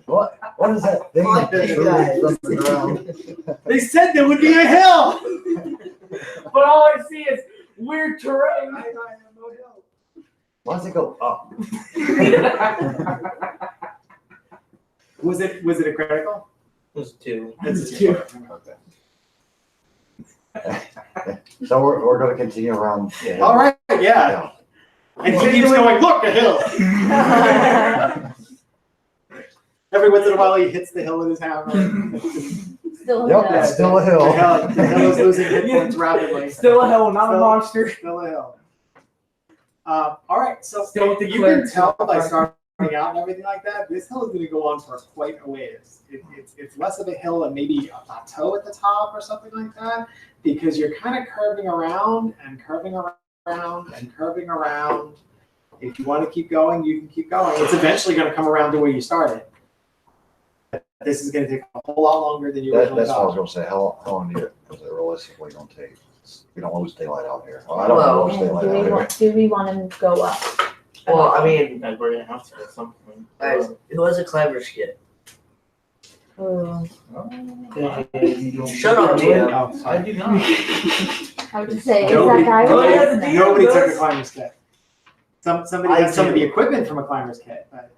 Speaker 2: What is that thing
Speaker 5: Fuck
Speaker 2: that
Speaker 5: you guys.
Speaker 2: from the ground?
Speaker 1: They said there would be a hill.
Speaker 6: But all I see is weird terrain.
Speaker 2: Why does it go up?
Speaker 1: Was it a critical?
Speaker 4: It was 2.
Speaker 1: It's
Speaker 6: a two.
Speaker 2: So we're going to continue around. the hill.
Speaker 1: All right, yeah. And he keeps going, look, a hill. Every once in a while, he hits the hill with his hammer.
Speaker 3: Still
Speaker 2: Yep,
Speaker 3: no.
Speaker 2: it's still a
Speaker 1: The
Speaker 2: hill.
Speaker 1: hill is losing hit points rapidly.
Speaker 6: Still a hill, not a
Speaker 1: Still-
Speaker 6: monster.
Speaker 1: Still a hill. All right, so
Speaker 6: Still with the
Speaker 1: you can
Speaker 6: clerics.
Speaker 1: tell by starting out and everything like that, this hill is going to go on for quite a ways. It's less of a hill and maybe a plateau at the top or something like that, because you're kind of curving around and curving around and curving around. If you want to keep going, you can keep going. It's eventually going to come around to where you started. This is going to take a whole lot longer than you originally
Speaker 2: That's what I was
Speaker 1: thought.
Speaker 2: gonna say. How long is it realistically gonna take? We don't lose daylight out here. Well, I don't lose
Speaker 3: And
Speaker 2: daylight out here.
Speaker 3: do we want to go up?
Speaker 5: Well, I mean,
Speaker 4: And we're gonna have to at some point.
Speaker 5: guys, who has a climber's kit?
Speaker 3: Ooh,
Speaker 5: Shut up, DM.
Speaker 1: Oh,
Speaker 4: I
Speaker 1: sorry.
Speaker 4: do not.
Speaker 3: I would say, is
Speaker 1: Nobody-
Speaker 3: that guy
Speaker 6: nobody has a
Speaker 3: with us?
Speaker 6: DM.
Speaker 1: Nobody took a
Speaker 6: does.
Speaker 1: climber's kit. Somebody
Speaker 5: I
Speaker 1: has some of the
Speaker 5: do.
Speaker 1: equipment from a climber's kit, but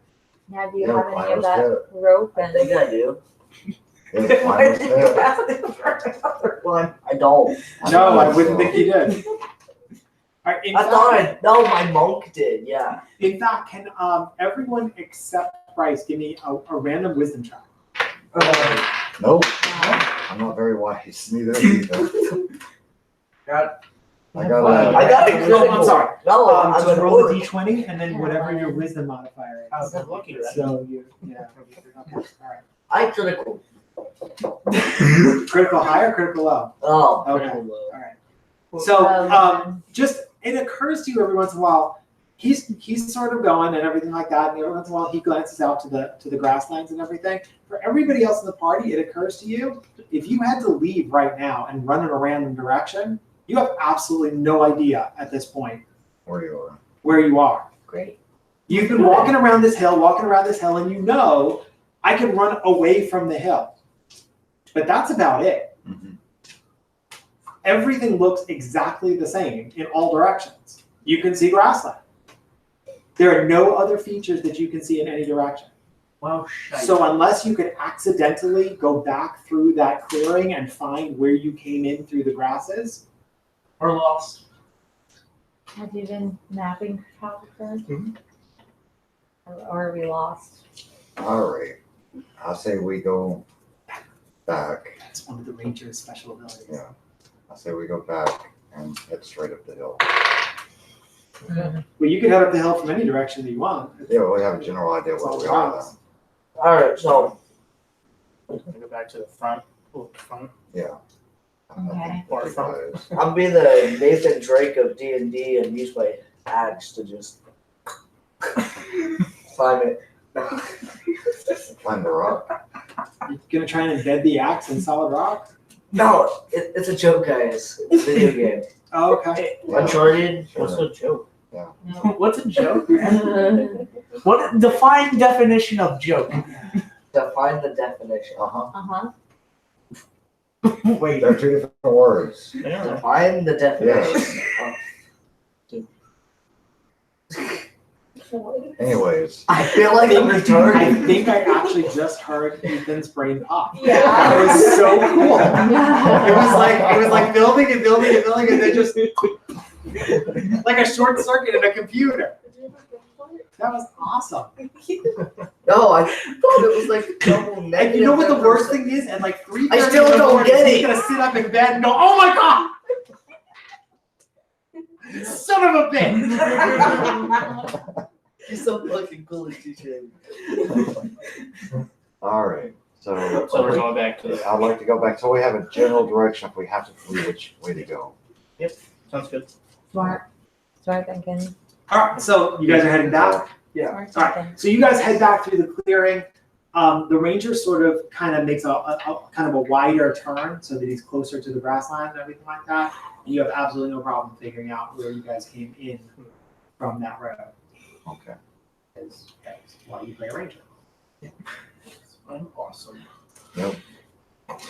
Speaker 3: Yeah, do you
Speaker 2: Yeah,
Speaker 3: have any of
Speaker 2: climber's
Speaker 3: that rope
Speaker 5: I
Speaker 3: and?
Speaker 5: think I do.
Speaker 2: Yeah,
Speaker 6: Why
Speaker 2: climber's
Speaker 6: did you
Speaker 2: kit.
Speaker 6: ask him for another one?
Speaker 5: I don't.
Speaker 1: no, I
Speaker 2: think
Speaker 1: wouldn't
Speaker 2: so.
Speaker 1: think you did. All right, in
Speaker 5: I
Speaker 1: fact-
Speaker 5: thought I. No, my monk did. Yeah.
Speaker 1: In fact, can everyone except Bryce give me a random wisdom check?
Speaker 2: Nope, I'm not very wise, neither of you. I got
Speaker 5: I got a
Speaker 1: Oh,
Speaker 5: critical.
Speaker 1: I'm sorry.
Speaker 5: No, I'm
Speaker 1: Just
Speaker 5: gonna
Speaker 1: roll a
Speaker 5: work.
Speaker 1: d20 and then
Speaker 3: Yeah.
Speaker 1: whatever your wisdom modifier
Speaker 4: I
Speaker 1: is.
Speaker 4: was lucky, right?
Speaker 1: So you, yeah. Okay, all right.
Speaker 5: I critical.
Speaker 1: Critical high or critical low?
Speaker 5: Oh.
Speaker 1: Okay.
Speaker 5: critical low.
Speaker 1: All right. So
Speaker 3: Um,
Speaker 1: just it occurs to you every once in a while. He's sort of going and everything like that, and every once in a while he glances out to the grasslands and everything. For everybody else in the party, it occurs to you if you had to leave right now and run in a random direction, you have absolutely no idea at this point
Speaker 2: Where you are.
Speaker 1: where you are.
Speaker 3: Great.
Speaker 1: You've been walking around this hill, and you know I can run away from the hill, but that's about it.
Speaker 2: Mhm.
Speaker 1: Everything looks exactly the same in all directions. You can see grassland. There are no other features that you can see in any direction.
Speaker 6: Well, shite.
Speaker 1: So unless you could accidentally go back through that clearing and find where you came in through the grasses,
Speaker 6: We're lost.
Speaker 3: Have you been mapping photographer?
Speaker 4: Mhm.
Speaker 3: Or are we lost?
Speaker 2: All right, I say we go back.
Speaker 1: that's one of the ranger's special abilities.
Speaker 2: Yeah. I say we go back and head straight up the hill.
Speaker 1: Well, you can head up the hill from any direction that you want.
Speaker 2: Yeah, we have a general idea
Speaker 1: It's
Speaker 2: where
Speaker 1: all
Speaker 2: we are
Speaker 1: around.
Speaker 5: All right. So
Speaker 4: We're gonna go back to the front. Oh, the front.
Speaker 2: then. Yeah. I
Speaker 3: Okay.
Speaker 2: think
Speaker 4: Or
Speaker 2: we
Speaker 4: from-
Speaker 2: guys-
Speaker 5: I'm be the Nathan Drake of D&D and use my axe to just climb it.
Speaker 2: Climb the rock.
Speaker 1: You're gonna try and embed the axe in solid rock?
Speaker 5: No, it's a joke, guys. It's a video game.
Speaker 1: Oh, okay.
Speaker 2: Yeah.
Speaker 5: Uncharted.
Speaker 4: What's the joke?
Speaker 6: What's a joke? What define definition of joke?
Speaker 5: Define the definition.
Speaker 2: Uh-huh.
Speaker 3: Uh-huh.
Speaker 6: Wait.
Speaker 2: They're two different words.
Speaker 4: Yeah.
Speaker 5: Define the definition.
Speaker 2: Anyways,
Speaker 5: I feel like I'm
Speaker 1: I
Speaker 5: retarded.
Speaker 1: think I actually just heard Ethan's brain pop.
Speaker 3: Yeah.
Speaker 1: That was so cool. It was like building and building and building, and then just like a short circuit in a computer. That was awesome.
Speaker 5: No, I thought it was like double
Speaker 1: And
Speaker 5: negative.
Speaker 1: you know what the worst
Speaker 5: numbers.
Speaker 1: thing is? And like 3:30
Speaker 5: I still
Speaker 1: in the
Speaker 5: don't
Speaker 1: morning,
Speaker 5: get
Speaker 1: he's
Speaker 5: it.
Speaker 1: gonna sit up in bed and go, "Oh my god, son of a bitch!"
Speaker 5: He's so fucking cool as TJ.
Speaker 2: all right, so.
Speaker 4: So we're going back to the.
Speaker 2: I'd like to go back, so we have a general direction if we have to flee which way to go.
Speaker 4: Sounds good.
Speaker 3: Smart thinking.
Speaker 1: All right, so you guys are heading back.
Speaker 3: Smart
Speaker 1: All right,
Speaker 3: thinking.
Speaker 1: so you guys head back through the clearing. The ranger sort of kind of makes a kind of a wider turn so that he's closer to the grassland and everything like that. And you have absolutely no problem figuring out where you guys came in from that road.
Speaker 2: Okay.
Speaker 1: That's why you play a ranger.
Speaker 4: I'm awesome.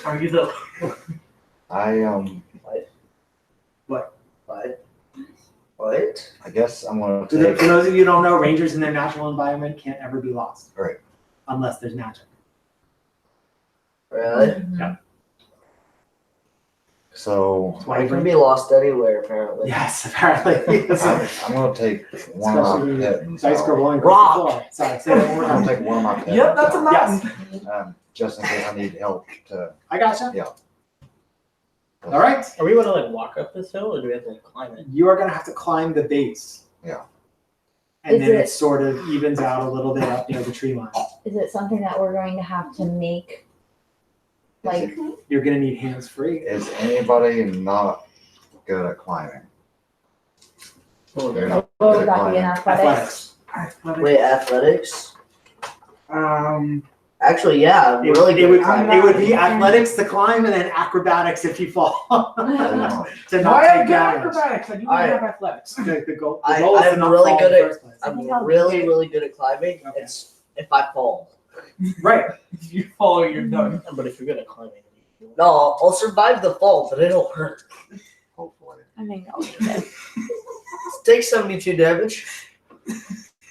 Speaker 6: Are you the
Speaker 2: I
Speaker 5: What?
Speaker 2: I guess I'm gonna
Speaker 1: For
Speaker 2: take,
Speaker 1: those of you who don't know, rangers in their natural environment can't ever be lost.
Speaker 2: Right.
Speaker 1: Unless there's magic.
Speaker 5: Really?
Speaker 3: Mhm.
Speaker 2: so
Speaker 1: That's why
Speaker 5: I
Speaker 1: you
Speaker 5: can
Speaker 1: bring.
Speaker 5: be lost anywhere, apparently.
Speaker 1: Yes, apparently.
Speaker 2: I'm gonna take one of my
Speaker 1: Especially
Speaker 2: pittance.
Speaker 1: dice go rolling
Speaker 5: Rock.
Speaker 1: across the floor. Sorry, say that one more
Speaker 2: I'm
Speaker 1: time.
Speaker 2: gonna take one of my pittance.
Speaker 6: Yep, that's a mountain.
Speaker 1: Yes.
Speaker 2: just in case I need help to.
Speaker 1: I gotcha.
Speaker 2: Yeah.
Speaker 1: All right.
Speaker 4: Are we able to like walk up this hill, or do we have to like climb it?
Speaker 1: You are gonna have to climb the base.
Speaker 2: Yeah.
Speaker 1: And
Speaker 3: Is
Speaker 1: then
Speaker 3: it-
Speaker 1: it sort of evens out a little bit up near the tree line.
Speaker 3: Is it something that we're going to have to make? Like,
Speaker 1: You're gonna need hands free.
Speaker 2: Is anybody not good at climbing?
Speaker 4: Oh,
Speaker 2: You're not
Speaker 3: what
Speaker 2: good
Speaker 3: would
Speaker 2: at
Speaker 3: that be in
Speaker 2: climbing.
Speaker 3: athletics?
Speaker 1: Athletics.
Speaker 5: Wait, athletics? Actually, yeah, I'm
Speaker 1: It,
Speaker 5: really
Speaker 1: it
Speaker 5: good
Speaker 1: would,
Speaker 5: at climbing.
Speaker 1: it would be athletics to climb and then acrobatics if you fall.
Speaker 2: I don't know.
Speaker 1: To not
Speaker 7: Why
Speaker 1: take
Speaker 7: are good
Speaker 1: damage.
Speaker 7: acrobatics? I do not
Speaker 5: I-
Speaker 7: have athletics.
Speaker 1: The goal
Speaker 5: I-
Speaker 1: is to
Speaker 5: I'm
Speaker 1: not
Speaker 5: really
Speaker 1: fall
Speaker 5: good
Speaker 1: in the
Speaker 5: at-
Speaker 1: first place.
Speaker 3: I think
Speaker 5: I'm
Speaker 3: I'll
Speaker 5: really,
Speaker 3: do it.
Speaker 5: really good at climbing.
Speaker 1: Okay.
Speaker 5: It's if I fall.
Speaker 1: Right.
Speaker 7: If you follow, you're done.
Speaker 4: But if you're good at climbing,
Speaker 5: No, I'll survive the fall, but it'll hurt.
Speaker 2: Hopefully.
Speaker 3: I think I'll do it.
Speaker 5: Take 72 damage.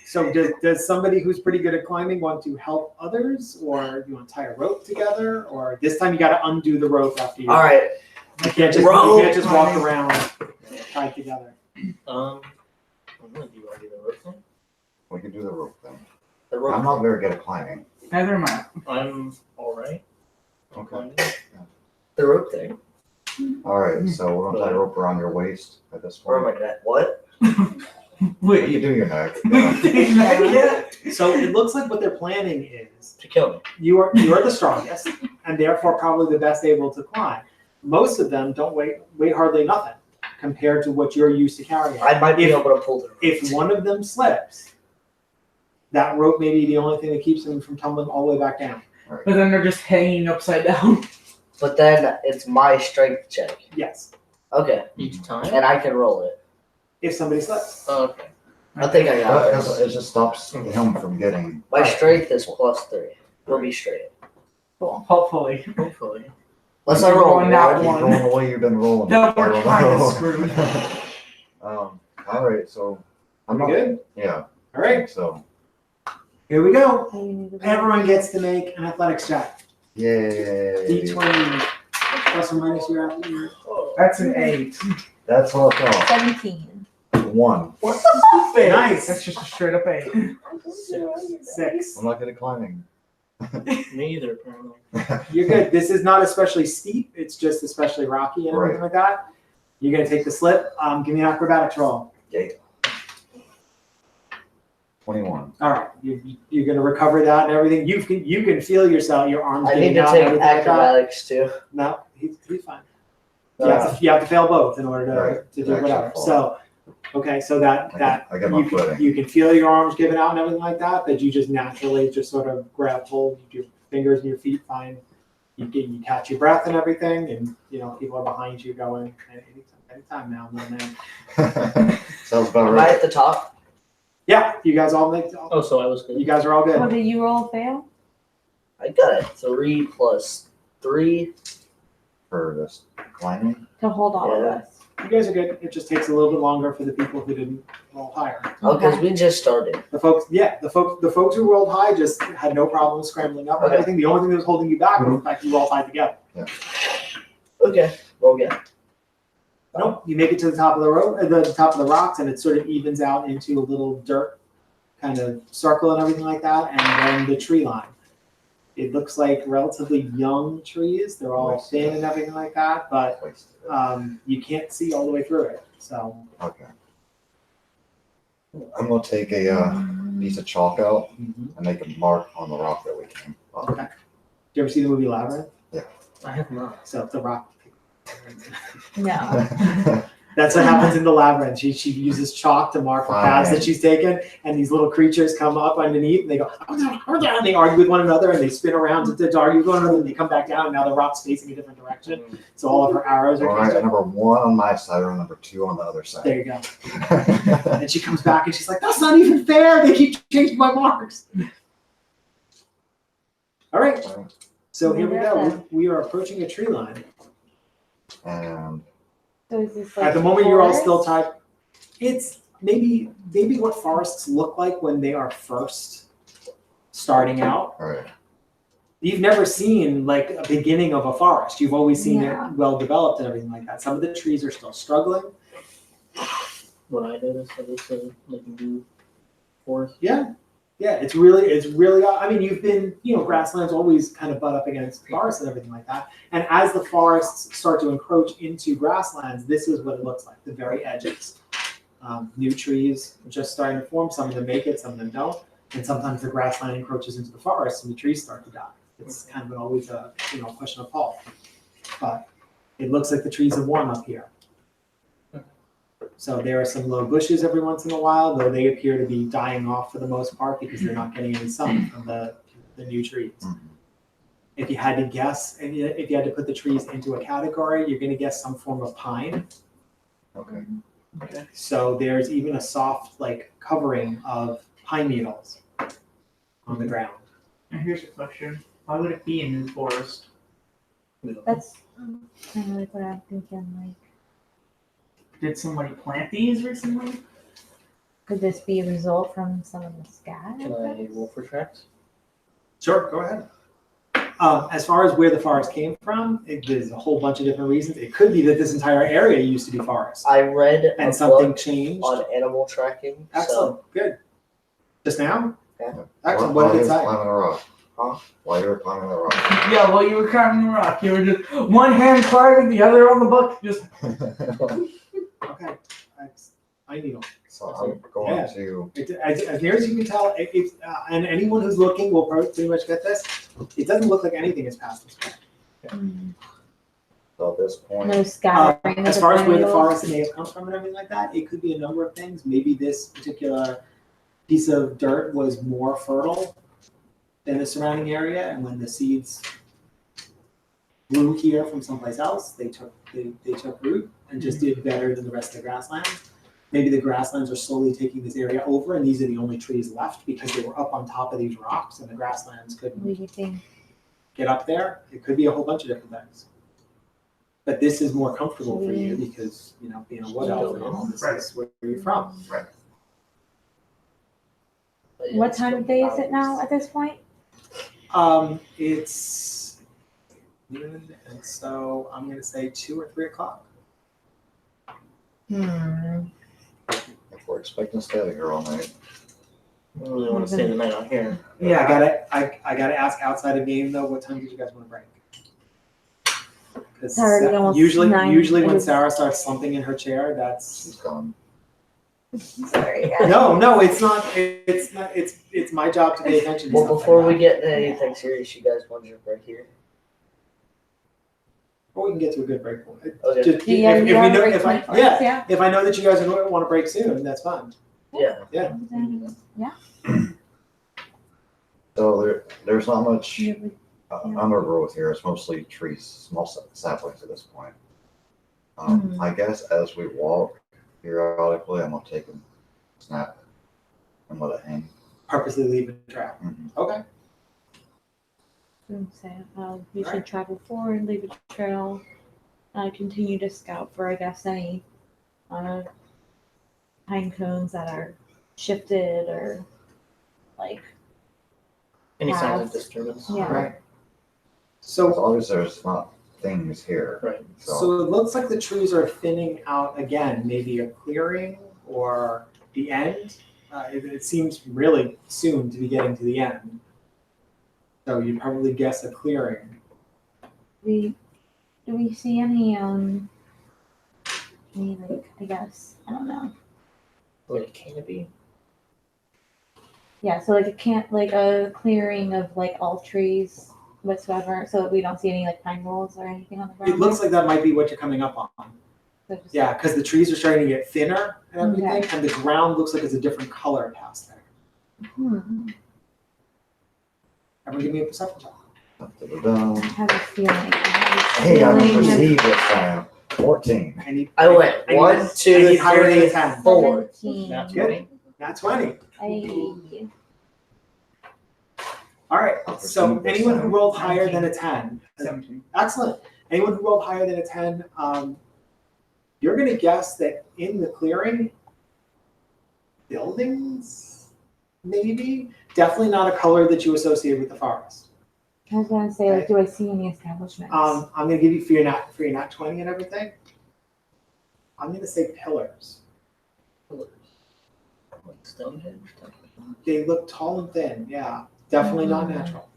Speaker 1: So does somebody who's pretty good at climbing want to help others, or you want to tie a rope together, or this time you got to undo the rope after you.
Speaker 5: All right.
Speaker 1: You can't just walk around tied together.
Speaker 4: I'm gonna do you want to do the rope thing?
Speaker 2: We can do the rope thing.
Speaker 5: The
Speaker 2: I'm
Speaker 5: rope.
Speaker 2: not very good at climbing.
Speaker 7: Neither am I.
Speaker 4: I'm all right.
Speaker 2: Okay.
Speaker 5: The rope thing.
Speaker 2: All right. So we're gonna tie a rope around your waist at this
Speaker 5: Or
Speaker 2: point.
Speaker 5: my neck. What?
Speaker 2: You
Speaker 7: Wait.
Speaker 2: can do your neck.
Speaker 1: Yeah. So it looks like what they're planning is
Speaker 5: To kill me.
Speaker 1: you are the strongest, and therefore probably the best able to climb. Most of them don't weigh hardly nothing compared to what you're used to carrying.
Speaker 5: I might be
Speaker 1: If-
Speaker 5: able to pull the rope.
Speaker 1: If one of them slips, that rope may be the only thing that keeps them from tumbling all the way back down.
Speaker 7: But then they're just hanging upside down.
Speaker 5: But then it's my strength check.
Speaker 1: Yes,
Speaker 5: Okay.
Speaker 4: Each time?
Speaker 5: And I can roll it.
Speaker 1: if somebody slips.
Speaker 4: Oh, okay.
Speaker 5: I think I got this.
Speaker 2: It just stops him from getting.
Speaker 5: My strength is +3. We'll be straight.
Speaker 7: Hopefully.
Speaker 4: Hopefully.
Speaker 5: Unless I roll
Speaker 7: Rolling that
Speaker 5: one.
Speaker 2: Keep
Speaker 7: one.
Speaker 2: going the way you've been rolling.
Speaker 7: No, we're kind of screwed.
Speaker 2: All right. So I'm
Speaker 1: We
Speaker 2: not
Speaker 1: good?
Speaker 2: Yeah.
Speaker 1: All right,
Speaker 2: So
Speaker 1: here we go.
Speaker 3: Oh, you need to-
Speaker 1: Everyone gets to make an athletics check.
Speaker 2: yay.
Speaker 1: D20 plus or minus your athlete.
Speaker 7: That's an 8.
Speaker 2: That's what I thought.
Speaker 3: 17.
Speaker 2: 1.
Speaker 1: Nice.
Speaker 7: That's just a straight up 8.
Speaker 1: 6.
Speaker 2: I'm not good at climbing.
Speaker 4: Me either, apparently.
Speaker 1: You're good. This is not especially steep. It's just especially rocky and everything like that. You're gonna take the slip. Give me an acrobatics roll.
Speaker 2: 21.
Speaker 1: All right, you're gonna recover that and everything. You can feel yourself, your arms
Speaker 5: I
Speaker 1: getting
Speaker 5: need to
Speaker 1: out
Speaker 5: take
Speaker 1: and everything like that.
Speaker 5: acrobatics too.
Speaker 1: No, he's fine.
Speaker 5: Uh,
Speaker 1: You have to fail both in order
Speaker 2: Right,
Speaker 1: to do
Speaker 2: actually
Speaker 1: whatever.
Speaker 2: fall.
Speaker 1: So, okay, so that
Speaker 2: I get my
Speaker 1: you
Speaker 2: footing.
Speaker 1: you can feel your arms giving out and everything like that. That you just naturally just sort of grab hold. Your fingers and your feet fine. You catch your breath and everything, and people are behind you going anytime now, little man.
Speaker 2: Sounds about
Speaker 5: Am I
Speaker 2: right.
Speaker 5: at the top?
Speaker 1: Yeah, you guys all make.
Speaker 4: Oh, so I was good.
Speaker 1: You guys are all
Speaker 3: Oh,
Speaker 1: good.
Speaker 3: did you roll fail?
Speaker 5: I got it. 3 plus 3.
Speaker 2: For this climbing.
Speaker 3: To hold all of
Speaker 5: Yeah.
Speaker 3: us.
Speaker 1: You guys are good. It just takes a little bit longer for the people who didn't roll higher.
Speaker 5: Oh, because we just started.
Speaker 1: The folks who rolled high just had no problem scrambling up and
Speaker 5: Okay.
Speaker 1: everything. The only thing that was holding you back was the fact you all high together.
Speaker 5: Okay. Roll again.
Speaker 1: Nope, you make it to the top of the road, the top of the rocks, and it sort of evens out into a little dirt kind of circle and everything like that, and then the tree line. It looks like relatively young trees. They're all thin and everything like that, but you can't see all the way through it. So
Speaker 2: Okay. I'm gonna take a piece of chalk out and make a mark on the rock that we came up.
Speaker 1: okay. Did you ever see the movie Labyrinth?
Speaker 4: I have not.
Speaker 1: So the rock.
Speaker 3: No.
Speaker 1: That's what happens in the labyrinth. She uses chalk to mark the paths that she's taken, and these little creatures come up underneath, and they go, and they argue with one another, and they spin around to argue with one another, and they come back down, and now the rock's facing a different direction. So all of her arrows
Speaker 2: All
Speaker 1: are
Speaker 2: right,
Speaker 1: facing.
Speaker 2: number 1 on my side or number 2 on the other side.
Speaker 1: There you go. And she comes back, and she's like, that's not even fair. They keep changing my marks. All right. So here we go. We are approaching a tree line.
Speaker 2: And
Speaker 3: So is this like
Speaker 1: At the moment, you're all
Speaker 3: forest?
Speaker 1: still tied. It's maybe what forests look like when they are first starting out.
Speaker 2: all right.
Speaker 1: You've never seen like a beginning of a forest. You've always seen
Speaker 3: Yeah.
Speaker 1: it well developed and everything like that. Some of the trees are still struggling.
Speaker 4: What I noticed, I was like a new forest.
Speaker 1: Yeah. Yeah, it's really, I mean, you've been, grasslands always kind of butt up against forests and everything like that. And as the forests start to encroach into grasslands, this is what it looks like, the very edges. New trees are just starting to form, some of them make it, some of them don't. And sometimes the grassland encroaches into the forest and the trees start to die. It's kind of always a, question of fault. But it looks like the trees have warm up here. So there are some low bushes every once in a while, though they appear to be dying off for the most part because they're not getting any sun from the new trees. If you had to guess, and if you had to put the trees into a category, you're going to guess some form of pine.
Speaker 2: Okay.
Speaker 1: So there's even a soft covering of pine needles on the ground.
Speaker 7: And here's a question: why would it be a new forest?
Speaker 3: That's kind of like what I'm thinking.
Speaker 7: Did somebody plant these recently?
Speaker 3: Could this be a result from some of the sky?
Speaker 4: Can I roll for tracks?
Speaker 1: Sure, go ahead. As far as where the forest came from, there's a whole bunch of different reasons. It could be that this entire area used to be forest
Speaker 5: I read
Speaker 1: and
Speaker 5: a
Speaker 1: something
Speaker 5: book
Speaker 1: changed.
Speaker 5: on animal tracking.
Speaker 1: Excellent, good. Just now?
Speaker 5: Yeah.
Speaker 1: Excellent, what did it say?
Speaker 2: Climbing a rock. Huh? While you were climbing the rock.
Speaker 7: Yeah, while you were climbing the rock, you were just one hand climbing, the other on the book, just.
Speaker 1: Okay, I needle.
Speaker 2: So I'm going to.
Speaker 1: As near as you can tell, and anyone who's looking will pretty much get this. It doesn't look like anything is past this point.
Speaker 2: So at this point,
Speaker 3: No scattering.
Speaker 1: As
Speaker 3: of
Speaker 1: far as where the
Speaker 3: needles.
Speaker 1: forest may have come from and everything like that, it could be a number of things. Maybe this particular piece of dirt was more fertile than the surrounding area, and when the seeds grew here from someplace else, they took root and just did better than the rest of the grasslands. Maybe the grasslands are slowly taking this area over, and these are the only trees left because they were up on top of these rocks, and the grasslands couldn't
Speaker 3: What do you think?
Speaker 1: get up there. It could be a whole bunch of different things. But this is more comfortable for you because, being a wood elf and all, this is where you're from.
Speaker 2: right.
Speaker 5: But yeah,
Speaker 3: What
Speaker 5: it's
Speaker 3: time of day is it now at this point?
Speaker 1: It's noon, and so I'm gonna say 2 or 3 o'clock.
Speaker 2: If we're expecting to stay out here all night,
Speaker 4: I don't really want to stay the night out here.
Speaker 1: Yeah, I gotta ask outside of game though. What time did you guys want to break?
Speaker 3: It's already almost
Speaker 1: Usually
Speaker 3: 9.
Speaker 1: when
Speaker 3: It is-
Speaker 1: Sarah starts slumping in her chair, that's
Speaker 2: she's gone.
Speaker 3: Sorry.
Speaker 1: no, it's not. It's my job to pay attention to
Speaker 5: Well,
Speaker 1: stuff
Speaker 5: before
Speaker 1: like
Speaker 5: we
Speaker 1: that.
Speaker 5: get into anything serious, you guys want your break here?
Speaker 1: Or we can get to a good break point.
Speaker 5: Okay.
Speaker 1: Just,
Speaker 3: Do you have
Speaker 1: if we
Speaker 3: a
Speaker 1: know,
Speaker 3: break
Speaker 1: if I,
Speaker 3: point for us? Yeah.
Speaker 1: if I know that you guys want to break soon, that's fine.
Speaker 5: Yeah.
Speaker 2: So there's not much
Speaker 3: Yeah.
Speaker 2: undergrowth here. It's mostly trees, small saplings at this point. I guess as we walk periodically, I'm gonna take a snap and let it hang.
Speaker 1: Purposely leave a track. Okay.
Speaker 3: Say, we should
Speaker 1: Alright.
Speaker 3: travel forward, leave a trail, continue to scout for, I guess, any pine cones that are shifted or
Speaker 4: Any signs of
Speaker 3: Paths.
Speaker 4: disturbance?
Speaker 3: Yeah.
Speaker 1: Right.
Speaker 2: So
Speaker 1: So
Speaker 2: obviously there's not things here.
Speaker 4: Right.
Speaker 1: So it looks like the trees are thinning out again, maybe a clearing or the end. It seems really soon to be getting to the end. So you'd probably guess a clearing.
Speaker 3: do we see any I guess, I don't know.
Speaker 4: Like a canopy?
Speaker 3: Yeah, so a clearing of all trees whatsoever, so that we don't see any pine needles or anything on the ground.
Speaker 1: It looks like that might be what you're coming up on.
Speaker 3: So just-
Speaker 1: Yeah, because the trees are starting to get thinner and everything,
Speaker 3: Okay.
Speaker 1: and the ground looks like it's a different color past there. Everyone give me a perception check.
Speaker 3: I have a feeling.
Speaker 2: Hey, I
Speaker 3: that-
Speaker 2: perceive this time. 14.
Speaker 5: I went
Speaker 1: I need-
Speaker 5: 1,
Speaker 1: I
Speaker 5: 2,
Speaker 1: need higher than
Speaker 5: 3,
Speaker 1: a 10.
Speaker 5: 4.
Speaker 3: 17.
Speaker 4: That's
Speaker 1: Good.
Speaker 4: right.
Speaker 1: Not 20.
Speaker 3: Ay.
Speaker 1: All right.
Speaker 2: I
Speaker 1: So
Speaker 2: perceive this
Speaker 1: anyone who
Speaker 2: time.
Speaker 1: rolled higher than a 10,
Speaker 7: 17.
Speaker 1: excellent. Anyone who rolled higher than a 10, you're going to guess that in the clearing, buildings, maybe? Definitely not a color that you associate with the forest.
Speaker 3: I was gonna say, do I see any establishments?
Speaker 1: I'm going to give you for your nat 20 and everything. I'm going to say pillars.
Speaker 4: Like Stonehenge?
Speaker 1: They look tall and thin, yeah. Definitely not natural.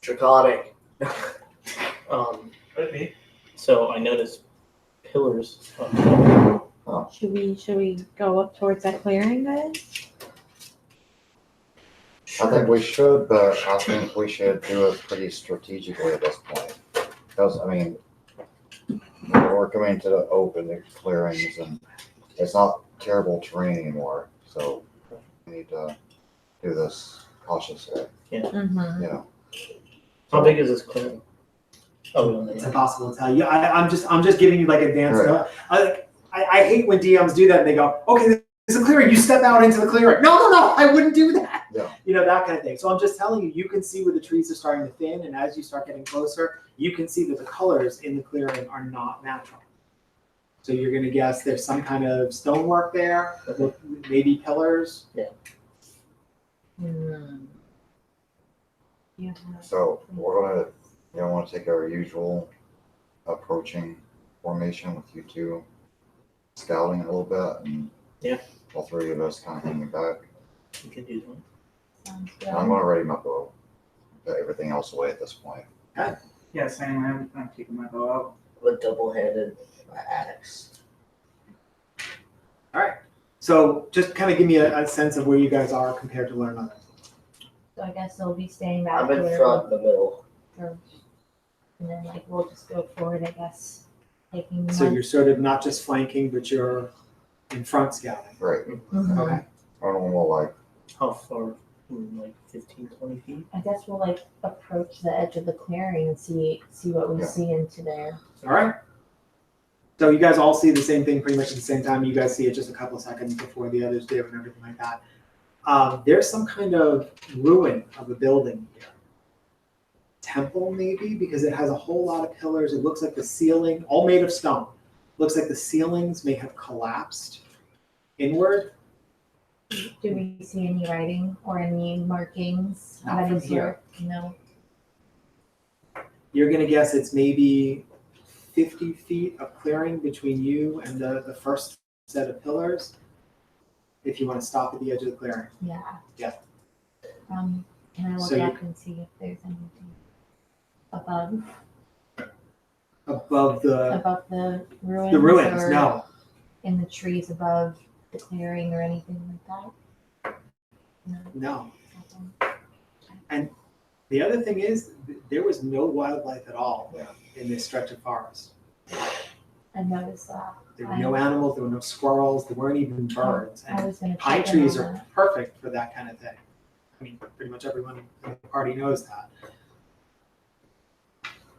Speaker 5: Draconic.
Speaker 7: Could be.
Speaker 4: So I noticed pillars.
Speaker 3: Should we go up towards that clearing, guys?
Speaker 2: I think we should, but I think we should do it pretty strategically at this point. Because, I mean, we're coming to the open clearings and it's not terrible terrain anymore. So we need to do this cautiously,
Speaker 3: Mm-hmm.
Speaker 2: you know.
Speaker 4: How big is this clearing? Oh,
Speaker 1: It's impossible to tell you. I'm just giving you like advanced.
Speaker 2: Right.
Speaker 1: I hate when DMs do that and they go, okay, there's a clearing. You step out into the clearing. No, I wouldn't do that.
Speaker 2: Yeah.
Speaker 1: You know, that kind of thing. So I'm just telling you, you can see where the trees are starting to thin, and as you start getting closer, you can see that the colors in the clearing are not natural. So you're going to guess there's some kind of stonework there, maybe pillars.
Speaker 3: Yeah.
Speaker 2: So we're gonna, want to take our usual approaching formation with you two scouting a little bit and all three of us kind of hanging back.
Speaker 4: You can do that.
Speaker 3: Sounds good.
Speaker 2: And I'm gonna ready my bow. Put everything else away at this point.
Speaker 7: Yeah, same. I'm keeping my bow out.
Speaker 5: With double-handed axe.
Speaker 1: So just kind of give me a sense of where you guys are compared to one another.
Speaker 3: So I guess they'll be staying back.
Speaker 5: I'm in
Speaker 3: where
Speaker 5: front, in the middle.
Speaker 3: we're- And then like we'll just go forward, I guess, taking.
Speaker 1: So you're sort of not just flanking, but you're in front scouting.
Speaker 2: Right.
Speaker 3: Mhm.
Speaker 1: Okay.
Speaker 2: I don't know, like,
Speaker 4: How far? Like 15, 20 feet?
Speaker 3: I guess we'll like approach the edge of the clearing and see what we
Speaker 2: Yeah.
Speaker 3: see into there.
Speaker 1: All right. So you guys all see the same thing pretty much at the same time. You guys see it just a couple of seconds before the others do and everything like that. There's some kind of ruin of a building here. Temple maybe, because it has a whole lot of pillars. It looks like the ceiling, all made of stone. Looks like the ceilings may have collapsed inward.
Speaker 3: Do we see any writing or any markings
Speaker 1: Not
Speaker 3: of any
Speaker 1: from here.
Speaker 3: sort? No.
Speaker 1: You're gonna guess it's maybe 50 feet of clearing between you and the first set of pillars. If you want to stop at the edge of the clearing.
Speaker 3: Yeah.
Speaker 1: Yeah.
Speaker 3: Can I look
Speaker 1: So you-
Speaker 3: up and see if there's anything above
Speaker 1: Above the
Speaker 3: ruins? Or
Speaker 1: no.
Speaker 3: in the trees above the clearing or anything like that?
Speaker 1: No.
Speaker 3: Nothing.
Speaker 1: The other thing is, there was no wildlife at all
Speaker 2: Yeah.
Speaker 1: in this stretch of forest.
Speaker 3: I noticed that.
Speaker 1: There were no animals, there were no squirrels, there weren't even birds.
Speaker 3: I
Speaker 1: And
Speaker 3: was gonna
Speaker 1: pine
Speaker 3: check in
Speaker 1: trees
Speaker 3: on
Speaker 1: are
Speaker 3: that.
Speaker 1: perfect for that kind of thing. I mean, pretty much everyone in the party knows that.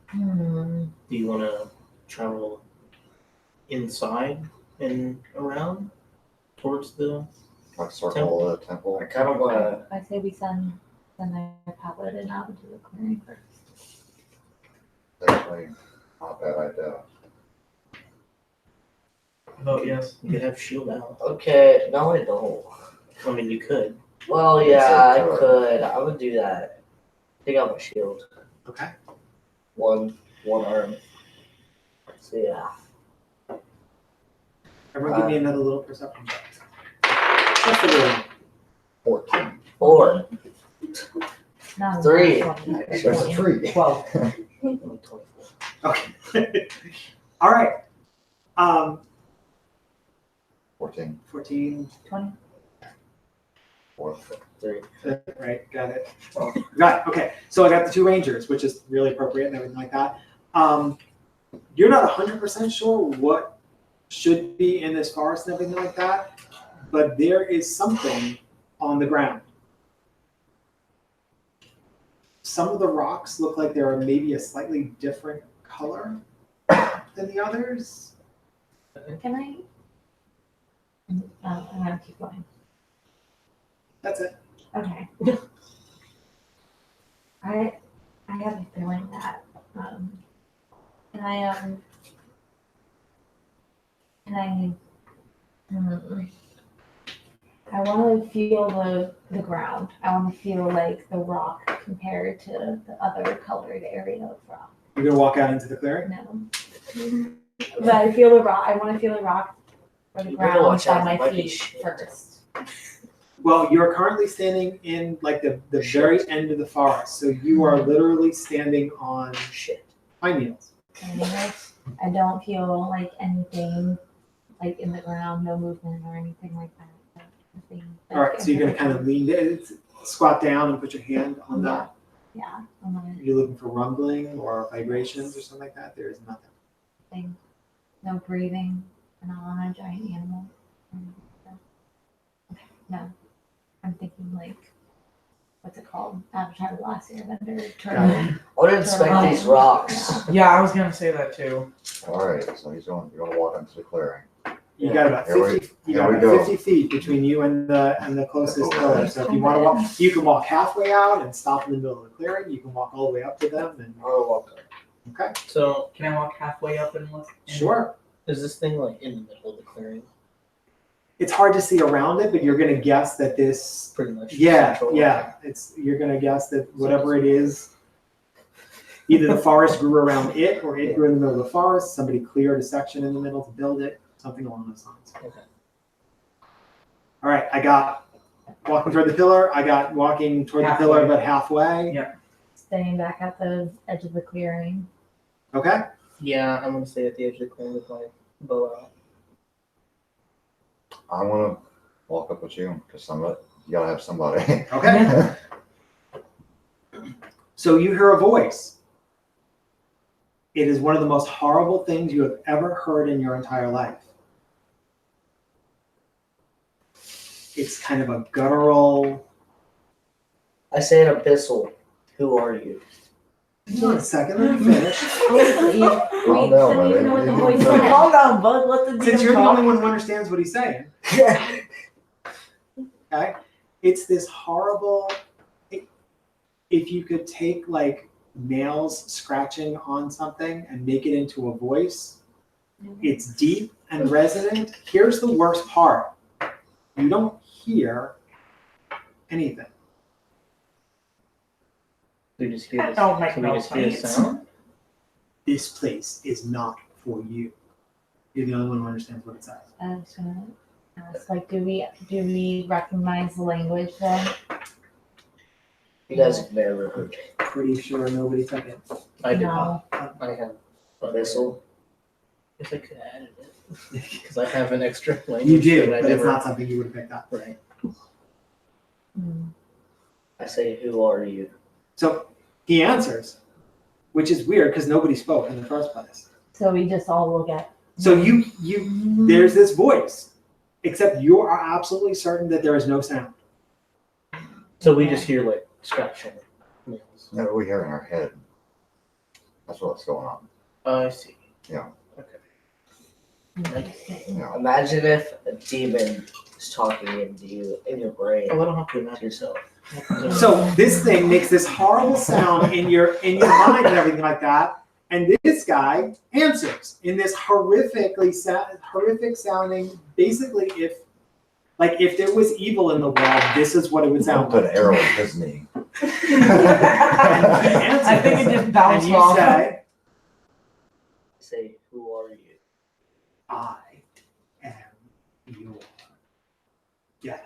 Speaker 3: Hmm.
Speaker 4: Do you want to travel inside and around towards the?
Speaker 2: like circle the temple.
Speaker 5: I kind of want to.
Speaker 3: I say we send our paladin out into the clearing first.
Speaker 2: Actually, not a bad idea.
Speaker 7: Vote yes.
Speaker 4: You could have shield out.
Speaker 5: Okay, no, I don't.
Speaker 4: I mean, you could.
Speaker 5: Well,
Speaker 2: Yes,
Speaker 5: yeah,
Speaker 2: sir.
Speaker 5: I could. I would do that. Take out my shield.
Speaker 1: Okay.
Speaker 5: One arm. So yeah.
Speaker 1: Everyone give me another little perception check. What's the ruin?
Speaker 2: 14.
Speaker 5: 4.
Speaker 3: Not a
Speaker 5: 3.
Speaker 3: nat 20.
Speaker 2: There's a tree.
Speaker 1: 12.
Speaker 4: Only 24.
Speaker 1: Okay. All right.
Speaker 2: 14.
Speaker 1: 14.
Speaker 3: 20.
Speaker 2: 4.
Speaker 5: 3.
Speaker 1: Right, got it. Got it. Okay, so I got the two rangers, which is really appropriate and everything like that. You're not 100% sure what should be in this forest and everything like that, but there is something on the ground. Some of the rocks look like they're maybe a slightly different color than the others.
Speaker 3: Can I? I'm gonna keep going.
Speaker 1: That's it.
Speaker 3: Okay. I have a feeling that can I want to feel the ground. I want to feel like the rock compared to the other colored area of rock.
Speaker 1: You're gonna walk out into the clearing.
Speaker 3: No. But I feel the rock. I want to feel the rock or the
Speaker 5: You better
Speaker 3: ground
Speaker 5: watch out,
Speaker 3: by my
Speaker 5: it might be
Speaker 3: feet
Speaker 5: shit.
Speaker 3: first.
Speaker 1: Well, you're currently standing in like the very end of the forest, so you are literally standing on
Speaker 5: Shit.
Speaker 1: pine needles.
Speaker 3: Anyways, I don't feel like anything like in the ground, no movement or anything like that. Nothing, like,
Speaker 1: All right, so you're gonna kind of lean in, squat down and put your hand on that.
Speaker 3: Yeah, I'm gonna
Speaker 1: You're looking for rumbling or vibrations or something like that. There is nothing.
Speaker 3: thing. No breathing. I'm not on a giant animal. Okay, no. I'm thinking like, what's it called? Avatar: The Last Airbender. Turtle.
Speaker 5: I would inspect these rocks.
Speaker 6: Yeah, I was gonna say that too.
Speaker 2: All right, so you're gonna walk into the clearing.
Speaker 1: You
Speaker 5: Yeah.
Speaker 1: got about
Speaker 2: Here we-
Speaker 1: 50. You
Speaker 2: here
Speaker 1: got
Speaker 2: we
Speaker 1: about
Speaker 2: go.
Speaker 1: 50 feet between you and the closest pillar. So if you want to walk, you can walk halfway out and stop in the middle of the clearing. You can walk all the way up to them. And
Speaker 5: I'll walk up.
Speaker 1: okay,
Speaker 4: So
Speaker 6: Can I walk halfway up and look?
Speaker 1: sure.
Speaker 4: is this thing like in the middle of the clearing?
Speaker 1: It's hard to see around it, but you're gonna guess that this.
Speaker 4: Pretty much.
Speaker 1: Yeah,
Speaker 4: central.
Speaker 1: yeah. You're gonna guess that whatever it is, either the forest grew around it or it grew in the middle of the forest. Somebody cleared a section in the middle to build it. Something along those lines.
Speaker 4: Okay.
Speaker 1: All right, I got walking toward the pillar. I got walking toward the pillar,
Speaker 6: Halfway.
Speaker 1: but halfway.
Speaker 6: Yeah.
Speaker 3: Staying back at the edge of the clearing.
Speaker 1: Okay.
Speaker 4: Yeah, I'm gonna stay at the edge of the clearing with my bow out.
Speaker 2: I wanna walk up with you, cause you gotta have somebody.
Speaker 1: Okay. So you hear a voice. It is one of the most horrible things you have ever heard in your entire life. It's kind of a guttural.
Speaker 5: I say an abyssal. Who are you?
Speaker 1: Hang on a second, let me finish.
Speaker 2: Calm down,
Speaker 3: so you
Speaker 2: man.
Speaker 3: know what the
Speaker 2: You-
Speaker 3: voice
Speaker 2: you-
Speaker 3: said.
Speaker 6: Calm down, bud. Let the
Speaker 1: Since
Speaker 6: DM
Speaker 1: you're the
Speaker 6: talk.
Speaker 1: only one who understands what he's saying, okay? It's this horrible. If you could take like nails scratching on something and make it into a voice, it's deep and resonant. Here's the worst part. You don't hear anything.
Speaker 4: We just hear this.
Speaker 6: Don't make
Speaker 4: so we
Speaker 6: no
Speaker 4: just hear the
Speaker 6: sense.
Speaker 4: sound.
Speaker 1: This place is not for you. You're the only one who understands what it says.
Speaker 3: I was gonna ask, like, do we recognize the language then?
Speaker 5: You guys have never heard
Speaker 1: Pretty sure nobody took it.
Speaker 4: I did.
Speaker 3: No.
Speaker 4: I have.
Speaker 5: abyssal.
Speaker 4: Guess I could have added it because I have an extra language.
Speaker 1: You do,
Speaker 4: that I
Speaker 1: but it's
Speaker 4: never.
Speaker 1: not something you would have picked up.
Speaker 4: Right.
Speaker 3: Hmm.
Speaker 5: I say, who are you?
Speaker 1: So he answers, which is weird because nobody spoke in the first place.
Speaker 3: So we just all look at.
Speaker 1: So there's this voice, except you are absolutely certain that there is no sound.
Speaker 4: So we just hear like scratching nails.
Speaker 2: No, we hear in our head. That's what's going on.
Speaker 4: I see.
Speaker 2: Yeah.
Speaker 4: Okay.
Speaker 2: Yeah.
Speaker 5: Imagine if a demon is talking into you in your brain
Speaker 4: Oh, I don't have to
Speaker 5: to
Speaker 4: imagine.
Speaker 5: yourself.
Speaker 1: So this thing makes this horrible sound in your mind and everything like that, and this guy answers in this horrific sounding. Basically, if there was evil in the world, this is what it would sound
Speaker 2: Put
Speaker 1: like.
Speaker 2: an arrow in his knee.
Speaker 6: I think it just
Speaker 1: And
Speaker 6: bounced
Speaker 1: you
Speaker 6: off.
Speaker 1: say,
Speaker 5: Say, who are you?
Speaker 1: "I am your death."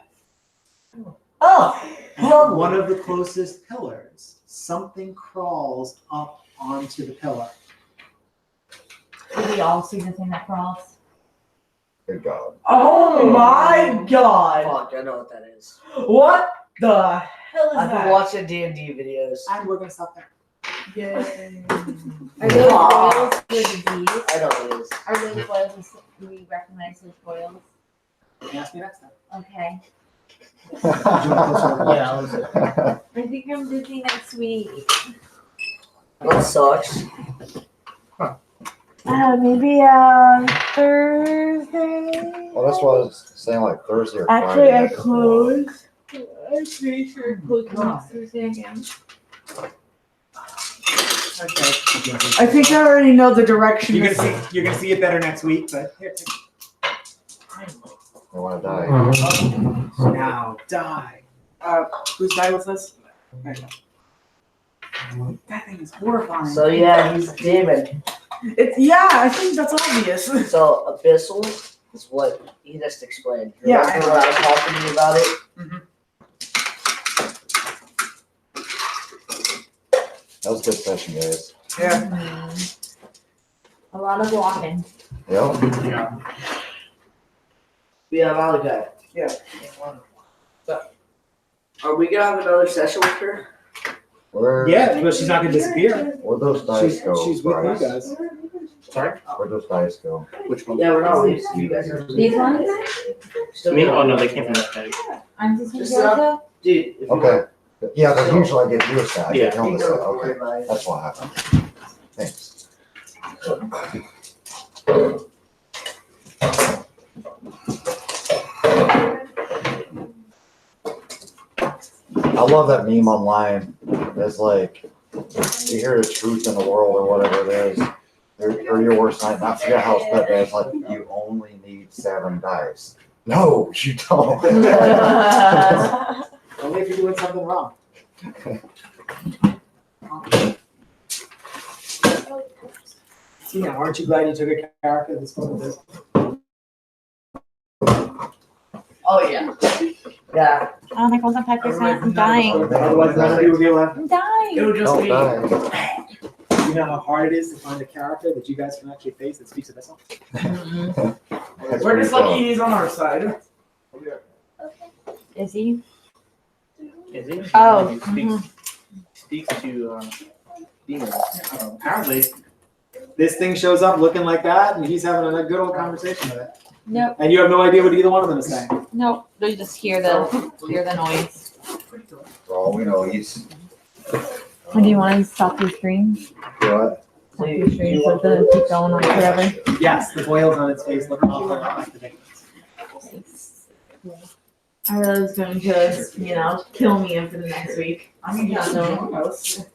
Speaker 6: Oh,
Speaker 1: On one of the closest pillars, something crawls up onto the pillar.
Speaker 3: Do we all see the thing that crawls?
Speaker 2: Good God.
Speaker 6: oh my God!
Speaker 5: Fuck, I know what that is.
Speaker 6: What the hell is
Speaker 5: I've been
Speaker 6: that?
Speaker 5: watching D&D videos.
Speaker 1: And we're gonna stop there.
Speaker 6: Yay.
Speaker 3: Are those
Speaker 6: Aw.
Speaker 3: boils the disease?
Speaker 5: I know what it is.
Speaker 3: Are those boils? Do we recognize those boils?
Speaker 1: You can ask me next time.
Speaker 3: Okay.
Speaker 4: Yeah, I was.
Speaker 3: I think I'm busy next week.
Speaker 5: That sucks.
Speaker 3: Maybe Thursday.
Speaker 2: Well, that's what I was saying, like Thursday or
Speaker 3: Actually,
Speaker 2: Friday.
Speaker 3: I close. I'm pretty sure I close next Thursday again.
Speaker 1: Okay.
Speaker 6: I think I already know the direction.
Speaker 1: You're gonna see it better next week, but here,
Speaker 2: I want to die.
Speaker 1: now die.
Speaker 6: Whose die was this? There you go. That thing is horrifying.
Speaker 5: So yeah, he's a demon.
Speaker 6: Yeah, I think that's obvious.
Speaker 5: So abyssal, is what he just explained.
Speaker 6: Yeah, I
Speaker 5: Remember
Speaker 6: know.
Speaker 5: when I was talking to you about it?
Speaker 2: That was a good session, guys.
Speaker 6: Yeah.
Speaker 3: A lot of walking.
Speaker 2: Yep.
Speaker 5: Yeah, Malachi.
Speaker 6: Yeah.
Speaker 5: Are we gonna have another session with her?
Speaker 2: Where,
Speaker 1: Yeah, but she's not gonna disappear.
Speaker 2: where'd those dice
Speaker 1: She's,
Speaker 2: go?
Speaker 1: she's with you
Speaker 2: Bryce?
Speaker 1: guys. Sorry?
Speaker 2: Where'd those dice go?
Speaker 1: Which one?
Speaker 5: Yeah, we're not leaving. You guys are
Speaker 3: These ones?
Speaker 5: still.
Speaker 4: Me? Oh, no, they came from that bag.
Speaker 3: I'm just
Speaker 5: Just
Speaker 3: Georgia.
Speaker 5: Dude, if you
Speaker 2: Okay. Yeah, but usually I get you a set. I get
Speaker 4: Yeah.
Speaker 2: him a set.
Speaker 5: don't
Speaker 2: Okay.
Speaker 5: worry about it.
Speaker 2: That's what happened. Thanks. I love that meme online. It's like, you hear the truth in the world or whatever it is, or your worst nightmare. I forget how it's put there. It's like, you only need 7 dice. No, you don't.
Speaker 1: Only if you're doing something wrong. See, now, aren't you glad you took a character that's full of this?
Speaker 5: Oh, yeah. Yeah.
Speaker 3: Oh, my phone's on 5%. I'm dying.
Speaker 1: Otherwise, none of you would be allowed.
Speaker 3: I'm dying.
Speaker 6: It'll just
Speaker 2: Don't
Speaker 6: be.
Speaker 2: die.
Speaker 1: You know how hard it is to find a character that you guys can actually face that speaks to this one?
Speaker 2: That's
Speaker 6: We're
Speaker 2: pretty
Speaker 6: just lucky he's on our side.
Speaker 3: Is he?
Speaker 4: Is he?
Speaker 3: Oh,
Speaker 4: He speaks to demons.
Speaker 1: Apparently, this thing shows up looking like that, and he's having a good old conversation with it.
Speaker 3: Nope.
Speaker 1: And you have no idea what either one of them is saying.
Speaker 3: Nope. They just hear the noise.
Speaker 2: For all we know, he's,
Speaker 3: Or do you want to stop your stream?
Speaker 2: what?
Speaker 3: Stop your stream so it doesn't keep going on forever.
Speaker 1: Yes, the boils on its face look awful like the victims.
Speaker 3: I really was going to, kill me for the next week.
Speaker 6: I mean, yeah, no one knows.